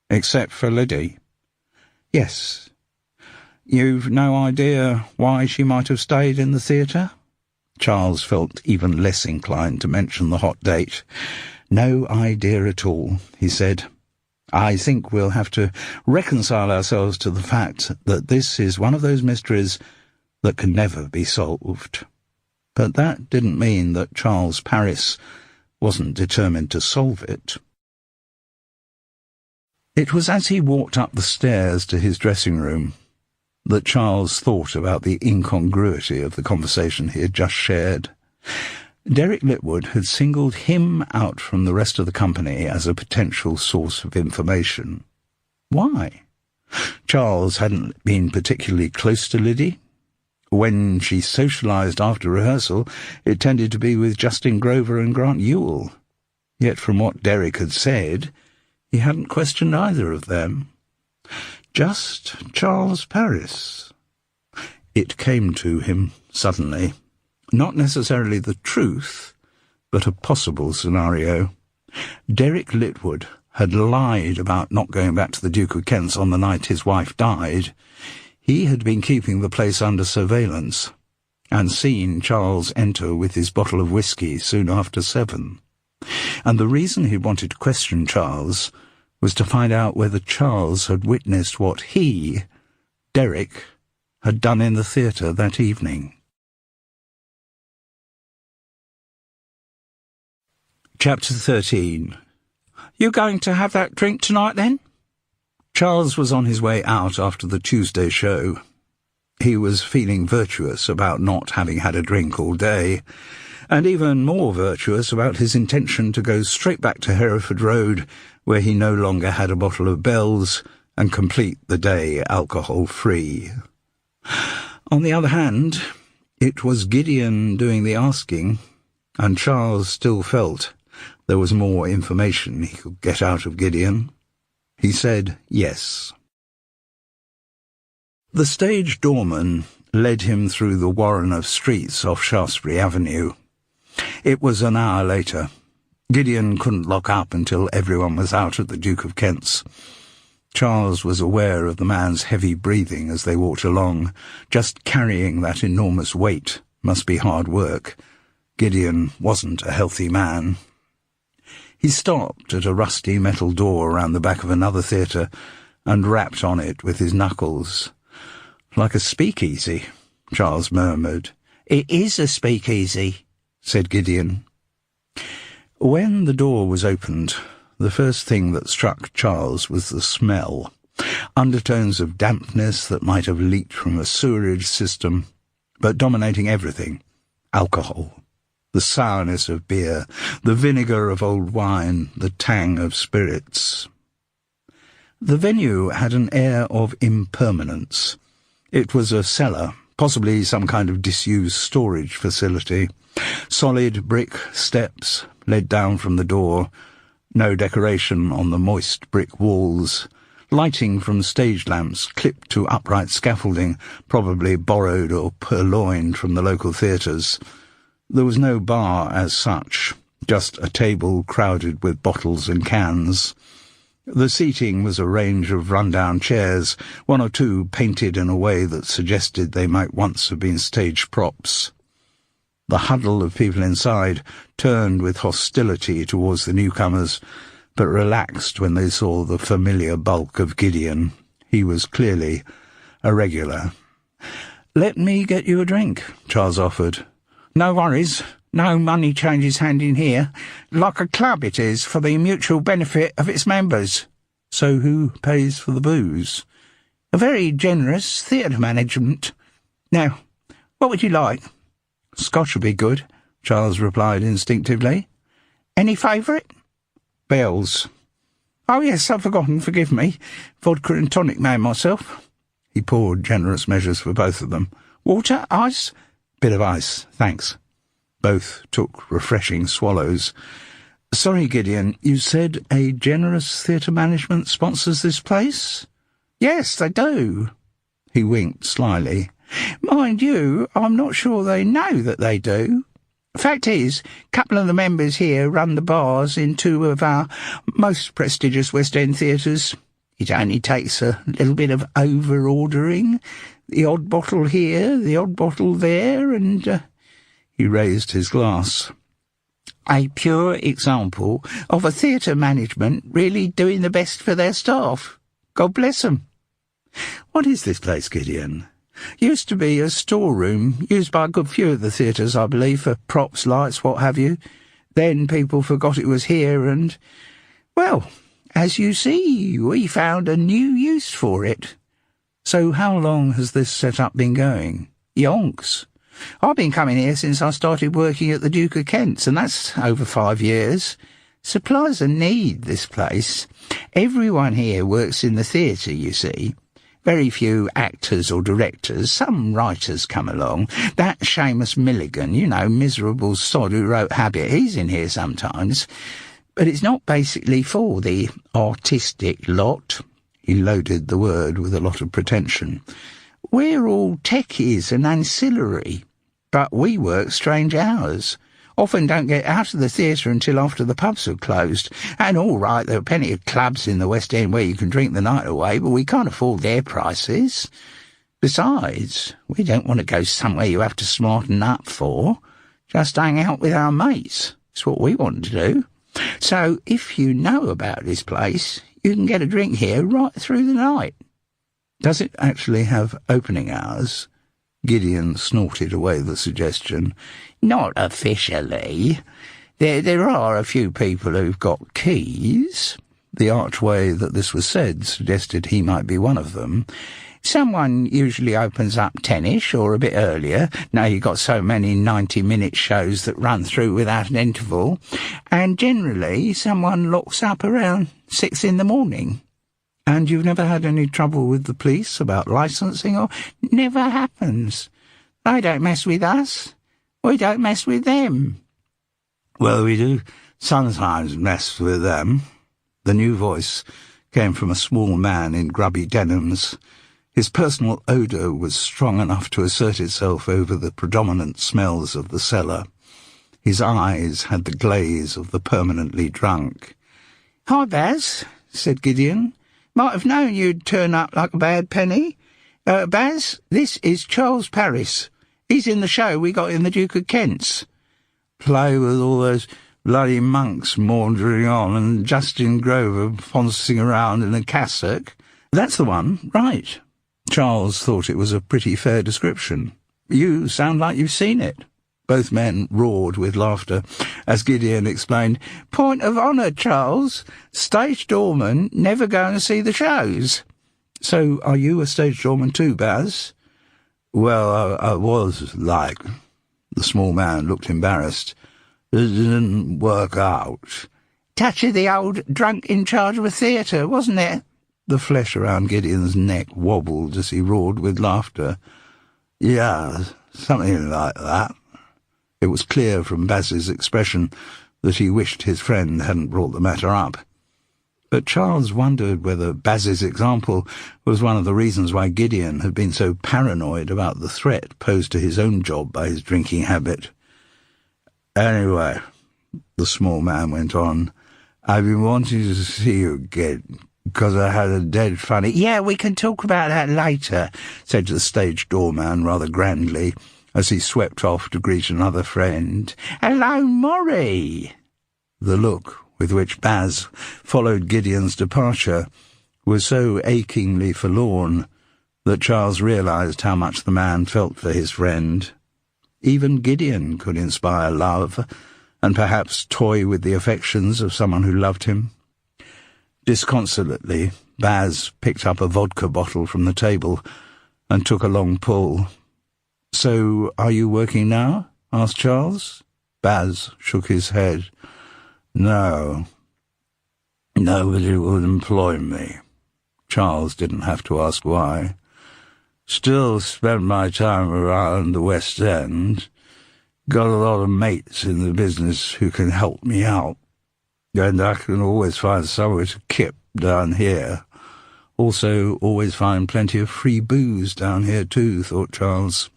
Except for Liddy. Yes. You've no idea why she might have stayed in the theatre? Charles felt even less inclined to mention the hot date. No idea at all, he said. I think we'll have to reconcile ourselves to the fact that this is one of those mysteries that can never be solved. But that didn't mean that Charles Parris wasn't determined to solve it. It was as he walked up the stairs to his dressing room that Charles thought about the incongruity of the conversation he had just shared. Derek Litwood had singled him out from the rest of the company as a potential source of information. Why? Charles hadn't been particularly close to Liddy. When she socialised after rehearsal, it tended to be with Justin Grover and Grant Ewell. Yet from what Derek had said, he hadn't questioned either of them. Just Charles Parris. It came to him suddenly. Not necessarily the truth, but a possible scenario. Derek Litwood had lied about not going back to the Duke of Kent's on the night his wife died. He had been keeping the place under surveillance, and seen Charles enter with his bottle of whiskey soon after 7. And the reason he wanted to question Charles was to find out whether Charles had witnessed what he, Derek, had done in the theatre that evening. Chapter 13. You going to have that drink tonight, then? Charles was on his way out after the Tuesday show. He was feeling virtuous about not having had a drink all day, and even more virtuous about his intention to go straight back to Hereford Road, where he no longer had a bottle of Bell's, and complete the day alcohol-free. On the other hand, it was Gideon doing the asking, and Charles still felt there was more information he could get out of Gideon. He said yes. The stage doorman led him through the warren of streets off Shaftesbury Avenue. It was an hour later. Gideon couldn't lock up until everyone was out at the Duke of Kent's. Charles was aware of the man's heavy breathing as they walked along. Just carrying that enormous weight must be hard work. Gideon wasn't a healthy man. He stopped at a rusty metal door around the back of another theatre and rapped on it with his knuckles. Like a speakeasy, Charles murmured. It is a speakeasy, said Gideon. When the door was opened, the first thing that struck Charles was the smell. Undertones of dampness that might have leaked from a sewerage system, but dominating everything. Alcohol. The sourness of beer, the vinegar of old wine, the tang of spirits. The venue had an air of impermanence. It was a cellar, possibly some kind of disused storage facility. Solid brick steps led down from the door, no decoration on the moist brick walls, lighting from stage lamps clipped to upright scaffolding, probably borrowed or purloined from the local theatres. There was no bar as such, just a table crowded with bottles and cans. The seating was a range of run-down chairs, 1 or 2 painted in a way that suggested they might once have been stage props. The huddle of people inside turned with hostility towards the newcomers, but relaxed when they saw the familiar bulk of Gideon. He was clearly a regular. "Let me get you a drink," Charles offered. No worries. No money changes hand in here. Like a club it is, for the mutual benefit of its members. So who pays for the booze? A very generous theatre management. Now, what would you like? Scotch would be good, Charles replied instinctively. Any favourite? Bell's. Oh, yes, I've forgotten, forgive me. Vodka and tonic man myself. He poured generous measures for both of them. Water, ice? Bit of ice, thanks. Both took refreshing swallows. Sorry, Gideon, you said a generous theatre management sponsors this place? Yes, they do. He winked slyly. Mind you, I'm not sure they know that they do. Fact is, a couple of the members here run the bars in two of our most prestigious West End theatres. It only takes a little bit of over-ordering. The odd bottle here, the odd bottle there, and... He raised his glass. A pure example of a theatre management really doing the best for their staff. God bless 'em. What is this place, Gideon? Used to be a storeroom, used by a good few of the theatres, I believe, for props, lights, what have you. Then people forgot it was here and, well, as you see, we found a new use for it. So how long has this set-up been going? Yonks. I've been coming here since I started working at the Duke of Kent's, and that's over 5 years. Supplies a need, this place. Everyone here works in the theatre, you see. Very few actors or directors. Some writers come along. That Seamus Milligan, you know, miserable sod who wrote Habit, he's in here sometimes. But it's not basically for the artistic lot. He loaded the word with a lot of pretension. We're all techies and ancillary, but we work strange hours. Often don't get out of the theatre until after the pubs have closed. And all right, there are plenty of clubs in the West End where you can drink the night away, but we can't afford their prices. Besides, we don't want to go somewhere you have to smarten up for. Just hang out with our mates. It's what we want to do. So if you know about this place, you can get a drink here right through the night. Does it actually have opening hours? Gideon snorted away the suggestion. Not officially. There are a few people who've got keys. The arch way that this was said suggested he might be one of them. Someone usually opens up 10ish or a bit earlier. Now you've got so many 90-minute shows that run through without an interval. And generally someone locks up around 6 in the morning. And you've never had any trouble with the police about licensing or... Never happens. They don't mess with us. We don't mess with them. Well, we do sometimes mess with them. The new voice came from a small man in grubby denims. His personal odour was strong enough to assert itself over the predominant smells of the cellar. His eyes had the glaze of the permanently drunk. "Hi, Baz," said Gideon. "Might have known you'd turn up like a bad penny. Baz, this is Charles Paris. He's in the show we got in the Duke of Kent's." "Play with all those bloody monks maundering on and Justin Grover foncing around in a cassock?" "That's the one, right." Charles thought it was a pretty fair description. "You sound like you've seen it." Both men roared with laughter as Gideon explained, "Point of honour, Charles. Stage doormen never go and see the shows." "So are you a stage doorman too, Baz?" "Well, I was like..." The small man looked embarrassed. "It didn't work out." "Touch of the old drunk in charge of a theatre, wasn't it?" The flesh around Gideon's neck wobbled as he roared with laughter. "Yeah, something like that." It was clear from Baz's expression that he wished his friend hadn't brought the matter up. But Charles wondered whether Baz's example was one of the reasons why Gideon had been so paranoid about the threat posed to his own job by his drinking habit. "Anyway," the small man went on, "I've been wanting to see you again, because I had a dead funny..." "Yeah, we can talk about that later," said the stage doorman rather grandly, as he swept off to greet another friend. "Hello, Maury." The look with which Baz followed Gideon's departure was so achingly forlorn that Charles realised how much the man felt for his friend. Even Gideon could inspire love, and perhaps toy with the affections of someone who loved him. Disconsolately, Baz picked up a vodka bottle from the table and took a long pull. "So, are you working now?" asked Charles. Baz shook his head. "No." Nobody would employ me. Charles didn't have to ask why. Still spent my time around the West End. Got a lot of mates in the business who can help me out. And I can always find somewhere to kip down here. Also, always find plenty of free booze down here too, thought Charles.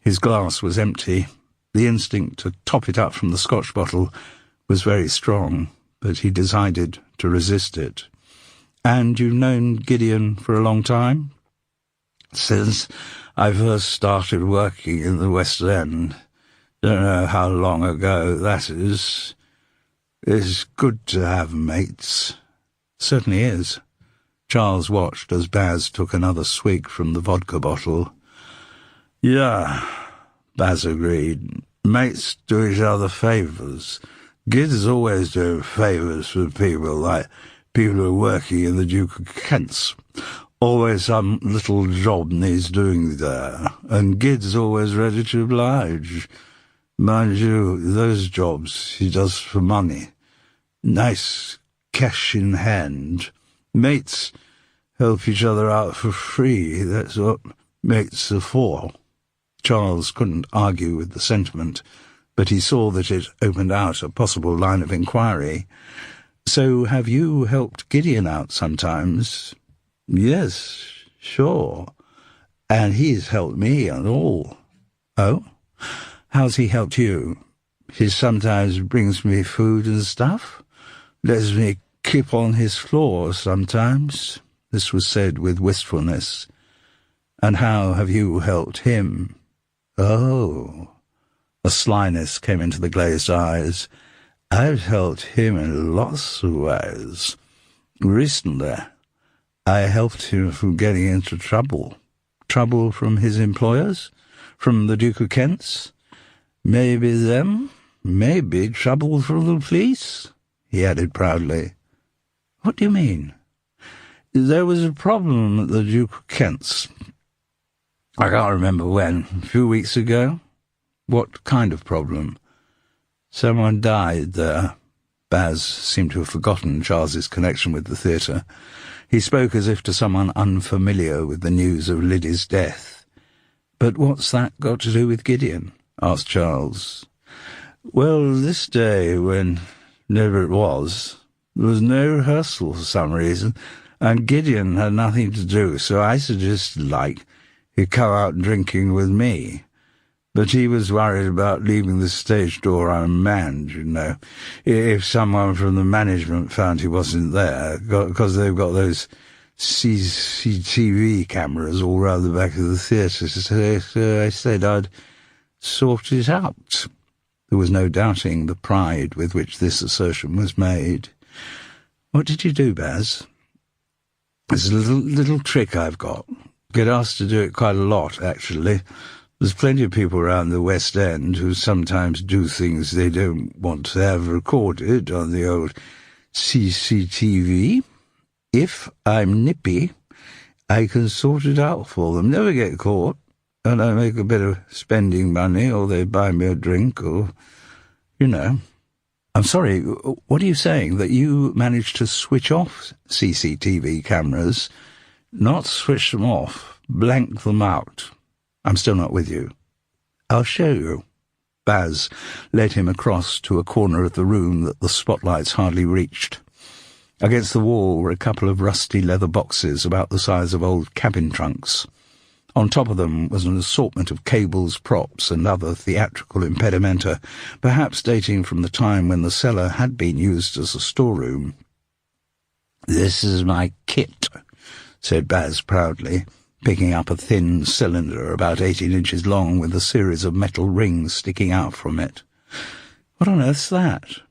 His glass was empty. The instinct to top it up from the Scotch bottle was very strong, but he decided to resist it. And you've known Gideon for a long time? Since I first started working in the West End. Don't know how long ago that is. It's good to have mates. Certainly is. Charles watched as Baz took another swig from the vodka bottle. Yeah, Baz agreed. Mates do each other favours. Gid's always doing favours for people, like people who are working in the Duke of Kent's. Always some little job needs doing there, and Gid's always ready to oblige. Mind you, those jobs he does for money. Nice cash in hand. Mates help each other out for free. That's what mates are for. Charles couldn't argue with the sentiment, but he saw that it opened out a possible line of inquiry. So have you helped Gideon out sometimes? Yes, sure. And he's helped me and all. Oh? How's he helped you? He sometimes brings me food and stuff. Lets me keep on his floor sometimes. This was said with wistfulness. And how have you helped him? Oh. A slyness came into the glazed eyes. I've helped him in lots of ways. Recently, I helped him from getting into trouble. Trouble from his employers? From the Duke of Kent's? Maybe them, maybe trouble from the police, he added proudly. What do you mean? There was a problem at the Duke of Kent's. I can't remember when, a few weeks ago. What kind of problem? Someone died there. Baz seemed to have forgotten Charles's connection with the theatre. He spoke as if to someone unfamiliar with the news of Liddy's death. But what's that got to do with Gideon? Asked Charles. Well, this day, whenever it was, there was no rehearsal for some reason, and Gideon had nothing to do, so I suggested, he'd come out drinking with me. But he was worried about leaving the stage door unmanned, you know, if someone from the management found he wasn't there, because they've got those CCTV cameras all round the back of the theatre, so I said I'd sort it out. There was no doubting the pride with which this assertion was made. What did you do, Baz? It's a little trick I've got. Get asked to do it quite a lot, actually. There's plenty of people around the West End who sometimes do things they don't want to have recorded on the old CCTV. If I'm nippy, I can sort it out for them. Never get caught. And I make a bit of spending money, or they buy me a drink, or, you know. I'm sorry, what are you saying? That you managed to switch off CCTV cameras? Not switch them off, blank them out. I'm still not with you. I'll show you. Baz led him across to a corner of the room that the spotlights hardly reached. Against the wall were a couple of rusty leather boxes about the size of old cabin trunks. On top of them was an assortment of cables, props, and other theatrical impedimenta, perhaps dating from the time when the cellar had been used as a storeroom. "This is my kit," said Baz proudly, picking up a thin cylinder about 18 inches long with a series of metal rings sticking out from it. "What on earth's that?"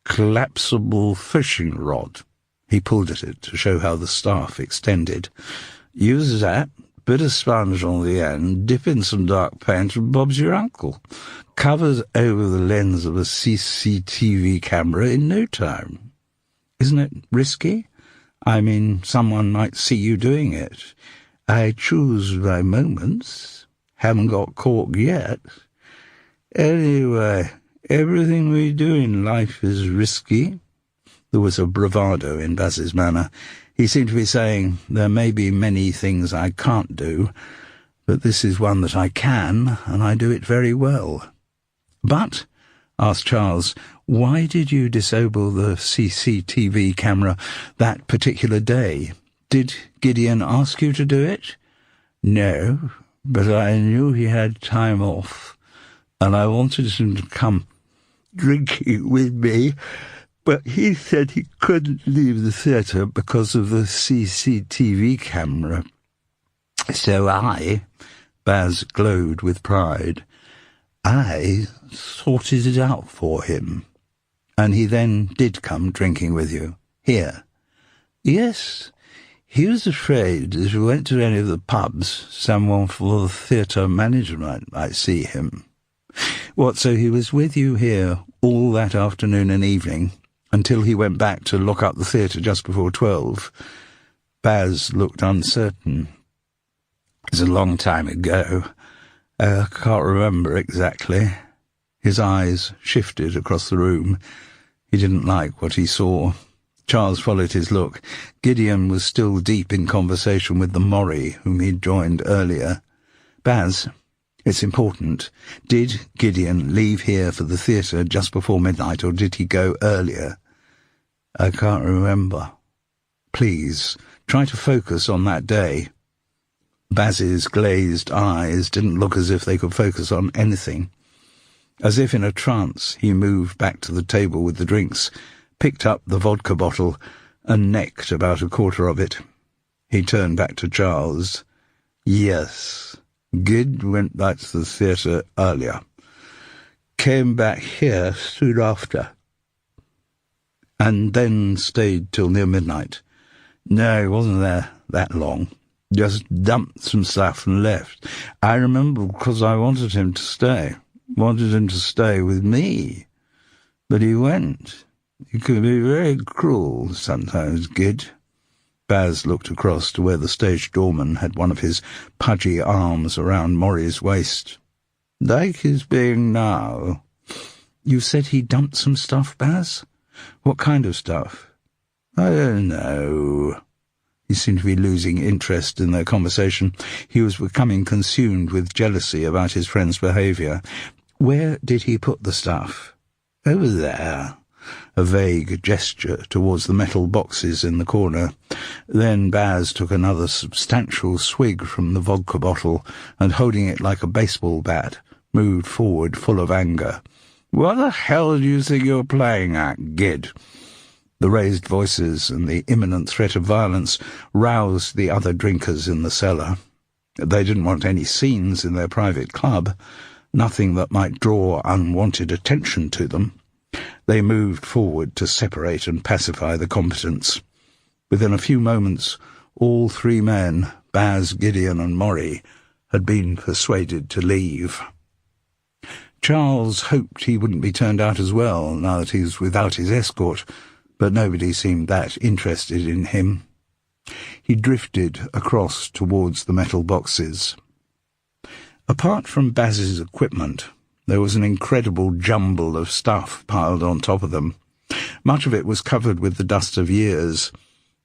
"Collapsible fishing rod." He pulled at it to show how the staff extended. "Use that. Bit of sponge on the end, dip in some dark paint, and Bob's your uncle. Covers over the lens of a CCTV camera in no time." "Isn't it risky? I mean, someone might see you doing it." "I choose my moments. Haven't got caught yet. Anyway, everything we do in life is risky. There was a bravado in Baz's manner. He seemed to be saying, "There may be many things I can't do, but this is one that I can, and I do it very well." "But," asked Charles, "why did you disable the CCTV camera that particular day? Did Gideon ask you to do it?" "No, but I knew he had time off, and I wanted him to come drinking with me, but he said he couldn't leave the theatre because of the CCTV camera. So Baz glowed with pride, I sorted it out for him." "And he then did come drinking with you, here?" "Yes. He was afraid that if we went to any of the pubs, someone for the theatre management might see him." "What, so he was with you here all that afternoon and evening, until he went back to lock up the theatre just before 12? Baz looked uncertain. "It's a long time ago. I can't remember exactly." His eyes shifted across the room. He didn't like what he saw. Charles followed his look. Gideon was still deep in conversation with the Morrie, whom he'd joined earlier. "Baz, it's important. Did Gideon leave here for the theatre just before midnight, or did he go earlier?" "I can't remember." "Please, try to focus on that day." Baz's glazed eyes didn't look as if they could focus on anything. As if in a trance, he moved back to the table with the drinks, picked up the vodka bottle, and necked about a quarter of it. He turned back to Charles. "Yes, Gid went back to the theatre earlier. Came back here soon after. And then stayed till near midnight. No, he wasn't there that long. Just dumped some stuff and left. I remember because I wanted him to stay. Wanted him to stay with me. But he went. He could be very cruel sometimes, Gid." Baz looked across to where the stage doorman had one of his pudgy arms around Morrie's waist. "Like he's being now." "You said he dumped some stuff, Baz? What kind of stuff?" "I don't know." He seemed to be losing interest in their conversation. He was becoming consumed with jealousy about his friend's behaviour. "Where did he put the stuff?" "Over there." A vague gesture towards the metal boxes in the corner. Then Baz took another substantial swig from the vodka bottle, and holding it like a baseball bat, moved forward full of anger. "What the hell do you think you're playing at, Gid?" The raised voices and the imminent threat of violence roused the other drinkers in the cellar. They didn't want any scenes in their private club, nothing that might draw unwanted attention to them. They moved forward to separate and pacify the combatants. Within a few moments, all three men, Baz, Gideon and Morrie, had been persuaded to leave. Charles hoped he wouldn't be turned out as well, now that he was without his escort, but nobody seemed that interested in him. He drifted across towards the metal boxes. Apart from Baz's equipment, there was an incredible jumble of stuff piled on top of them. Much of it was covered with the dust of years,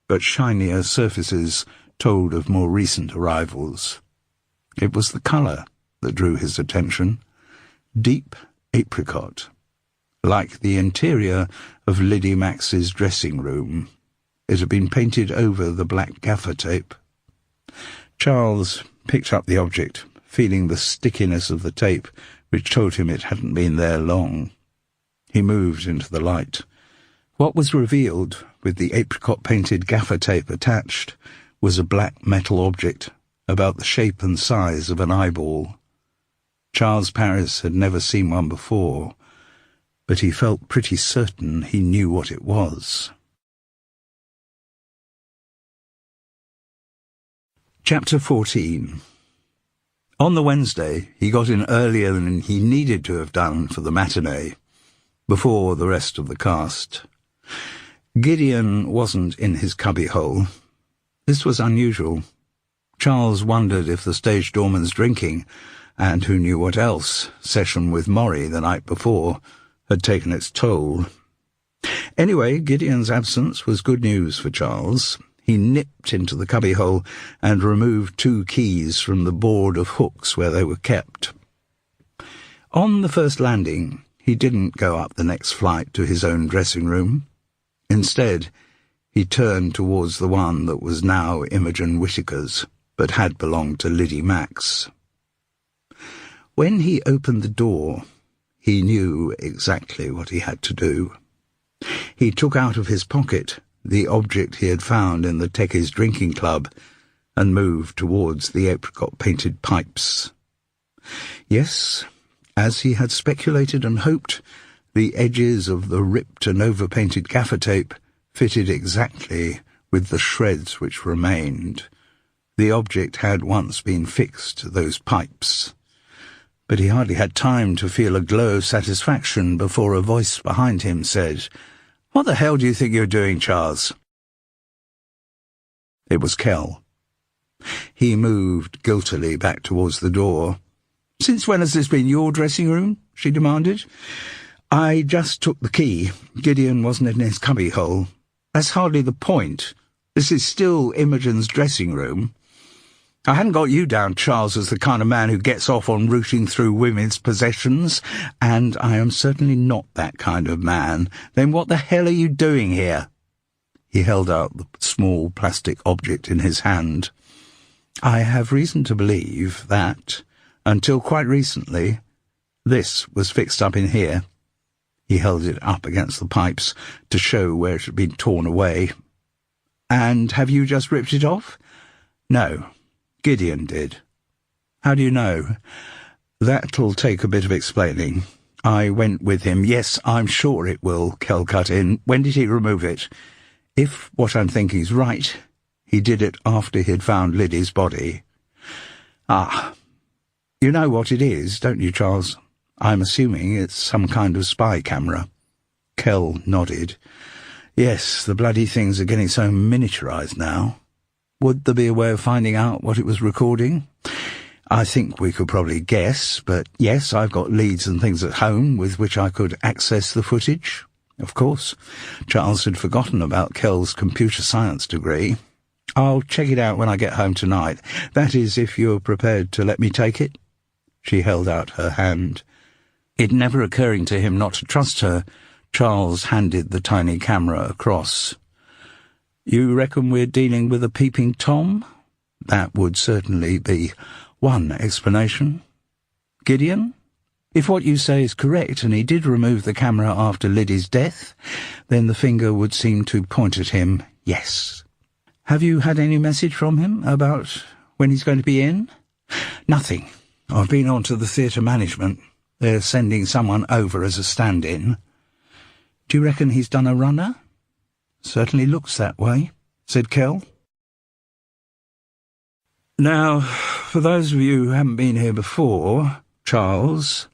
but shinier surfaces told of more recent arrivals. It was the colour that drew his attention. Deep apricot, like the interior of Liddy Max's dressing room. It had been painted over the black gaffer tape. Charles picked up the object, feeling the stickiness of the tape, which told him it hadn't been there long. He moved into the light. What was revealed, with the apricot-painted gaffer tape attached, was a black metal object, about the shape and size of an eyeball. Charles Paris had never seen one before, but he felt pretty certain he knew what it was. Chapter 14. On the Wednesday, he got in earlier than he needed to have done for the matinee, before the rest of the cast. Gideon wasn't in his cubbyhole. This was unusual. Charles wondered if the stage doorman's drinking, and who knew what else, session with Morrie the night before, had taken its toll. Anyway, Gideon's absence was good news for Charles. He nipped into the cubbyhole and removed 2 keys from the board of hooks where they were kept. On the first landing, he didn't go up the next flight to his own dressing room. Instead, he turned towards the one that was now Imogen Whittaker's, but had belonged to Liddy Max. When he opened the door, he knew exactly what he had to do. He took out of his pocket the object he had found in the Techies drinking club and moved towards the apricot-painted pipes. Yes, as he had speculated and hoped, the edges of the ripped and overpainted gaffer tape fitted exactly with the shreds which remained. The object had once been fixed to those pipes. But he hardly had time to feel a glow of satisfaction before a voice behind him said, "What the hell do you think you're doing, Charles?" It was Kell. He moved guiltily back towards the door. "Since when has this been your dressing room?" she demanded. "I just took the key. Gideon wasn't in his cubbyhole." "That's hardly the point. This is still Imogen's dressing room." "I hadn't got you down, Charles, as the kind of man who gets off on rooting through women's possessions, and I am certainly not that kind of man. Then what the hell are you doing here?" He held out the small plastic object in his hand. "I have reason to believe that, until quite recently, this was fixed up in here." He held it up against the pipes to show where it had been torn away. "And have you just ripped it off?" "No. Gideon did." "How do you know?" "That'll take a bit of explaining. I went with him." "Yes, I'm sure it will," Kell cut in. "When did he remove it?" "If what I'm thinking's right, he did it after he'd found Liddy's body." "Ah. You know what it is, don't you, Charles? I'm assuming it's some kind of spy camera." Kell nodded. "Yes, the bloody things are getting so miniaturized now. Would there be a way of finding out what it was recording?" "I think we could probably guess, but yes, I've got leads and things at home with which I could access the footage." Of course, Charles had forgotten about Kell's computer science degree. "I'll check it out when I get home tonight. That is, if you're prepared to let me take it." She held out her hand. It never occurring to him not to trust her, Charles handed the tiny camera across. "You reckon we're dealing with a peeping Tom?" "That would certainly be one explanation." "Gideon? If what you say is correct, and he did remove the camera after Liddy's death, then the finger would seem to point at him, yes." "Have you had any message from him about when he's going to be in?" "Nothing. I've been on to the theatre management. They're sending someone over as a stand-in." "Do you reckon he's done a runner?" "Certainly looks that way," said Kell. "Now, for those of you who haven't been here before, Charles,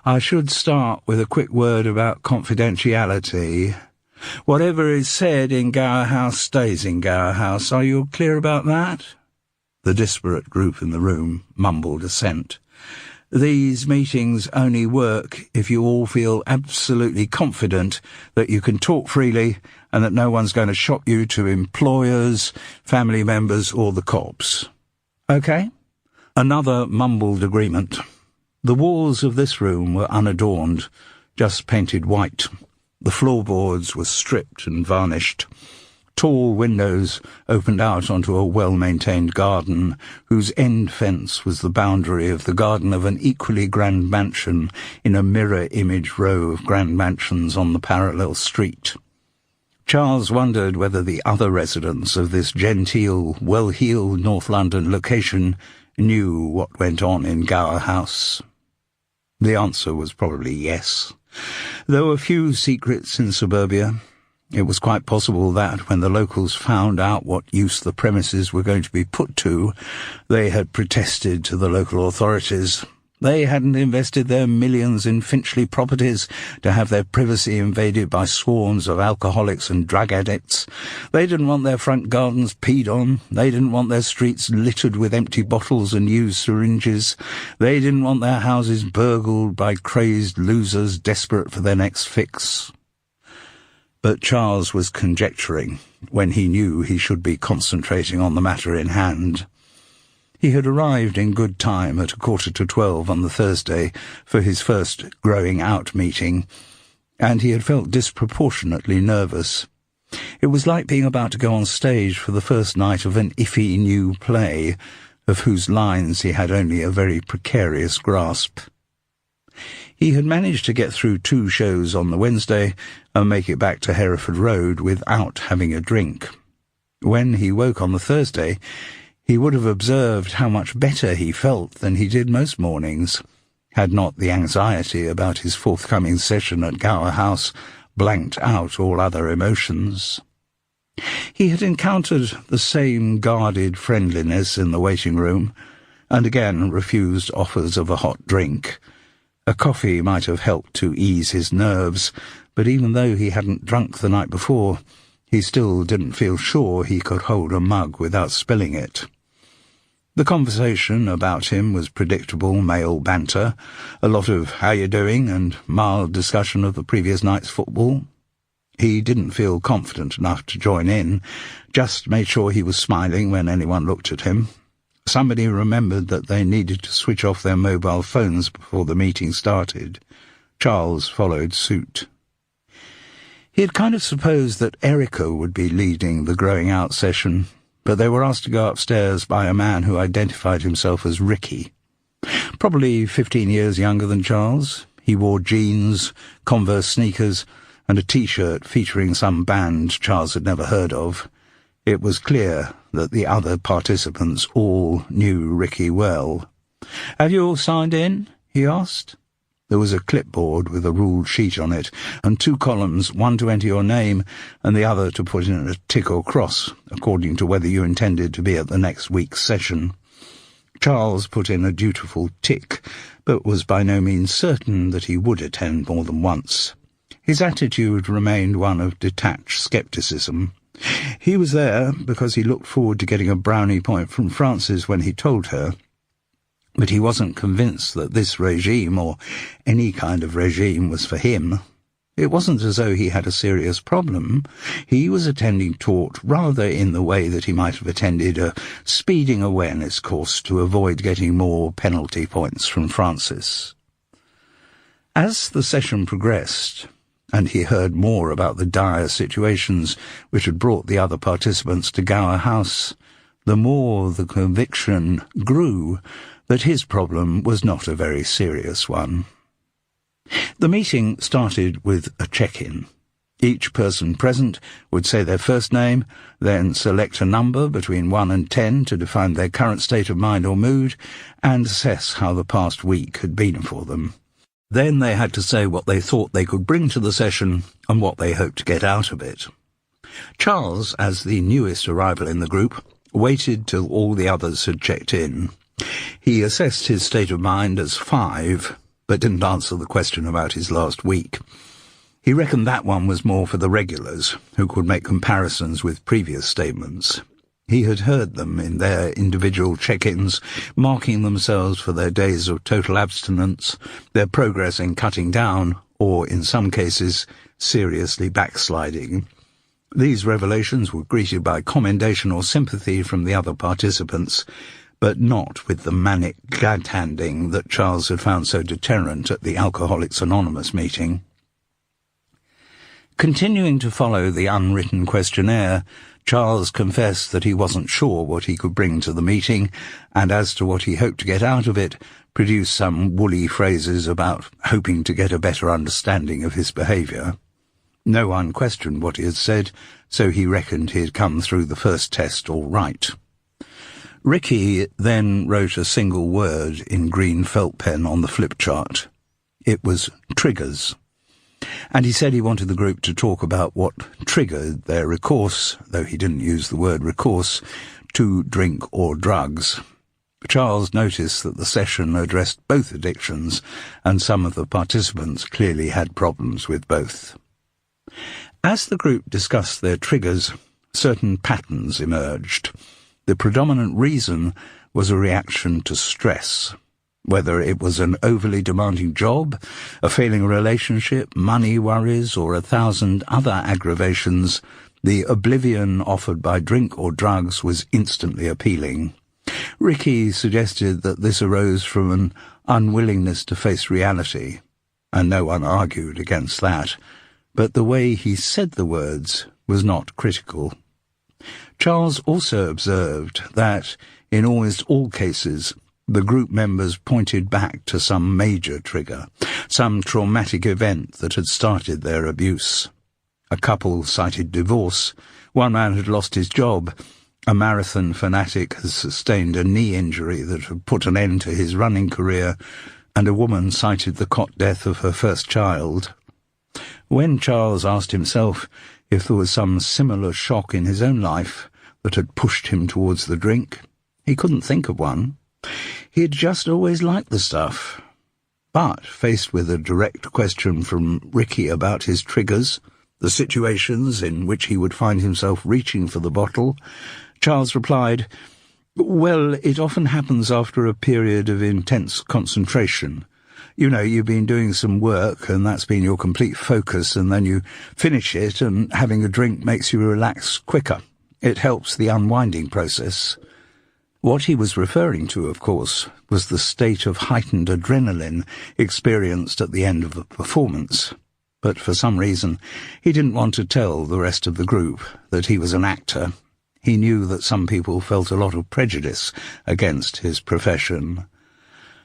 I should start with a quick word about confidentiality. Whatever is said in Gower House stays in Gower House. Are you clear about that?" The disparate group in the room mumbled assent. "These meetings only work if you all feel absolutely confident that you can talk freely and that no one's going to shock you to employers, family members, or the cops. Okay?" Another mumbled agreement. The walls of this room were unadorned, just painted white. The floorboards were stripped and varnished. Tall windows opened out onto a well-maintained garden, whose end fence was the boundary of the garden of an equally grand mansion in a mirror-image row of grand mansions on the parallel street. Charles wondered whether the other residents of this genteel, well-heeled North London location knew what went on in Gower House. The answer was probably yes. There were few secrets in suburbia. It was quite possible that, when the locals found out what use the premises were going to be put to, they had protested to the local authorities. They hadn't invested their millions in Finchley properties to have their privacy invaded by swarms of alcoholics and drug addicts. They didn't want their front gardens peed on. They didn't want their streets littered with empty bottles and used syringes. They didn't want their houses burgled by crazed losers desperate for their next fix. But Charles was conjecturing when he knew he should be concentrating on the matter in hand. He had arrived in good time at 11:45 on the Thursday for his first growing out meeting, and he had felt disproportionately nervous. It was like being about to go on stage for the first night of an iffy new play, of whose lines he had only a very precarious grasp. He had managed to get through 2 shows on the Wednesday and make it back to Hereford Road without having a drink. When he woke on the Thursday, he would have observed how much better he felt than he did most mornings, had not the anxiety about his forthcoming session at Gower House blanked out all other emotions. He had encountered the same guarded friendliness in the waiting room, and again refused offers of a hot drink. A coffee might have helped to ease his nerves, but even though he hadn't drunk the night before, he still didn't feel sure he could hold a mug without spilling it. The conversation about him was predictable male banter, a lot of "how you doing" and mild discussion of the previous night's football. He didn't feel confident enough to join in, just made sure he was smiling when anyone looked at him. Somebody remembered that they needed to switch off their mobile phones before the meeting started. Charles followed suit. He had kind of supposed that Erica would be leading the growing out session, but they were asked to go upstairs by a man who identified himself as Ricky. Probably 15 years younger than Charles. He wore jeans, Converse sneakers, and a T-shirt featuring some band Charles had never heard of. It was clear that the other participants all knew Ricky well. "Have you all signed in?" he asked. There was a clipboard with a ruled sheet on it, and 2 columns, one to enter your name and the other to put in a tick or cross, according to whether you intended to be at the next week's session. Charles put in a dutiful tick, but was by no means certain that he would attend more than once. His attitude remained one of detached scepticism. He was there because he looked forward to getting a brownie point from Frances when he told her, but he wasn't convinced that this regime, or any kind of regime, was for him. It wasn't as though he had a serious problem. He was attending tort rather in the way that he might have attended a speeding awareness course to avoid getting more penalty points from Frances. As the session progressed, and he heard more about the dire situations which had brought the other participants to Gower House, the more the conviction grew that his problem was not a very serious one. The meeting started with a check-in. Each person present would say their first name, then select a number between 1 and 10 to define their current state of mind or mood, and assess how the past week had been for them. Then they had to say what they thought they could bring to the session and what they hoped to get out of it. Charles, as the newest arrival in the group, waited till all the others had checked in. He assessed his state of mind as 5, but didn't answer the question about his last week. He reckoned that one was more for the regulars, who could make comparisons with previous statements. He had heard them in their individual check-ins, marking themselves for their days of total abstinence, their progress in cutting down, or, in some cases, seriously backsliding. These revelations were greeted by commendation or sympathy from the other participants, but not with the manic glad-handing that Charles had found so deterrent at the Alcoholics Anonymous meeting. Continuing to follow the unwritten questionnaire, Charles confessed that he wasn't sure what he could bring to the meeting, and as to what he hoped to get out of it, produced some woolly phrases about hoping to get a better understanding of his behaviour. No one questioned what he had said, so he reckoned he had come through the first test all right. Ricky then wrote a single word in green felt pen on the flip chart. It was triggers. And he said he wanted the group to talk about what triggered their recourse, though he didn't use the word recourse, to drink or drugs. Charles noticed that the session addressed both addictions, and some of the participants clearly had problems with both. As the group discussed their triggers, certain patterns emerged. The predominant reason was a reaction to stress. Whether it was an overly demanding job, a failing relationship, money worries, or 1,000 other aggravations, the oblivion offered by drink or drugs was instantly appealing. Ricky suggested that this arose from an unwillingness to face reality, and no one argued against that, but the way he said the words was not critical. Charles also observed that, in almost all cases, the group members pointed back to some major trigger, some traumatic event that had started their abuse. A couple cited divorce, one man had lost his job, a marathon fanatic has sustained a knee injury that had put an end to his running career, and a woman cited the cot death of her first child. When Charles asked himself if there was some similar shock in his own life that had pushed him towards the drink, he couldn't think of one. He'd just always liked the stuff. But, faced with a direct question from Ricky about his triggers, the situations in which he would find himself reaching for the bottle, Charles replied, "Well, it often happens after a period of intense concentration. You know, you've been doing some work, and that's been your complete focus, and then you finish it, and having a drink makes you relax quicker. It helps the unwinding process." What he was referring to, of course, was the state of heightened adrenaline experienced at the end of a performance. But for some reason, he didn't want to tell the rest of the group that he was an actor. He knew that some people felt a lot of prejudice against his profession.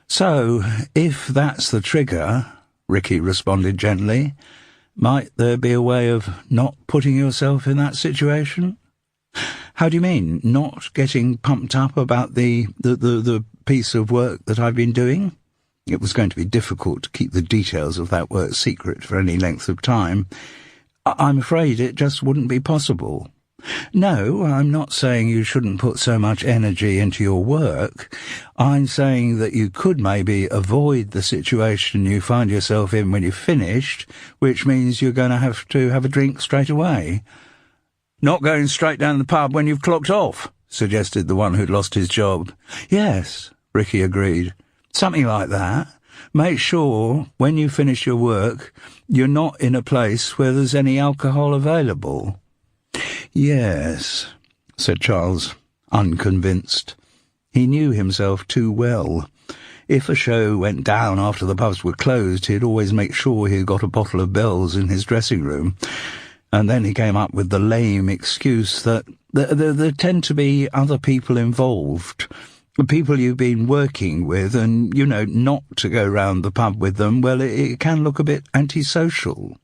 "So, if that's the trigger," Ricky responded gently, "might there be a way of not putting yourself in that situation?" "How do you mean, not getting pumped up about the piece of work that I've been doing?" It was going to be difficult to keep the details of that work secret for any length of time. "I'm afraid it just wouldn't be possible." "No, I'm not saying you shouldn't put so much energy into your work. I'm saying that you could maybe avoid the situation you find yourself in when you've finished, which means you're going to have a drink straight away." "Not going straight down the pub when you've clocked off," suggested the one who'd lost his job. "Yes," Ricky agreed. "Something like that. Make sure, when you finish your work, you're not in a place where there's any alcohol available." "Yes," said Charles, unconvinced. He knew himself too well. If a show went down after the pubs were closed, he'd always make sure he'd got a bottle of Bell's in his dressing room. And then he came up with the lame excuse that there tend to be other people involved, people you've been working with, and, you know, not to go round the pub with them, well, it can look a bit antisocial.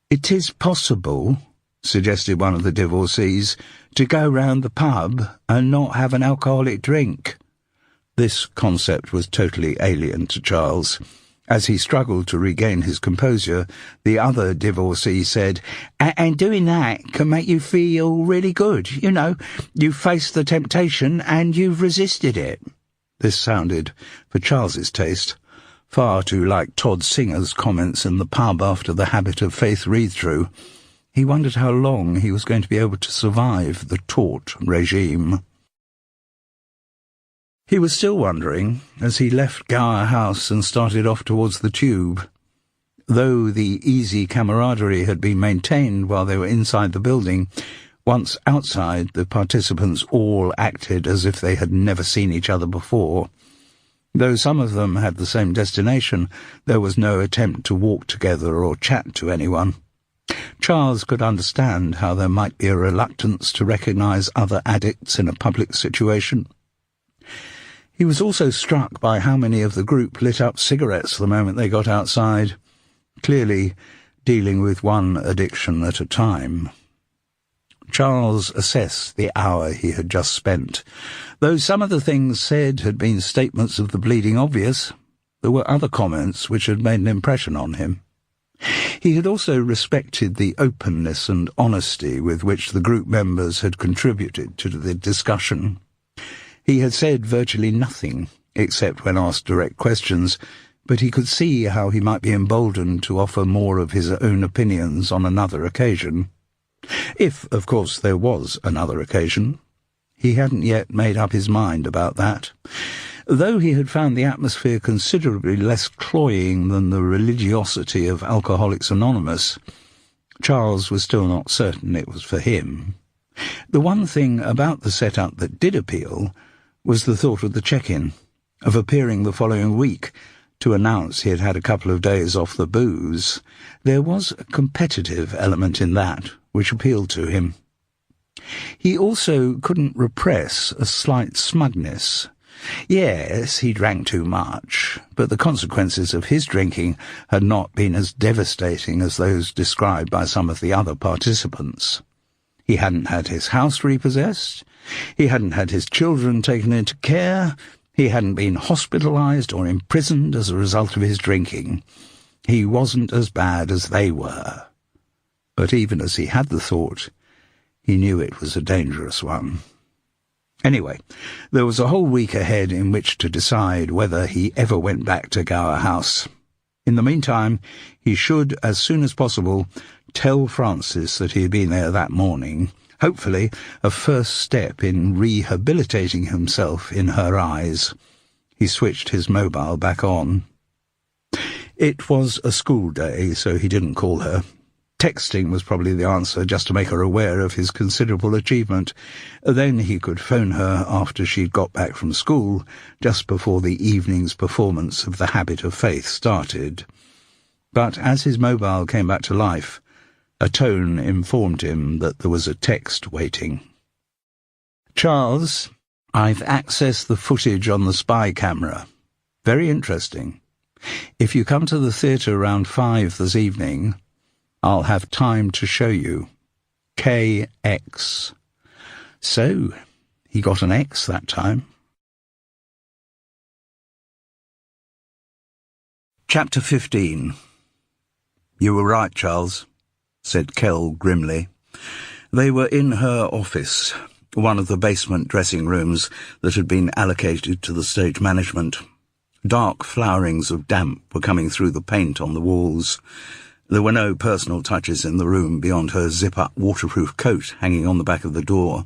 "It is possible," suggested one of the divorcees, "to go round the pub and not have an alcoholic drink." This concept was totally alien to Charles. As he struggled to regain his composure, the other divorcee said, And doing that can make you feel really good. You know, you've faced the temptation and you've resisted it." This sounded, for Charles's taste, far too like Todd Singer's comments in the pub after the Habit of Faith read-through. He wondered how long he was going to be able to survive the taut regime. He was still wondering as he left Gower House and started off towards the Tube. Though the easy camaraderie had been maintained while they were inside the building, once outside the participants all acted as if they had never seen each other before. Though some of them had the same destination, there was no attempt to walk together or chat to anyone. Charles could understand how there might be a reluctance to recognise other addicts in a public situation. He was also struck by how many of the group lit up cigarettes the moment they got outside, clearly dealing with one addiction at a time. Charles assessed the hour he had just spent. Though some of the things said had been statements of the bleeding obvious, there were other comments which had made an impression on him. He had also respected the openness and honesty with which the group members had contributed to the discussion. He had said virtually nothing, except when asked direct questions, but he could see how he might be emboldened to offer more of his own opinions on another occasion. If, of course, there was another occasion. He hadn't yet made up his mind about that. Though he had found the atmosphere considerably less cloying than the religiosity of Alcoholics Anonymous, Charles was still not certain it was for him. The one thing about the setup that did appeal was the thought of the check-in, of appearing the following week to announce he had had a couple of days off the booze. There was a competitive element in that which appealed to him. He also couldn't repress a slight smugness. Yes, he drank too much, but the consequences of his drinking had not been as devastating as those described by some of the other participants. He hadn't had his house repossessed, he hadn't had his children taken into care, he hadn't been hospitalized or imprisoned as a result of his drinking. He wasn't as bad as they were. But even as he had the thought, he knew it was a dangerous one. Anyway, there was a whole week ahead in which to decide whether he ever went back to Gower House. In the meantime, he should, as soon as possible, tell Frances that he had been there that morning, hopefully a first step in rehabilitating himself in her eyes. He switched his mobile back on. It was a school day, so he didn't call her. Texting was probably the answer, just to make her aware of his considerable achievement. Then he could phone her after she'd got back from school, just before the evening's performance of The Habit of Faith started. But as his mobile came back to life, a tone informed him that there was a text waiting. "Charles, I've accessed the footage on the spy camera. Very interesting. If you come to the theatre around 5 this evening, I'll have time to show you. KX. So, he got an X that time. Chapter 15. "You were right, Charles," said Kell grimly. They were in her office, one of the basement dressing rooms that had been allocated to the stage management. Dark flowerings of damp were coming through the paint on the walls. There were no personal touches in the room beyond her zip-up waterproof coat hanging on the back of the door.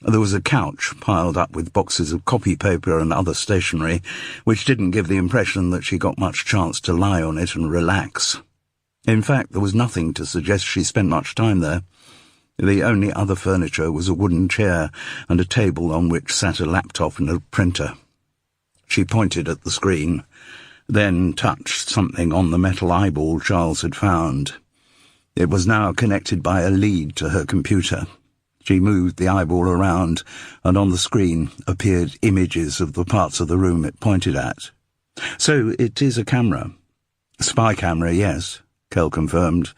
There was a couch piled up with boxes of copy paper and other stationery, which didn't give the impression that she got much chance to lie on it and relax. In fact, there was nothing to suggest she spent much time there. The only other furniture was a wooden chair and a table on which sat a laptop and a printer. She pointed at the screen, then touched something on the metal eyeball Charles had found. It was now connected by a lead to her computer. She moved the eyeball around, and on the screen appeared images of the parts of the room it pointed at. "So it is a camera." "Spy camera, yes," Kell confirmed.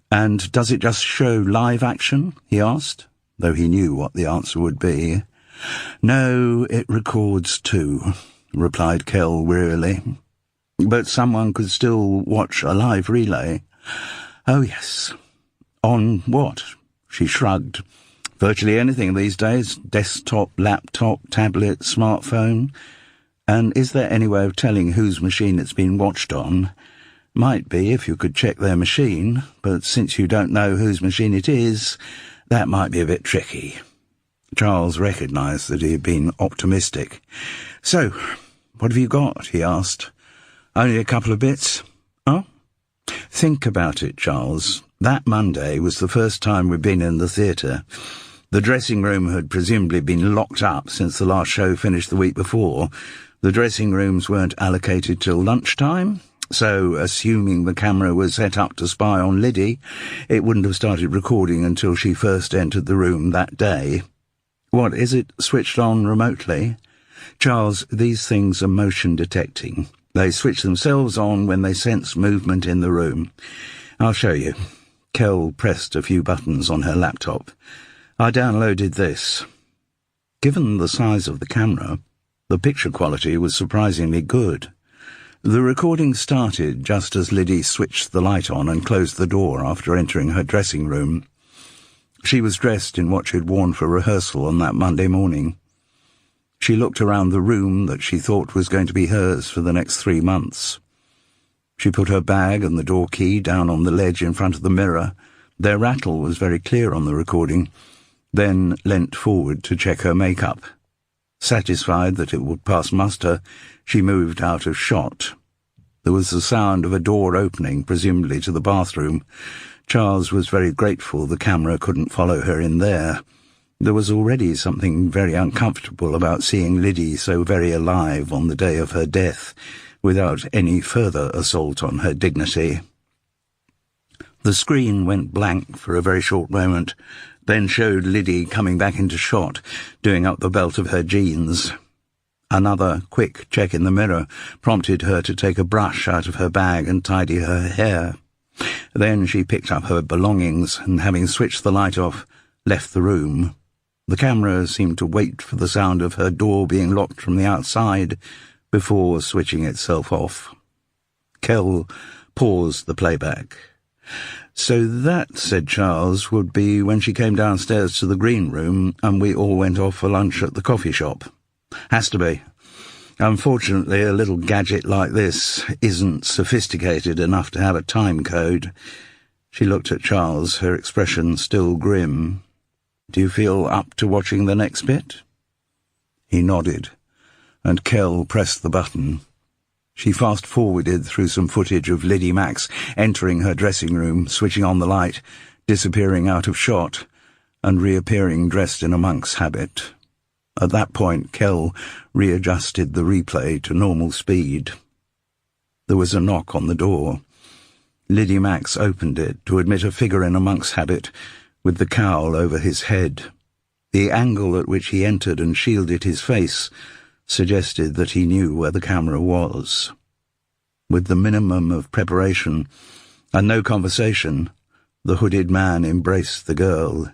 "And does it just show live action?" he asked, though he knew what the answer would be. "No, it records too," replied Kell wearily. "But someone could still watch a live relay." "Oh, yes." "On what?" She shrugged. "Virtually anything these days. Desktop, laptop, tablet, smartphone. And is there any way of telling whose machine it's been watched on? Might be if you could check their machine, but since you don't know whose machine it is, that might be a bit tricky." Charles recognised that he had been optimistic. "So, what have you got?" he asked. "Only a couple of bits." "Oh?" "Think about it, Charles. That Monday was the first time we'd been in the theatre. The dressing room had presumably been locked up since the last show finished the week before. The dressing rooms weren't allocated till lunchtime, so, assuming the camera was set up to spy on Liddy, it wouldn't have started recording until she first entered the room that day. What, is it switched on remotely? Charles, these things are motion detecting. They switch themselves on when they sense movement in the room. I'll show you." Kell pressed a few buttons on her laptop. "I downloaded this." Given the size of the camera, the picture quality was surprisingly good. The recording started just as Liddy switched the light on and closed the door after entering her dressing room. She was dressed in what she'd worn for rehearsal on that Monday morning. She looked around the room that she thought was going to be hers for the next 3 months. She put her bag and the door key down on the ledge in front of the mirror. Their rattle was very clear on the recording, then leant forward to check her makeup. Satisfied that it would pass muster, she moved out of shot. There was the sound of a door opening, presumably to the bathroom. Charles was very grateful the camera couldn't follow her in there. There was already something very uncomfortable about seeing Liddy so very alive on the day of her death, without any further assault on her dignity. The screen went blank for a very short moment, then showed Liddy coming back into shot, doing up the belt of her jeans. Another quick check in the mirror prompted her to take a brush out of her bag and tidy her hair. Then she picked up her belongings and, having switched the light off, left the room. The camera seemed to wait for the sound of her door being locked from the outside before switching itself off. Kell paused the playback. "So that," said Charles, "would be when she came downstairs to the green room and we all went off for lunch at the coffee shop. Has to be. Unfortunately, a little gadget like this isn't sophisticated enough to have a time code." She looked at Charles, her expression still grim. "Do you feel up to watching the next bit?" He nodded, and Kell pressed the button. She fast-forwarded through some footage of Liddy Max entering her dressing room, switching on the light, disappearing out of shot, and reappearing dressed in a monk's habit. At that point, Kell readjusted the replay to normal speed. There was a knock on the door. Liddy Max opened it to admit a figure in a monk's habit, with the cowl over his head. The angle at which he entered and shielded his face suggested that he knew where the camera was. With the minimum of preparation and no conversation, the hooded man embraced the girl.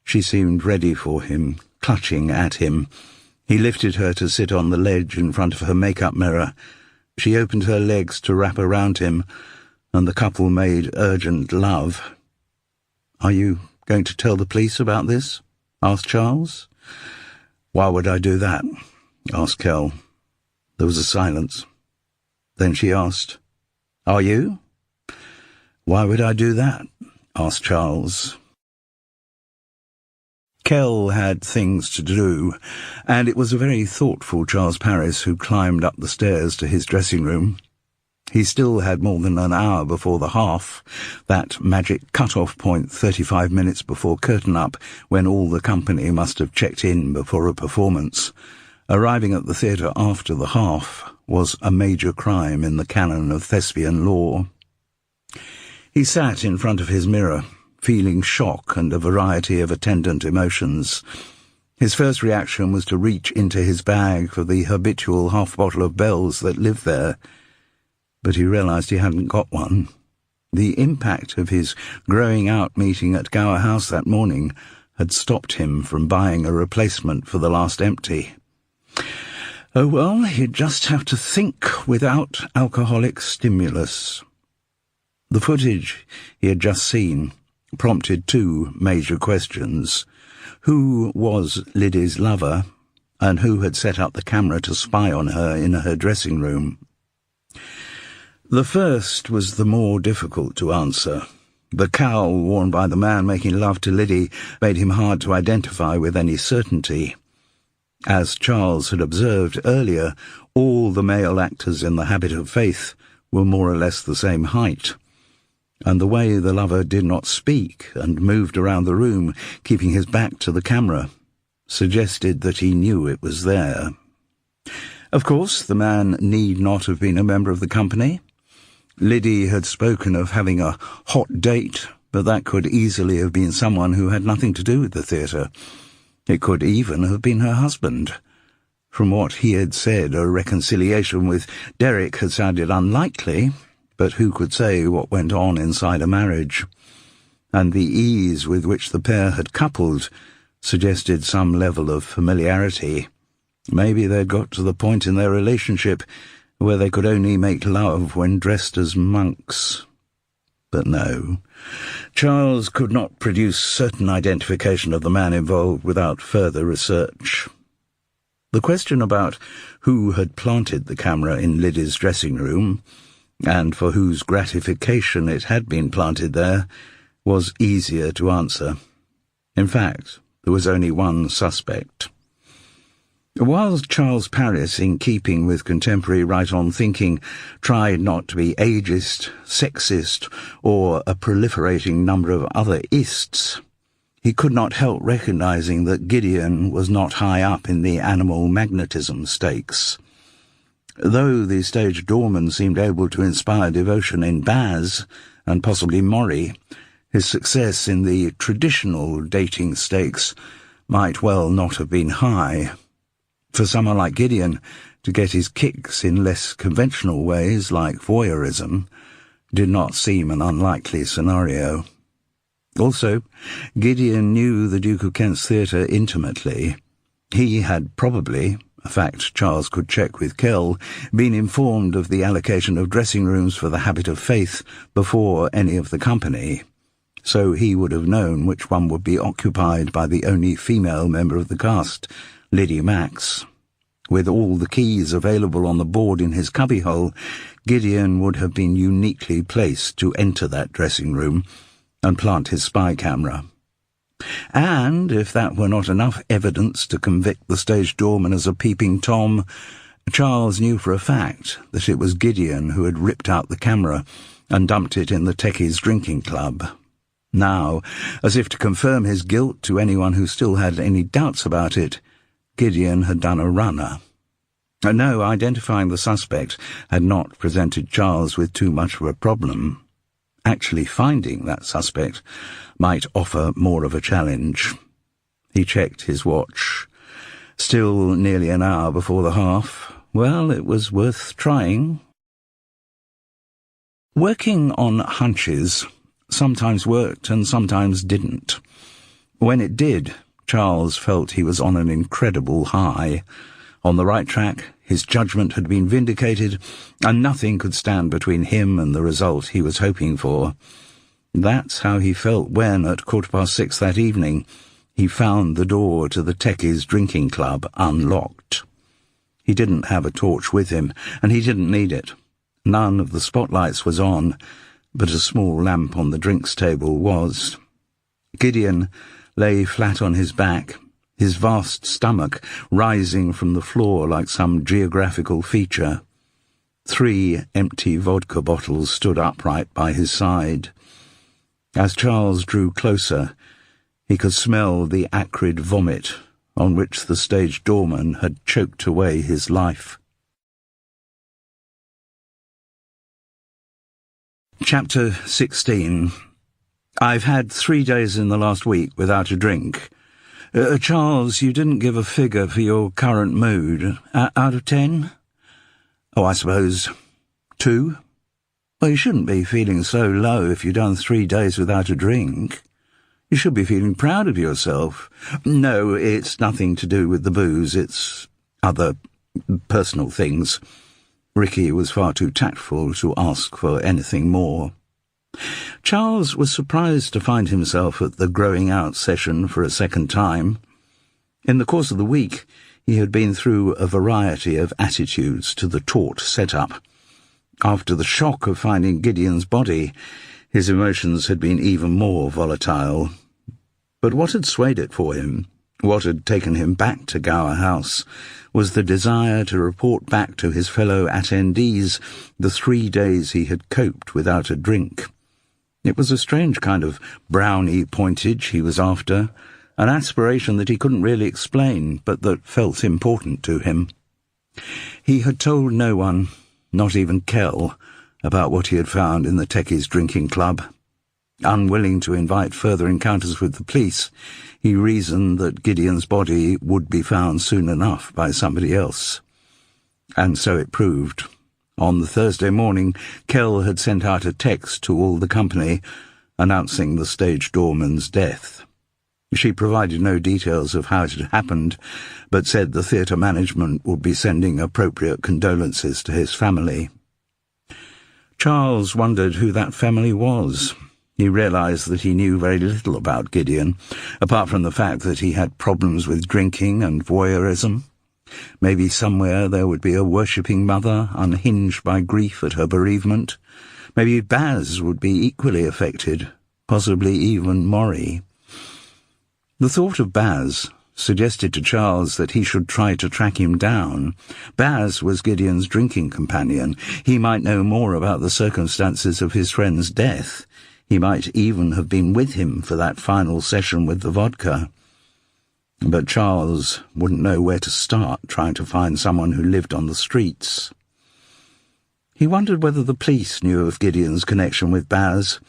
She seemed ready for him, clutching at him. He lifted her to sit on the ledge in front of her makeup mirror. She opened her legs to wrap around him, and the couple made urgent love. "Are you going to tell the police about this?" asked Charles. "Why would I do that?" asked Kell. There was a silence. Then she asked, "Are you?" "Why would I do that?" asked Charles. Kell had things to do, and it was a very thoughtful Charles Parris who climbed up the stairs to his dressing room. He still had more than an hour before the half, that magic cut-off point 35 minutes before curtain-up, when all the company must have checked in before a performance. Arriving at the theatre after the half was a major crime in the canon of thespian law. He sat in front of his mirror, feeling shock and a variety of attendant emotions. His first reaction was to reach into his bag for the habitual half-bottle of bells that lived there, but he realised he hadn't got one. The impact of his growing-out meeting at Gower House that morning had stopped him from buying a replacement for the last empty. Oh well, he'd just have to think without alcoholic stimulus. The footage he had just seen prompted two major questions. Who was Liddy's lover, and who had set up the camera to spy on her in her dressing room? The first was the more difficult to answer. The cowl worn by the man making love to Liddy made him hard to identify with any certainty. As Charles had observed earlier, all the male actors in The Habit of Faith were more or less the same height, and the way the lover did not speak and moved around the room, keeping his back to the camera, suggested that he knew it was there. Of course, the man need not have been a member of the company. Liddy had spoken of having a hot date, but that could easily have been someone who had nothing to do with the theatre. It could even have been her husband. From what he had said, a reconciliation with Derek had sounded unlikely, but who could say what went on inside a marriage? And the ease with which the pair had coupled suggested some level of familiarity. Maybe they'd got to the point in their relationship where they could only make love when dressed as monks. But no, Charles could not produce certain identification of the man involved without further research. The question about who had planted the camera in Liddy's dressing room, and for whose gratification it had been planted there, was easier to answer. In fact, there was only one suspect. While Charles Paris, in keeping with contemporary right-on thinking, tried not to be ageist, sexist, or a proliferating number of other ists, he could not help recognizing that Gideon was not high up in the animal magnetism stakes. Though the stage doorman seemed able to inspire devotion in Baz, and possibly Maury, his success in the traditional dating stakes might well not have been high. For someone like Gideon to get his kicks in less conventional ways, like voyeurism, did not seem an unlikely scenario. Also, Gideon knew the Duke of Kent's theatre intimately. He had probably, a fact Charles could check with Kell, been informed of the allocation of dressing rooms for the Habit of Faith before any of the company, so he would have known which one would be occupied by the only female member of the cast, Liddy Max. With all the keys available on the board in his cubbyhole, Gideon would have been uniquely placed to enter that dressing room and plant his spy camera. And, if that were not enough evidence to convict the stage doorman as a peeping Tom, Charles knew for a fact that it was Gideon who had ripped out the camera and dumped it in the Techies drinking club. Now, as if to confirm his guilt to anyone who still had any doubts about it, Gideon had done a runner. No, identifying the suspect had not presented Charles with too much of a problem. Actually finding that suspect might offer more of a challenge. He checked his watch. Still nearly an hour before the half. Well, it was worth trying. Working on hunches sometimes worked and sometimes didn't. When it did, Charles felt he was on an incredible high. On the right track, his judgment had been vindicated, and nothing could stand between him and the result he was hoping for. That's how he felt when, at 6:15 that evening, he found the door to the Techies drinking club unlocked. He didn't have a torch with him, and he didn't need it. None of the spotlights was on, but a small lamp on the drinks table was. Gideon lay flat on his back, his vast stomach rising from the floor like some geographical feature. 3 empty vodka bottles stood upright by his side. As Charles drew closer, he could smell the acrid vomit on which the stage doorman had choked away his life. Chapter 16. I've had 3 days in the last week without a drink. Charles, you didn't give a figure for your current mood. Out of 10? Oh, I suppose 2? Well, you shouldn't be feeling so low if you've done 3 days without a drink. You should be feeling proud of yourself. No, it's nothing to do with the booze. It's other personal things. Ricky was far too tactful to ask for anything more. Charles was surprised to find himself at the growing out session for a second time. In the course of the week, he had been through a variety of attitudes to the taut setup. After the shock of finding Gideon's body, his emotions had been even more volatile. But what had swayed it for him, what had taken him back to Gower House, was the desire to report back to his fellow attendees the 3 days he had coped without a drink. It was a strange kind of brownie pointage he was after, an aspiration that he couldn't really explain, but that felt important to him. He had told no one, not even Kell, about what he had found in the Techies drinking club. Unwilling to invite further encounters with the police, he reasoned that Gideon's body would be found soon enough by somebody else. And so it proved. On the Thursday morning, Kell had sent out a text to all the company announcing the stage doorman's death. She provided no details of how it had happened, but said the theatre management would be sending appropriate condolences to his family. Charles wondered who that family was. He realised that he knew very little about Gideon, apart from the fact that he had problems with drinking and voyeurism. Maybe somewhere there would be a worshipping mother, unhinged by grief at her bereavement. Maybe Baz would be equally affected, possibly even Maury. The thought of Baz, suggested to Charles that he should try to track him down. Baz was Gideon's drinking companion. He might know more about the circumstances of his friend's death. He might even have been with him for that final session with the vodka. But Charles wouldn't know where to start trying to find someone who lived on the streets. He wondered whether the police knew of Gideon's connection with Baz.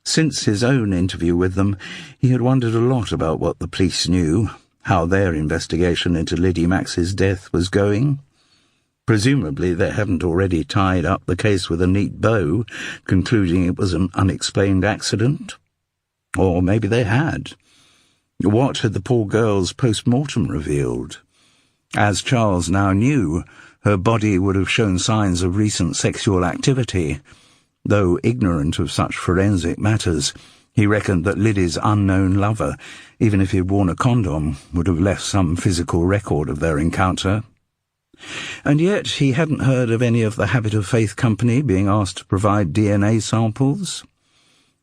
Since his own interview with them, he had wondered a lot about what the police knew, how their investigation into Liddy Max's death was going. Presumably they hadn't already tied up the case with a neat bow, concluding it was an unexplained accident. Or maybe they had. What had the poor girl's post-mortem revealed? As Charles now knew, her body would have shown signs of recent sexual activity. Though ignorant of such forensic matters, he reckoned that Liddy's unknown lover, even if he had worn a condom, would have left some physical record of their encounter. And yet he hadn't heard of any of the Habit of Faith Company being asked to provide DNA samples.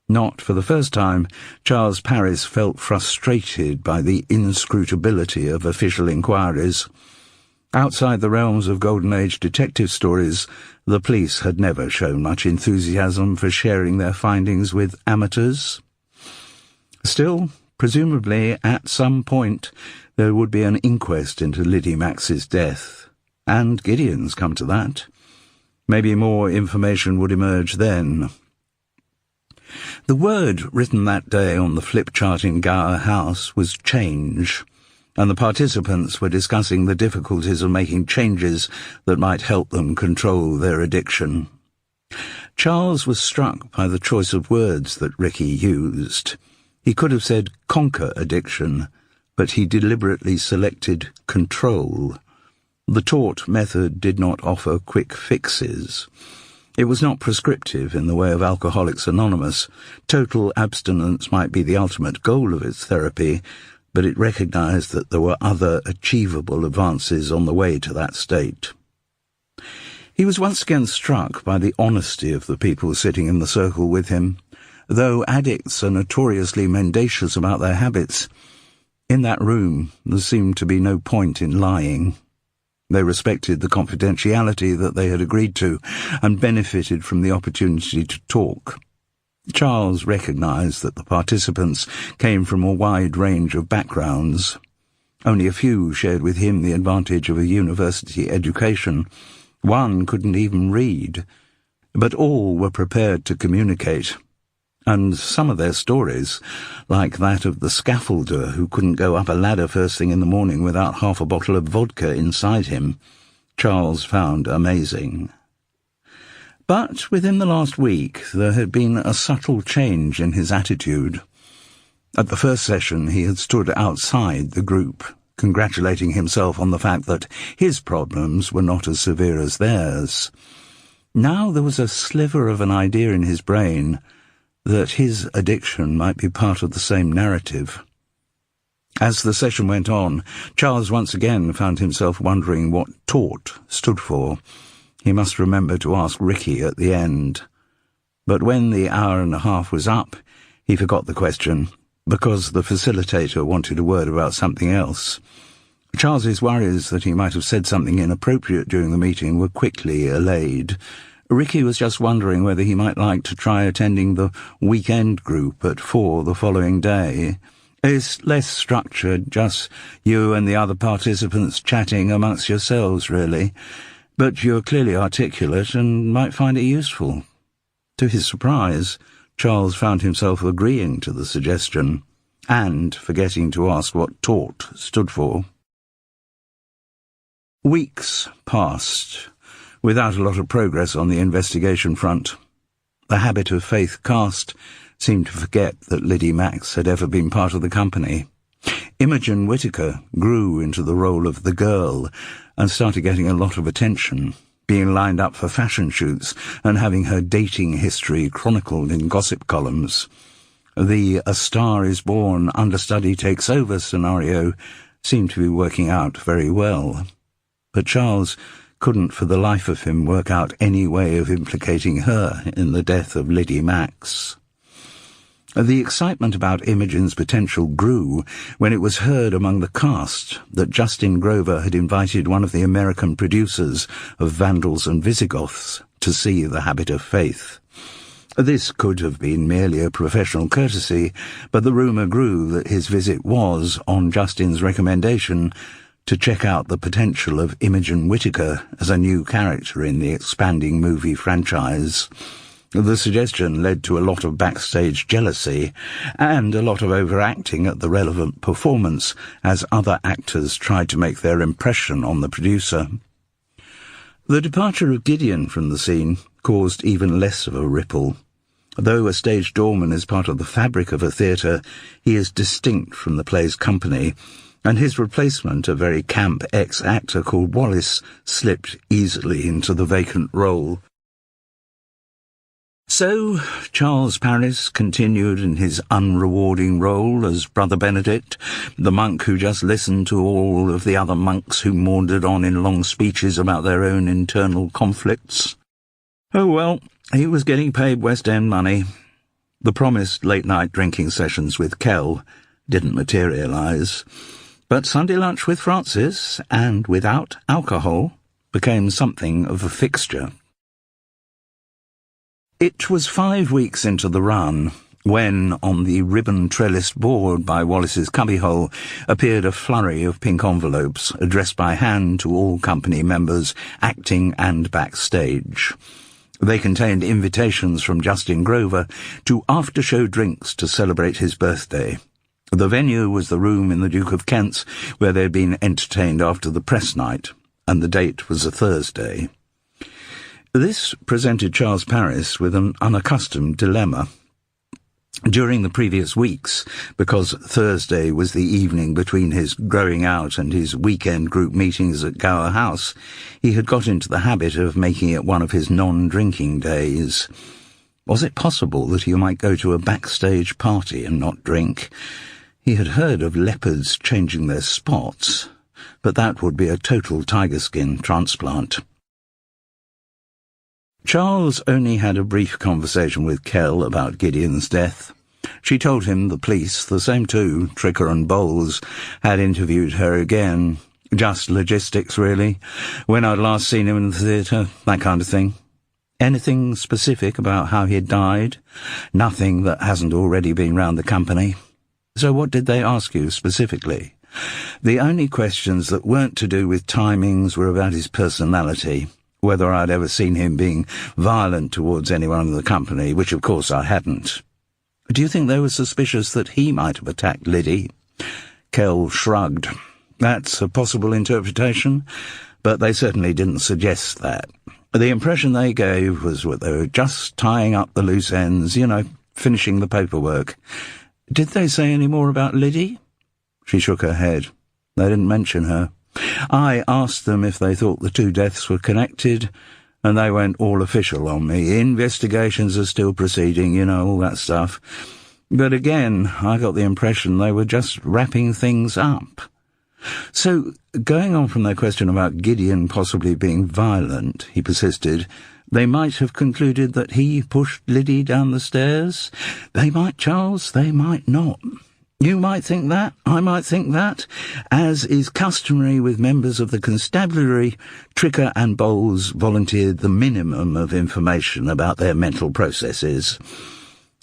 Not for the first time, Charles Parris felt frustrated by the inscrutability of official inquiries. Outside the realms of Golden Age detective stories, the police had never shown much enthusiasm for sharing their findings with amateurs. Still, presumably, at some point, there would be an inquest into Liddy Max's death, and Gideon's come to that. Maybe more information would emerge then. The word written that day on the flip chart in Gower House was change, and the participants were discussing the difficulties of making changes that might help them control their addiction. Charles was struck by the choice of words that Ricky used. He could have said conquer addiction, but he deliberately selected control. The taught method did not offer quick fixes. It was not prescriptive in the way of Alcoholics Anonymous. Total abstinence might be the ultimate goal of its therapy, but it recognized that there were other achievable advances on the way to that state. He was once again struck by the honesty of the people sitting in the circle with him. Though addicts are notoriously mendacious about their habits, in that room there seemed to be no point in lying. They respected the confidentiality that they had agreed to and benefited from the opportunity to talk. Charles recognized that the participants came from a wide range of backgrounds. Only a few shared with him the advantage of a university education. One couldn't even read. But all were prepared to communicate. And some of their stories, like that of the scaffolder who couldn't go up a ladder first thing in the morning without half a bottle of vodka inside him, Charles found amazing. But within the last week there had been a subtle change in his attitude. At the first session he had stood outside the group, congratulating himself on the fact that his problems were not as severe as theirs. Now there was a sliver of an idea in his brain that his addiction might be part of the same narrative. As the session went on, Charles once again found himself wondering what taught stood for. He must remember to ask Ricky at the end. But when the hour and a half was up, he forgot the question, because the facilitator wanted a word about something else. Charles's worries that he might have said something inappropriate during the meeting were quickly allayed. Ricky was just wondering whether he might like to try attending the weekend group at 4 the following day. It's less structured, just you and the other participants chatting amongst yourselves, really. But you're clearly articulate and might find it useful. To his surprise, Charles found himself agreeing to the suggestion, and forgetting to ask what taught stood for. Weeks passed, without a lot of progress on the investigation front. The Habit of Faith cast seemed to forget that Liddy Max had ever been part of the company. Imogen Whittaker grew into the role of the girl and started getting a lot of attention, being lined up for fashion shoots and having her dating history chronicled in gossip columns. The A Star is Born, Understudy Takes Over scenario seemed to be working out very well. But Charles couldn't for the life of him work out any way of implicating her in the death of Liddy Max. The excitement about Imogen's potential grew when it was heard among the cast that Justin Grover had invited one of the American producers of Vandals and Visigoths to see The Habit of Faith. This could have been merely a professional courtesy, but the rumour grew that his visit was, on Justin's recommendation, to check out the potential of Imogen Whittaker as a new character in the expanding movie franchise. The suggestion led to a lot of backstage jealousy and a lot of overacting at the relevant performance as other actors tried to make their impression on the producer. The departure of Gideon from the scene caused even less of a ripple. Though a stage doorman is part of the fabric of a theatre, he is distinct from the play's company, and his replacement, a very camp ex-actor called Wallace, slipped easily into the vacant role. So, Charles Paris continued in his unrewarding role as Brother Benedict, the monk who just listened to all of the other monks who maundered on in long speeches about their own internal conflicts. Oh well, he was getting paid West End money. The promised late-night drinking sessions with Kell didn't materialise, but Sunday lunch with Francis, and without alcohol, became something of a fixture. It was 5 weeks into the run when, on the ribbon-trellised board by Wallace's cubbyhole, appeared a flurry of pink envelopes addressed by hand to all company members, acting and backstage. They contained invitations from Justin Grover to after-show drinks to celebrate his birthday. The venue was the room in the Duke of Kent's where they had been entertained after the press night, and the date was a Thursday. This presented Charles Paris with an unaccustomed dilemma. During the previous weeks, because Thursday was the evening between his growing out and his weekend group meetings at Gower House, he had got into the habit of making it one of his non-drinking days. Was it possible that he might go to a backstage party and not drink? He had heard of leopards changing their spots, but that would be a total tiger skin transplant. Charles only had a brief conversation with Kell about Gideon's death. She told him the police, the same two, Tricker and Bowles, had interviewed her again. Just logistics, really. When I'd last seen him in the theatre, that kind of thing. Anything specific about how he'd died? Nothing that hasn't already been round the company. So what did they ask you specifically? The only questions that weren't to do with timings were about his personality. Whether I'd ever seen him being violent towards anyone in the company, which of course I hadn't. Do you think they were suspicious that he might have attacked Liddy? Kell shrugged. That's a possible interpretation, but they certainly didn't suggest that. The impression they gave was that they were just tying up the loose ends, finishing the paperwork. Did they say any more about Liddy? She shook her head. They didn't mention her. I asked them if they thought the two deaths were connected, and they went all official on me. Investigations are still proceeding, all that stuff. But again, I got the impression they were just wrapping things up. So, going on from their question about Gideon possibly being violent, he persisted, they might have concluded that he pushed Liddy down the stairs? They might, Charles, they might not. You might think that, I might think that. As is customary with members of the constabulary, Tricker and Bowles volunteered the minimum of information about their mental processes.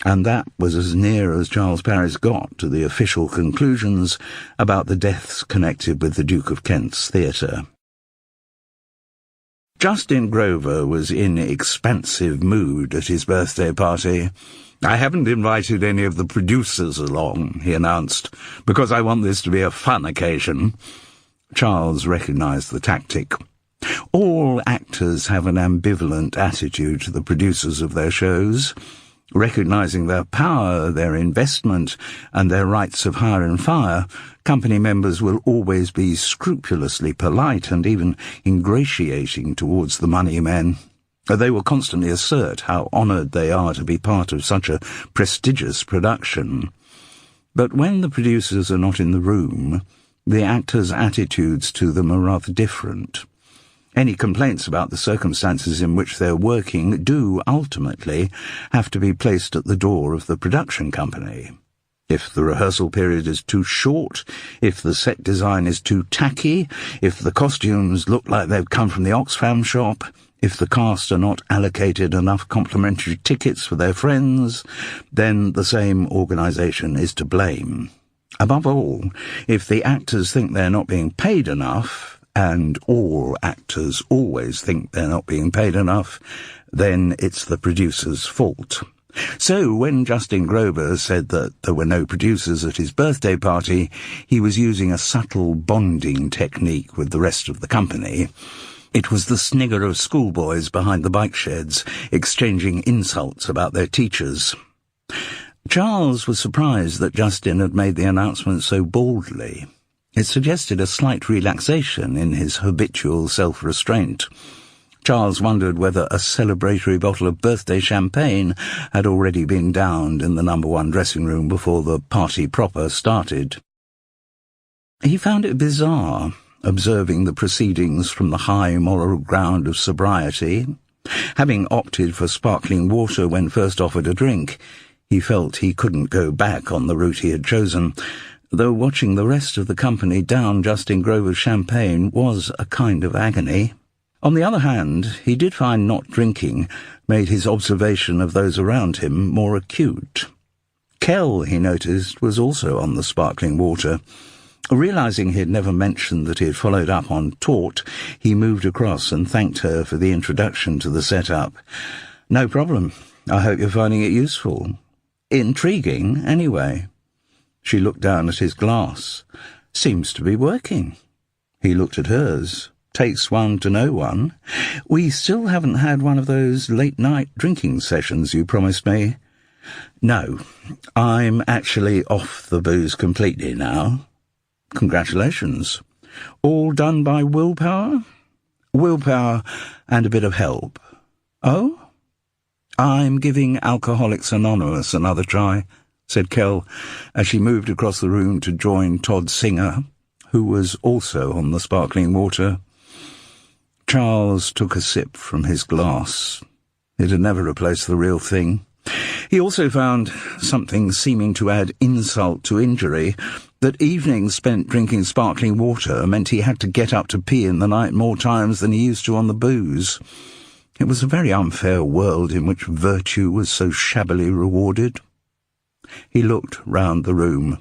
And that was as near as Charles Paris got to the official conclusions about the deaths connected with the Duke of Kent's theatre. Justin Grover was in expansive mood at his birthday party. I haven't invited any of the producers along, he announced, because I want this to be a fun occasion. Charles recognised the tactic. All actors have an ambivalent attitude to the producers of their shows. Recognising their power, their investment, and their rights of hire and fire, company members will always be scrupulously polite and even ingratiating towards the money men. They will constantly assert how honoured they are to be part of such a prestigious production. But when the producers are not in the room, the actors' attitudes to them are rather different. Any complaints about the circumstances in which they're working do, ultimately, have to be placed at the door of the production company. If the rehearsal period is too short, if the set design is too tacky, if the costumes look like they've come from the Oxfam shop, if the cast are not allocated enough complimentary tickets for their friends, then the same organisation is to blame. Above all, if the actors think they're not being paid enough, and all actors always think they're not being paid enough, then it's the producer's fault. So when Justin Grover said that there were no producers at his birthday party, he was using a subtle bonding technique with the rest of the company. It was the snigger of schoolboys behind the bike sheds, exchanging insults about their teachers. Charles was surprised that Justin had made the announcement so boldly. It suggested a slight relaxation in his habitual self-restraint. Charles wondered whether a celebratory bottle of birthday champagne had already been downed in the #1 dressing room before the party proper started. He found it bizarre, observing the proceedings from the high moral ground of sobriety. Having opted for sparkling water when first offered a drink, he felt he couldn't go back on the route he had chosen, though watching the rest of the company down Justin Grover's champagne was a kind of agony. On the other hand, he did find not drinking made his observation of those around him more acute. Kell, he noticed, was also on the sparkling water. Realising he had never mentioned that he had followed up on Taut, he moved across and thanked her for the introduction to the set-up. "No problem. I hope you're finding it useful. Intriguing, anyway." She looked down at his glass. "Seems to be working." He looked at hers. "Takes one to know one. We still haven't had one of those late-night drinking sessions you promised me." "No, I'm actually off the booze completely now." "Congratulations. All done by willpower?" "Willpower and a bit of help." "Oh?" "I'm giving Alcoholics Anonymous another try," said Kell, as she moved across the room to join Todd Singer, who was also on the sparkling water. Charles took a sip from his glass. It had never replaced the real thing. He also found, something seeming to add insult to injury, that evenings spent drinking sparkling water meant he had to get up to pee in the night more times than he used to on the booze. It was a very unfair world in which virtue was so shabbily rewarded. He looked round the room.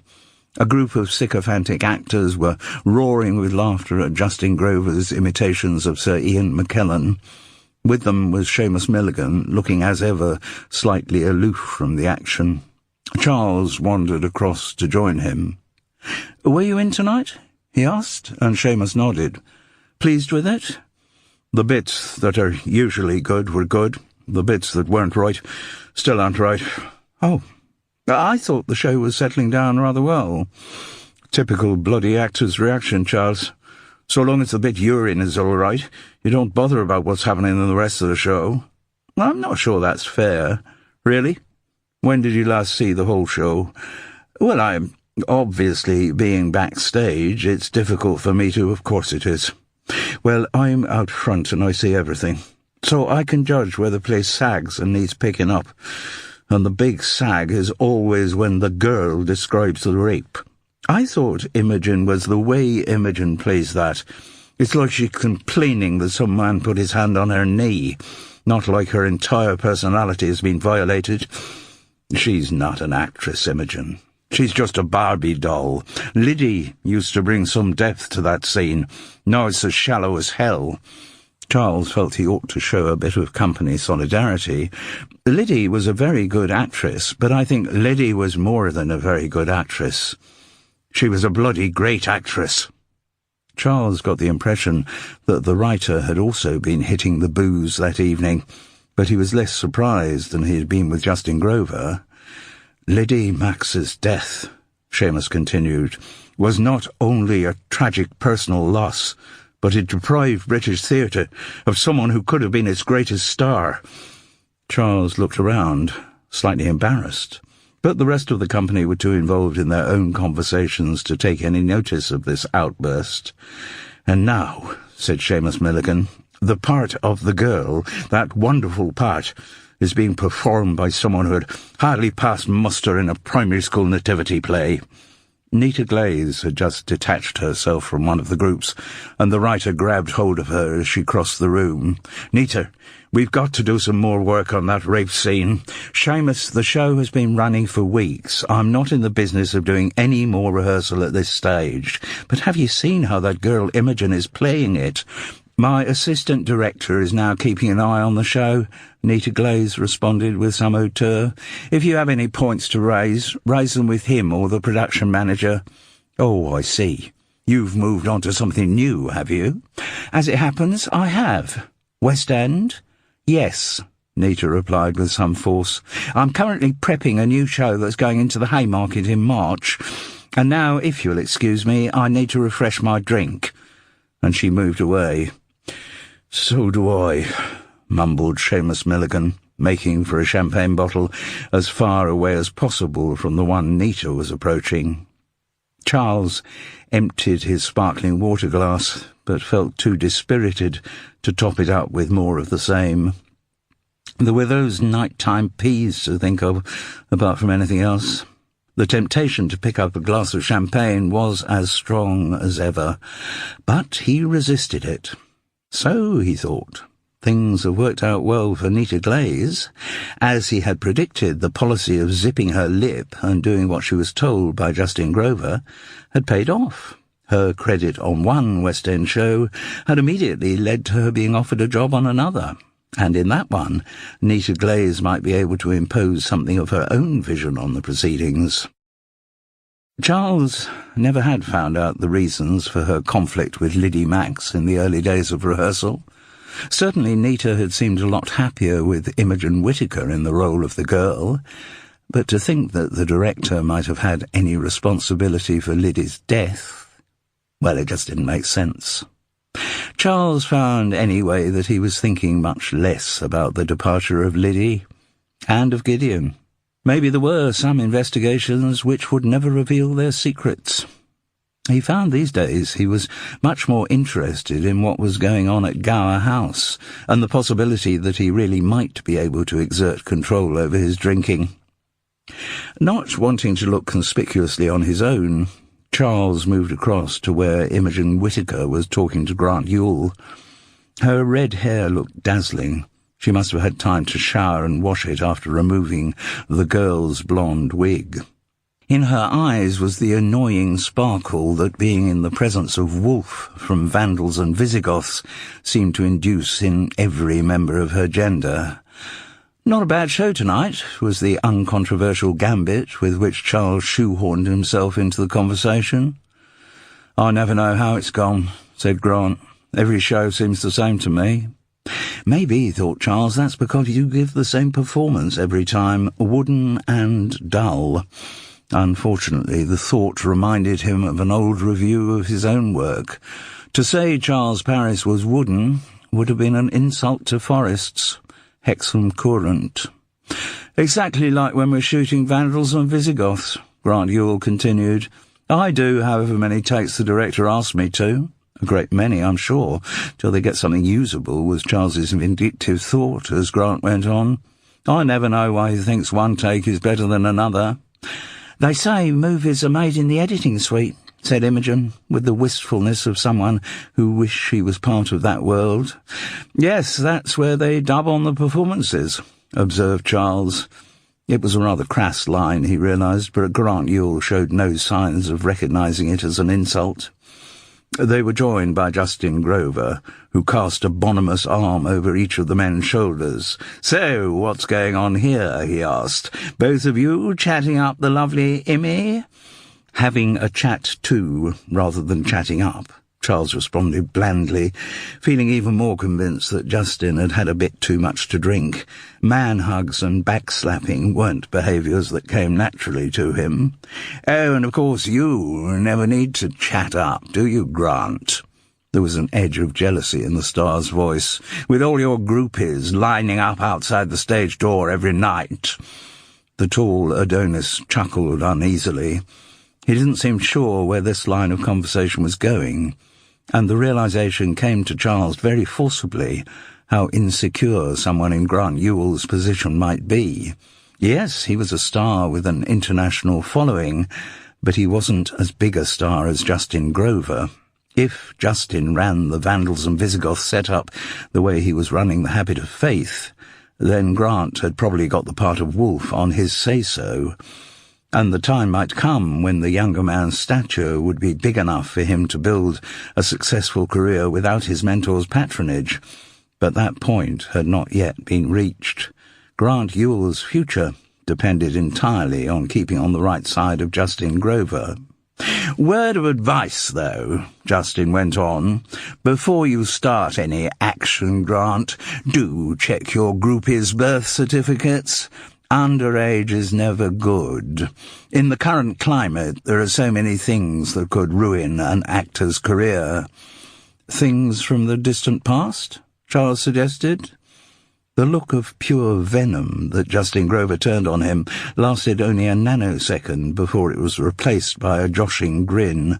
A group of sycophantic actors were roaring with laughter at Justin Grover's imitations of Sir Ian McKellen. With them was Seamus Milligan, looking as ever slightly aloof from the action. Charles wandered across to join him. "Were you in tonight?" he asked, and Seamus nodded. "Pleased with it?" "The bits that are usually good were good. The bits that weren't right still aren't right." "Oh. I thought the show was settling down rather well." "Typical bloody actor's reaction, Charles. So long as the bit you're in is all right, you don't bother about what's happening in the rest of the show." "I'm not sure that's fair." "Really? When did you last see the whole show?" "Well, obviously, being backstage, it's difficult for me to—" "Of course it is. Well, I'm out front and I see everything, so I can judge where the place sags and needs picking up. And the big sag is always when the girl describes the rape. I thought Imogen was the way Imogen plays that. It's like she's complaining that some man put his hand on her knee, not like her entire personality has been violated. She's not an actress, Imogen. She's just a Barbie doll. Liddy used to bring some depth to that scene. Now it's as shallow as hell." Charles felt he ought to show a bit of company solidarity. Liddy was a very good actress, but I think Liddy was more than a very good actress. She was a bloody great actress. Charles got the impression that the writer had also been hitting the booze that evening, but he was less surprised than he had been with Justin Grover. "Liddy Max's death," Seamus continued, "was not only a tragic personal loss, but it deprived British theatre of someone who could have been its greatest star." Charles looked around, slightly embarrassed, but the rest of the company were too involved in their own conversations to take any notice of this outburst. "And now," said Seamus Milligan, The part of the girl, that wonderful part, is being performed by someone who had hardly passed muster in a primary school nativity play. Nita Glaze had just detached herself from one of the groups, and the writer grabbed hold of her as she crossed the room. "Nita, we've got to do some more work on that rape scene. Seamus, the show has been running for weeks. I'm not in the business of doing any more rehearsal at this stage. But have you seen how that girl Imogen is playing it? My assistant director is now keeping an eye on the show," Nita Glaze responded with some hauteur. "If you have any points to raise them with him or the production manager." "Oh, I see. You've moved on to something new, have you?" "As it happens, I have." "West End?" "Yes," Nita replied with some force. "I'm currently prepping a new show that's going into the Haymarket in March. And now, if you'll excuse me, I need to refresh my drink." And she moved away. "So do I," mumbled Seamus Milligan, making for a champagne bottle as far away as possible from the one Nita was approaching. Charles emptied his sparkling water glass, but felt too dispirited to top it up with more of the same. There were those night-time peas to think of, apart from anything else. The temptation to pick up a glass of champagne was as strong as ever, but he resisted it. So, he thought, things have worked out well for Nita Glaze. As he had predicted, the policy of zipping her lip and doing what she was told by Justin Grover had paid off. Her credit on one West End show had immediately led to her being offered a job on another, and in that one, Nita Glaze might be able to impose something of her own vision on the proceedings. Charles never had found out the reasons for her conflict with Liddy Max in the early days of rehearsal. Certainly Nita had seemed a lot happier with Imogen Whittaker in the role of the girl, but to think that the director might have had any responsibility for Liddy's death, well, it just didn't make sense. Charles found anyway that he was thinking much less about the departure of Liddy and of Gideon. Maybe there were some investigations which would never reveal their secrets. He found these days he was much more interested in what was going on at Gower House, and the possibility that he really might be able to exert control over his drinking. Not wanting to look conspicuously on his own, Charles moved across to where Imogen Whittaker was talking to Grant Yule. Her red hair looked dazzling. She must have had time to shower and wash it after removing the girl's blonde wig. In her eyes was the annoying sparkle that being in the presence of Wolfe from Vandals and Visigoths seemed to induce in every member of her gender. "Not a bad show tonight," was the uncontroversial gambit with which Charles shoehorned himself into the conversation. "I never know how it's gone," said Grant. "Every show seems the same to me." "Maybe," thought Charles, "that's because you give the same performance every time, wooden and dull." Unfortunately, the thought reminded him of an old review of his own work. To say Charles Paris was wooden would have been an insult to forests. Hexham Courant. "Exactly like when we're shooting Vandals and Visigoths," Grant Yule continued. "I do however many takes the director asks me to. A great many, I'm sure, till they get something usable," was Charles's vindictive thought as Grant went on. "I never know why he thinks one take is better than another." "They say movies are made in the editing suite," said Imogen, with the wistfulness of someone who wished she was part of that world. "Yes, that's where they dub on the performances," observed Charles. It was a rather crass line, he realised, but Grant Yule showed no signs of recognising it as an insult. They were joined by Justin Grover, who cast a bonhomous arm over each of the men's shoulders. "So, what's going on here?" he asked. "Both of you chatting up the lovely Immy?" "Having a chat too, rather than chatting up," Charles responded blandly, feeling even more convinced that Justin had had a bit too much to drink. Man-hugs and backslapping weren't behaviours that came naturally to him. "Oh, and of course you never need to chat up, do you, Grant?" There was an edge of jealousy in the star's voice. "With all your groupies lining up outside the stage door every night." The tall Adonis chuckled uneasily. He didn't seem sure where this line of conversation was going. and the realization came to Charles very forcibly how insecure someone in Grant Ewell's position might be. Yes, he was a star with an international following, but he wasn't as big a star as Justin Grover. If Justin ran the Vandals and Visigoths set up the way he was running the Habit of Faith, then Grant had probably got the part of Wolfe on his say-so, and the time might come when the younger man's stature would be big enough for him to build a successful career without his mentor's patronage. But that point had not yet been reached. Grant Ewell's future depended entirely on keeping on the right side of Justin Grover. "Word of advice, though," Justin went on. "Before you start any action, Grant, do check your groupies' birth certificates. Underage is never good. In the current climate, there are so many things that could ruin an actor's career." "Things from the distant past?" Charles suggested. The look of pure venom that Justin Grover turned on him lasted only a nanosecond before it was replaced by a joshing grin,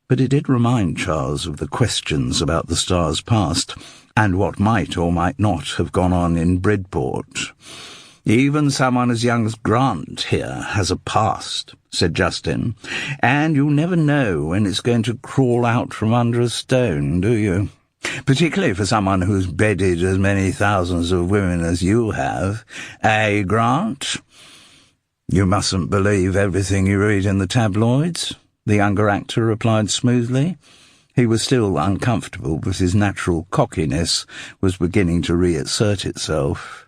but it did remind Charles of the questions about the star's past and what might or might not have gone on in Bridport. "Even someone as young as Grant here has a past," said Justin, "and you never know when it's going to crawl out from under a stone, do you? Particularly for someone who's bedded as many thousands of women as you have. Eh, Grant?" "You mustn't believe everything you read in the tabloids," the younger actor replied smoothly. He was still uncomfortable, but his natural cockiness was beginning to reassert itself.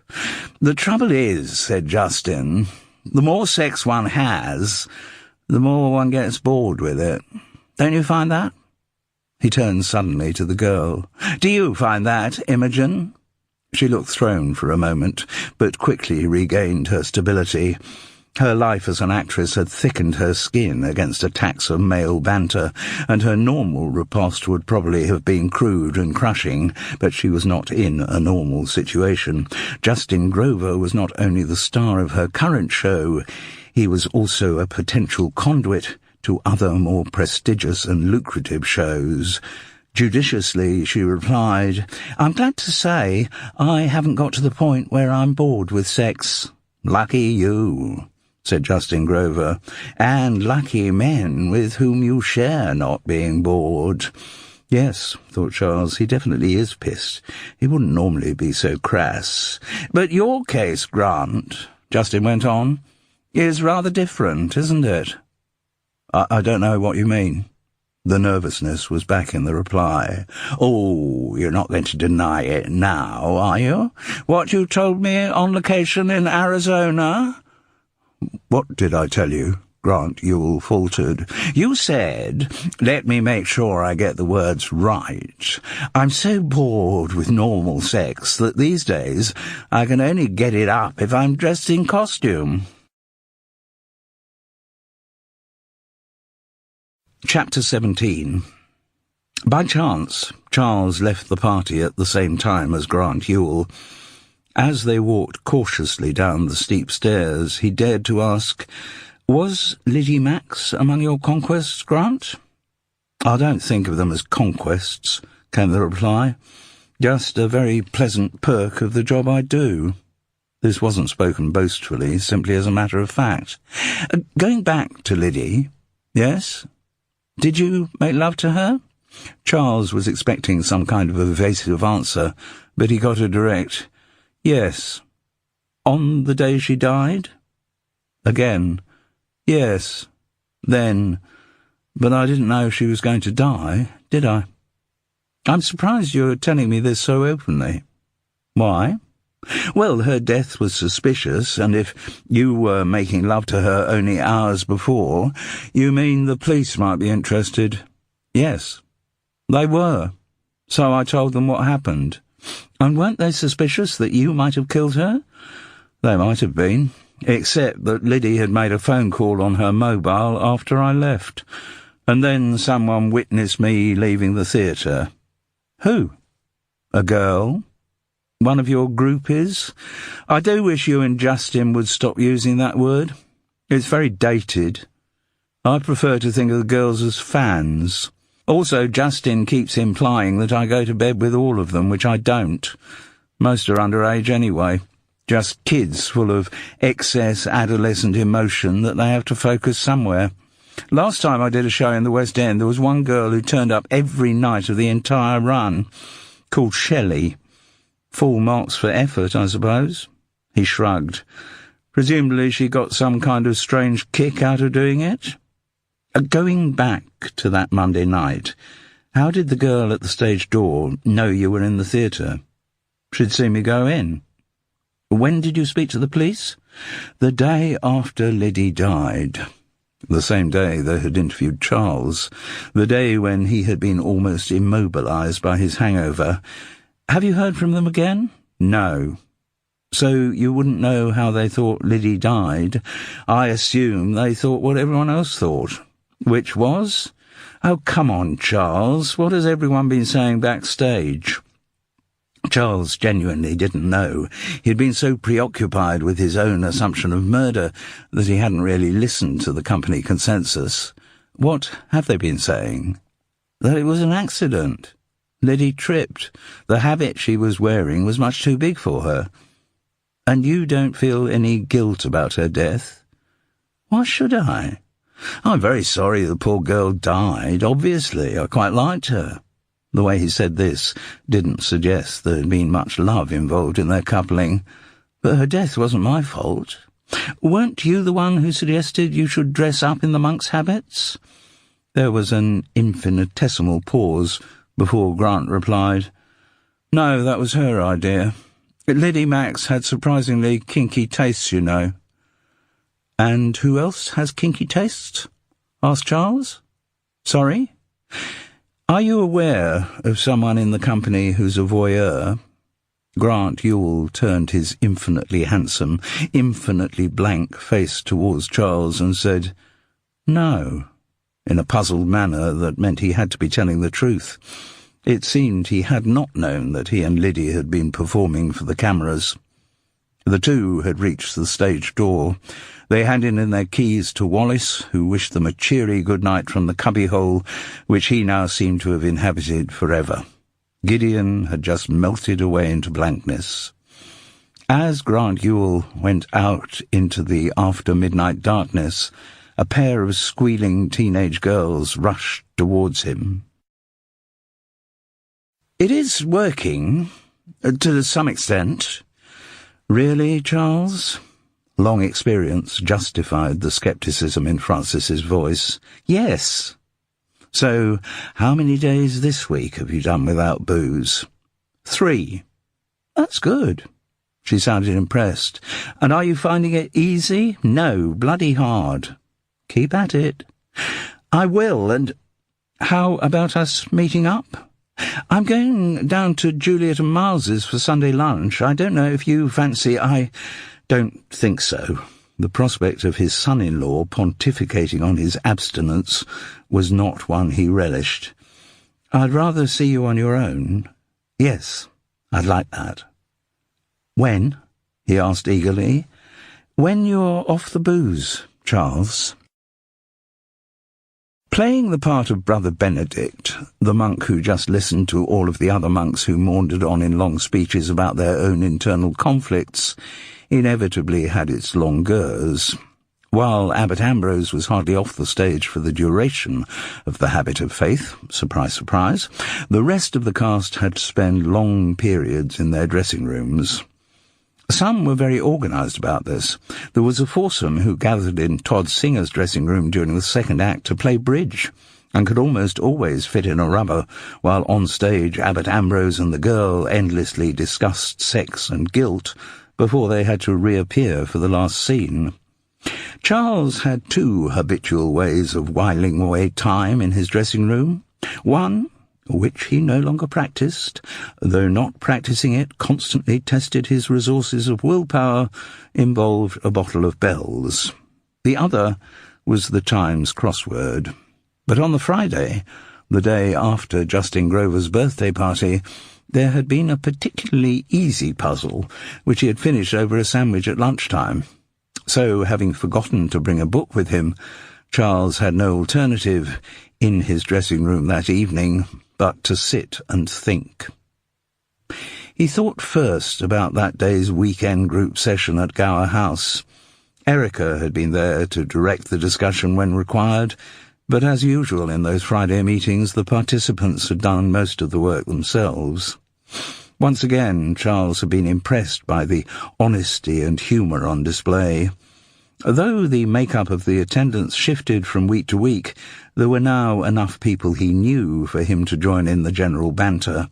"The trouble is," said Justin, "the more sex one has, the more one gets bored with it. Don't you find that?" He turned suddenly to the girl. "Do you find that, Imogen?" She looked thrown for a moment, but quickly regained her stability. Her life as an actress had thickened her skin against attacks of male banter, and her normal riposte would probably have been crude and crushing, but she was not in a normal situation. Justin Grover was not only the star of her current show, he was also a potential conduit to other more prestigious and lucrative shows. Judiciously, she replied, "I'm glad to say I haven't got to the point where I'm bored with sex." "Lucky you," said Justin Grover, "and lucky men with whom you share not being bored." Yes, thought Charles, he definitely is pissed. He wouldn't normally be so crass. "But your case, Grant," Justin went on, "is rather different, isn't it?" I don't know what you mean." The nervousness was back in the reply. "Oh, you're not going to deny it now, are you? What you told me on location in Arizona?" "What did I tell you?" Grant Ewell faltered. "You said, let me make sure I get the words right, I'm so bored with normal sex that these days I can only get it up if I'm dressed in costume." Chapter 17. By chance, Charles left the party at the same time as Grant Ewell. As they walked cautiously down the steep stairs, he dared to ask, "Was Liddy Max among your conquests, Grant?" "I don't think of them as conquests," came the reply. "Just a very pleasant perk of the job I do." This wasn't spoken boastfully, simply as a matter of fact. "Going back to Liddy, yes? Did you make love to her?" Charles was expecting some kind of evasive answer, but he got a direct, "Yes." "On the day she died?" Again, "Yes." Then, "But I didn't know she was going to die, did I?" "I'm surprised you're telling me this so openly." "Why?" "Well, her death was suspicious, and if you were making love to her only hours before, you mean the police might be interested." "Yes." "They were. So I told them what happened." "And weren't they suspicious that you might have killed her?" "They might have been, except that Liddy had made a phone call on her mobile after I left, and then someone witnessed me leaving the theatre." "Who?" "A girl. One of your groupies. I do wish you and Justin would stop using that word. It's very dated. I prefer to think of the girls as fans. Also, Justin keeps implying that I go to bed with all of them, which I don't. Most are underage anyway. Just kids full of excess adolescent emotion that they have to focus somewhere. Last time I did a show in the West End, there was one girl who turned up every night of the entire run, called Shelley. Full marks for effort, I suppose. He shrugged. Presumably she got some kind of strange kick out of doing it. Going back to that Monday night, how did the girl at the stage door know you were in the theatre? She'd seen me go in. When did you speak to the police? The day after Liddy died. The same day they had interviewed Charles. The day when he had been almost immobilised by his hangover. Have you heard from them again? No. So you wouldn't know how they thought Liddy died. I assume they thought what everyone else thought. Which was? Oh, come on, Charles. What has everyone been saying backstage? Charles genuinely didn't know. He'd been so preoccupied with his own assumption of murder that he hadn't really listened to the company consensus. What have they been saying? That it was an accident. Liddy tripped. The habit she was wearing was much too big for her. And you don't feel any guilt about her death? Why should I? I'm very sorry the poor girl died. Obviously, I quite liked her. The way he said this didn't suggest there had been much love involved in their coupling. But her death wasn't my fault. Weren't you the one who suggested you should dress up in the monk's habits? There was an infinitesimal pause before Grant replied, No, that was her idea. Liddy Max had surprisingly kinky tastes, you know. And who else has kinky tastes? Asked Charles. Sorry? Are you aware of someone in the company who's a voyeur? Grant Ewell turned his infinitely handsome, infinitely blank face towards Charles and said, No, in a puzzled manner that meant he had to be telling the truth. It seemed he had not known that he and Liddy had been performing for the cameras. The two had reached the stage door. They handed in their keys to Wallace, who wished them a cheery good night from the cubbyhole, which he now seemed to have inhabited forever. Gideon had just melted away into blankness. As Grant Ewell went out into the after-midnight darkness, a pair of squealing teenage girls rushed towards him. It is working, to some extent. Really, Charles? Long experience justified the scepticism in Francis's voice. Yes. So, how many days this week have you done without booze? 3. That's good. She sounded impressed. And are you finding it easy? No, bloody hard. Keep at it. I will, and how about us meeting up? I'm going down to Juliet and Miles's for Sunday lunch. I don't know if you fancy. I don't think so. The prospect of his son-in-law pontificating on his abstinence was not one he relished. I'd rather see you on your own. Yes, I'd like that. When? He asked eagerly. When you're off the booze, Charles. Playing the part of Brother Benedict, the monk who just listened to all of the other monks who maundered on in long speeches about their own internal conflicts, inevitably had its longueurs. While Abbot Ambrose was hardly off the stage for the duration of the habit of faith, surprise, surprise, the rest of the cast had to spend long periods in their dressing rooms. Some were very organised about this. There was a foursome who gathered in Todd Singer's dressing room during the second act to play bridge, and could almost always fit in a rubber, while on stage Abbot Ambrose and the girl endlessly discussed sex and guilt before they had to reappear for the last scene. Charles had 2 habitual ways of whiling away time in his dressing room. One, which he no longer practised, though not practising it constantly tested his resources of willpower, involved a bottle of Bell's. The other was the Times crossword. But on the Friday, the day after Justin Grover's birthday party, there had been a particularly easy puzzle, which he had finished over a sandwich at lunchtime. So, having forgotten to bring a book with him, Charles had no alternative. in his dressing room that evening, but to sit and think. He thought first about that day's weekend group session at Gower House. Erica had been there to direct the discussion when required, but as usual in those Friday meetings, the participants had done most of the work themselves. Once again, Charles had been impressed by the honesty and humour on display. Though the makeup of the attendance shifted from week to week, there were now enough people he knew for him to join in the general banter,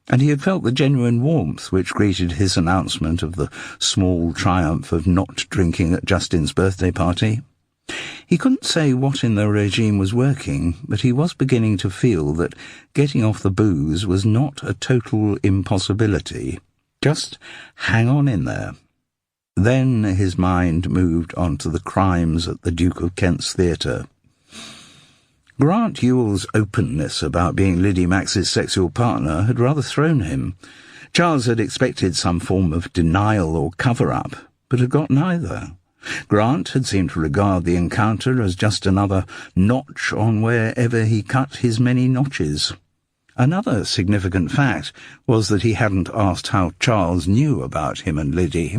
and he had felt the genuine warmth which greeted his announcement of the small triumph of not drinking at Justin's birthday party. He couldn't say what in the regime was working, but he was beginning to feel that getting off the booze was not a total impossibility. Just hang on in there. Then his mind moved on to the crimes at the Duke of Kent's theatre. Grant Ewell's openness about being Liddy Max's sexual partner had rather thrown him. Charles had expected some form of denial or cover-up, but had got neither. Grant had seemed to regard the encounter as just another notch on wherever he cut his many notches. Another significant fact was that he hadn't asked how Charles knew about him and Liddy.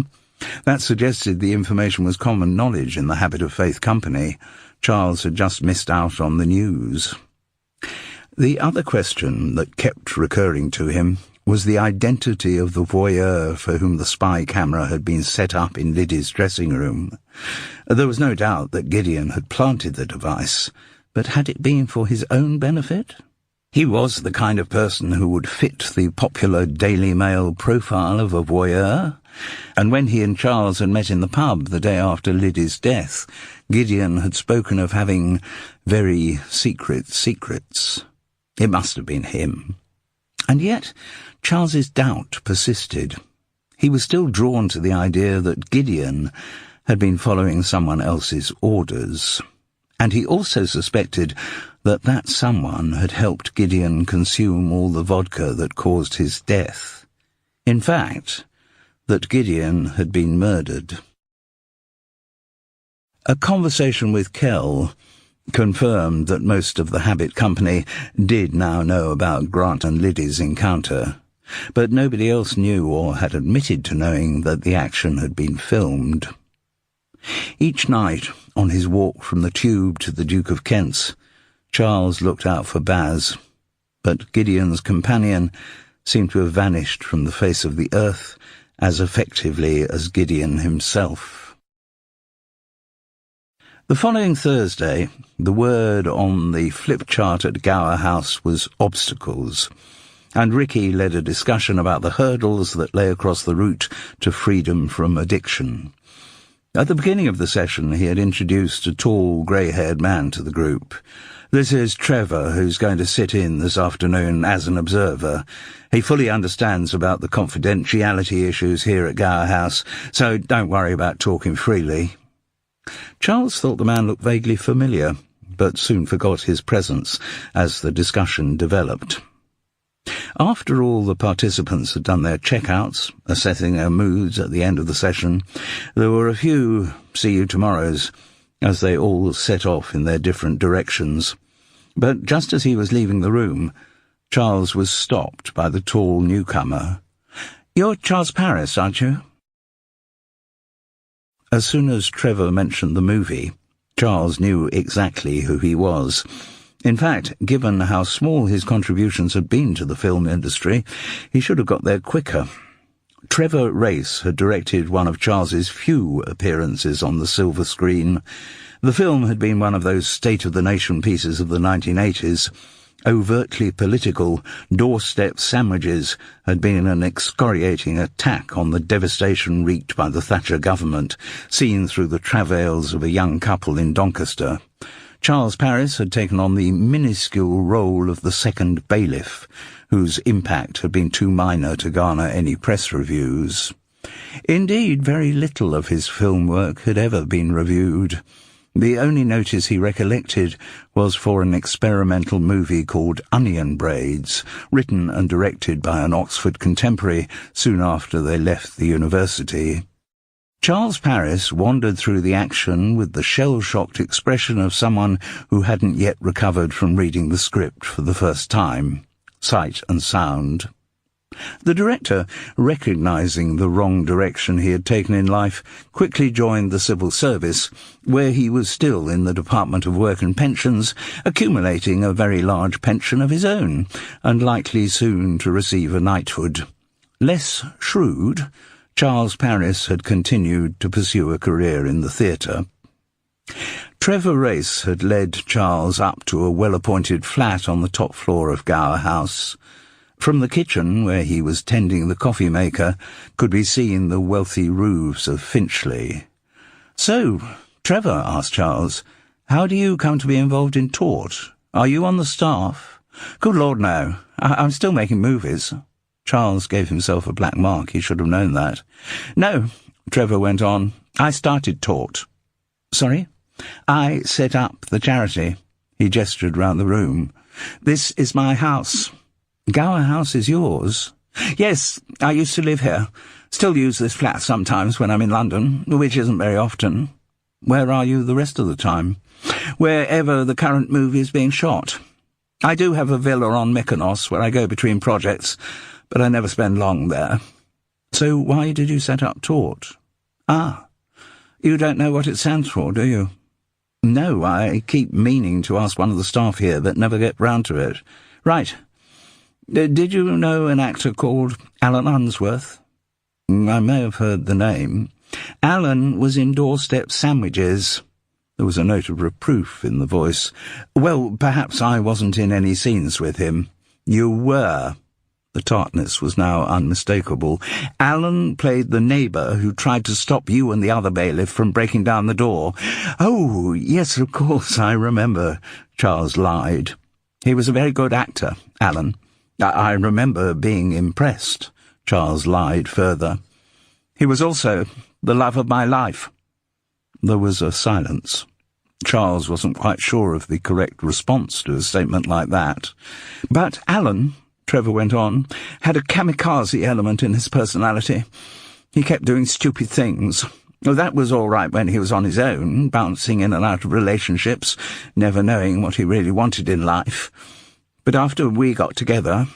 That suggested the information was common knowledge in the Habit of Faith company. Charles had just missed out on the news. The other question that kept recurring to him was the identity of the voyeur for whom the spy camera had been set up in Liddy's dressing room. There was no doubt that Gideon had planted the device, but had it been for his own benefit? He was the kind of person who would fit the popular Daily Mail profile of a voyeur, and when he and Charles had met in the pub the day after Liddy's death, Gideon had spoken of having very secret secrets. It must have been him. And yet Charles's doubt persisted. He was still drawn to the idea that Gideon had been following someone else's orders, and he also suspected that that someone had helped Gideon consume all the vodka that caused his death. In fact, that Gideon had been murdered. A conversation with Kell confirmed that most of the Habit company did now know about Grant and Liddy's encounter, but nobody else knew or had admitted to knowing that the action had been filmed. Each night, on his walk from the Tube to the Duke of Kent's, Charles looked out for Baz, but Gideon's companion seemed to have vanished from the face of the earth as effectively as Gideon himself. The following Thursday, the word on the flip chart at Gower House was obstacles, and Ricky led a discussion about the hurdles that lay across the route to freedom from addiction. At the beginning of the session, he had introduced a tall, grey-haired man to the group. "This is Trevor, who's going to sit in this afternoon as an observer. He fully understands about the confidentiality issues here at Gower House, so don't worry about talking freely." Charles thought the man looked vaguely familiar, but soon forgot his presence as the discussion developed. After all the participants had done their checkouts, assessing their moods at the end of the session, there were a few see-you-tomorrows, as they all set off in their different directions. But just as he was leaving the room, Charles was stopped by the tall newcomer. "You're Charles Paris, aren't you?" As soon as Trevor mentioned the movie, Charles knew exactly who he was. In fact, given how small his contributions had been to the film industry, he should have got there quicker. Trevor Race had directed one of Charles's few appearances on the silver screen. The film had been one of those state-of-the-nation pieces of the 1980s. Overtly political, doorstep sandwiches had been an excoriating attack on the devastation wreaked by the Thatcher government, seen through the travails of a young couple in Doncaster. Charles Paris had taken on the minuscule role of the second bailiff, whose impact had been too minor to garner any press reviews. Indeed, very little of his film work had ever been reviewed. The only notice he recollected was for an experimental movie called Onion Braids, written and directed by an Oxford contemporary soon after they left the university. Charles Paris wandered through the action with the shell-shocked expression of someone who hadn't yet recovered from reading the script for the first time, sight and sound. The director, recognizing the wrong direction he had taken in life, quickly joined the civil service, where he was still in the Department of Work and Pensions, accumulating a very large pension of his own, and likely soon to receive a knighthood. Less shrewd, Charles Paris had continued to pursue a career in the theatre. Trevor Race had led Charles up to a well-appointed flat on the top floor of Gower House. From the kitchen, where he was tending the coffee maker, could be seen the wealthy roofs of Finchley. "So, Trevor," asked Charles, "how do you come to be involved in tort? Are you on the staff?" "Good Lord, no. I'm still making movies." Charles gave himself a black mark. He should have known that. "No," Trevor went on, "I started tort." "Sorry?" "I set up the charity." He gestured round the room. "This is my house." "Gower House is yours?" "Yes, I used to live here. Still use this flat sometimes when I'm in London, which isn't very often." "Where are you the rest of the time?" "Wherever the current movie is being shot. I do have a villa on Mykonos where I go between projects, but I never spend long there." "So why did you set up tort?" "Ah, you don't know what it stands for, do you?" "No, I keep meaning to ask one of the staff here, but never get round to it." "Right. Did you know an actor called Alan Unsworth?" "I may have heard the name." "Alan was in Doorstep Sandwiches." There was a note of reproof in the voice. "Well, perhaps I wasn't in any scenes with him." "You were." The tartness was now unmistakable. "Alan played the neighbour who tried to stop you and the other bailiff from breaking down the door." "Oh, yes, of course, I remember," Charles lied. "He was a very good actor, Alan. I remember being impressed." Charles lied further. "He was also the love of my life." There was a silence. Charles wasn't quite sure of the correct response to a statement like that. "But Alan," Trevor went on, "had a kamikaze element in his personality. He kept doing stupid things. That was all right when he was on his own, bouncing in and out of relationships, never knowing what he really wanted in life. But after we got together,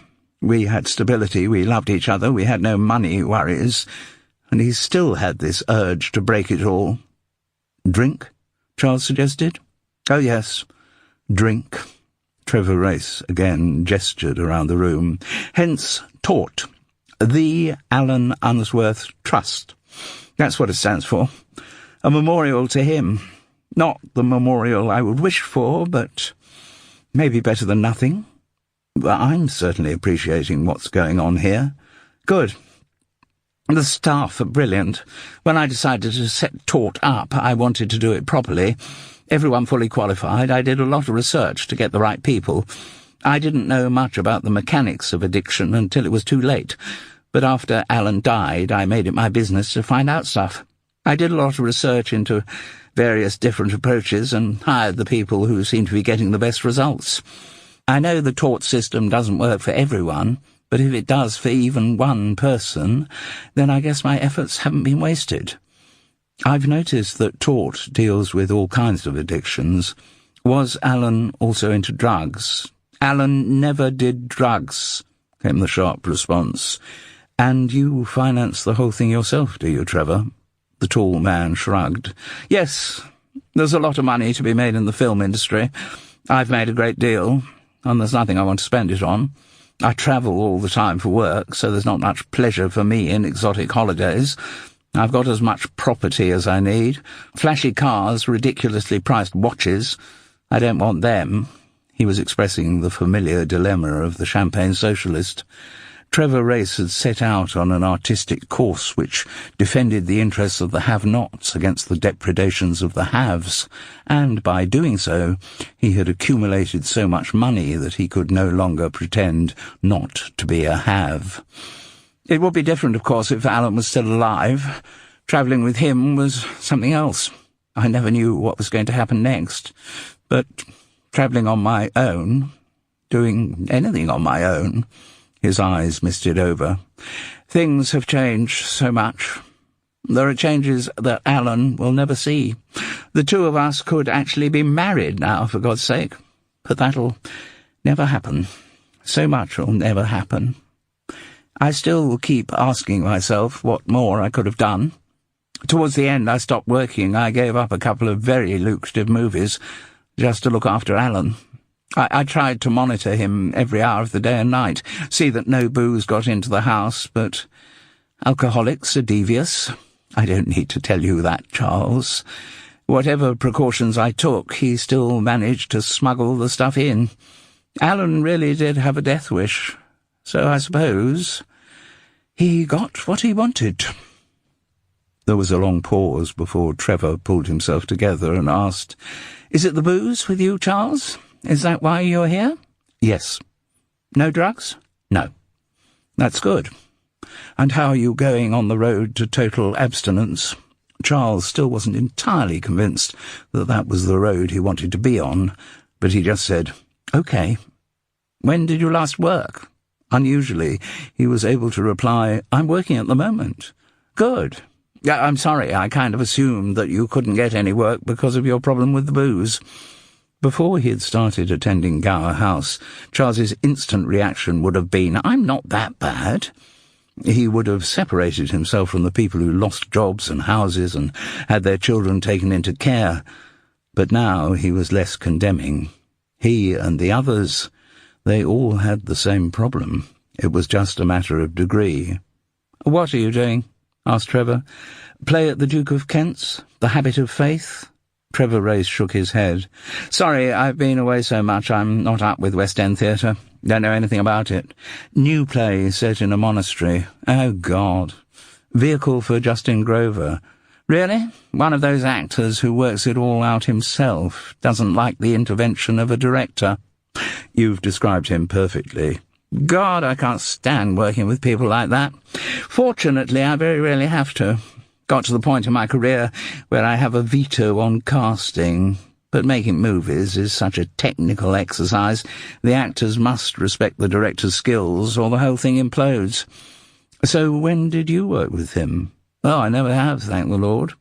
we had stability, we loved each other, we had no money worries, and he still had this urge to break it all." "Drink?" Charles suggested. "Oh, yes, drink." Trevor Race again gestured around the room. "Hence, tort. The Alan Unsworth Trust. That's what it stands for. A memorial to him. Not the memorial I would wish for, but maybe better than nothing. I'm certainly appreciating what's going on here." "Good. The staff are brilliant. When I decided to set tort up, I wanted to do it properly. Everyone fully qualified. I did a lot of research to get the right people. I didn't know much about the mechanics of addiction until it was too late. But after Alan died, I made it my business to find out stuff. I did a lot of research into various different approaches and hired the people who seem to be getting the best results. I know the tort system doesn't work for everyone, but if it does for even one person, then I guess my efforts haven't been wasted. I've noticed that tort deals with all kinds of addictions. Was Alan also into drugs?" "Alan never did drugs," came the sharp response. "And you finance the whole thing yourself, do you, Trevor?" The tall man shrugged. "Yes, there's a lot of money to be made in the film industry. I've made a great deal, and there's nothing I want to spend it on. I travel all the time for work, so there's not much pleasure for me in exotic holidays. I've got as much property as I need. Flashy cars, ridiculously priced watches. I don't want them." He was expressing the familiar dilemma of the champagne socialist. Trevor Race had set out on an artistic course which defended the interests of the have-nots against the depredations of the haves, and by doing so he had accumulated so much money that he could no longer pretend not to be a have. It would be different, of course, if Alan was still alive. Travelling with him was something else. I never knew what was going to happen next. But travelling on my own, doing anything on my own, his eyes misted over. Things have changed so much. There are changes that Alan will never see. The two of us could actually be married now, for God's sake. But that'll never happen. So much will never happen. I still keep asking myself what more I could have done. Towards the end, I stopped working. I gave up a couple of very lucrative movies just to look after Alan. I tried to monitor him every hour of the day and night, see that no booze got into the house, but alcoholics are devious. I don't need to tell you that, Charles. Whatever precautions I took, he still managed to smuggle the stuff in. Alan really did have a death wish, so I suppose he got what he wanted. There was a long pause before Trevor pulled himself together and asked, "Is it the booze with you, Charles? Is that why you're here?" "Yes." "No drugs?" "No." "That's good. And how are you going on the road to total abstinence?" Charles still wasn't entirely convinced that that was the road he wanted to be on, but he just said, "Okay." "When did you last work?" Unusually, he was able to reply, "I'm working at the moment." "Good. I'm sorry, I kind of assumed that you couldn't get any work because of your problem with the booze." Before he had started attending Gower House, Charles's instant reaction would have been, "I'm not that bad." He would have separated himself from the people who lost jobs and houses and had their children taken into care. But now he was less condemning. He and the others, they all had the same problem. It was just a matter of degree. "What are you doing?" asked Trevor. "Play at the Duke of Kent's? The Habit of Faith?" Trevor Race shook his head. "Sorry, I've been away so much I'm not up with West End theatre. Don't know anything about it. New play set in a monastery. Oh, God. Vehicle for Justin Grover. Really? One of those actors who works it all out himself, doesn't like the intervention of a director." "You've described him perfectly." "God, I can't stand working with people like that. Fortunately, I very rarely have to. Got to the point in my career where I have a veto on casting. But making movies is such a technical exercise. The actors must respect the director's skills or the whole thing implodes." "So when did you work with him?" "Oh, I never have, thank the Lord.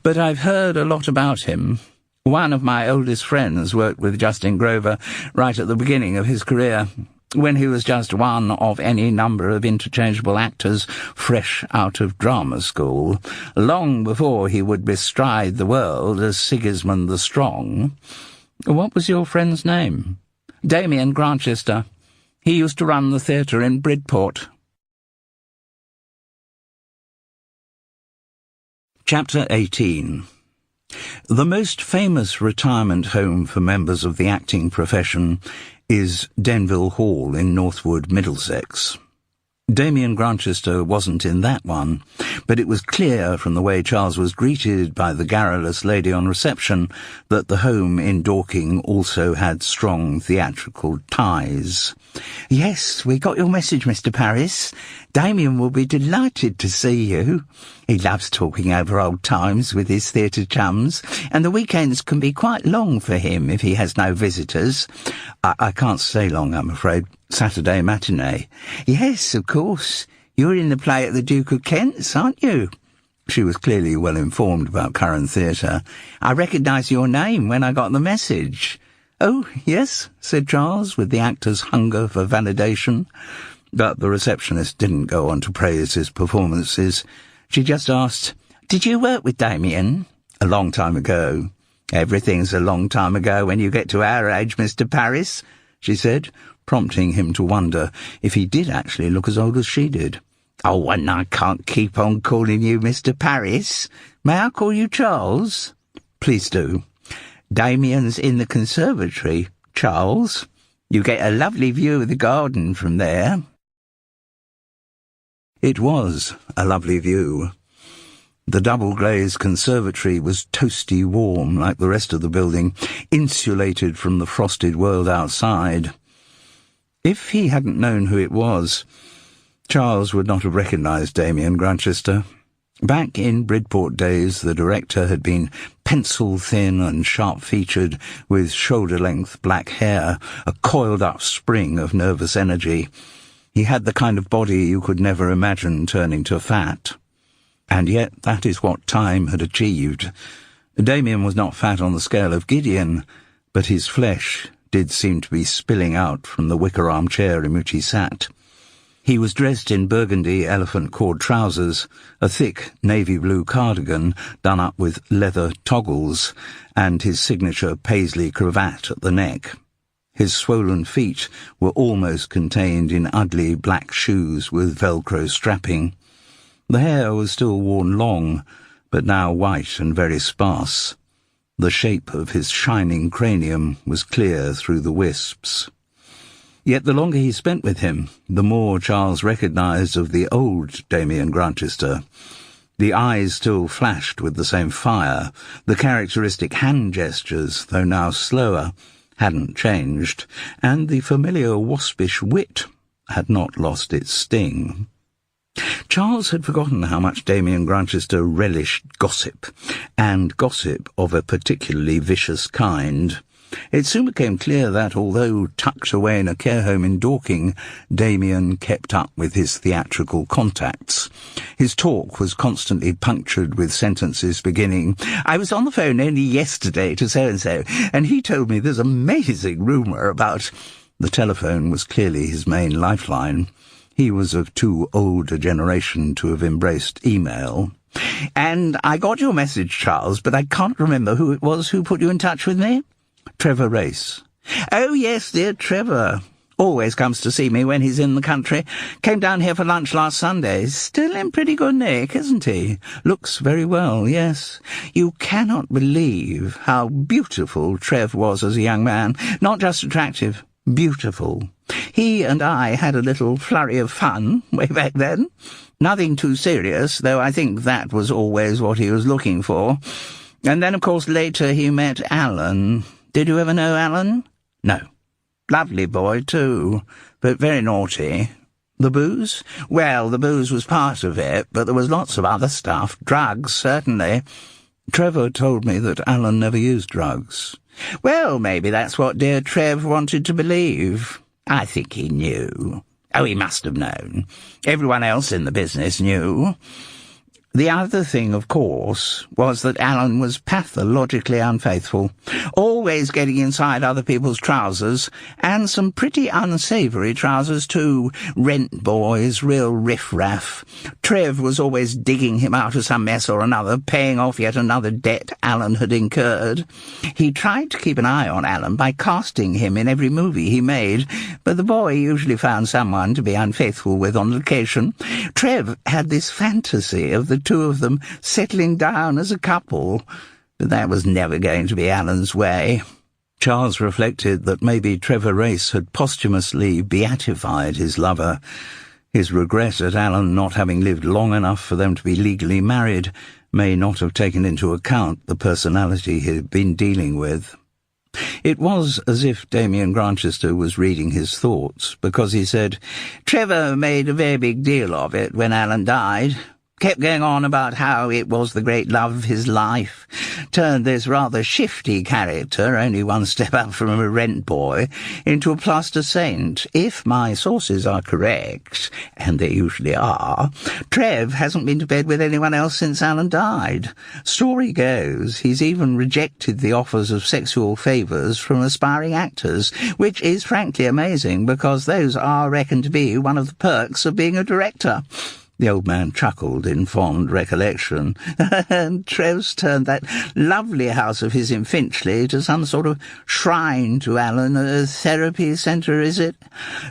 But I've heard a lot about him. One of my oldest friends worked with Justin Grover right at the beginning of his career, when he was just one of any number of interchangeable actors fresh out of drama school, long before he would bestride the world as Sigismund the Strong." "What was your friend's name?" "Damien Grantchester. He used to run the theatre in Bridport." Chapter 18. The most famous retirement home for members of the acting profession is Denville Hall in Northwood, Middlesex. Damien Grantchester wasn't in that one, but it was clear from the way Charles was greeted by the garrulous lady on reception that the home in Dorking also had strong theatrical ties. "Yes, we got your message, Mr. Parris. Damien will be delighted to see you. He loves talking over old times with his theatre chums, and the weekends can be quite long for him if he has no visitors." I can't stay long, I'm afraid. Saturday matinee." "Yes, of course. You're in the play at the Duke of Kent's, aren't you?" She was clearly well informed about current theatre. "I recognised your name when I got the message." "Oh, yes," said Charles, with the actor's hunger for validation. But the receptionist didn't go on to praise his performances. She just asked, "Did you work with Damien?" "A long time ago." "Everything's a long time ago when you get to our age, Mr. Parris," she said, prompting him to wonder if he did actually look as old as she did. "Oh, and I can't keep on calling you Mr. Parris. May I call you Charles?" "Please do." "Damien's in the conservatory, Charles. You get a lovely view of the garden from there." It was a lovely view. The double-glazed conservatory was toasty warm like the rest of the building, insulated from the frosted world outside. If he hadn't known who it was, Charles would not have recognised Damien Grantchester. Back in Bridport days, the director had been pencil-thin and sharp-featured, with shoulder-length black hair, a coiled-up spring of nervous energy. He had the kind of body you could never imagine turning to fat. And yet that is what time had achieved. Damien was not fat on the scale of Gideon, but his flesh did seem to be spilling out from the wicker armchair in which he sat. He was dressed in burgundy elephant-cord trousers, a thick navy blue cardigan done up with leather toggles, and his signature paisley cravat at the neck. His swollen feet were almost contained in ugly black shoes with Velcro strapping. The hair was still worn long, but now white and very sparse. The shape of his shining cranium was clear through the wisps. Yet the longer he spent with him, the more Charles recognised of the old Damien Grantchester. The eyes still flashed with the same fire. The characteristic hand gestures, though now slower, hadn't changed, and the familiar waspish wit had not lost its sting. Charles had forgotten how much Damien Grantchester relished gossip, and gossip of a particularly vicious kind. It soon became clear that, although tucked away in a care home in Dorking, Damien kept up with his theatrical contacts. His talk was constantly punctured with sentences beginning, "I was on the phone only yesterday to so-and-so, and he told me there's amazing rumour about—" The telephone was clearly his main lifeline. He was of too old a generation to have embraced email. "And I got your message, Charles, but I can't remember who it was who put you in touch with me." "Trevor Race." "Oh, yes, dear Trevor. Always comes to see me when he's in the country. Came down here for lunch last Sunday. Still in pretty good nick, isn't he? Looks very well, yes. You cannot believe how beautiful Trev was as a young man. Not just attractive, beautiful. He and I had a little flurry of fun way back then. Nothing too serious, though I think that was always what he was looking for. And then, of course, later he met Alan. Did you ever know Alan?" "No." "Lovely boy, too, but very naughty." "The booze?" "Well, the booze was part of it, but there was lots of other stuff. Drugs, certainly." "Trevor told me that Alan never used drugs." "Well, maybe that's what dear Trev wanted to believe. I think he knew. Oh, he must have known. Everyone else in the business knew. The other thing, of course, was that Alan was pathologically unfaithful, always getting inside other people's trousers, and some pretty unsavoury trousers too. Rent boys, real riff-raff. Trev was always digging him out of some mess or another, paying off yet another debt Alan had incurred. He tried to keep an eye on Alan by casting him in every movie he made, but the boy usually found someone to be unfaithful with on location. Trev had this fantasy of the two of them settling down as a couple, but that was never going to be Alan's way. Charles reflected that maybe Trevor Race had posthumously beatified his lover. His regret at Alan not having lived long enough for them to be legally married may not have taken into account the personality he had been dealing with. It was as if Damien Grantchester was reading his thoughts, because he said, "Trevor made a very big deal of it when Alan died. Kept going on about how it was the great love of his life. Turned this rather shifty character, only one step up from a rent boy, into a plaster saint. If my sources are correct, and they usually are, Trev hasn't been to bed with anyone else since Alan died. Story goes he's even rejected the offers of sexual favours from aspiring actors, which is frankly amazing, because those are reckoned to be one of the perks of being a director." The old man chuckled in fond recollection. "And Trev's turned that lovely house of his in Finchley to some sort of shrine to Alan, a therapy centre, is it?"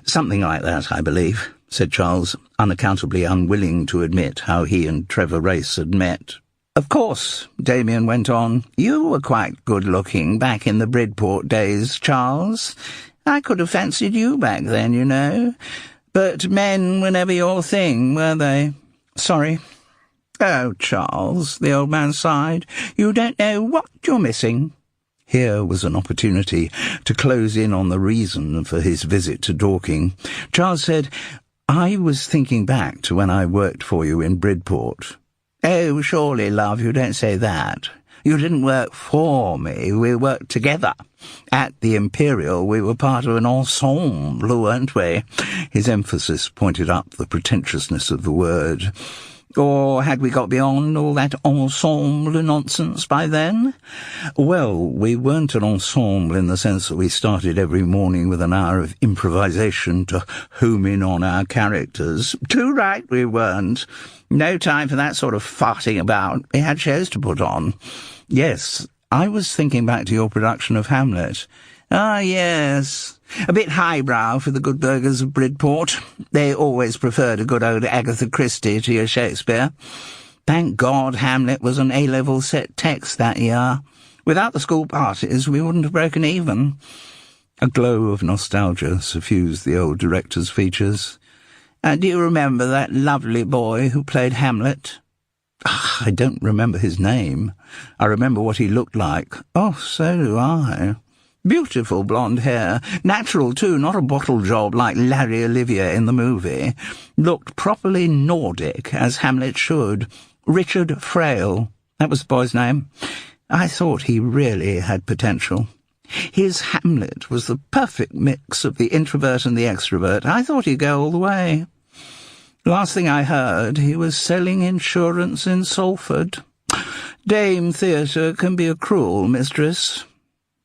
"Something like that, I believe," said Charles, unaccountably unwilling to admit how he and Trevor Race had met. "Of course," Damien went on, "you were quite good-looking back in the Bridport days, Charles. I could have fancied you back then, you know. But men were never your thing, were they?" "Sorry." "Oh, Charles," the old man sighed, "you don't know what you're missing." Here was an opportunity to close in on the reason for his visit to Dorking. Charles said, "I was thinking back to when I worked for you in Bridport." "Oh, surely, love, you don't say that. You didn't work for me, we worked together. At the Imperial, we were part of an ensemble, weren't we? His emphasis pointed up the pretentiousness of the word. Or had we got beyond all that ensemble nonsense by then? Well, we weren't an ensemble in the sense that we started every morning with an hour of improvisation to home in on our characters. Too right we weren't. No time for that sort of farting about. We had shows to put on. Yes, I was thinking back to your production of Hamlet. Ah, yes. A bit highbrow for the good burghers of Bridport. They always preferred a good old Agatha Christie to your Shakespeare. Thank God Hamlet was an A-level set text that year. Without the school parties, we wouldn't have broken even. A glow of nostalgia suffused the old director's features. Do you remember that lovely boy who played Hamlet? I don't remember his name. I remember what he looked like. Oh, so do I. Beautiful blonde hair. Natural, too, not a bottle job like Larry Olivier in the movie. Looked properly Nordic, as Hamlet should. Richard Frail. That was the boy's name. I thought he really had potential. His Hamlet was the perfect mix of the introvert and the extrovert. I thought he'd go all the way. Last thing I heard, he was selling insurance in Salford. Dame Theatre can be a cruel mistress.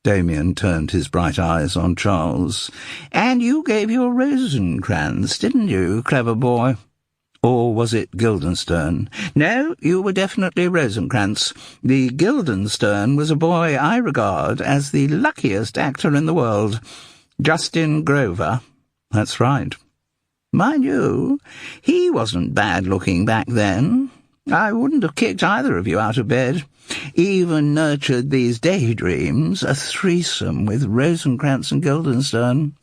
Damien turned his bright eyes on Charles. And you gave your Rosencrantz, didn't you, clever boy? Or was it Guildenstern? No, you were definitely Rosencrantz. The Guildenstern was a boy I regard as the luckiest actor in the world. Justin Grover. That's right. Mind you, he wasn't bad-looking back then. I wouldn't have kicked either of you out of bed. Even nurtured these daydreams, a threesome with Rosencrantz and Guildenstern.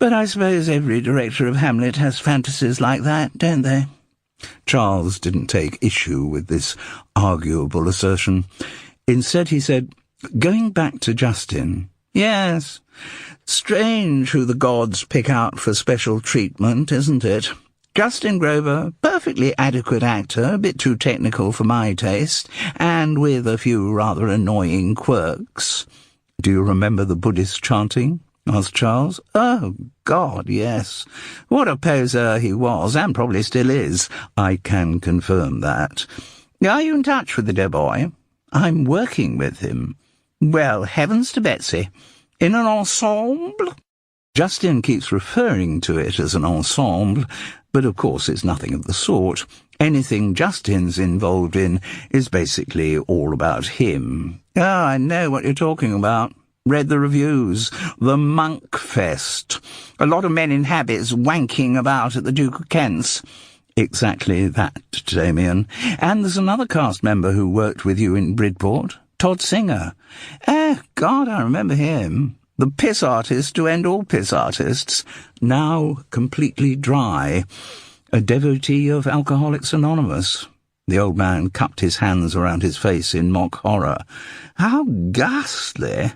But I suppose every director of Hamlet has fantasies like that, don't they? Charles didn't take issue with this arguable assertion. Instead he said, going back to Justin, yes, strange who the gods pick out for special treatment, isn't it? Justin Grover, perfectly adequate actor, a bit too technical for my taste, and with a few rather annoying quirks. Do you remember the Buddhist chanting? Asked Charles. Oh, God, yes. What a poser he was, and probably still is. I can confirm that. Are you in touch with the dear boy? I'm working with him. Well, heavens to Betsy. In an ensemble? Justin keeps referring to it as an ensemble, but of course it's nothing of the sort. Anything Justin's involved in is basically all about him. Ah, I know what you're talking about. Read the reviews. The Monk Fest. A lot of men in habits wanking about at the Duke of Kent's. Exactly that, Damien. And there's another cast member who worked with you in Bridport, Todd Singer. God, I remember him. The piss artist to end all piss artists, now completely dry. A devotee of Alcoholics Anonymous. The old man cupped his hands around his face in mock horror. How ghastly!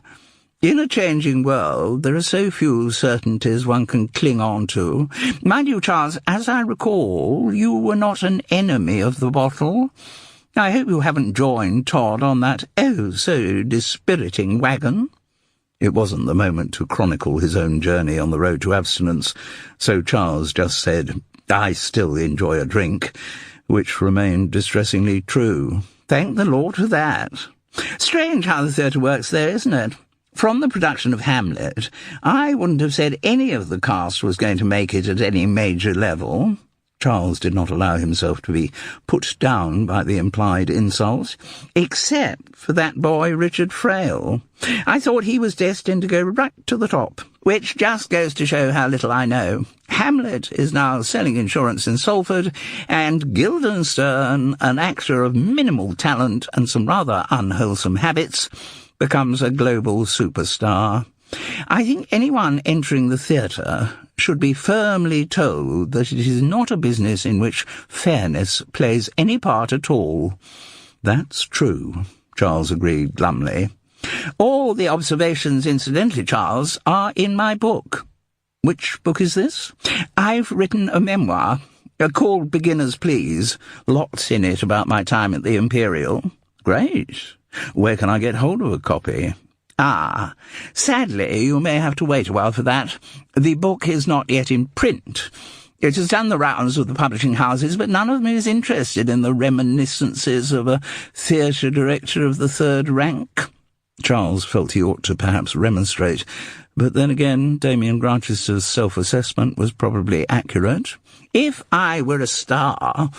In a changing world, there are so few certainties one can cling on to. Mind you, Charles, as I recall, you were not an enemy of the bottle. I hope you haven't joined Todd on that oh-so-dispiriting wagon. It wasn't the moment to chronicle his own journey on the road to abstinence, so Charles just said, I still enjoy a drink, which remained distressingly true. Thank the Lord for that. Strange how the theatre works there, isn't it? From the production of Hamlet, I wouldn't have said any of the cast was going to make it at any major level. Charles did not allow himself to be put down by the implied insult, except for that boy Richard Frail. I thought he was destined to go right to the top, which just goes to show how little I know. Hamlet is now selling insurance in Salford, and Guildenstern, an actor of minimal talent and some rather unwholesome habits, becomes a global superstar. I think anyone entering the theatre should be firmly told that it is not a business in which fairness plays any part at all. That's true, Charles agreed glumly. All the observations, incidentally, Charles, are in my book. Which book is this? I've written a memoir, called Beginners Please. Lots in it about my time at the Imperial. Great. Where can I get hold of a copy? Ah, sadly, you may have to wait a while for that. The book is not yet in print. It has done the rounds of the publishing houses, but none of them is interested in the reminiscences of a theatre director of the third rank. Charles felt he ought to perhaps remonstrate, but then again, Damien Granchester's self-assessment was probably accurate. If I were a star,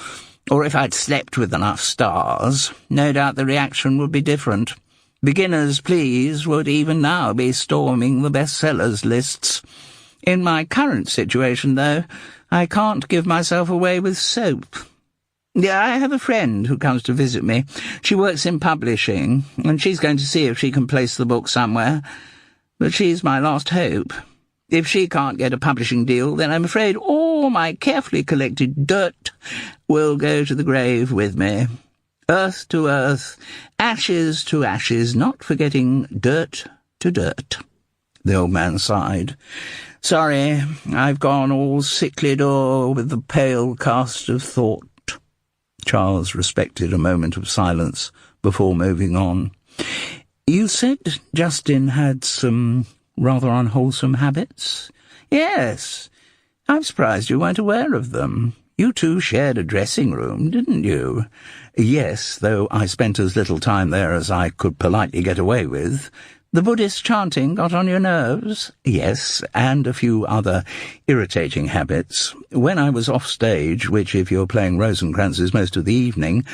or if I'd slept with enough stars, no doubt the reaction would be different. Beginners, please, would even now be storming the bestsellers lists. In my current situation, though, I can't give myself away with soap. Yeah, I have a friend who comes to visit me. She works in publishing, and she's going to see if she can place the book somewhere. But she's my last hope. If she can't get a publishing deal, then I'm afraid all my carefully collected dirt will go to the grave with me. Earth to earth, ashes to ashes, not forgetting dirt to dirt. The old man sighed. Sorry, I've gone all sickly door with the pale cast of thought. Charles respected a moment of silence before moving on. You said Justin had some rather unwholesome habits? Yes. I'm surprised you weren't aware of them. You two shared a dressing room, didn't you? Yes, though I spent as little time there as I could politely get away with. The Buddhist chanting got on your nerves? Yes, and a few other irritating habits. When I was off stage, which if you're playing Rosencrantz most of the evening,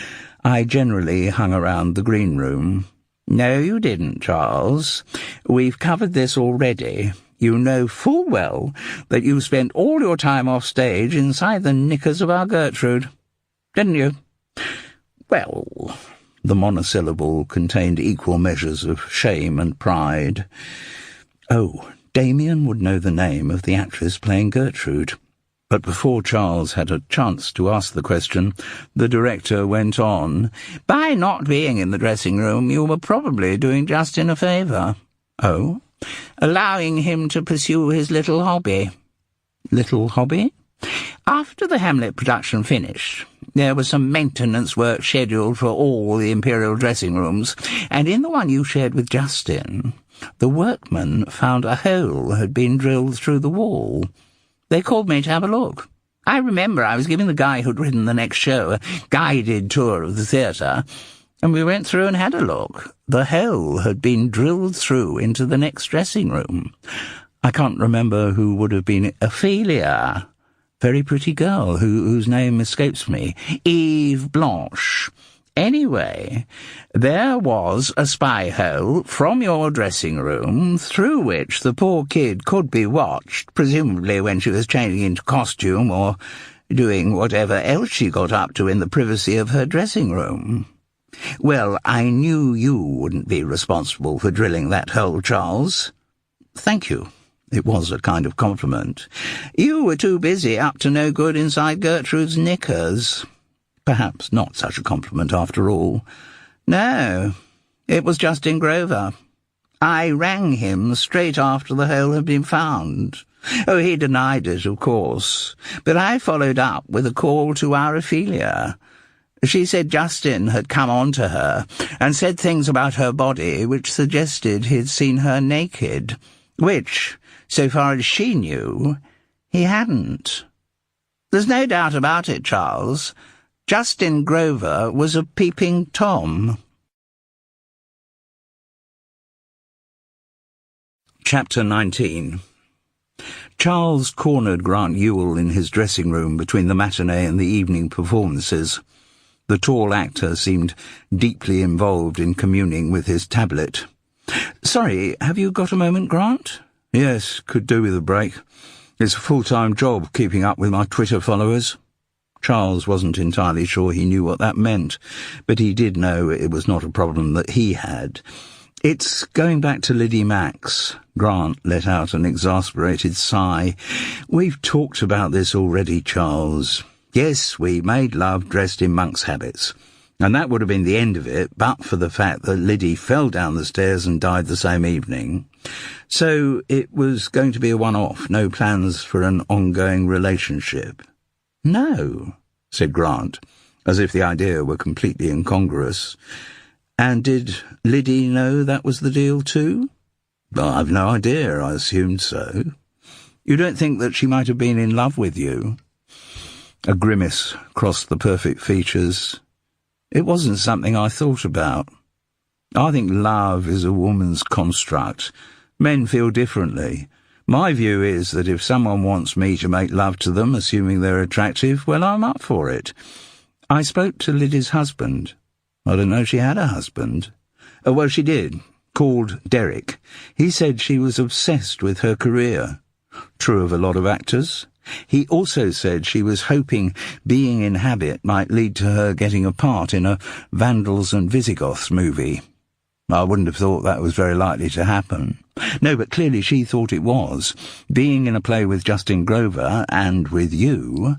I generally hung around the green room. No, you didn't, Charles. We've covered this already. You know full well that you spent all your time off stage inside the knickers of our Gertrude. Didn't you? Well, the monosyllable contained equal measures of shame and pride. Oh, Damien would know the name of the actress playing Gertrude. But before Charles had a chance to ask the question, the director went on, By not being in the dressing room, you were probably doing Justin a favour. Oh? Allowing him to pursue his little hobby. Little hobby? After the Hamlet production finished, there was some maintenance work scheduled for all the Imperial dressing rooms, and in the one you shared with Justin, the workmen found a hole had been drilled through the wall. They called me to have a look. I remember I was giving the guy who'd written the next show a guided tour of the theatre, and we went through and had a look. The hole had been drilled through into the next dressing room. I can't remember who would have been Ophelia. Very pretty girl whose name escapes me. Eve Blanche. Anyway, there was a spy hole from your dressing room through which the poor kid could be watched, presumably when she was changing into costume or doing whatever else she got up to in the privacy of her dressing room. Well, I knew you wouldn't be responsible for drilling that hole, Charles. Thank you. It was a kind of compliment. You were too busy up to no good inside Gertrude's knickers. Perhaps not such a compliment after all. No, it was Justin Grover. I rang him straight after the hole had been found. Oh, he denied it, of course, but I followed up with a call to our Ophelia. She said Justin had come on to her and said things about her body which suggested he'd seen her naked, which, so far as she knew, he hadn't. There's no doubt about it, Charles. Justin Grover was a peeping Tom. Chapter 19. Charles cornered Grant Ewell in his dressing room between the matinee and the evening performances. The tall actor seemed deeply involved in communing with his tablet. "Sorry, have you got a moment, Grant?" "Yes, could do with a break. It's a full-time job keeping up with my Twitter followers." Charles wasn't entirely sure he knew what that meant, but he did know it was not a problem that he had. "It's going back to Liddy Max." Grant let out an exasperated sigh. "We've talked about this already, Charles. Yes, we made love dressed in monk's habits, and that would have been the end of it but for the fact that Liddy fell down the stairs and died the same evening. So it was going to be a one-off, no plans for an ongoing relationship." "No," said Grant, as if the idea were completely incongruous. "And did Liddy know that was the deal too?" I've no idea. I assumed so. You don't think that she might have been in love with you? A grimace crossed the perfect features. It wasn't something I thought about. I think love is a woman's construct. Men feel differently. My view is that if someone wants me to make love to them, assuming they're attractive, well, I'm up for it. I spoke to Liddy's husband. I don't know she had a husband. Well, she did, called Derek. He said she was obsessed with her career. True of a lot of actors. He also said she was hoping being in habit might lead to her getting a part in a Vandals and Visigoths movie. I wouldn't have thought that was very likely to happen. No, but clearly she thought it was. Being in a play with Justin Grover and with you,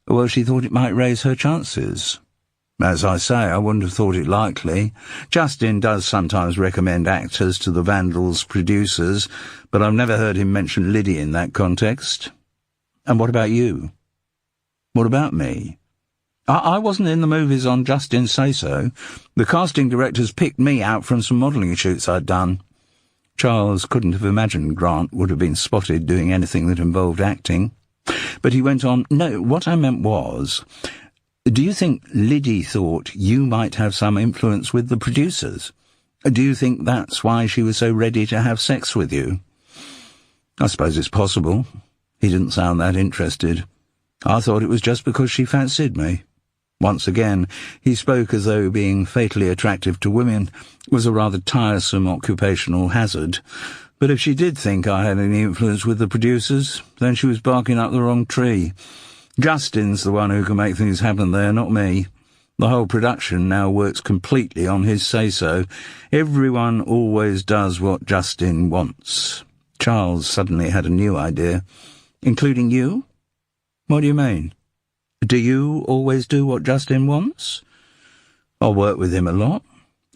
well, she thought it might raise her chances. As I say, I wouldn't have thought it likely. Justin does sometimes recommend actors to the Vandals' producers, but I've never heard him mention Liddy in that context. And what about you? What about me? I wasn't in the movies on Justin's say-so. The casting directors picked me out from some modelling shoots I'd done. Charles couldn't have imagined Grant would have been spotted doing anything that involved acting. But he went on, no, what I meant was, do you think Liddy thought you might have some influence with the producers? Do you think that's why she was so ready to have sex with you? I suppose it's possible. He didn't sound that interested. I thought it was just because she fancied me. Once again, he spoke as though being fatally attractive to women was a rather tiresome occupational hazard. But if she did think I had any influence with the producers, then she was barking up the wrong tree. Justin's the one who can make things happen there, not me. The whole production now works completely on his say-so. Everyone always does what Justin wants. Charles suddenly had a new idea. Including you? What do you mean? Do you always do what Justin wants? I work with him a lot.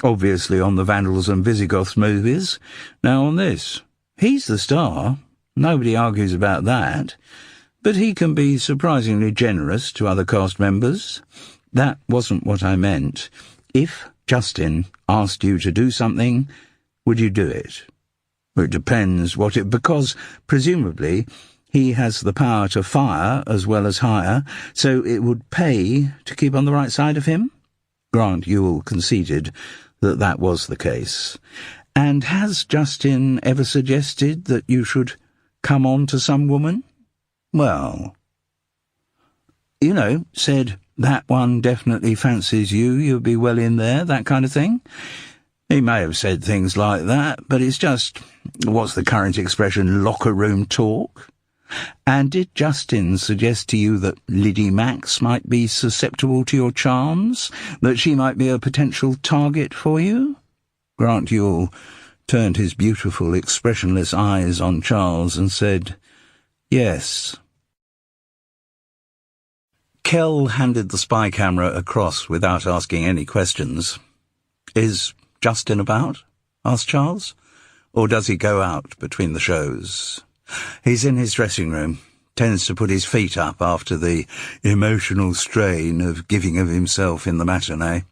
Obviously on the Vandals and Visigoths movies. Now on this. He's the star. Nobody argues about that. But he can be surprisingly generous to other cast members. That wasn't what I meant. If Justin asked you to do something, would you do it? It depends what it... Because, presumably, he has the power to fire as well as hire, so it would pay to keep on the right side of him? Grant Ewell conceded that that was the case. And has Justin ever suggested that you should come on to some woman? Well, said, that one definitely fancies you, you'll be well in there, that kind of thing. He may have said things like that, but it's just, what's the current expression, locker room talk? And did Justin suggest to you that Liddy Max might be susceptible to your charms, that she might be a potential target for you? Grant Ewell turned his beautiful, expressionless eyes on Charles and said, yes. Kell handed the spy camera across without asking any questions. Is Justin about? Asked Charles. Or does he go out between the shows? He's in his dressing room. Tends to put his feet up after the emotional strain of giving of himself in the matinee.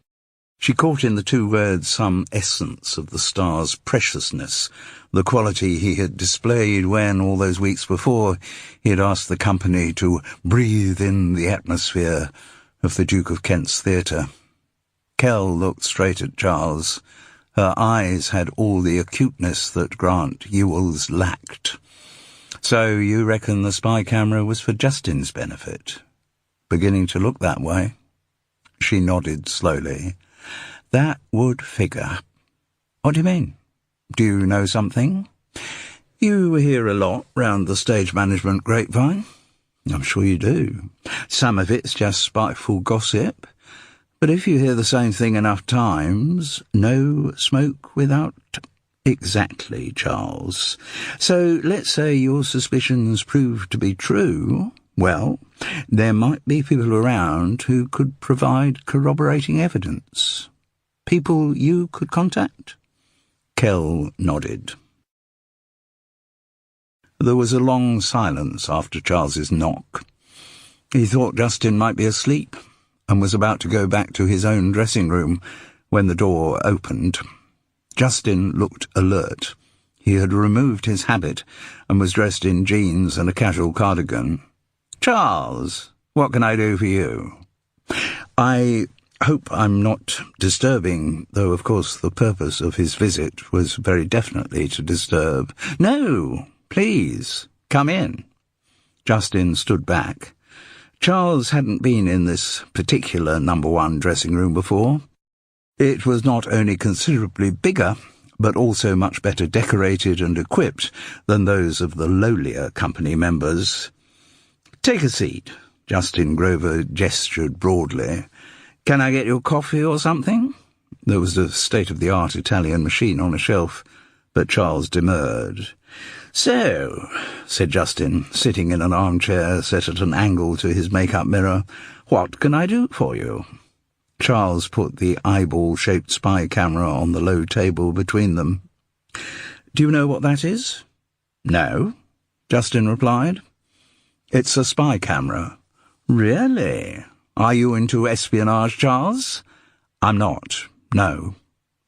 She caught in the two words some essence of the star's preciousness, the quality he had displayed when, all those weeks before, he had asked the company to breathe in the atmosphere of the Duke of Kent's theatre. Kell looked straight at Charles. Her eyes had all the acuteness that Grant Ewell's lacked. So you reckon the spy camera was for Justin's benefit? Beginning to look that way. She nodded slowly. That would figure. What do you mean? Do you know something? You hear a lot round the stage management grapevine. I'm sure you do. Some of it's just spiteful gossip. But if you hear the same thing enough times, no smoke without... Exactly, Charles. So let's say your suspicions prove to be true. Well, there might be people around who could provide corroborating evidence. People you could contact? Kell nodded. There was a long silence after Charles's knock. He thought Justin might be asleep and was about to go back to his own dressing room when the door opened. Justin looked alert. He had removed his habit and was dressed in jeans and a casual cardigan. "Charles, what can I do for you?" "I hope I'm not disturbing, though of course the purpose of his visit was very definitely to disturb." "No, please, come in." Justin stood back. Charles hadn't been in this particular number 1 dressing room before. It was not only considerably bigger, but also much better decorated and equipped than those of the lowlier company members. "Take a seat," Justin Grover gestured broadly. "Can I get your coffee or something?" There was a state-of-the-art Italian machine on a shelf, but Charles demurred. "So," said Justin, sitting in an armchair set at an angle to his make-up mirror, "what can I do for you?" Charles put the eyeball-shaped spy camera on the low table between them. "Do you know what that is?" "No," Justin replied. "It's a spy camera." "Really? Are you into espionage, Charles?" "I'm not, no."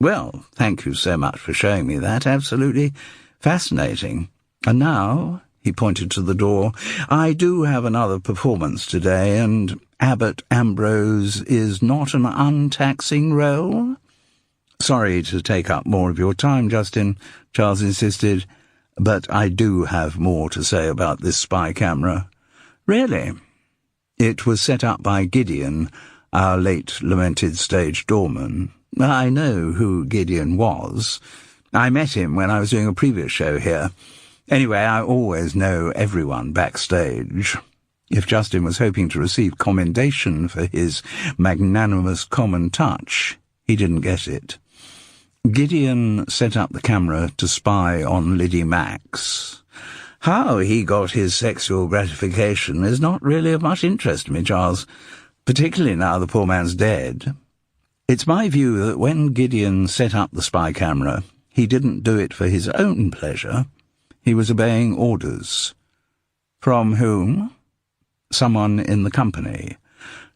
"Well, thank you so much for showing me that. Absolutely fascinating. And now," he pointed to the door, "I do have another performance today, and Abbot Ambrose is not an untaxing role." "Sorry to take up more of your time, Justin," Charles insisted, "but I do have more to say about this spy camera." "Really?" "It was set up by Gideon, our late lamented stage doorman." "I know who Gideon was. I met him when I was doing a previous show here. Anyway, I always know everyone backstage." If Justin was hoping to receive commendation for his magnanimous common touch, he didn't get it. Gideon set up the camera to spy on Liddy Max. How he got his sexual gratification is not really of much interest to me, Charles, particularly now the poor man's dead. It's my view that when Gideon set up the spy camera, he didn't do it for his own pleasure. He was obeying orders. From whom? Someone in the company.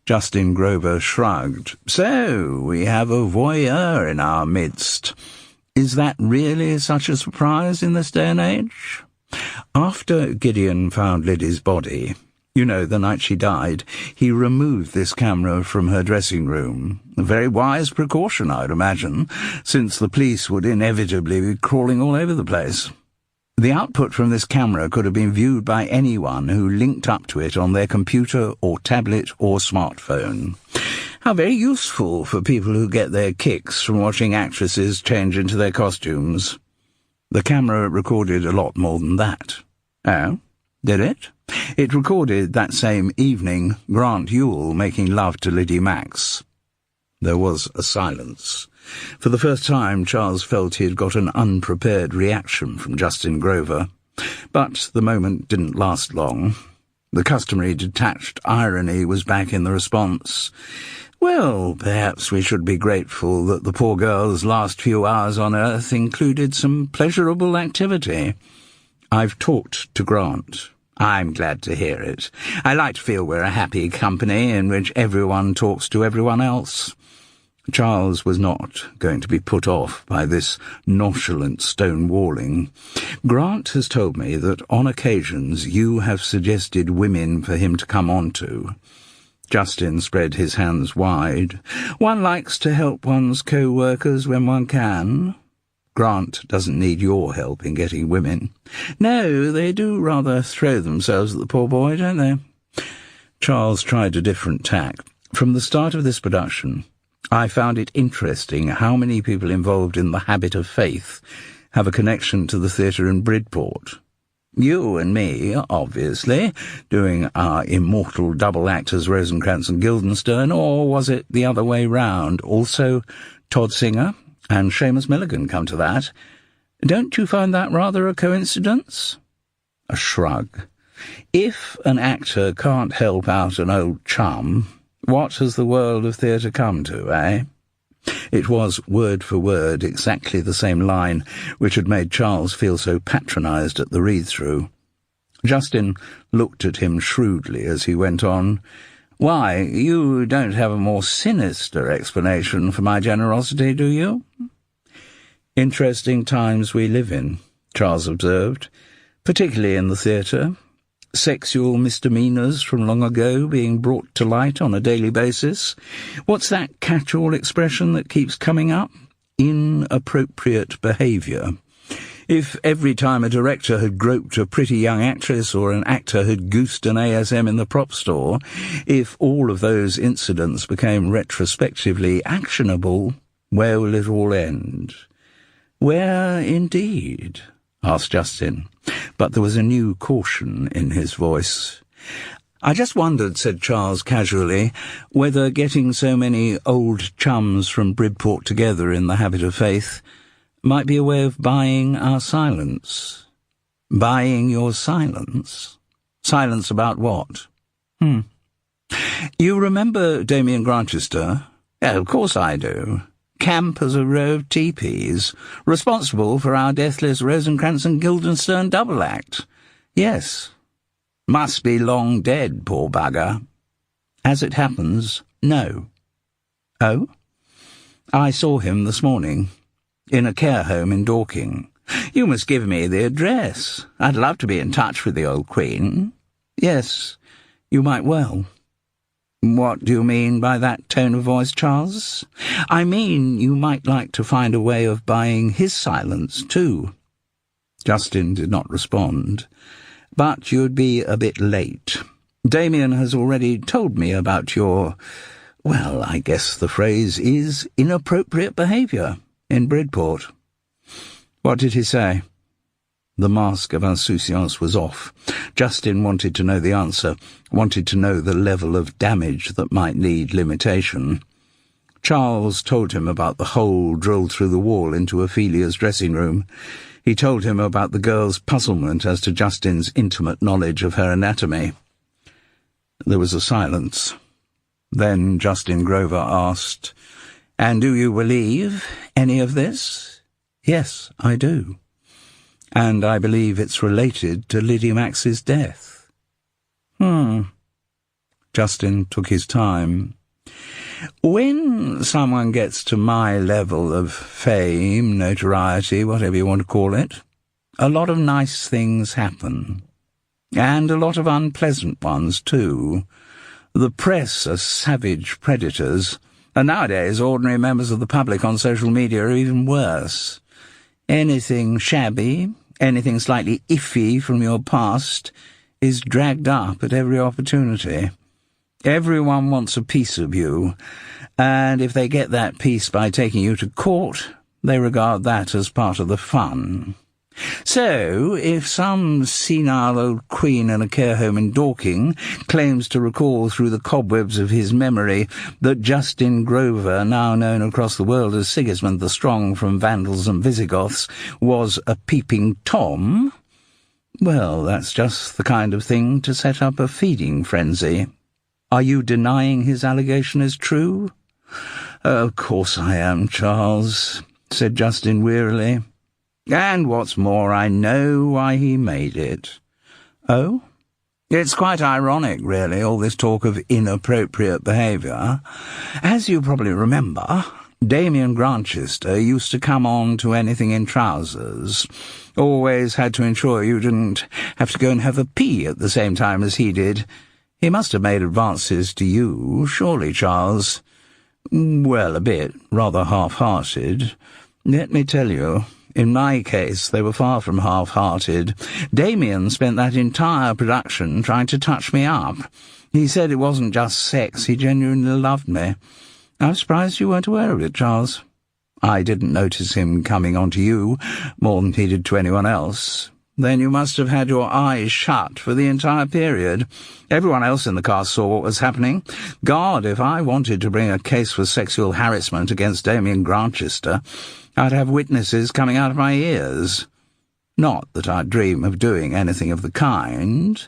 Justin Grover shrugged. "So, we have a voyeur in our midst. Is that really such a surprise in this day and age?" After Gideon found Liddy's body, you know, the night she died, he removed this camera from her dressing room. A very wise precaution, I would imagine, since the police would inevitably be crawling all over the place. The output from this camera could have been viewed by anyone who linked up to it on their computer or tablet or smartphone. How very useful for people who get their kicks from watching actresses change into their costumes. The camera recorded a lot more than that. Oh, did it? It recorded that same evening Grant Ewell making love to Liddy Max. There was a silence. For the first time, Charles felt he had got an unprepared reaction from Justin Grover. But the moment didn't last long. The customary detached irony was back in the response. "Well, perhaps we should be grateful that the poor girl's last few hours on Earth included some pleasurable activity. I've talked to Grant. I'm glad to hear it. I like to feel we're a happy company in which everyone talks to everyone else." Charles was not going to be put off by this nonchalant stonewalling. "Grant has told me that on occasions you have suggested women for him to come on to." Justin spread his hands wide. "One likes to help one's co-workers when one can." "Grant doesn't need your help in getting women." "No, they do rather throw themselves at the poor boy, don't they?" Charles tried a different tack. "From the start of this production, I found it interesting how many people involved in the habit of faith have a connection to the theatre in Bridport. You and me, obviously, doing our immortal double act as Rosencrantz and Guildenstern, or was it the other way round? Also Todd Singer and Seamus Milligan, come to that. Don't you find that rather a coincidence?" A shrug. "If an actor can't help out an old chum, what has the world of theatre come to, eh?" It was, word for word, exactly the same line which had made Charles feel so patronised at the read-through. Justin looked at him shrewdly as he went on. "Why, you don't have a more sinister explanation for my generosity, do you?" "Interesting times we live in," Charles observed, particularly in the theatre. Sexual misdemeanours from long ago being brought to light on a daily basis. What's that catch-all expression that keeps coming up? Inappropriate behaviour. If every time a director had groped a pretty young actress or an actor had goosed an ASM in the prop store, if all of those incidents became retrospectively actionable, where will it all end? Where, indeed? Asked Justin, but there was a new caution in his voice. I just wondered, said Charles casually, whether getting so many old chums from Bridport together in the habit of faith might be a way of buying our silence. Buying your silence? Silence about what? You remember Damien Grantchester? Of course I do. Camp as a row of teepees, responsible for our deathless Rosencrantz and Guildenstern double act. Yes. Must be long dead, poor bugger. As it happens, no. Oh? I saw him this morning, in a care home in Dorking. You must give me the address. I'd love to be in touch with the old Queen. Yes, you might well. What do you mean by that tone of voice, Charles? I mean you might like to find a way of buying his silence, too. Justin did not respond. But you'd be a bit late. Damien has already told me about your, well, I guess the phrase is inappropriate behaviour in Bridport. What did he say? The mask of insouciance was off. Justin wanted to know the answer, wanted to know the level of damage that might need limitation. Charles told him about the hole drilled through the wall into Ophelia's dressing room. He told him about the girl's puzzlement as to Justin's intimate knowledge of her anatomy. There was a silence. Then Justin Grover asked, "And do you believe any of this?" "Yes, I do. And I believe it's related to Liddy Max's death." Justin took his time. When someone gets to my level of fame, notoriety, whatever you want to call it, a lot of nice things happen. And a lot of unpleasant ones, too. The press are savage predators, and nowadays ordinary members of the public on social media are even worse. Anything shabby, anything slightly iffy from your past is dragged up at every opportunity. Everyone wants a piece of you, and if they get that piece by taking you to court, they regard that as part of the fun. So, if some senile old queen in a care home in Dorking claims to recall through the cobwebs of his memory that Justin Grover, now known across the world as Sigismund the Strong from Vandals and Visigoths, was a peeping Tom, well, that's just the kind of thing to set up a feeding frenzy. Are you denying his allegation is true? Of course I am, Charles, said Justin wearily. And what's more, I know why he made it. Oh? It's quite ironic, really, all this talk of inappropriate behaviour. As you probably remember, Damien Grantchester used to come on to anything in trousers. Always had to ensure you didn't have to go and have a pee at the same time as he did. He must have made advances to you, surely, Charles. Well, a bit, rather half-hearted. Let me tell you, in my case, they were far from half-hearted. Damien spent that entire production trying to touch me up. He said it wasn't just sex, he genuinely loved me. I'm surprised you weren't aware of it, Charles. I didn't notice him coming on to you more than he did to anyone else. Then you must have had your eyes shut for the entire period. Everyone else in the cast saw what was happening. God, if I wanted to bring a case for sexual harassment against Damien Grantchester, I'd have witnesses coming out of my ears. Not that I'd dream of doing anything of the kind,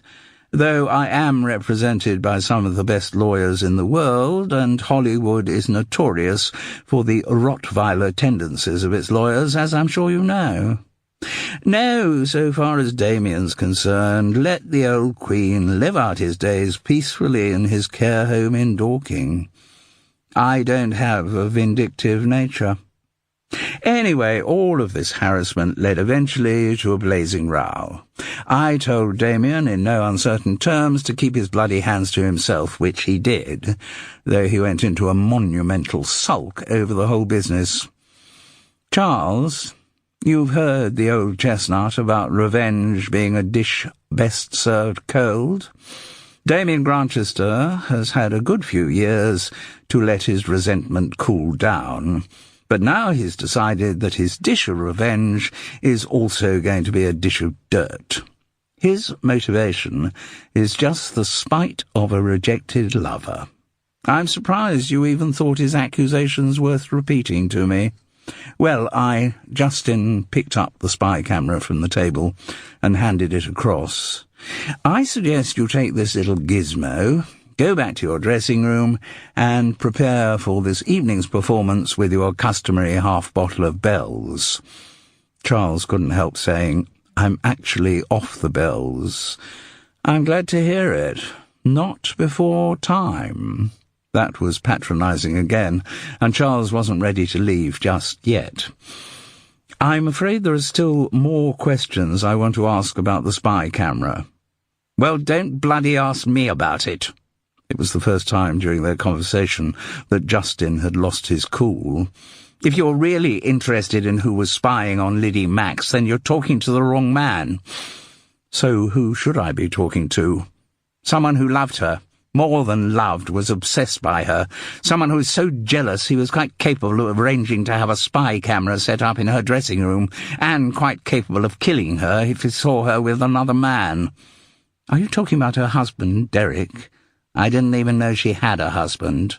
though I am represented by some of the best lawyers in the world, and Hollywood is notorious for the Rottweiler tendencies of its lawyers, as I'm sure you know. No, so far as Damien's concerned, let the old Queen live out his days peacefully in his care home in Dorking. I don't have a vindictive nature. Anyway, all of this harassment led eventually to a blazing row. I told Damien in no uncertain terms to keep his bloody hands to himself, which he did, though he went into a monumental sulk over the whole business. Charles, you've heard the old chestnut about revenge being a dish best served cold. Damien Grantchester has had a good few years to let his resentment cool down, but now he's decided that his dish of revenge is also going to be a dish of dirt. His motivation is just the spite of a rejected lover. I'm surprised you even thought his accusations worth repeating to me. Well, Justin picked up the spy camera from the table and handed it across. I suggest you take this little gizmo, go back to your dressing room, and prepare for this evening's performance with your customary half-bottle of bells. Charles couldn't help saying, I'm actually off the bells. I'm glad to hear it. Not before time. That was patronising again, and Charles wasn't ready to leave just yet. I'm afraid there are still more questions I want to ask about the spy camera. Well, don't bloody ask me about it. It was the first time during their conversation that Justin had lost his cool. If you're really interested in who was spying on Liddy Max, then you're talking to the wrong man. So who should I be talking to? Someone who loved her. More than loved, was obsessed by her. Someone who was so jealous he was quite capable of arranging to have a spy camera set up in her dressing room, and quite capable of killing her if he saw her with another man. Are you talking about her husband, Derek? I didn't even know she had a husband.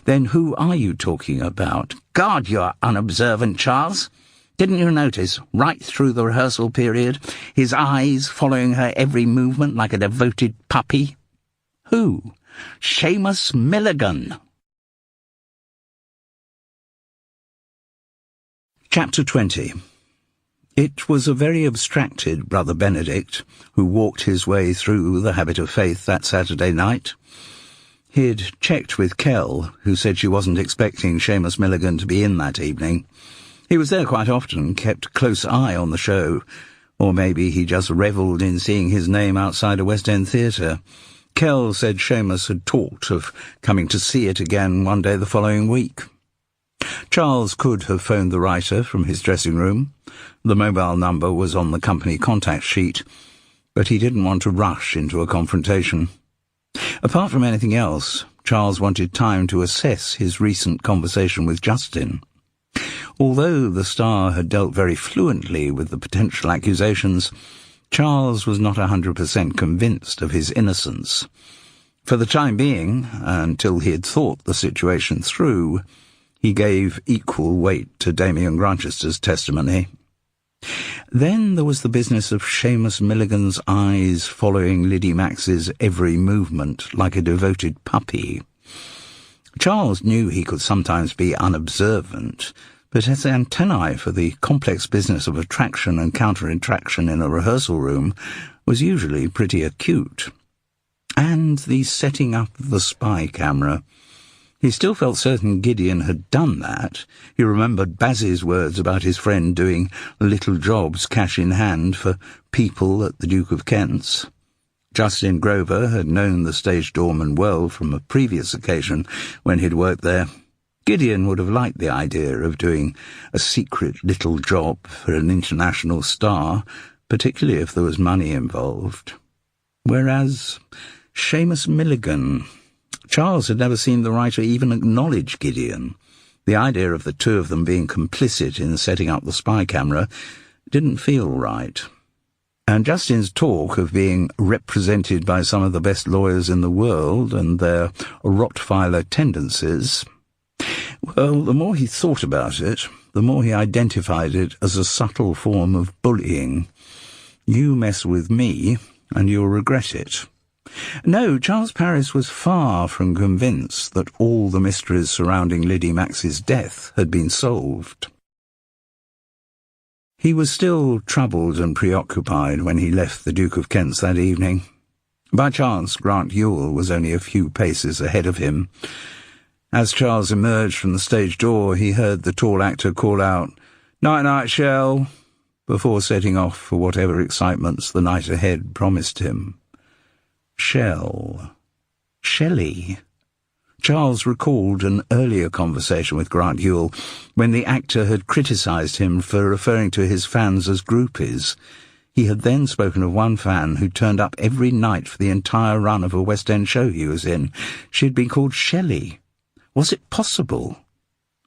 Then who are you talking about? God, you're unobservant, Charles. Didn't you notice, right through the rehearsal period, his eyes following her every movement like a devoted puppy? Who? Seamus Milligan. Chapter 20. It was a very abstracted Brother Benedict who walked his way through the Habit of Faith that Saturday night. He'd checked with Kell, who said she wasn't expecting Seamus Milligan to be in that evening. He was there quite often, kept close eye on the show, or maybe he just revelled in seeing his name outside a West End theatre. Kell said Seamus had talked of coming to see it again one day the following week. Charles could have phoned the writer from his dressing room. The mobile number was on the company contact sheet, but he didn't want to rush into a confrontation. Apart from anything else, Charles wanted time to assess his recent conversation with Justin. Although the star had dealt very fluently with the potential accusations, Charles was not 100% convinced of his innocence. For the time being, until he had thought the situation through, he gave equal weight to Damien Grantchester's testimony. Then there was the business of Seamus Milligan's eyes following Liddy Max's every movement like a devoted puppy. Charles knew he could sometimes be unobservant, but his antennae for the complex business of attraction and counter-attraction in a rehearsal room was usually pretty acute. And the setting up of the spy camera. He still felt certain Gideon had done that. He remembered Baz's words about his friend doing little jobs cash in hand for people at the Duke of Kent's. Justin Grover had known the stage doorman well from a previous occasion when he'd worked there. Gideon would have liked the idea of doing a secret little job for an international star, particularly if there was money involved. Whereas Seamus Milligan... Charles had never seen the writer even acknowledge Gideon. The idea of the two of them being complicit in setting up the spy camera didn't feel right. And Justin's talk of being represented by some of the best lawyers in the world and their Rottweiler tendencies... Well, the more he thought about it, the more he identified it as a subtle form of bullying. You mess with me, and you'll regret it. No, Charles Paris was far from convinced that all the mysteries surrounding Liddy Max's death had been solved. He was still troubled and preoccupied when he left the Duke of Kent's that evening. By chance, Grant Ewell was only a few paces ahead of him, As Charles emerged from the stage door, he heard the tall actor call out, "Night-night, Shell," before setting off for whatever excitements the night ahead promised him. Shelley. Charles recalled an earlier conversation with Grant Yule when the actor had criticised him for referring to his fans as groupies. He had then spoken of one fan who turned up every night for the entire run of a West End show he was in. She had been called Shelley. Was it possible?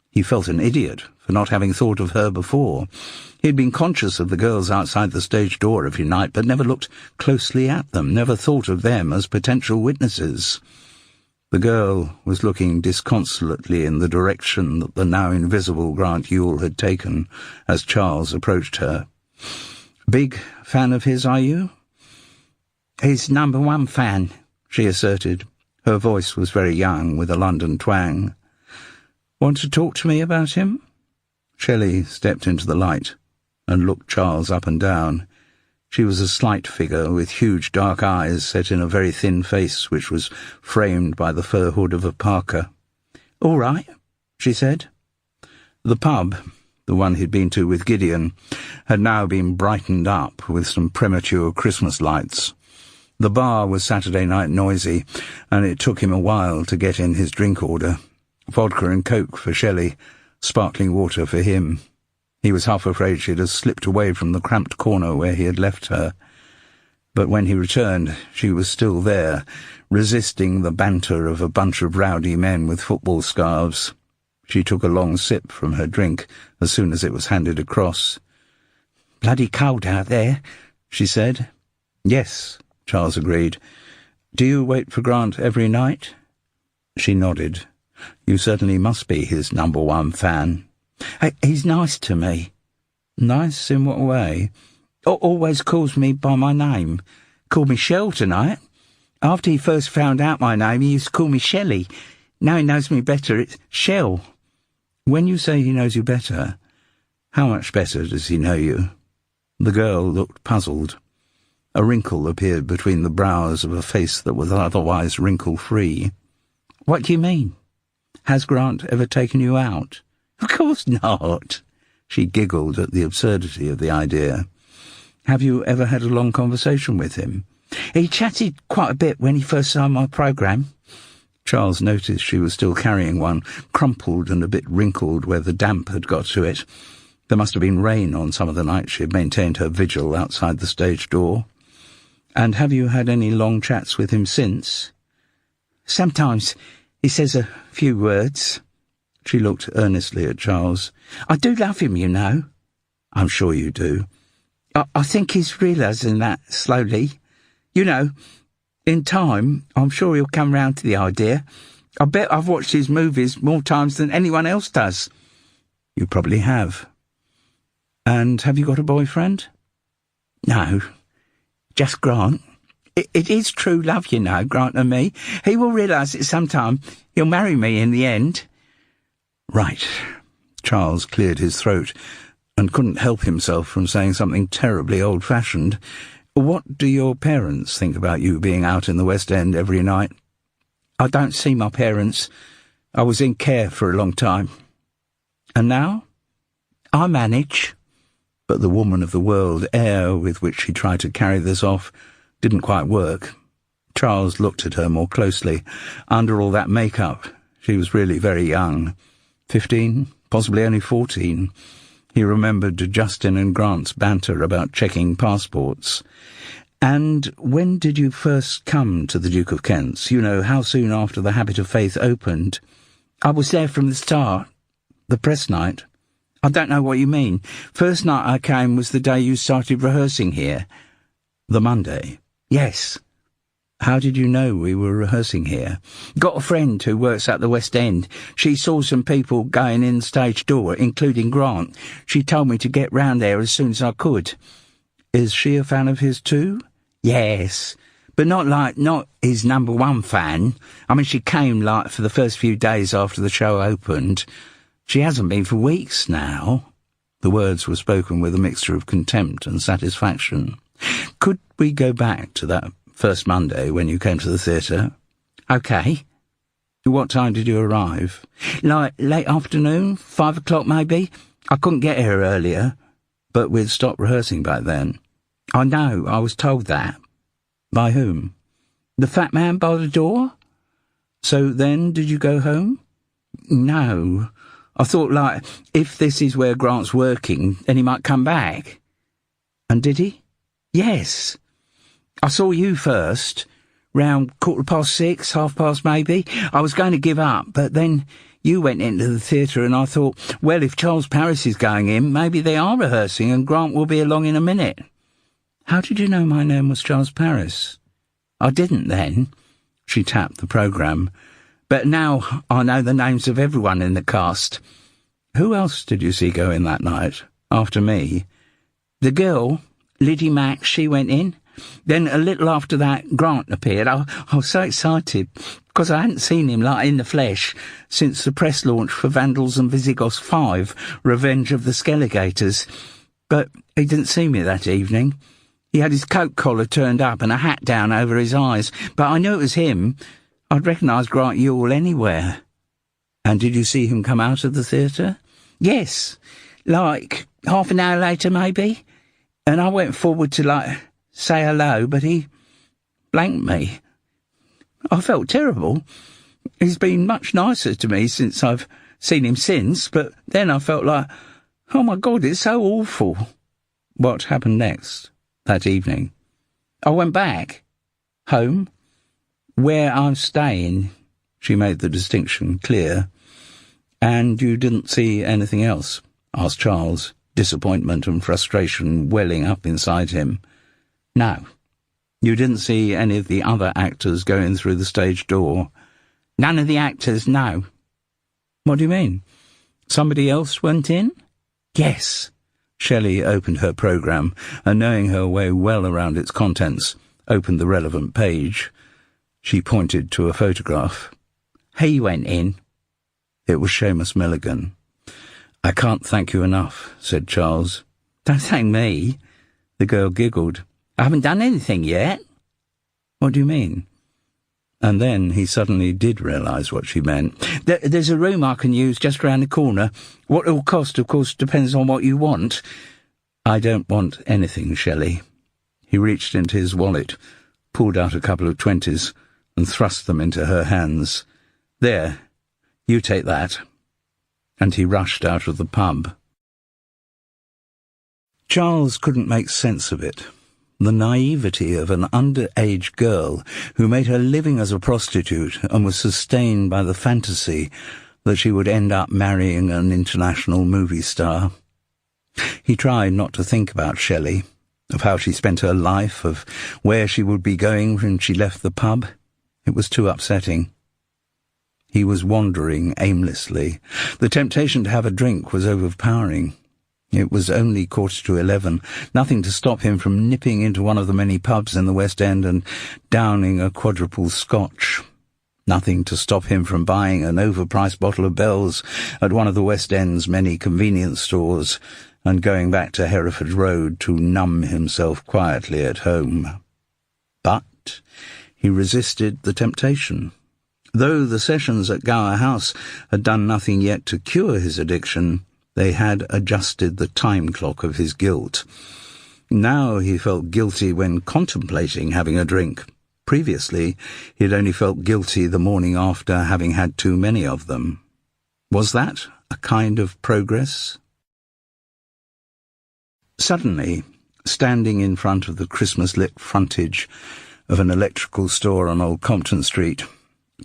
He felt an idiot for not having thought of her before. He had been conscious of the girls outside the stage door every night, but never looked closely at them, never thought of them as potential witnesses. The girl was looking disconsolately in the direction that the now invisible Grant Yule had taken as Charles approached her. "Big fan of his, are you?" "His #1 fan," she asserted. Her voice was very young, with a London twang. "Want to talk to me about him?" Shelley stepped into the light and looked Charles up and down. She was a slight figure with huge dark eyes set in a very thin face which was framed by the fur hood of a parka. "All right," she said. The pub, the one he'd been to with Gideon, had now been brightened up with some premature Christmas lights. The bar was Saturday night noisy, and it took him a while to get in his drink order. Vodka and Coke for Shelley, sparkling water for him. He was half afraid she'd have slipped away from the cramped corner where he had left her. But when he returned, she was still there, resisting the banter of a bunch of rowdy men with football scarves. She took a long sip from her drink as soon as it was handed across. "Bloody cold out there," she said. "Yes," Charles agreed. "Do you wait for Grant every night?" She nodded. "You certainly must be his #1 fan." "He's nice to me." "Nice in what way?" "Always calls me by my name. Called me Shell tonight. After he first found out my name, he used to call me Shelley. Now he knows me better, it's Shell." "When you say he knows you better, how much better does he know you?" The girl looked puzzled. A wrinkle appeared between the brows of a face that was otherwise wrinkle-free. "What do you mean? Has Grant ever taken you out?" "Of course not." She giggled at the absurdity of the idea. "Have you ever had a long conversation with him?" "He chatted quite a bit when he first saw my programme." Charles noticed she was still carrying one, crumpled and a bit wrinkled where the damp had got to it. There must have been rain on some of the nights she had maintained her vigil outside the stage door. "And have you had any long chats with him since?" "Sometimes he says a few words." She looked earnestly at Charles. "I do love him, you know." "I'm sure you do." I think he's realising that slowly. You know, in time, I'm sure he'll come round to the idea. I bet I've watched his movies more times than anyone else does." "You probably have." "And have you got a boyfriend?" "No, just Grant. It is true love, you know, Grant and me. He will realise it sometime. He'll marry me in the end." "Right." Charles cleared his throat and couldn't help himself from saying something terribly old-fashioned. "What do your parents think about you being out in the West End every night?" "I don't see my parents. I was in care for a long time." "And now?" "I manage." But the woman of the world air with which she tried to carry this off didn't quite work. Charles looked at her more closely. Under all that make-up, she was really very young. 15, possibly only 14. He remembered Justin and Grant's banter about checking passports. "And when did you first come to the Duke of Kent's? You know, how soon after the Habit of Faith opened?" "I was there from the start." "The press night?" "I don't know what you mean. First night I came was the day you started rehearsing here." "The Monday?" "Yes." "How did you know we were rehearsing here?" "Got a friend who works at the West End. She saw some people going in the stage door, including Grant. She told me to get round there as soon as I could." "Is she a fan of his too?" "Yes, but not his #1 fan. I mean, she came for the first few days after the show opened. She hasn't been for weeks now." The words were spoken with a mixture of contempt and satisfaction. "Could we go back to that first Monday when you came to the theatre?" "OK." What time did you arrive? Like late afternoon, 5 o'clock maybe? I couldn't get here earlier, but we'd stopped rehearsing by then. I know, I was told that. By whom? The fat man by the door? So then, did you go home? No. I thought, like, if this is where Grant's working, then he might come back. And did he? Yes. I saw you first, round 6:15, 6:30 maybe. I was going to give up, but then you went into the theatre and I thought, well, if Charles Paris is going in, maybe they are rehearsing and Grant will be along in a minute. How did you know my name was Charles Paris? I didn't then. She tapped the programme. But now I know the names of everyone in the cast. Who else did you see go in that night, after me? The girl, Liddy Max, she went in. Then a little after that, Grant appeared. I was so excited, because I hadn't seen him like in the flesh since the press launch for Vandals and Visigoths 5, Revenge of the Skelligators. But he didn't see me that evening. He had his coat collar turned up and a hat down over his eyes, but I knew it was him. I'd recognise Grant Ewell anywhere. And did you see him come out of the theatre? Yes, like half an hour later maybe. And I went forward to, like, say hello, but he blanked me. I felt terrible. He's been much nicer to me since I've seen him since, but then I felt like, oh my God, it's so awful. What happened next, that evening? I went back. Home. Where I'm staying. She made the distinction clear. And you didn't see anything else? Asked Charles, disappointment and frustration welling up inside him. No. You didn't see any of the other actors going through the stage door? None of the actors, no. What do you mean? Somebody else went in? Yes. Shelley opened her programme, and knowing her way well around its contents, opened the relevant page. She pointed to a photograph. He went in. It was Seamus Milligan. I can't thank you enough, said Charles. Don't thank me. The girl giggled. I haven't done anything yet. What do you mean? And then he suddenly did realise what she meant. There's a room I can use just round the corner. What it'll cost, of course, depends on what you want. I don't want anything, Shelley. He reached into his wallet, pulled out a couple of 20s, and thrust them into her hands. There, you take that. And he rushed out of the pub. Charles couldn't make sense of it. The naivety of an underage girl who made her living as a prostitute and was sustained by the fantasy that she would end up marrying an international movie star. He tried not to think about Shelley, of how she spent her life, of where she would be going when she left the pub. It was too upsetting. He was wandering aimlessly. The temptation to have a drink was overpowering. It was only 11:15, nothing to stop him from nipping into one of the many pubs in the West End and downing a quadruple scotch. Nothing to stop him from buying an overpriced bottle of Bell's at one of the West End's many convenience stores and going back to Hereford Road to numb himself quietly at home. But he resisted the temptation. Though the sessions at Gower House had done nothing yet to cure his addiction, they had adjusted the time clock of his guilt. Now he felt guilty when contemplating having a drink. Previously, he had only felt guilty the morning after having had too many of them. Was that a kind of progress? Suddenly, standing in front of the Christmas-lit frontage of an electrical store on Old Compton Street,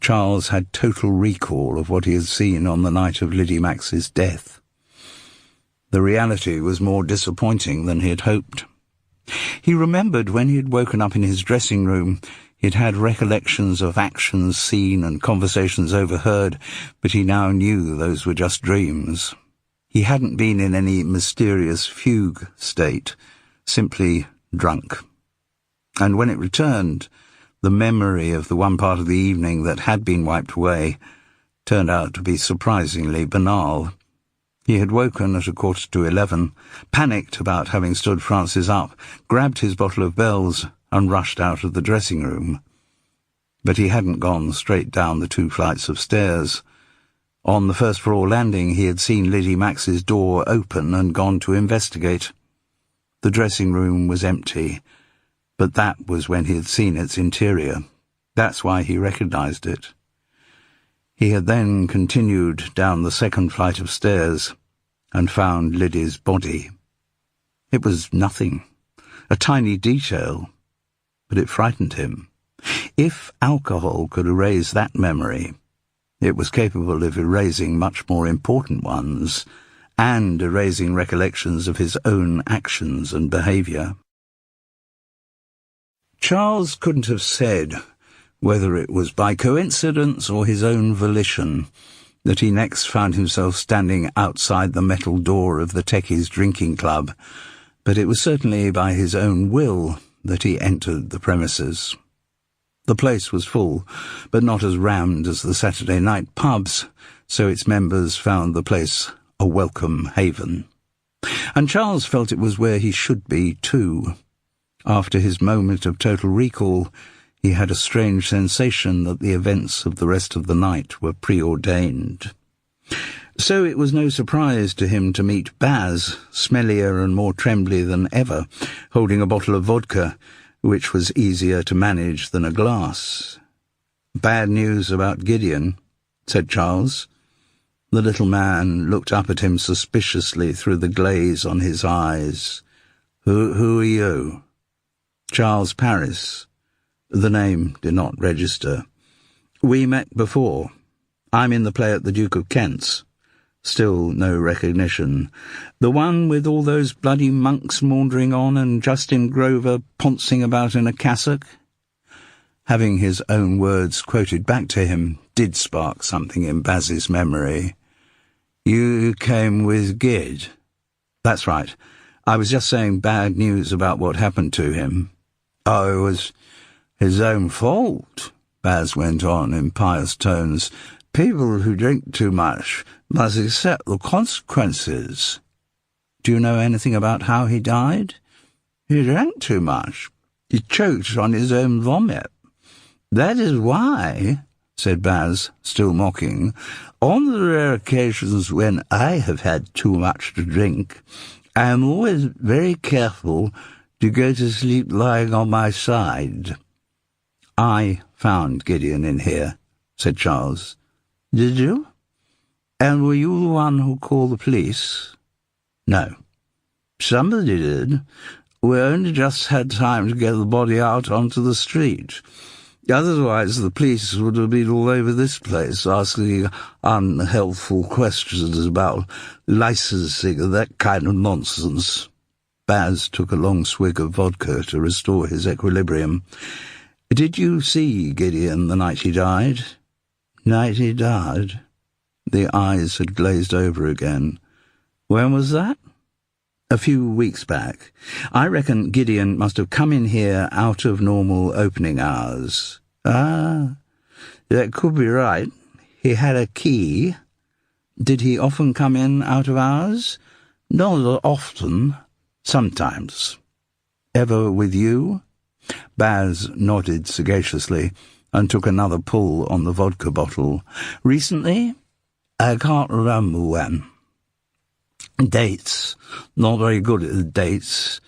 Charles had total recall of what he had seen on the night of Liddy Max's death. The reality was more disappointing than he had hoped. He remembered when he had woken up in his dressing room, he had had recollections of actions seen and conversations overheard, but he now knew those were just dreams. He hadn't been in any mysterious fugue state, simply drunk. And when it returned, the memory of the one part of the evening that had been wiped away turned out to be surprisingly banal. He had woken at 11:15, panicked about having stood Francis up, grabbed his bottle of Bell's, and rushed out of the dressing room. but he hadn't gone straight down the 2 flights of stairs. On the first-floor landing, he had seen Liddy Max's door open and gone to investigate. The dressing room was empty, but that was when he had seen its interior. That's why he recognized it. He had then continued down the 2nd flight of stairs and found Liddy's body. It was nothing, a tiny detail, but it frightened him. If alcohol could erase that memory, it was capable of erasing much more important ones, and erasing recollections of his own actions and behaviour. Charles couldn't have said whether it was by coincidence or his own volition that he next found himself standing outside the metal door of the Techies drinking club, but it was certainly by his own will that he entered the premises. The place was full, but not as rammed as the Saturday night pubs, so its members found the place a welcome haven. And Charles felt it was where he should be, too. After his moment of total recall, he had a strange sensation that the events of the rest of the night were preordained. So it was no surprise to him to meet Baz, smellier and more trembly than ever, holding a bottle of vodka, which was easier to manage than a glass. "Bad news about Gideon," said Charles. The little man looked up at him suspiciously through the glaze on his eyes. Who are you?" "Charles Paris." The name did not register. "We met before. I'm in the play at the Duke of Kent's." Still no recognition. "The one with all those bloody monks maundering on and Justin Grover pouncing about in a cassock?" Having his own words quoted back to him did spark something in Baz's memory. "You came with Gid?" "That's right. I was just saying bad news about what happened to him." "Oh, it was his own fault," Baz went on in pious tones. "People who drink too much must accept the consequences." "Do you know anything about how he died?" "He drank too much. He choked on his own vomit. That is why," said Baz, still mocking, "on the rare occasions when I have had too much to drink, I am always very careful to go to sleep lying on my side." "I found Gideon in here," said Charles. "Did you? And were you the one who called the police?" "No." "Somebody did. We only just had time to get the body out onto the street. Otherwise the police would have been all over this place, asking unhelpful questions about licensing and that kind of nonsense." Baz took a long swig of vodka to restore his equilibrium. "Did you see Gideon the night he died?" "Night he died?" The eyes had glazed over again. "When was that?" "A few weeks back. I reckon Gideon must have come in here out of normal opening hours." "Ah, that could be right. He had a key." "Did he often come in out of hours?" "Not often. Sometimes." "Ever with you?" Baz nodded sagaciously and took another pull on the vodka bottle. "Recently?" "I can't remember when." "Dates. Not very good at dates.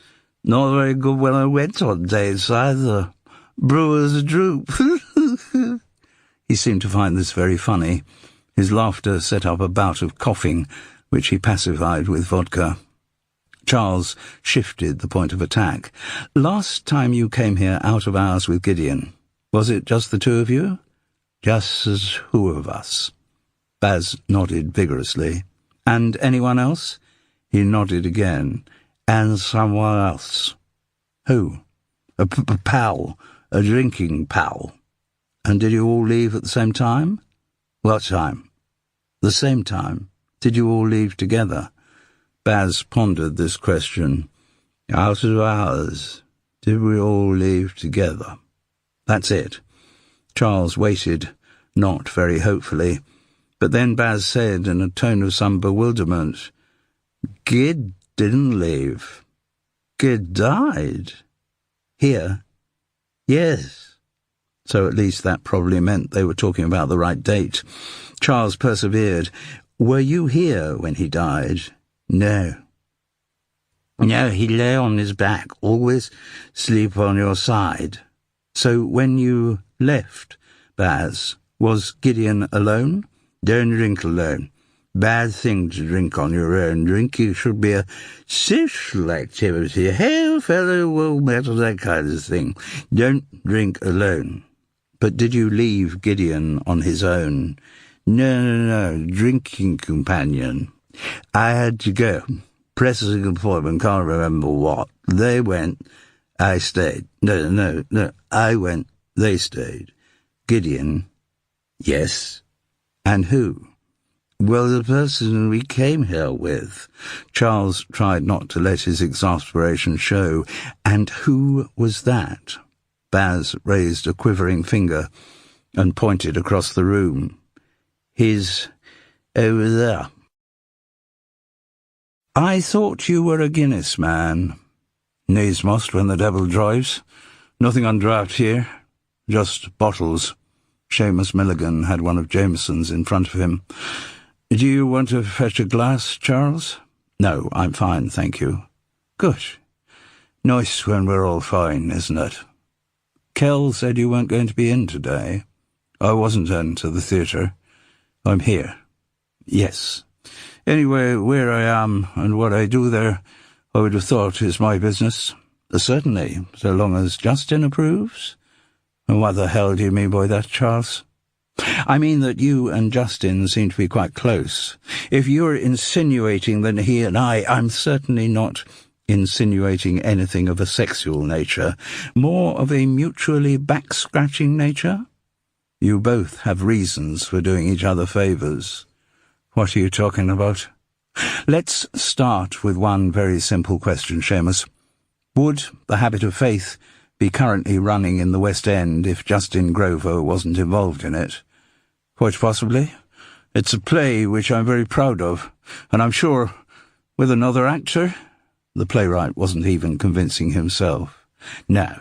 Not very good when I went on dates either. Brewer's droop." He seemed to find this very funny. His laughter set up a bout of coughing, which he pacified with vodka. Charles shifted the point of attack. "Last time you came here out of hours with Gideon, was it just the two of you?" "Just the two of us." Baz nodded vigorously. "And anyone else?" He nodded again. "And someone else." "Who?" "A pal. A drinking pal." "And did you all leave at the same time?" "What time?" "The same time. Did you all leave together?" Baz pondered this question. "Out of hours. Did we all leave together?" "That's it." Charles waited, not very hopefully. But then Baz said in a tone of some bewilderment, "Gid didn't leave. Gid died." "Here?" "Yes." So at least that probably meant they were talking about the right date. Charles persevered. Were you here when he died? No. No, he lay on his back, always sleep on your side. So when you left, Baz, was Gideon alone? Don't drink alone. Bad thing to drink on your own. Drinking should be a social activity. A hail fellow will matter, that kind of thing. Don't drink alone. But did you leave Gideon on his own? No, drinking companion. I had to go. Pressing appointment, can't remember what. They went, I stayed. No, I went, they stayed. Gideon, yes. And who? Well, the person we came here with. Charles tried not to let his exasperation show. And who was that? Baz raised a quivering finger and pointed across the room. He's over there. I thought you were a Guinness man. Needs must when the devil drives. Nothing on draft here. Just bottles. Seamus Milligan had one of Jameson's in front of him. Do you want to fetch a glass, Charles? No, I'm fine, thank you. Good. Nice when we're all fine, isn't it? Kell said you weren't going to be in today. I wasn't in to the theatre. I'm here. Yes. Anyway, where I am and what I do there, I would have thought is my business. Certainly, so long as Justin approves. And what the hell do you mean by that, Charles? I mean that you and Justin seem to be quite close. If you're insinuating that he and I'm certainly not insinuating anything of a sexual nature, more of a mutually back-scratching nature. You both have reasons for doing each other favours. What are you talking about? Let's start with one very simple question, Seamus. Would The Habit of Faith be currently running in the West End if Justin Grover wasn't involved in it? Quite possibly. It's a play which I'm very proud of, and I'm sure with another actor. The playwright wasn't even convincing himself. No.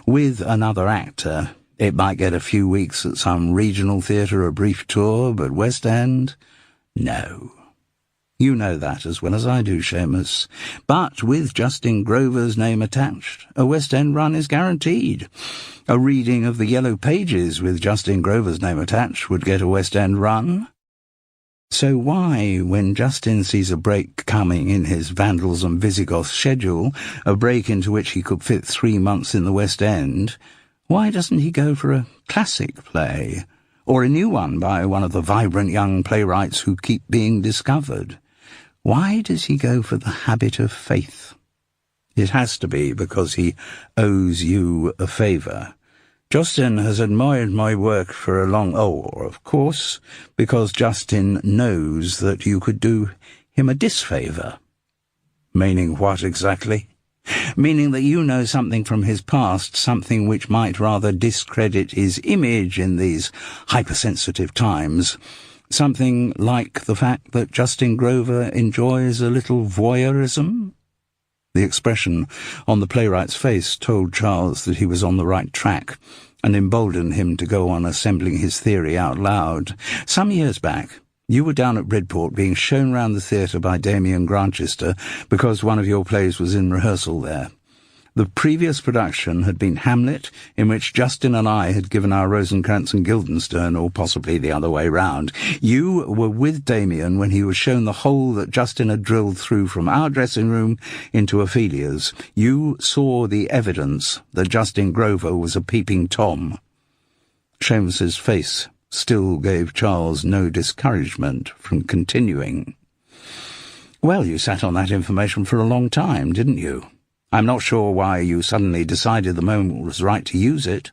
With another actor, it might get a few weeks at some regional theatre, a brief tour, but West End? No. You know that as well as I do, Seamus. But with Justin Grover's name attached, a West End run is guaranteed. A reading of the Yellow Pages with Justin Grover's name attached would get a West End run. So why, when Justin sees a break coming in his Vandals and Visigoths schedule, a break into which he could fit 3 months in the West End, why doesn't he go for a classic play, or a new one by one of the vibrant young playwrights who keep being discovered? Why does he go for The Habit of Faith? It has to be because he owes you a favour. Justin has admired my work for a long... of course, because Justin knows that you could do him a disfavour. Meaning what exactly? Meaning that you know something from his past, something which might rather discredit his image in these hypersensitive times. Something like the fact that Justin Grover enjoys a little voyeurism? The expression on the playwright's face told Charles that he was on the right track, and emboldened him to go on assembling his theory out loud. Some years back, you were down at Bridport being shown round the theatre by Damien Grantchester because one of your plays was in rehearsal there. The previous production had been Hamlet, in which Justin and I had given our Rosencrantz and Guildenstern, or possibly the other way round. You were with Damien when he was shown the hole that Justin had drilled through from our dressing room into Ophelia's. You saw the evidence that Justin Grover was a peeping Tom. Seamus's face still gave Charles no discouragement from continuing. Well, you sat on that information for a long time, didn't you? I'm not sure why you suddenly decided the moment was right to use it.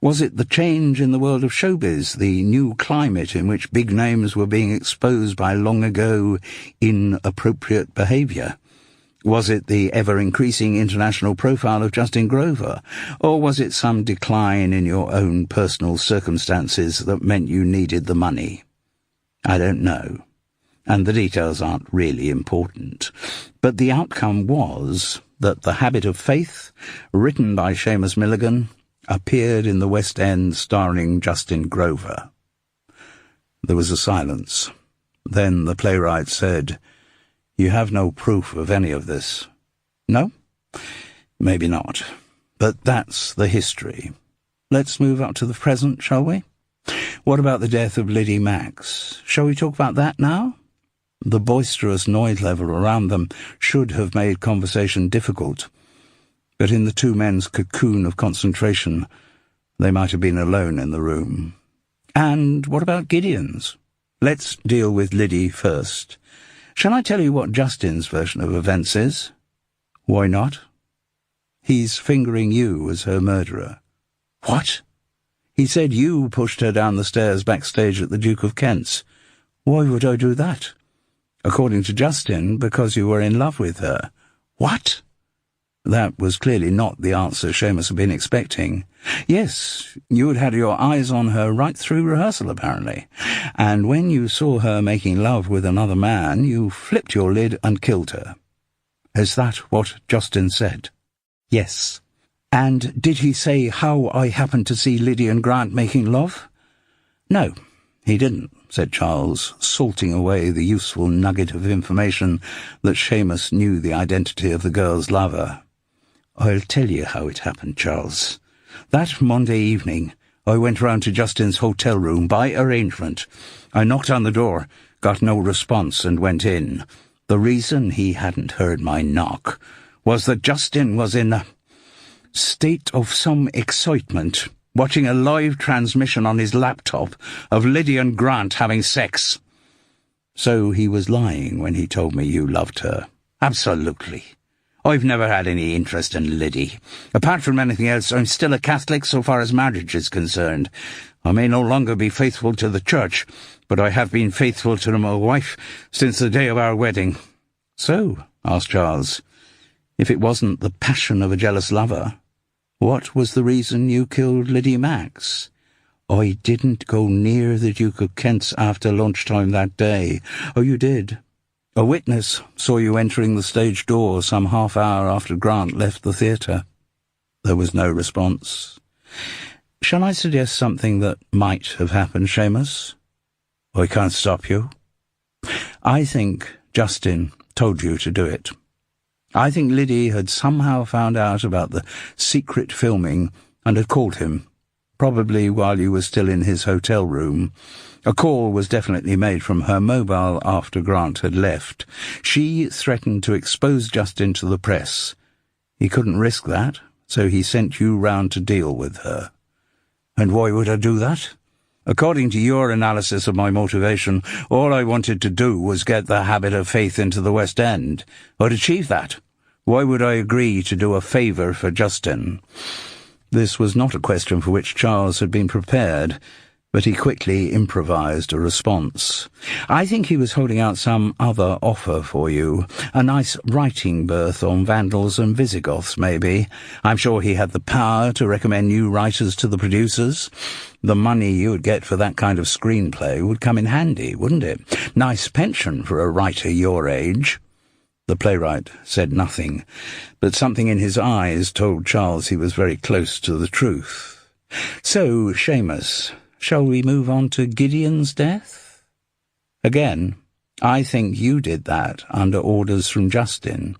Was it the change in the world of showbiz, the new climate in which big names were being exposed by long-ago inappropriate behaviour? Was it the ever-increasing international profile of Justin Grover? Or was it some decline in your own personal circumstances that meant you needed the money? I don't know, and the details aren't really important. But the outcome was that The Habit of Faith, written by Seamus Milligan, appeared in the West End starring Justin Grover. There was a silence. Then the playwright said, "You have no proof of any of this." "No? Maybe not. But that's the history. Let's move up to the present, shall we? What about the death of Liddy Max? Shall we talk about that now?" The boisterous noise level around them should have made conversation difficult, but in the two men's cocoon of concentration, they might have been alone in the room. "And what about Gideon's? Let's deal with Liddy first. Shall I tell you what Justin's version of events is?" "Why not?" "He's fingering you as her murderer." "What?" "He said you pushed her down the stairs backstage at the Duke of Kent's." "Why would I do that?" "According to Justin, because you were in love with her." "What?" That was clearly not the answer Seamus had been expecting. "Yes, you had had your eyes on her right through rehearsal, apparently. And when you saw her making love with another man, you flipped your lid and killed her." "Is that what Justin said?" "Yes." "And did he say how I happened to see Liddy and Grant making love?" "No, he didn't," said Charles, salting away the useful nugget of information that Seamus knew the identity of the girl's lover. "I'll tell you how it happened, Charles. That Monday evening, I went round to Justin's hotel room by arrangement. I knocked on the door, got no response, and went in. The reason he hadn't heard my knock was that Justin was in a state of some excitement, watching a live transmission on his laptop of Liddy and Grant having sex." "So he was lying when he told me you loved her?" "Absolutely. I've never had any interest in Liddy. Apart from anything else, I'm still a Catholic so far as marriage is concerned. I may no longer be faithful to the church, but I have been faithful to my wife since the day of our wedding." "So," asked Charles, "if it wasn't the passion of a jealous lover, what was the reason you killed Liddy Max?" "I didn't go near the Duke of Kent's after lunchtime that day." "Oh, you did?" "A witness saw you entering the stage door some half-hour after Grant left the theatre." There was no response. "Shall I suggest something that might have happened, Seamus?" "I can't stop you." "I think Justin told you to do it. I think Liddy had somehow found out about the secret filming and had called him, probably while you were still in his hotel room. A call was definitely made from her mobile after Grant had left. She threatened to expose Justin to the press. He couldn't risk that, so he sent you round to deal with her." "And why would I do that?" "According to your analysis of my motivation, all I wanted to do was get the Habit of Faith into the West End. I'd achieved that. Why would I agree to do a favour for Justin?" This was not a question for which Charles had been prepared, but he quickly improvised a response. "I think he was holding out some other offer for you. A nice writing berth on Vandals and Visigoths, maybe. I'm sure he had the power to recommend new writers to the producers. The money you would get for that kind of screenplay would come in handy, wouldn't it? Nice pension for a writer your age." The playwright said nothing, but something in his eyes told Charles he was very close to the truth. "So, Seamus, shall we move on to Gideon's death?" "Again, I think you did that under orders from Justin.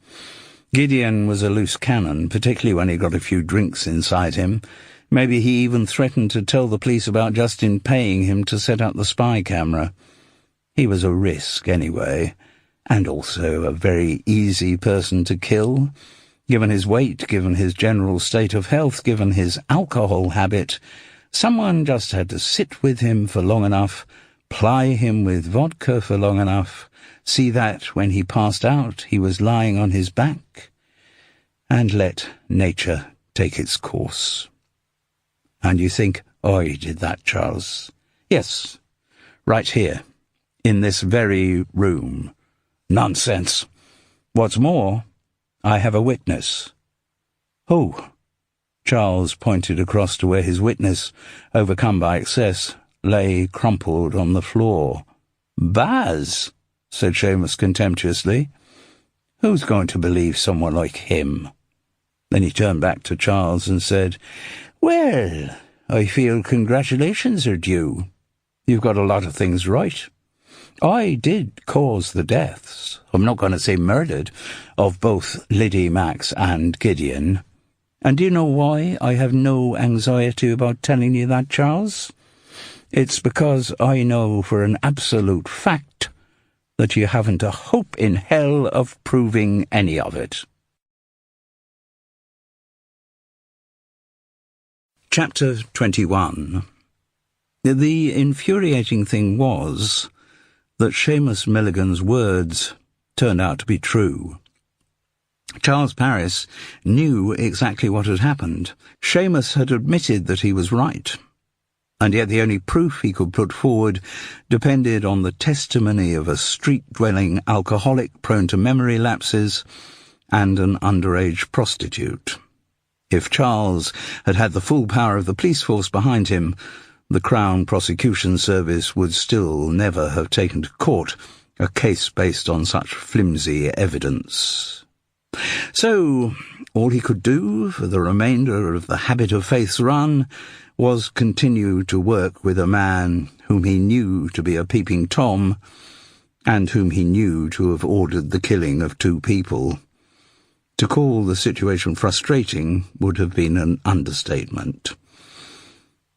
Gideon was a loose cannon, particularly when he got a few drinks inside him. Maybe he even threatened to tell the police about Justin paying him to set up the spy camera. He was a risk, anyway, and also a very easy person to kill. Given his weight, given his general state of health, given his alcohol habit, someone just had to sit with him for long enough, ply him with vodka for long enough, see that when he passed out he was lying on his back, and let nature take its course." "And you think I did that, Charles?" "Yes, right here, in this very room." "Nonsense. What's more, I have a witness." "Who?" Charles pointed across to where his witness, overcome by excess, lay crumpled on the floor. "Baz," said Seamus contemptuously. "Who's going to believe someone like him?" Then he turned back to Charles and said, "Well, I feel congratulations are due. You've got a lot of things right. I did cause the deaths, I'm not going to say murdered, of both Liddy, Max and Gideon. And do you know why I have no anxiety about telling you that, Charles? It's because I know for an absolute fact that you haven't a hope in hell of proving any of it." Chapter 21. The infuriating thing was that Seamus Milligan's words turned out to be true. Charles Parris knew exactly what had happened. Seamus had admitted that he was right, and yet the only proof he could put forward depended on the testimony of a street-dwelling alcoholic prone to memory lapses and an underage prostitute. If Charles had had the full power of the police force behind him, the Crown Prosecution Service would still never have taken to court a case based on such flimsy evidence. So, all he could do for the remainder of the Habit of Faith's run was continue to work with a man whom he knew to be a peeping Tom, and whom he knew to have ordered the killing of 2 people. To call the situation frustrating would have been an understatement.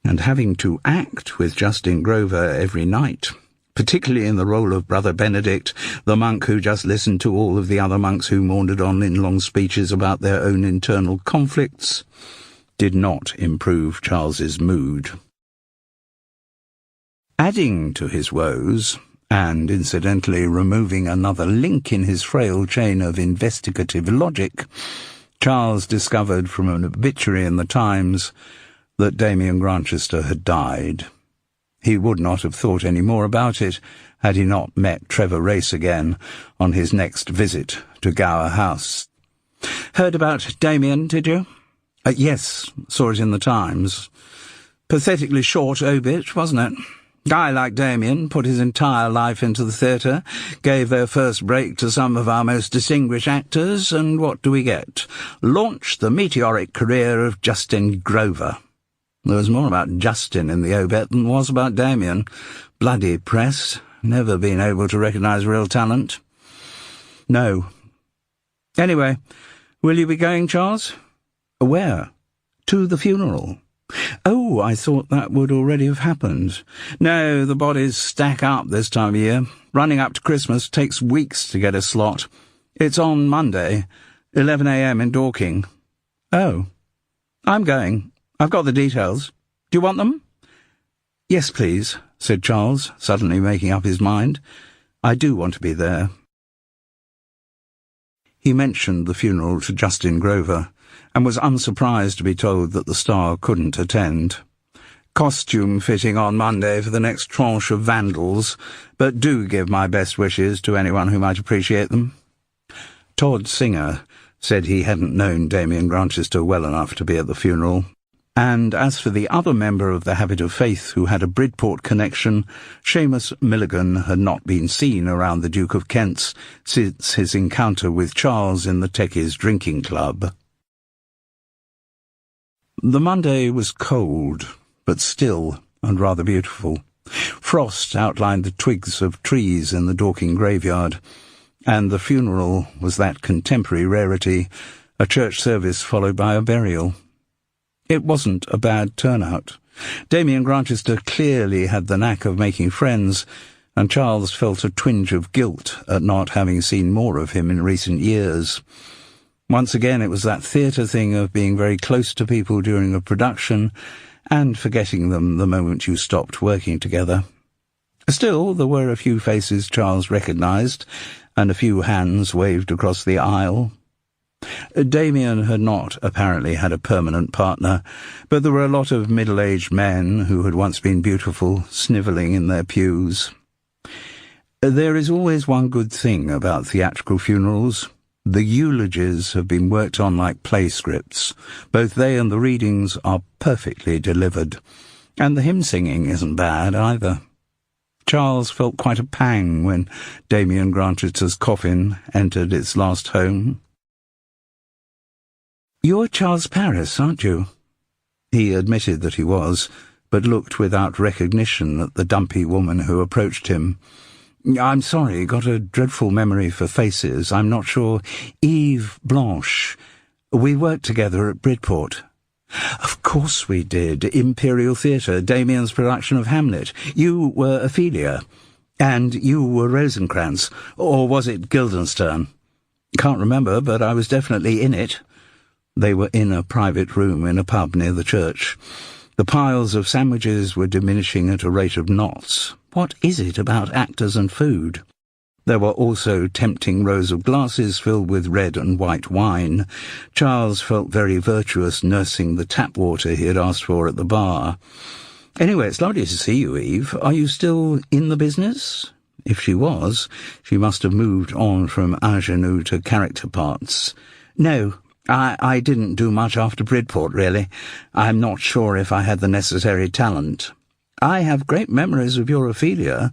And having to act with Justin Grover every night, particularly in the role of Brother Benedict, the monk who just listened to all of the other monks who maundered on in long speeches about their own internal conflicts, did not improve Charles's mood. Adding to his woes, and incidentally removing another link in his frail chain of investigative logic, Charles discovered from an obituary in the Times that Damien Grantchester had died. He would not have thought any more about it had he not met Trevor Race again on his next visit to Gower House. "Heard about Damien, did you?" Yes, saw it in the Times. Pathetically short obit, wasn't it? Guy like Damien put his entire life into the theatre, gave their first break to some of our most distinguished actors, and what do we get? Launched the meteoric career of Justin Grover. There was more about Justin in the obit than was about Damien. Bloody press, never been able to recognise real talent. No. Anyway, will you be going, Charles? Where? To the funeral. Oh, I thought that would already have happened. No, the bodies stack up this time of year. Running up to Christmas takes weeks to get a slot. It's on Monday, 11 a.m. in Dorking. Oh, I'm going. I've got the details. Do you want them? Yes, please, said Charles, suddenly making up his mind. I do want to be there. He mentioned the funeral to Justin Grover, and was unsurprised to be told that the star couldn't attend. Costume fitting on Monday for the next tranche of vandals, but do give my best wishes to anyone who might appreciate them. Todd Singer said he hadn't known Damien Grantchester well enough to be at the funeral, and as for the other member of the Habit of Faith who had a Bridport connection, Seamus Milligan had not been seen around the Duke of Kent's since his encounter with Charles in the Techies drinking club. The Monday was cold, but still and rather beautiful. Frost outlined the twigs of trees in the Dorking graveyard, and the funeral was that contemporary rarity, a church service followed by a burial. It wasn't a bad turnout. Damien Grantchester clearly had the knack of making friends, and Charles felt a twinge of guilt at not having seen more of him in recent years. Once again, it was that theatre thing of being very close to people during a production and forgetting them the moment you stopped working together. Still, there were a few faces Charles recognised, and a few hands waved across the aisle. Damien had not apparently had a permanent partner, but there were a lot of middle-aged men who had once been beautiful, snivelling in their pews. There is always one good thing about theatrical funerals. The eulogies have been worked on like play scripts. Both they and the readings are perfectly delivered, and the hymn-singing isn't bad either. Charles felt quite a pang when Damien Grantchester's coffin entered its last home. You're Charles Paris, aren't you? He admitted that he was, but looked without recognition at the dumpy woman who approached him. I'm sorry, got a dreadful memory for faces. I'm not sure. Eve Blanche. We worked together at Bridport. Of course we did. Imperial Theatre, Damien's production of Hamlet. You were Ophelia. And you were Rosencrantz. Or was it Guildenstern? Can't remember, but I was definitely in it. They were in a private room in a pub near the church. The piles of sandwiches were diminishing at a rate of knots. What is it about actors and food? There were also tempting rows of glasses filled with red and white wine. Charles felt very virtuous nursing the tap water he had asked for at the bar. Anyway, it's lovely to see you, Eve. Are you still in the business? If she was, she must have moved on from ingenue to character parts. No, I didn't do much after Bridport, really. I'm not sure if I had the necessary talent. I have great memories of your Ophelia.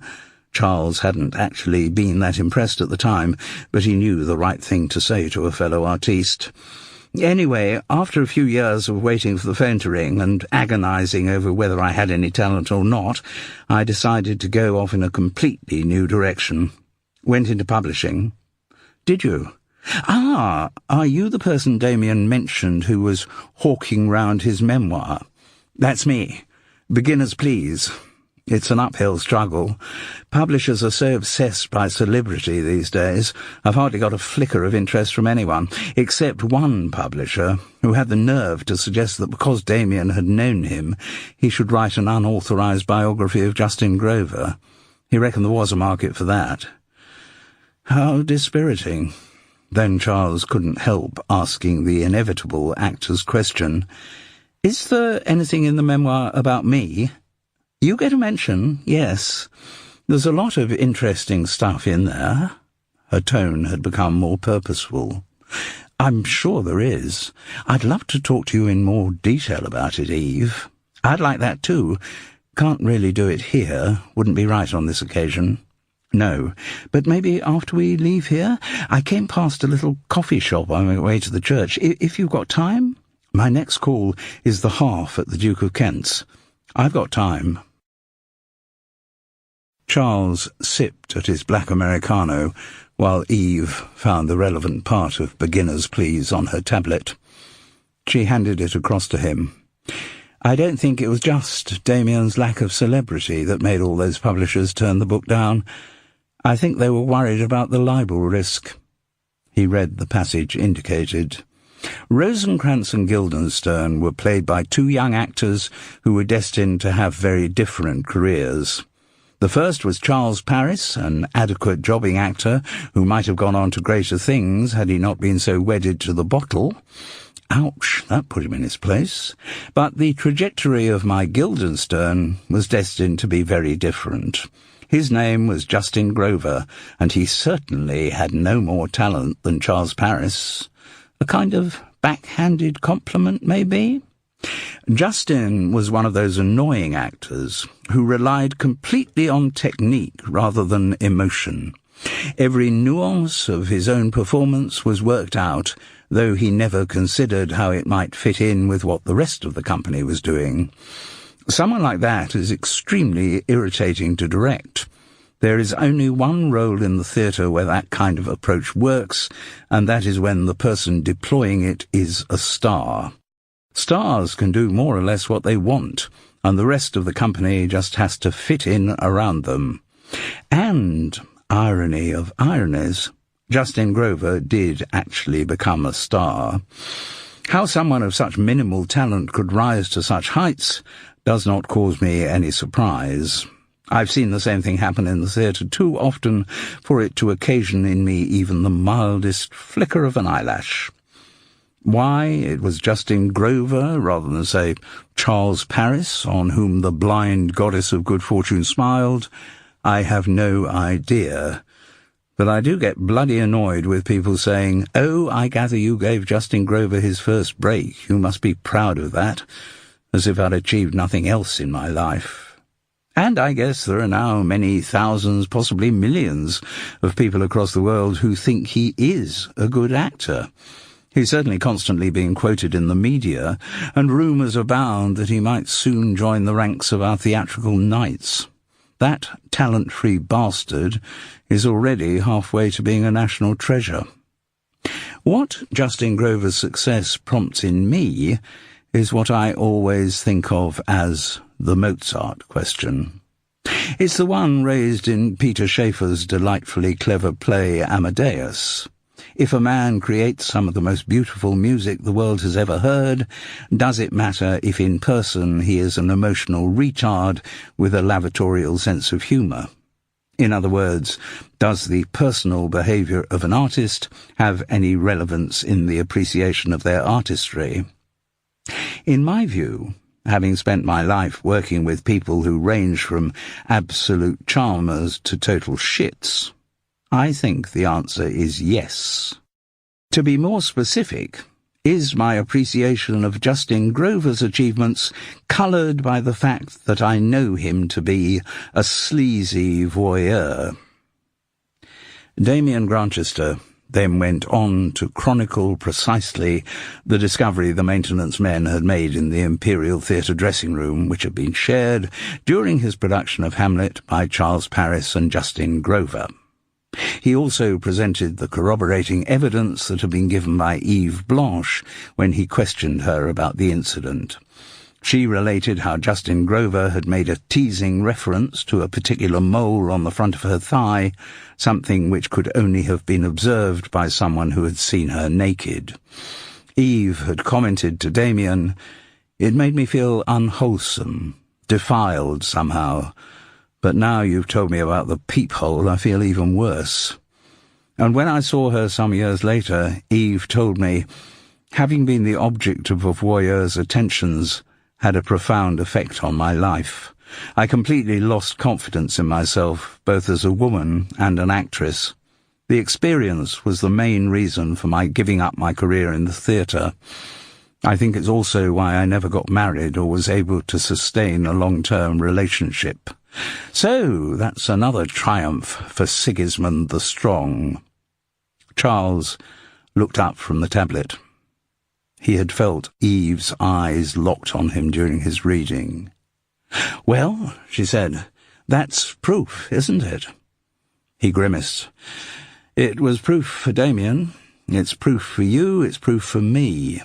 Charles hadn't actually been that impressed at the time, but he knew the right thing to say to a fellow artiste. Anyway, after a few years of waiting for the phone to ring and agonizing over whether I had any talent or not, I decided to go off in a completely new direction. Went into publishing. Did you? Ah, are you the person Damien mentioned who was hawking round his memoir? That's me. Beginners, please. It's an uphill struggle. Publishers are so obsessed by celebrity these days. I've hardly got a flicker of interest from anyone, except one publisher who had the nerve to suggest that because Damien had known him, he should write an unauthorized biography of Justin Grover. He reckoned there was a market for that. How dispiriting. Then Charles couldn't help asking the inevitable actor's question. Is there anything in the memoir about me? You get a mention, yes. There's a lot of interesting stuff in there. Her tone had become more purposeful. I'm sure there is. I'd love to talk to you in more detail about it, Eve. I'd like that too. Can't really do it here. Wouldn't be right on this occasion. No, but maybe after we leave here? I came past a little coffee shop on my way to the church. If you've got time? My next call is the half at the Duke of Kent's. I've got time. Charles sipped at his black Americano, while Eve found the relevant part of Beginner's Please on her tablet. She handed it across to him. I don't think it was just Damien's lack of celebrity that made all those publishers turn the book down. I think they were worried about the libel risk. He read the passage indicated. Rosencrantz and Guildenstern were played by two young actors who were destined to have very different careers. The first was Charles Paris, an adequate jobbing actor who might have gone on to greater things had he not been so wedded to the bottle. Ouch, that put him in his place. But the trajectory of my Guildenstern was destined to be very different. His name was Justin Grover, and he certainly had no more talent than Charles Paris. A kind of backhanded compliment, maybe? Justin was one of those annoying actors who relied completely on technique rather than emotion. Every nuance of his own performance was worked out, though he never considered how it might fit in with what the rest of the company was doing. Someone like that is extremely irritating to direct. There is only one role in the theatre where that kind of approach works, and that is when the person deploying it is a star. Stars can do more or less what they want, and the rest of the company just has to fit in around them. And, irony of ironies, Justin Grover did actually become a star. How someone of such minimal talent could rise to such heights does not cause me any surprise. I've seen the same thing happen in the theatre too often for it to occasion in me even the mildest flicker of an eyelash. Why it was Justin Grover, rather than, say, Charles Paris, on whom the blind goddess of good fortune smiled, I have no idea. But I do get bloody annoyed with people saying, "Oh, I gather you gave Justin Grover his first break. You must be proud of that," as if I'd achieved nothing else in my life. And I guess there are now many thousands, possibly millions, of people across the world who think he is a good actor. He's certainly constantly being quoted in the media, and rumours abound that he might soon join the ranks of our theatrical knights. That talent-free bastard is already halfway to being a national treasure. What Justin Grover's success prompts in me is what I always think of as the Mozart question. It's the one raised in Peter Shaffer's delightfully clever play Amadeus. If a man creates some of the most beautiful music the world has ever heard, does it matter if in person he is an emotional retard with a lavatorial sense of humour? In other words, does the personal behaviour of an artist have any relevance in the appreciation of their artistry? In my view, having spent my life working with people who range from absolute charmers to total shits, I think the answer is yes. To be more specific, is my appreciation of Justin Grover's achievements coloured by the fact that I know him to be a sleazy voyeur? Damien Grantchester then went on to chronicle precisely the discovery the maintenance men had made in the Imperial Theatre dressing room, which had been shared during his production of Hamlet by Charles Paris and Justin Grover. He also presented the corroborating evidence that had been given by Eve Blanche when he questioned her about the incident. She related how Justin Grover had made a teasing reference to a particular mole on the front of her thigh, something which could only have been observed by someone who had seen her naked. Eve had commented to Damien, "It made me feel unwholesome, defiled somehow. But now you've told me about the peephole, I feel even worse." And when I saw her some years later, Eve told me, "Having been the object of a voyeur's attentions had a profound effect on my life. I completely lost confidence in myself, both as a woman and an actress. The experience was the main reason for my giving up my career in the theatre. I think it's also why I never got married or was able to sustain a long-term relationship." So that's another triumph for Sigismund the Strong. Charles looked up from the tablet. He had felt Eve's eyes locked on him during his reading. "Well," she said, "that's proof, isn't it?" He grimaced. "It was proof for Damien. It's proof for you, it's proof for me.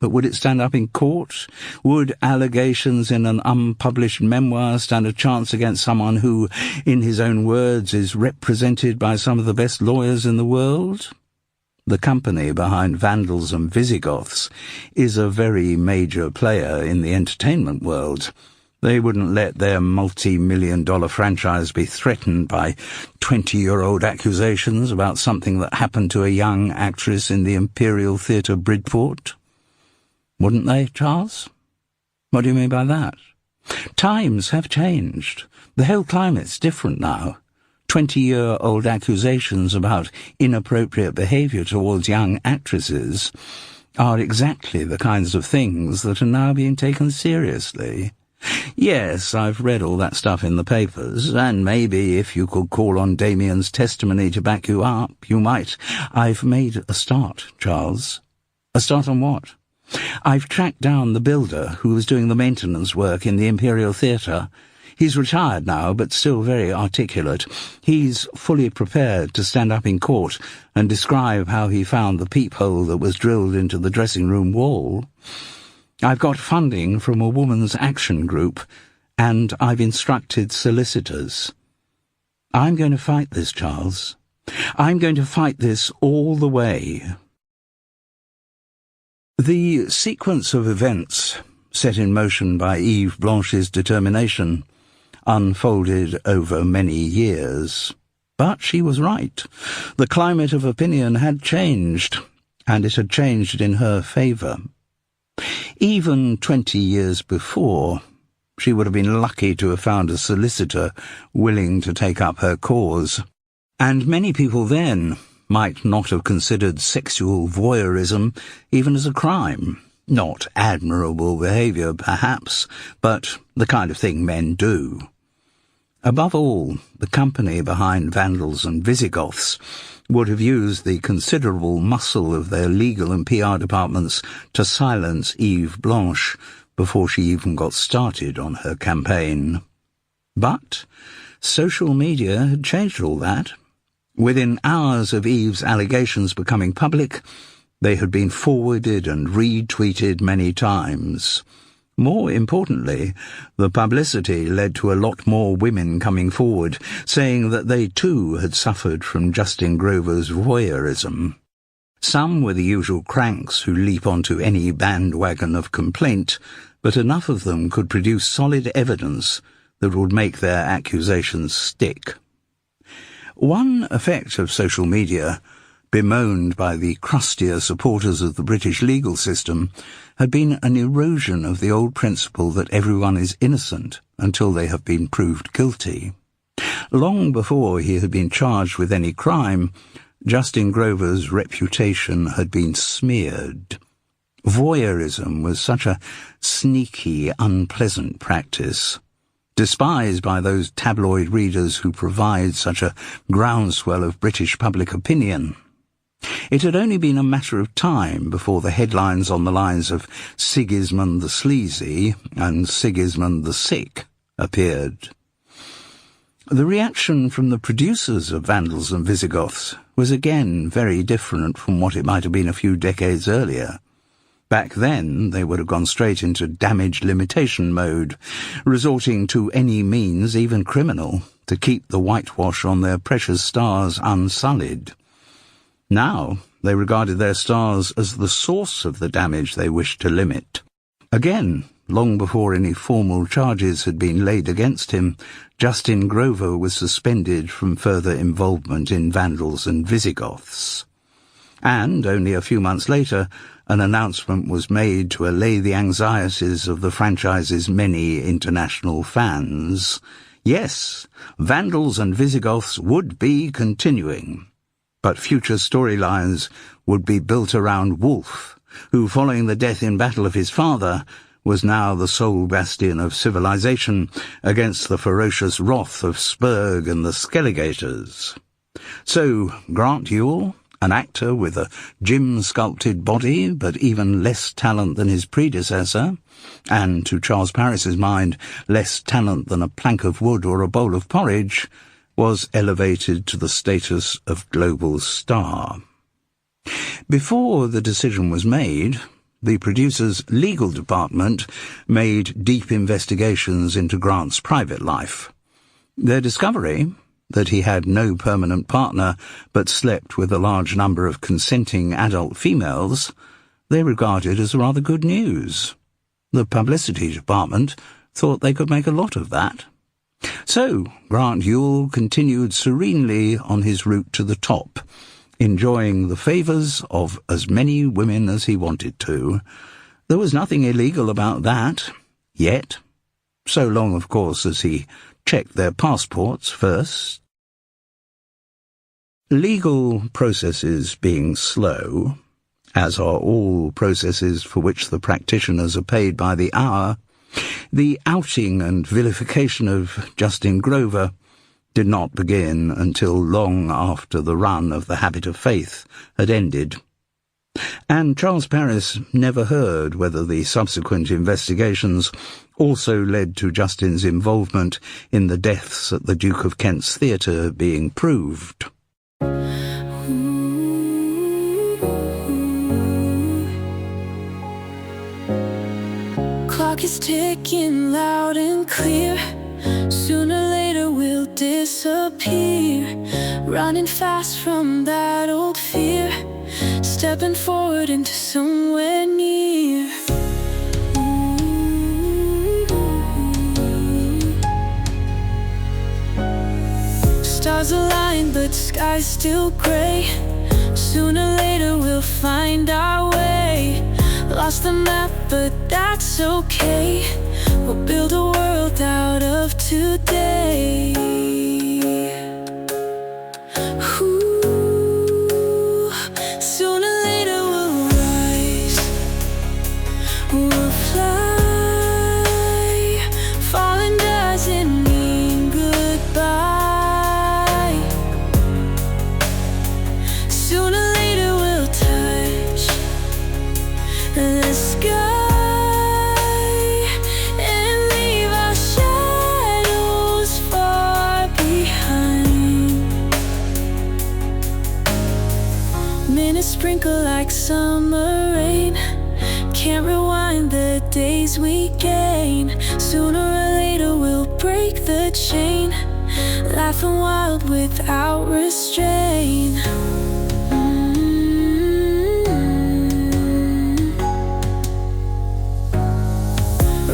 But would it stand up in court? Would allegations in an unpublished memoir stand a chance against someone who, in his own words, is represented by some of the best lawyers in the world? The company behind Vandals and Visigoths is a very major player in the entertainment world. They wouldn't let their multi-million-dollar franchise be threatened by 20-year-old accusations about something that happened to a young actress in the Imperial Theatre Bridport. Wouldn't they, Charles? What do you mean by that? Times have changed. The whole climate's different now. 20-year-old accusations about inappropriate behaviour towards young actresses are exactly the kinds of things that are now being taken seriously. Yes, I've read all that stuff in the papers, and maybe if you could call on Damien's testimony to back you up, you might. I've made a start, Charles." "A start on what?" "I've tracked down the builder who was doing the maintenance work in the Imperial Theatre. He's retired now, but still very articulate. He's fully prepared to stand up in court and describe how he found the peephole that was drilled into the dressing room wall. I've got funding from a woman's action group, and I've instructed solicitors. I'm going to fight this, Charles. I'm going to fight this all the way." The sequence of events set in motion by Eve Blanche's determination unfolded over many years. But she was right. The climate of opinion had changed, and it had changed in her favour. Even 20 years before, she would have been lucky to have found a solicitor willing to take up her cause. And many people then might not have considered sexual voyeurism even as a crime. Not admirable behaviour, perhaps, but the kind of thing men do. Above all, the company behind Vandals and Visigoths would have used the considerable muscle of their legal and PR departments to silence Eve Blanche before she even got started on her campaign. But social media had changed all that. Within hours of Eve's allegations becoming public, they had been forwarded and retweeted many times. More importantly, the publicity led to a lot more women coming forward, saying that they too had suffered from Justin Grover's voyeurism. Some were the usual cranks who leap onto any bandwagon of complaint, but enough of them could produce solid evidence that would make their accusations stick. One effect of social media, bemoaned by the crustier supporters of the British legal system, had been an erosion of the old principle that everyone is innocent until they have been proved guilty. Long before he had been charged with any crime, Justin Grover's reputation had been smeared. Voyeurism was such a sneaky, unpleasant practice, despised by those tabloid readers who provide such a groundswell of British public opinion. It had only been a matter of time before the headlines on the lines of Sigismund the Sleazy and Sigismund the Sick appeared. The reaction from the producers of Vandals and Visigoths was again very different from what it might have been a few decades earlier. Back then, they would have gone straight into damage limitation mode, resorting to any means, even criminal, to keep the whitewash on their precious stars unsullied. Now, they regarded their stars as the source of the damage they wished to limit. Again, long before any formal charges had been laid against him, Justin Grover was suspended from further involvement in Vandals and Visigoths. And, only a few months later, an announcement was made to allay the anxieties of the franchise's many international fans. Yes, Vandals and Visigoths would be continuing, but future storylines would be built around Wolf, who, following the death in battle of his father, was now the sole bastion of civilization against the ferocious wrath of Spurg and the Skelligators. So, Grant Yule, an actor with a gym-sculpted body, but even less talent than his predecessor, and, to Charles Paris's mind, less talent than a plank of wood or a bowl of porridge, was elevated to the status of global star. Before the decision was made, the producer's legal department made deep investigations into Grant's private life. Their discovery, that he had no permanent partner but slept with a large number of consenting adult females, they regarded as rather good news. The publicity department thought they could make a lot of that. So Grant Yule continued serenely on his route to the top, enjoying the favours of as many women as he wanted to. There was nothing illegal about that, yet, so long, of course, as he checked their passports first. Legal processes being slow, as are all processes for which the practitioners are paid by the hour, the outing and vilification of Justin Grover did not begin until long after the run of The Habit of Faith had ended. And Charles Paris never heard whether the subsequent investigations also led to Justin's involvement in the deaths at the Duke of Kent's Theatre being proved. Clock is ticking loud and clear. Sooner or later we'll disappear. Running fast from that old fear, stepping forward into somewhere near. Stars align but sky's still gray. Sooner or later we'll find our way. Lost the map but that's okay. We'll build a world out of today. Ooh, sooner or later we'll rise, we'll fly. Falling doesn't mean goodbye. Minutes sprinkle like summer rain. Can't rewind the days we gain. Sooner or later we'll break the chain, laughing wild without restraint.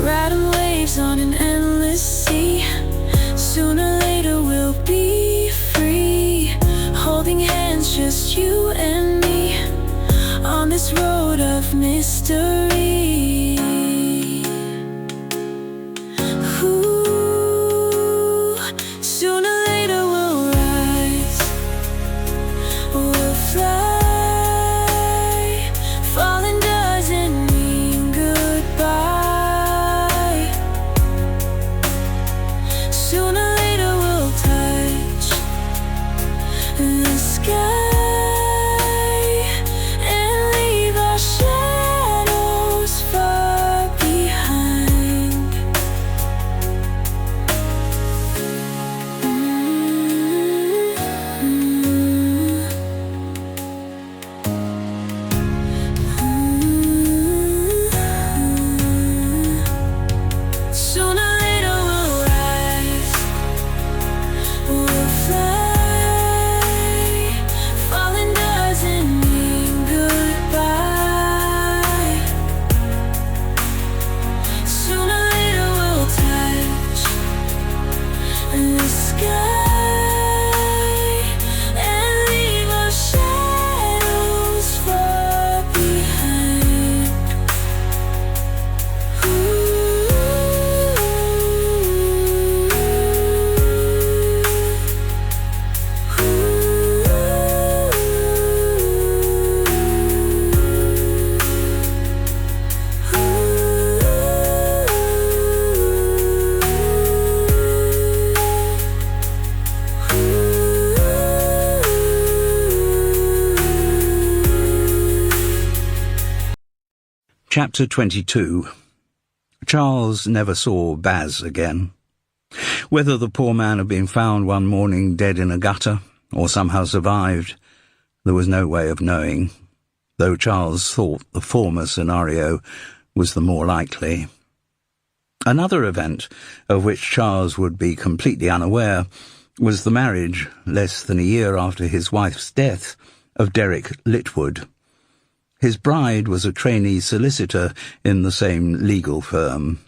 Riding waves on an endless sea. Sooner or later we'll be free, holding hands, just you and me, on this road of mystery. Ooh, sooner or later we'll rise, we'll fly. Falling doesn't mean goodbye. Sooner or later we'll touch the sky. Chapter 22. Charles never saw Baz again. Whether the poor man had been found one morning dead in a gutter, or somehow survived, there was no way of knowing, though Charles thought the former scenario was the more likely. Another event, of which Charles would be completely unaware, was the marriage, less than a year after his wife's death, of Derek Litwood. His bride was a trainee solicitor in the same legal firm,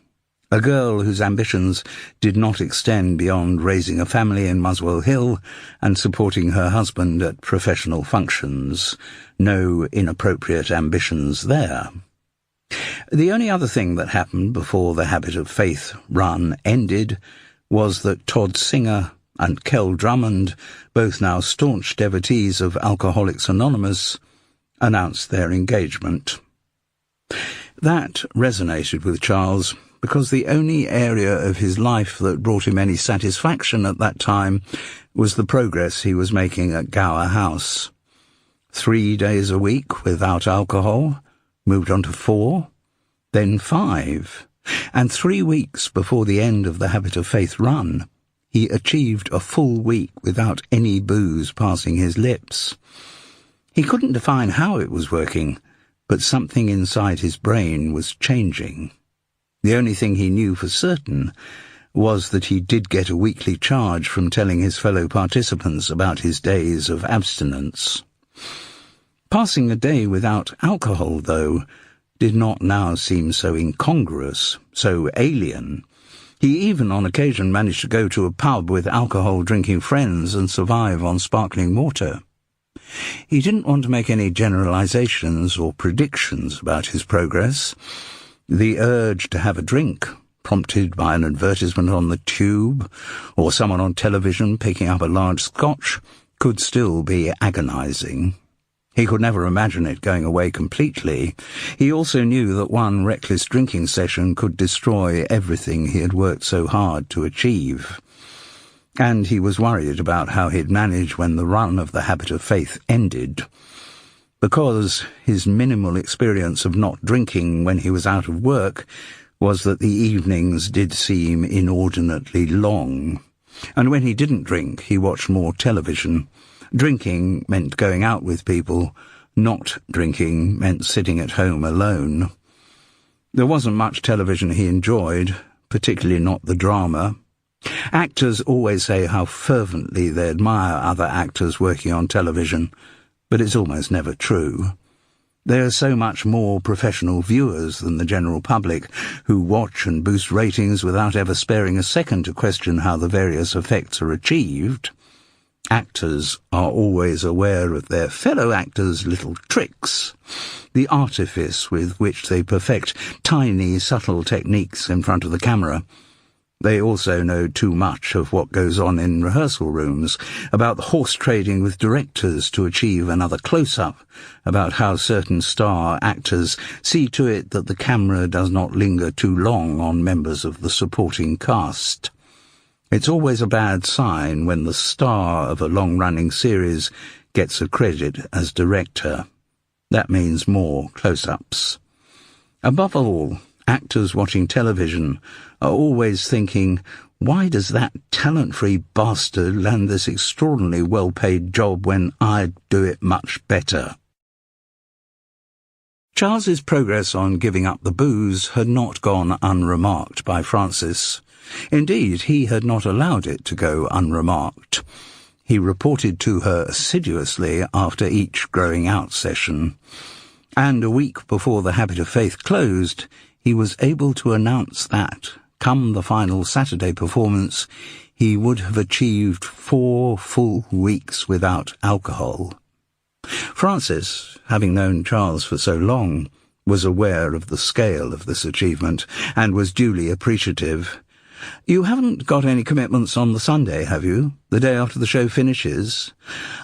a girl whose ambitions did not extend beyond raising a family in Muswell Hill and supporting her husband at professional functions. No inappropriate ambitions there. The only other thing that happened before the Habit of Faith run ended was that Todd Singer and Kel Drummond, both now staunch devotees of Alcoholics Anonymous, announced their engagement. That resonated with Charles because the only area of his life that brought him any satisfaction at that time was the progress he was making at Gower House. 3 days a week without alcohol, moved on to 4, then 5, and 3 weeks before the end of the Habit of Faith run, he achieved a full week without any booze passing his lips. He couldn't define how it was working, but something inside his brain was changing. The only thing he knew for certain was that he did get a weekly charge from telling his fellow participants about his days of abstinence. Passing a day without alcohol, though, did not now seem so incongruous, so alien. He even on occasion managed to go to a pub with alcohol-drinking friends and survive on sparkling water. He didn't want to make any generalizations or predictions about his progress. The urge to have a drink, prompted by an advertisement on the tube, or someone on television picking up a large scotch, could still be agonizing. He could never imagine it going away completely. He also knew that one reckless drinking session could destroy everything he had worked so hard to achieve. And he was worried about how he'd manage when the run of the Habit of Faith ended, because his minimal experience of not drinking when he was out of work was that the evenings did seem inordinately long, and when he didn't drink, he watched more television. Drinking meant going out with people, Not drinking meant sitting at home alone. There wasn't much television he enjoyed, particularly not the drama. Actors always say how fervently they admire other actors working on television, but it's almost never true. They are so much more professional viewers than the general public, who watch and boost ratings without ever sparing a second to question how the various effects are achieved. Actors are always aware of their fellow actors' little tricks, the artifice with which they perfect tiny, subtle techniques in front of the camera. They also know too much of what goes on in rehearsal rooms, about the horse trading with directors to achieve another close-up, about how certain star actors see to it that the camera does not linger too long on members of the supporting cast. It's always a bad sign when the star of a long-running series gets a credit as director. That means more close-ups. Above all, actors watching television are always thinking, why does that talent-free bastard land this extraordinarily well-paid job when I'd do it much better? Charles's progress on giving up the booze had not gone unremarked by Francis. Indeed, he had not allowed it to go unremarked. He reported to her assiduously after each growing-out session, and a week before the Habit of Faith closed, he was able to announce that, come the final Saturday performance, he would have achieved 4 full weeks without alcohol. Francis, having known Charles for so long, was aware of the scale of this achievement, and was duly appreciative. "You haven't got any commitments on the Sunday, have you? The day after the show finishes?"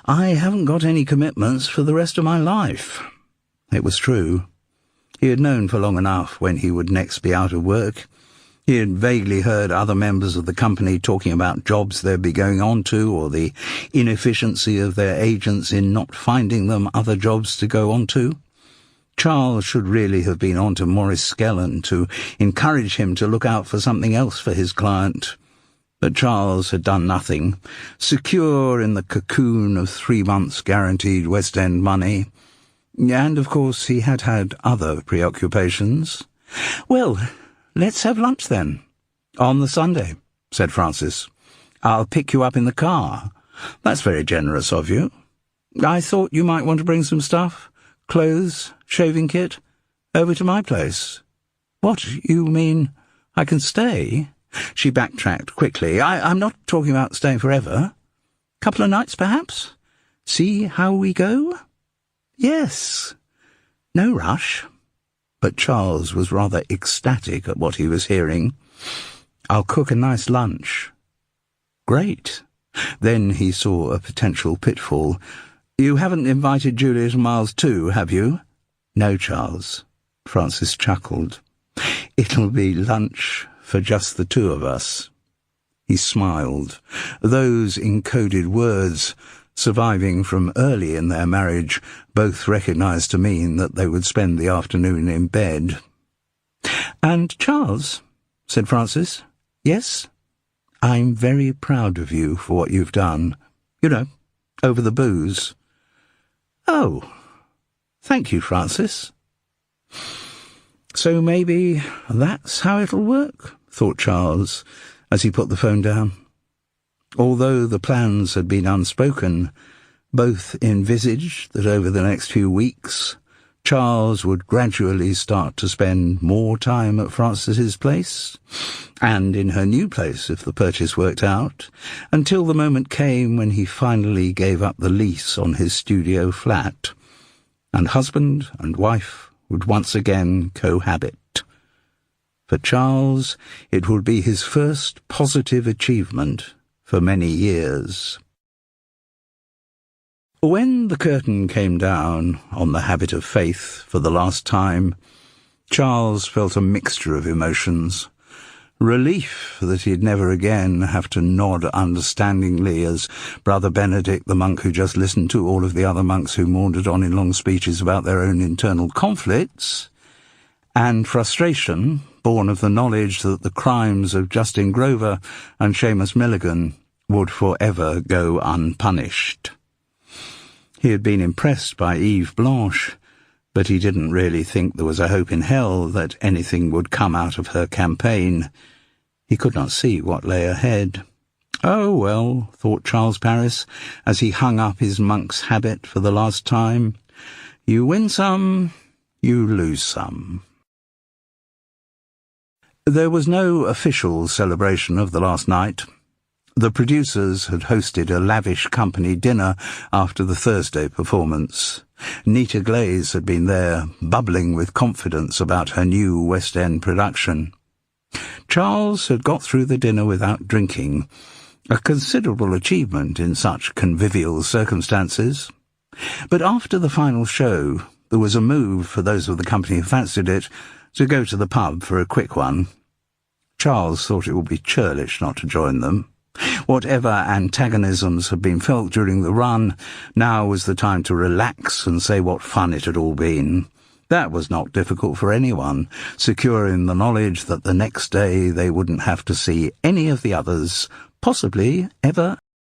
"I haven't got any commitments for the rest of my life." It was true. He had known for long enough when he would next be out of work. He had vaguely heard other members of the company talking about jobs they'd be going on to, or the inefficiency of their agents in not finding them other jobs to go on to. Charles should really have been on to Maurice Skellen to encourage him to look out for something else for his client. But Charles had done nothing, secure in the cocoon of 3 months guaranteed West End money. And, of course, he had had other preoccupations. "Well, let's have lunch, then." "On the Sunday," said Francis. "I'll pick you up in the car." "That's very generous of you. I thought you might want to bring some stuff, clothes, shaving kit, over to my place." "What, you mean I can stay?" She backtracked quickly. I'm not talking about staying forever. Couple of nights, perhaps? See how we go?" "Yes. No rush." But Charles was rather ecstatic at what he was hearing. "I'll cook a nice lunch." "Great." Then he saw a potential pitfall. "You haven't invited Juliet and Miles too, have you?" "No, Charles." Francis chuckled. "It'll be lunch for just the two of us." He smiled. Those encoded words, surviving from early in their marriage, both recognised to mean that they would spend the afternoon in bed. "And Charles," said Francis. "Yes?" "I'm very proud of you for what you've done. You know, over the booze." "Oh, thank you, Francis." "So maybe that's how it'll work," thought Charles, as he put the phone down. Although the plans had been unspoken, both envisaged that over the next few weeks Charles would gradually start to spend more time at Francis's place, and in her new place if the purchase worked out, until the moment came when he finally gave up the lease on his studio flat, and husband and wife would once again cohabit. For Charles, it would be his first positive achievement for many years. When the curtain came down on the Habit of Faith for the last time, Charles felt a mixture of emotions. Relief that he'd never again have to nod understandingly as Brother Benedict, the monk who just listened to all of the other monks who maundered on in long speeches about their own internal conflicts, and frustration, born of the knowledge that the crimes of Justin Grover and Seamus Milligan would forever go unpunished. He had been impressed by Eve Blanche, but he didn't really think there was a hope in hell that anything would come out of her campaign. He could not see what lay ahead. Oh, well, thought Charles Paris, as he hung up his monk's habit for the last time, you win some, you lose some. There was no official celebration of the last night. The producers had hosted a lavish company dinner after the Thursday performance. Nita Glaze had been there, bubbling with confidence about her new West End production. Charles had got through the dinner without drinking, a considerable achievement in such convivial circumstances. But after the final show, there was a move for those of the company who fancied it to go to the pub for a quick one. Charles thought it would be churlish not to join them. Whatever antagonisms had been felt during the run, now was the time to relax and say what fun it had all been. That was not difficult for anyone, secure in the knowledge that the next day they wouldn't have to see any of the others, possibly ever